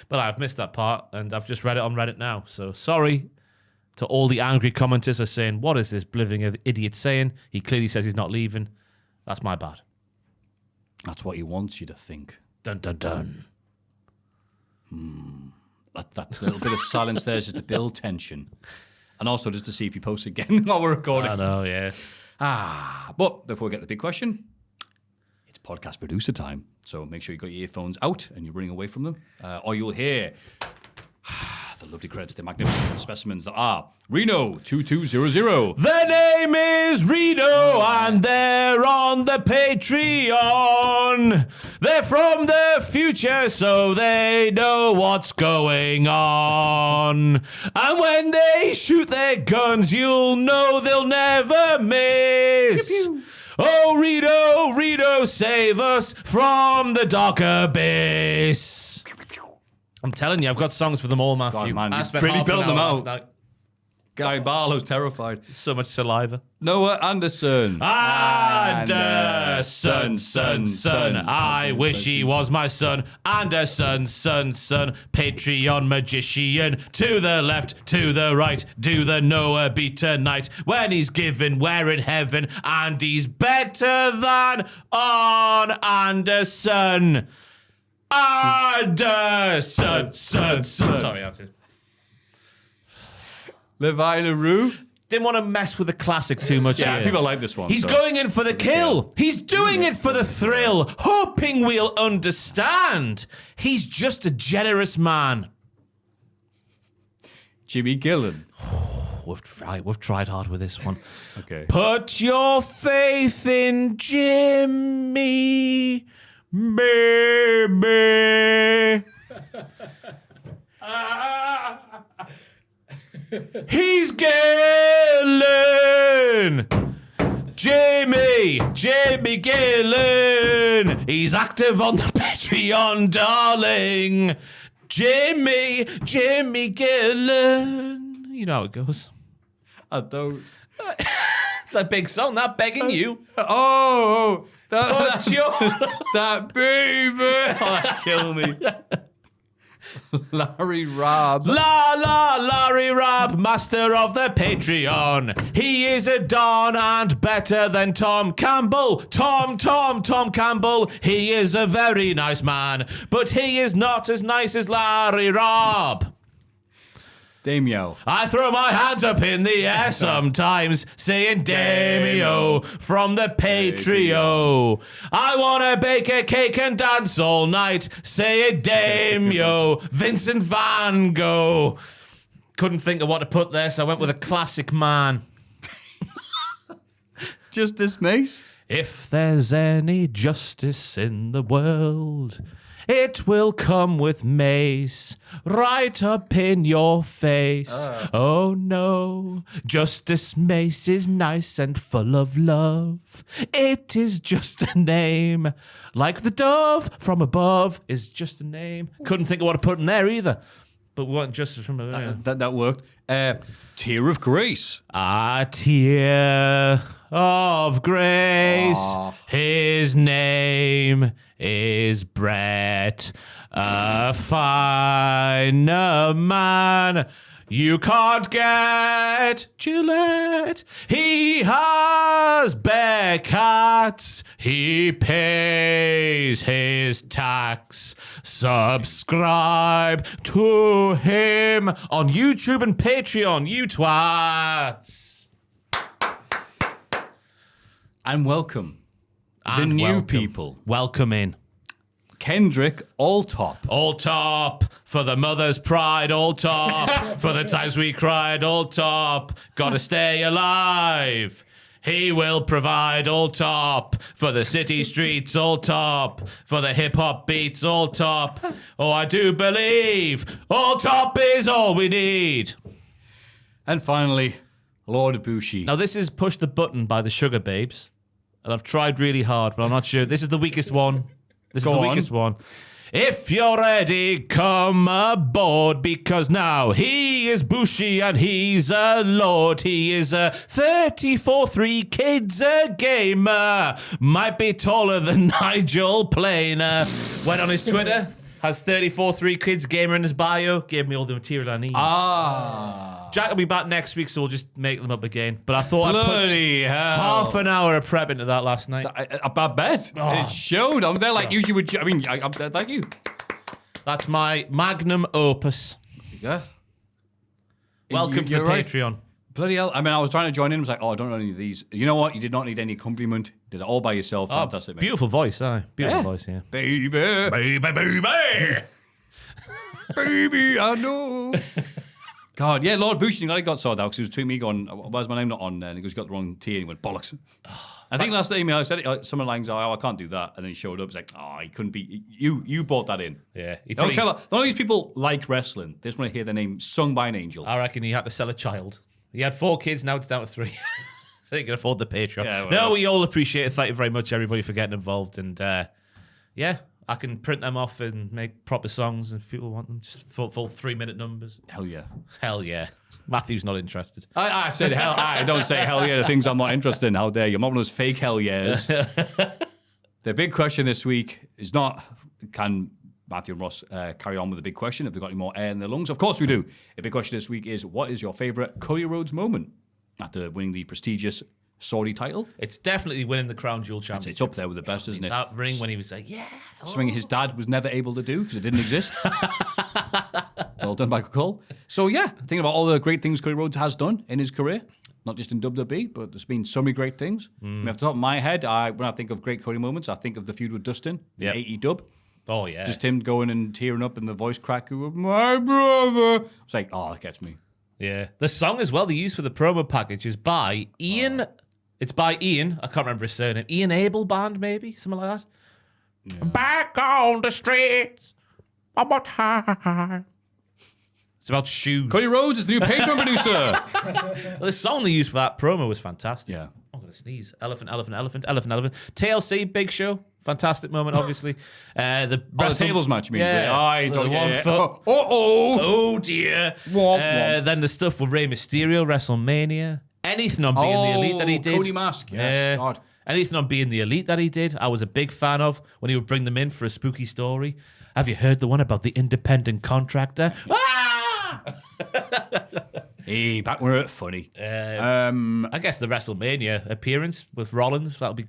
But I've missed that part, and I've just read it on Reddit now. So sorry to all the angry commenters are saying, what is this blithering idiot saying? He clearly says he's not leaving. That's my bad. That's what he wants you to think. Dun, dun, dun. That little bit of silence there is just to build tension. And also just to see if you post again while we're recording. I know, yeah. But before we get to the big question, it's podcast producer time. So make sure you got your earphones out and you're running away from them. Or you'll hear the lovely credits, the magnificent specimens that are Reno 2200. Their name is Reno, and they're on the Patreon. They're from the future, so they know what's going on. And when they shoot their guns, you'll know they'll never miss. Pew, pew. Oh, Reno, save us from the dark abyss. I'm telling you, I've got songs for them all, Maffew. God, man, I you spent really half an built them hour out. last night. Guy Barlow's terrified. So much saliva. Noah Anderson. Anderson, son. I wish he was my son. Anderson, son. Patreon magician. To the left, to the right. Do the Noah beat tonight. When he's given, we're in heaven. And he's better than on Anderson. Anderson, son. Sorry, that's it. Levi LaRue. Didn't want to mess with the classic too much. Yeah, here. people like this one. He's so. going in for the kill. He's doing it for the thrill, hoping we'll understand. He's just a generous man. Jimmy Gillen. We've tried hard with this one. Okay. Put your faith in Jimmy, baby. He's Gillen. Jimmy Gillen. He's active on the Patreon, darling. Jimmy Gillen. You know how it goes. I don't. It's a big song, that begging you. Oh, Put your that baby. Oh, that killed me. Larry Robb. Larry Rabb, master of the Patreon. He is a Don and better than Tom Campbell. Tom Campbell. He is a very nice man, but he is not as nice as Larry Rabb. Damio. I throw my hands up in the air sometimes, saying Damio from the Patreon. I want to bake a cake and dance all night, saying Damio, Vincent Van Gogh. Couldn't think of what to put there, so I went with a classic man. Justice Mace. If there's any justice in the world, it will come with Mace, right up in your face. Oh no, Justice Mace is nice and full of love. It is just a name, like the dove from above is just a name. Couldn't think of what to put in there either, but we want justice from above. That worked. Tear of Grace. A tear of grace. His name is Brett. A finer man you can't get. Gillette. He has bear cats. He pays his tax. Subscribe to him on YouTube and Patreon, you twats. And welcome. The And new welcome. people. Welcome in. Kendrick Alltop. All top for the mother's pride, all top for the times we cried, all top. Gotta stay alive. He will provide, all top for the city streets, all top for the hip hop beats, all top. Oh, I do believe all top is all we need. And finally, Lord Bushi. Now, this is Push the Button by the Sugar Babes. And I've tried really hard, but I'm not sure. This is the weakest one. This Go is the on. weakest one. If you're ready, come aboard, because now he is Bushi and he's a lord. He is a 34-3 kids gamer. Might be taller than Nigel Planer. Went on his Twitter, has 34-3 kids gamer in his bio. Gave me all the material I need. Jack will be back next week, so we'll just make them up again. But I thought Bloody I'd put hell. half an hour of prep into that last night. I bet. It showed. I'm there like usually would. I mean, I'm there like you. That's my magnum opus. Yeah. Welcome to the You're right. Patreon. Bloody hell. I mean, I was trying to join in. I was like, oh, I don't know any of these. You know what? You did not need any accompaniment. Did it all by yourself. Fantastic, mate. Beautiful voice, aye. Beautiful Yeah. voice, yeah. Baby. Baby, baby. Baby, I know. God, yeah, Lord Bush, I got sorted out because he was tweeting me going, why's my name not on there? And he goes, got the wrong T. And he went, bollocks. I think last email I said it, some of the lines are, oh, I can't do that. And then he showed up. It's like, oh, he couldn't be. You brought that in. Yeah. He Don't probably- care about, none of these people like wrestling. They just want to hear their name sung by an angel. I reckon he had to sell a child. He had 4 kids, now it's down to 3. So he can afford the Patreon. Yeah, well, no, we all appreciate it. Thank you very much, everybody, for getting involved. And yeah, I can print them off and make proper songs if people want them. Just full 3-minute numbers. Hell yeah. Hell yeah. Matthew's not interested. I said hell. I don't say hell yeah to things I'm not interested in. How dare you? I'm not one of those fake hell yeahs. The big question this week is not, can Maffew and Ross carry on with the big question? Have they got any more air in their lungs? Of course we do. The big question this week is, what is your favourite Cody Rhodes moment after winning the prestigious Saudi title? It's definitely winning the Crown Jewel Championship. It's up there with the best, isn't it? That ring when he was like, yeah. Something his dad was never able to do because it didn't exist. Well done, Michael Cole. So yeah, thinking about all the great things Cody Rhodes has done in his career, not just in WWE, but there's been so many great things. I mean, off the top of my head, when I think of great Cody moments, I think of the feud with Dustin, Yep. AEW. Oh, yeah. Just him going and tearing up and the voice crack, my brother. It's like, oh, that gets me. Yeah. The song as well they used for the promo package is by Ian. It's by Ian. I can't remember his surname. Ian Abel Band, maybe? Something like that. Yeah. Back on the streets. One more time. It's about shoes. Cody Rhodes is the new Patreon producer. Well, the song they used for that promo was fantastic. Yeah. I'm going to sneeze. Elephant. TLC, big show. Fantastic moment, obviously. The tables match, you mean? Yeah. I don't The get it. 1 foot. Oh. Oh, dear. Womp, womp. Then the stuff with Rey Mysterio, WrestleMania. Anything on being the elite that he did. Cody Mask. Yes, God. Anything on being the elite that he did, I was a big fan of when he would bring them in for a spooky story. Have you heard the one about the independent contractor? Hey, back when we were funny. I guess the WrestleMania appearance with Rollins, that'll be...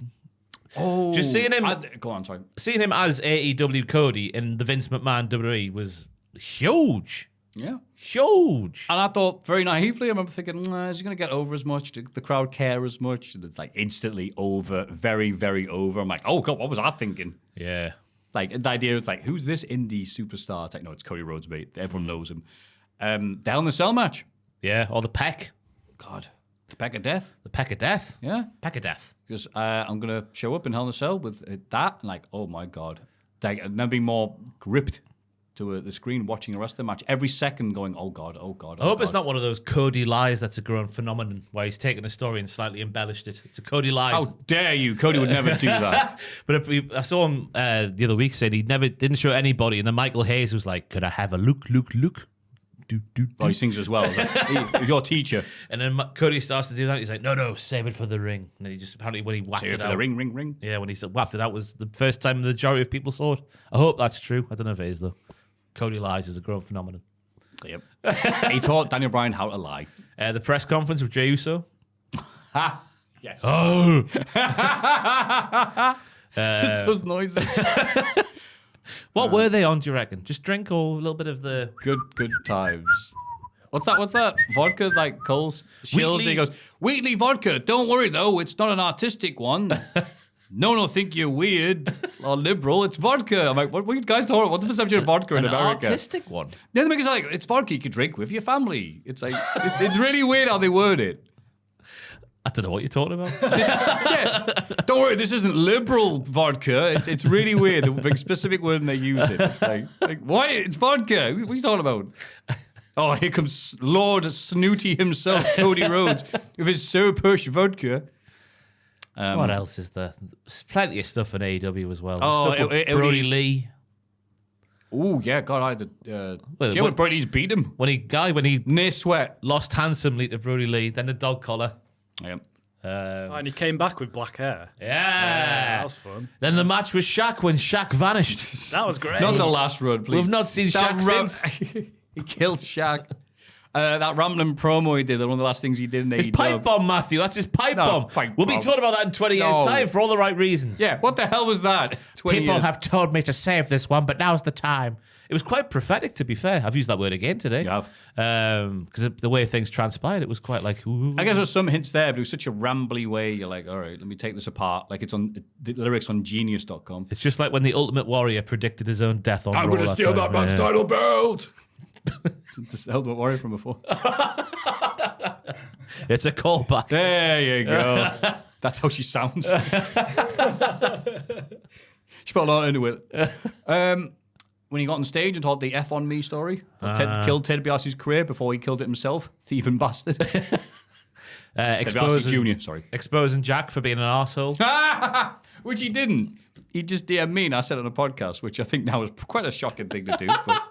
Oh. Just seeing him... Go on, sorry. Seeing him as AEW Cody in the Vince McMahon WWE was huge. Yeah. Huge. And I thought very naively, I remember thinking, is he going to get over as much? Did the crowd care as much? And it's like instantly over, very, very over. I'm like, oh, God, what was I thinking? Yeah. Like, the idea is like, who's this indie superstar? It's like, no, it's Cody Rhodes, mate. Everyone knows him. The Hell in a Cell match. Yeah, or the Peck. God. The Peck of Death. The Peck of Death. Yeah. Peck of Death. Because I'm going to show up in Hell in a Cell with that. And like, oh, my God. Like, I've never been more gripped to the screen watching the rest of the match. Every second going, oh, God, oh, God, oh, I hope God. it's not one of those Cody lies that's a grown phenomenon where he's taken a story and slightly embellished it. It's a Cody lies. How dare you? Cody would never do that. But I saw him the other week said he never didn't show anybody, and then Michael Hayes was like, "Could I have a look?" Oh, he sings as well. Like, hey, your teacher. And then Cody starts to do that. He's like, "No, save it for the ring." And then he just apparently when he whacked Save it it for out, the ring. yeah, when he whacked it out was the first time the majority of people saw it. I hope that's true. I don't know if it is though. Cody lies is a grown phenomenon. Yep. He taught Daniel Bryan how to lie. The press conference with Jey Uso. Yes. Oh. Just those noises. What were they on, do you reckon? Just drink or a little bit of the... Good times. What's that? Vodka, like Cole shills. Wheatley. He goes, Wheatley vodka. Don't worry, though. It's not an artistic one. No one will think you're weird or liberal. It's vodka. I'm like, what are you guys talking about? What's the perception of vodka in An America? artistic one. Yeah, they make it sound like it's vodka you could drink with your family. It's like, it's really weird how they word it. I don't know what you're talking about. Don't worry, this isn't liberal vodka. It's really weird. The big specific word and they use it. It's like what? It's vodka. What are you talking about? Oh, here comes Lord Snooty himself, Cody Rhodes, with his so push vodka. What else is there? There's plenty of stuff in AEW as well. Oh, Stuff with Brody Lee. Oh, yeah, God, I had the... Well, when Brady's beat him? When he Near sweat. lost handsomely to Brody Lee, then the dog collar. Yeah. And he came back with black hair. Yeah. That was fun. Then the match with Shaq when Shaq vanished. That was great. Not the last run, please. We've not seen Shaq since. He killed Shaq. That rambling promo he did, one of the last things he did in His AEW. pipe bomb, Matthew. That's his pipe bomb. pipe We'll be bomb. talking about that in 20 years' No. time for all the right reasons. Yeah, what the hell was that? 20 People years. have told me to save this one, but now's the time. It was quite prophetic, to be fair. I've used that word again today. You have. Because the way things transpired, it was quite like, ooh. I guess there's some hints there, but it was such a rambly way. You're like, all right, let me take this apart. Like it's on the lyrics on genius.com. It's just like when the Ultimate Warrior predicted his own death on I'm Raw going to steal time. that man's Yeah. title belt. Just the Ultimate Warrior from before. It's a callback. There you go. That's how she sounds. She put a lot into it. When he got on stage and told the F on me story, Ted killed Ted DiBiase's career before he killed it himself. Thieving bastard. Ted DiBiase Jr., sorry. Exposing Jack for being an arsehole. Which he didn't. He just DM'd me and I said it on a podcast, which I think now is quite a shocking thing to do. But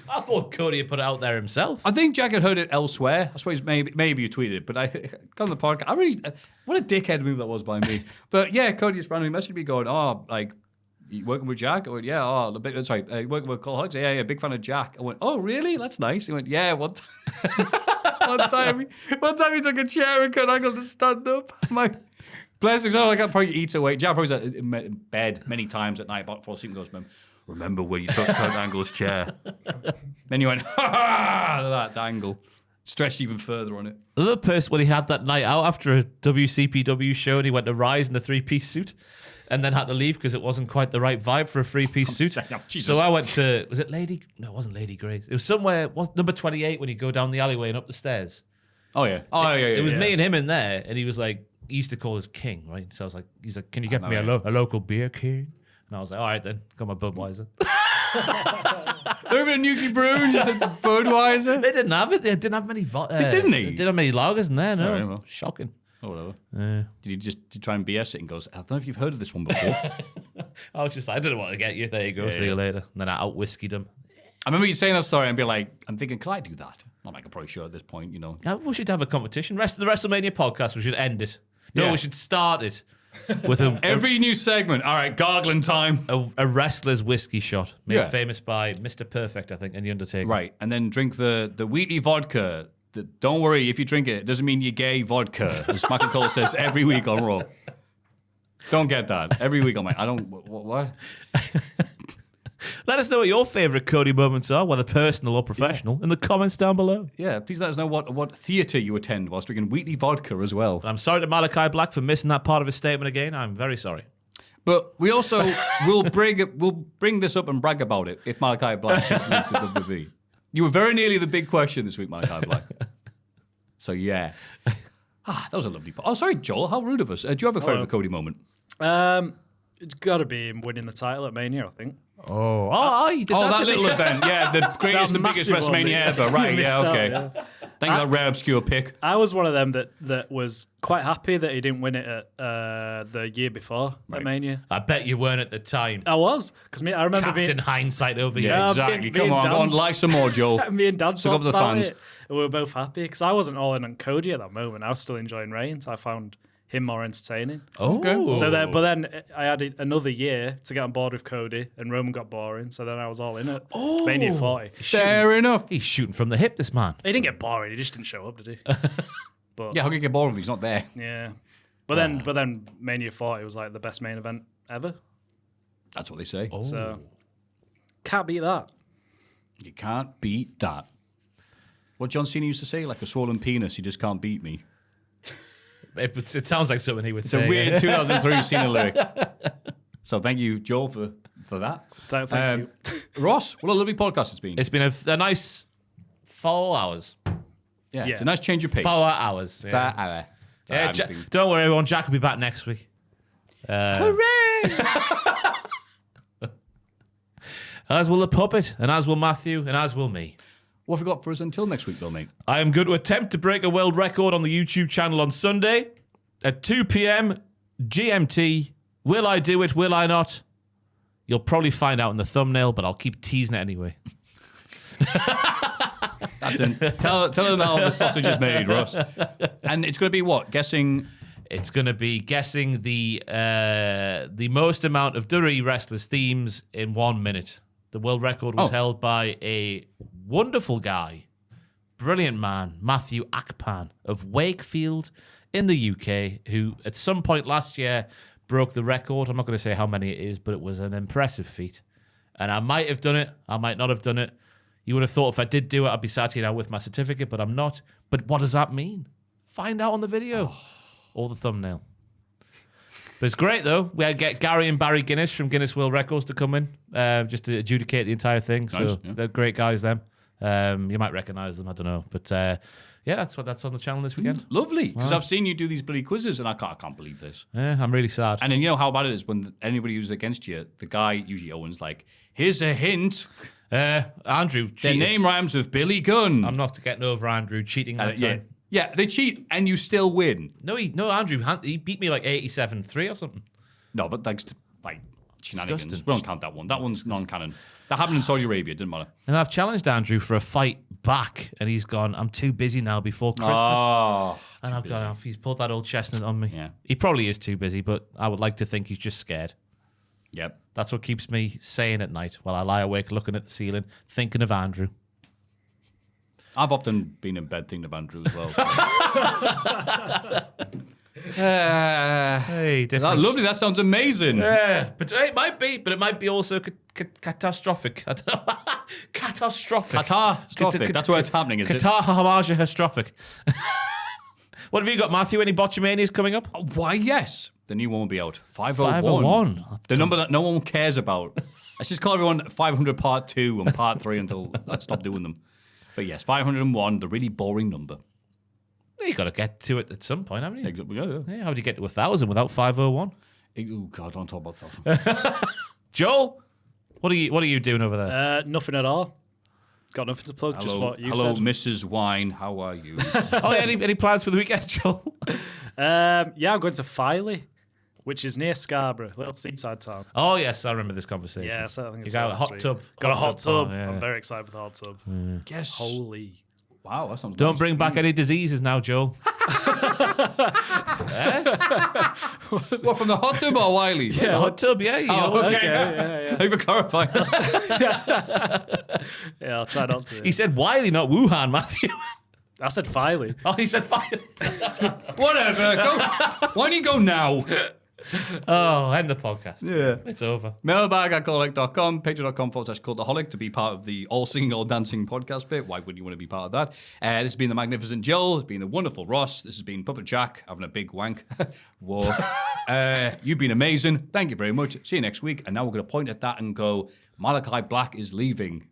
I thought Cody had put it out there himself. I think Jack had heard it elsewhere. I suppose maybe you tweeted it, but I got on the podcast. I really, what a dickhead move that was by me. But yeah, Cody just randomly messaged me going, "Oh, like, you working with Jack?" I went, "Yeah." "Oh, sorry, working with Cultaholic?" "Yeah, big fan of Jack." I went, "Oh, really? That's nice." He went, "Yeah, one time he took a chair and Kurt Angle to stand up." I'm like, bless him. I probably eats away. Jack probably was in bed many times at night before sleep and goes, "Remember when you took Kurt Angle's chair?" Then you went, that angle. Stretched even further on it. The other person, when he had that night out after a WCPW show and he went to Rise in a three-piece suit and then had to leave because it wasn't quite the right vibe for a three-piece suit. Jesus. So I went to, was it Lady? No, it wasn't Lady Grace. It was somewhere, number 28 when you go down the alleyway and up the stairs. Oh, yeah. It was me and him in there, and he was like, he used to call us King, right? So I was like, he's like, "Can you get me a local beer, King?" And I was like, "All right then, got my Budweiser." Over a Nuki Brew, just a Budweiser. They didn't have it. They didn't have many. Didn't he? They didn't have many lagers in there. No, All right, well. Shocking. Oh, whatever. Did you try and BS it and goes, "I don't know if you've heard of this one before." I was just like, I didn't want to get you. There you go. See you later. And then I out whiskeyed him. I remember you saying that story and be like, I'm thinking, can I do that? Not like I'm probably sure at this point, you know. Yeah, we should have a competition. Rest of the WrestleMania podcast, we should end it. No, Yeah. we should start it with Every new segment. All right, gargling time. a wrestler's whiskey shot made Yeah. famous by Mr. Perfect, I think, and The Undertaker. Right, and then drink the wheaty vodka. Don't worry, if you drink it, it doesn't mean you're gay vodka. As Michael Cole says every week on Raw. Don't get that. Every week on my... I don't... What? Let us know what your favourite Cody moments are, whether personal or professional, in the comments down below. Yeah, please let us know what theatre you attend whilst drinking wheaty vodka as well. And I'm sorry to Malachi Black for missing that part of his statement again. I'm very sorry. But we also will bring this up and brag about it if Malachi Black is linked to WWE. You were very nearly the big question this week, Malachi Black. So yeah. That was a lovely... Oh, sorry, Joel. How rude of us. Do you have a favourite Cody moment? It's got to be him winning the title at Mania, I think. You did That didn't little you? event. Yeah, the greatest and biggest massive one WrestleMania that ever. Right, you yeah, missed out, okay. yeah. Thank you for that rare obscure pick. I was one of them that was quite happy that he didn't win it at the year before at Mania. I bet you weren't at the time. I was, because I remember Captain being... hindsight over you. Yeah, Yeah, exactly. me Come and on, Dan- go on, like some more, Joel. Me and Dad Stick up talked the about fans. it, and we were both happy, because I wasn't all in on Cody at that moment. I was still enjoying Reigns. I found him more entertaining. Okay. So then, but then I had another year to get on board with Cody, and Roman got boring. So then I was all in it. Mania 40. Fair enough. He's shooting from the hip, this man. He didn't get boring. He just didn't show up, did he? But Yeah, how can you get bored of him? He's not there. yeah. But then Mania 40 was like the best main event ever. That's what they say. So can't beat that. You can't beat that. What John Cena used to say, like a swollen penis, you just can't beat me. It sounds like something he would It's say. a weird 2003 Cena lyric. So thank you, Joel, for that. Thank you. Ross, what a lovely podcast it's been. It's been a nice 4 hours. Yeah, Yeah. it's a nice change of pace. 4 hours. Fair hour. Yeah, don't worry, everyone. Jack will be back next week. Hooray! As will the puppet, and as will Maffew, and as will me. What have you got for us until next week, though, mate? I am going to attempt to break a world record on the YouTube channel on Sunday at 2 p.m. GMT. Will I do it? Will I not? You'll probably find out in the thumbnail, but I'll keep teasing it anyway. That's it. Tell them how the sausage is made, Ross. And it's going to be what? Guessing. It's going to be guessing the most amount of WWE wrestlers' themes in 1 minute. The world record was held by a wonderful guy, brilliant man, Maffew of Wakefield in the UK, who at some point last year broke the record. I'm not going to say how many it is, but it was an impressive feat. And I might have done it. I might not have done it. You would have thought if I did do it, I'd be sat here now with my certificate, but I'm not. But what does that mean? Find out on the video or the thumbnail. But it's great, though. We get Gary and Barry Guinness from Guinness World Records to come in just to adjudicate the entire thing. Nice, So they're great guys, them. You might recognise them. I don't know. But yeah, that's on the channel this weekend. Lovely. Because I've seen you do these bloody quizzes and I can't believe this. Yeah, I'm really sad. And then you know how bad it is when anybody who's against you, the guy, usually Owen's like, here's a hint. Andrew Their cheated. name rhymes with Billy Gunn. I'm not getting over Andrew cheating that yeah. time. Yeah, they cheat and you still win. No, Andrew, he beat me like 87-3 or something. No, but thanks to shenanigans. Disgusting. We don't count that one. That one's non-canon. That happened in Saudi Arabia. Didn't matter. And I've challenged Andrew for a fight back, and he's gone, I'm too busy now before Christmas. Oh, and I've gone off. He's pulled that old chestnut on me. Yeah. He probably is too busy, but I would like to think he's just scared. yep. That's what keeps me sane at night while I lie awake looking at the ceiling, thinking of Andrew. I've often been in bed thinking of Andrew as well. Hey, That's lovely. That sounds amazing. Yeah, but it might be also catastrophic. I don't know. Catastrophic. Catastrophic. That's where it's happening, is it? Catastrophic. What have you got, Maffew? Any Botchamanias coming up? Why, yes. The new one will be out. 501. 501. The number that no one cares about. Let's just call everyone 500 Part 2 and Part 3 until I stop doing them. But yes, 501, the really boring number. You got to get to it at some point, haven't you? Exactly. Yeah. Yeah, how do you get to 1,000 without 501? Oh, God, don't talk about that. Joel, what are you doing over there? Nothing at all. Got nothing to plug. Just what you hello, said. Mrs. Wine. How are you? Oh, yeah, any plans for the weekend, Joel? Yeah, I'm going to Filey, which is near Scarborough, little seaside town. Oh, yes, I remember this conversation. Yeah, so I think You it's got a last hot week. tub. Got a hot tub. Oh, yeah. I'm very excited for the hot tub. Yes. Holy. Wow, that sounds Don't nice. bring back any diseases now, Joel. What, from the hot tub or Wiley? The hot tub, yeah. You Oh, always- okay. Okay, yeah. Thank you for clarifying. Yeah, I'll try not to. He said Wiley, not Wuhan, Maffew. I said Filey. Oh, he said fire. Whatever. Go. Why don't you go now? Oh, end the podcast. Yeah. It's over. Mailbag at cultaholic.com, patreon.com/cultaholic to be part of the all singing, all dancing podcast bit. Why wouldn't you want to be part of that? This has been the magnificent Joel. It's been the wonderful Ross. This has been Puppet Jack having a big wank. Whoa. You've been amazing. Thank you very much. See you next week. And now we're going to point at that and go, Malachi Black is leaving.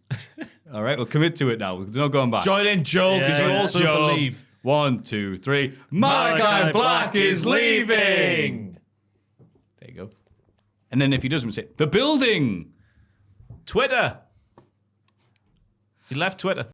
All right, we'll commit to it now. There's no going back. Join in, Joel, because you also Joe. believe. 1, 2, 3. Malachi Black is leaving. There you go. And then if he doesn't say, the building. Twitter. He left Twitter.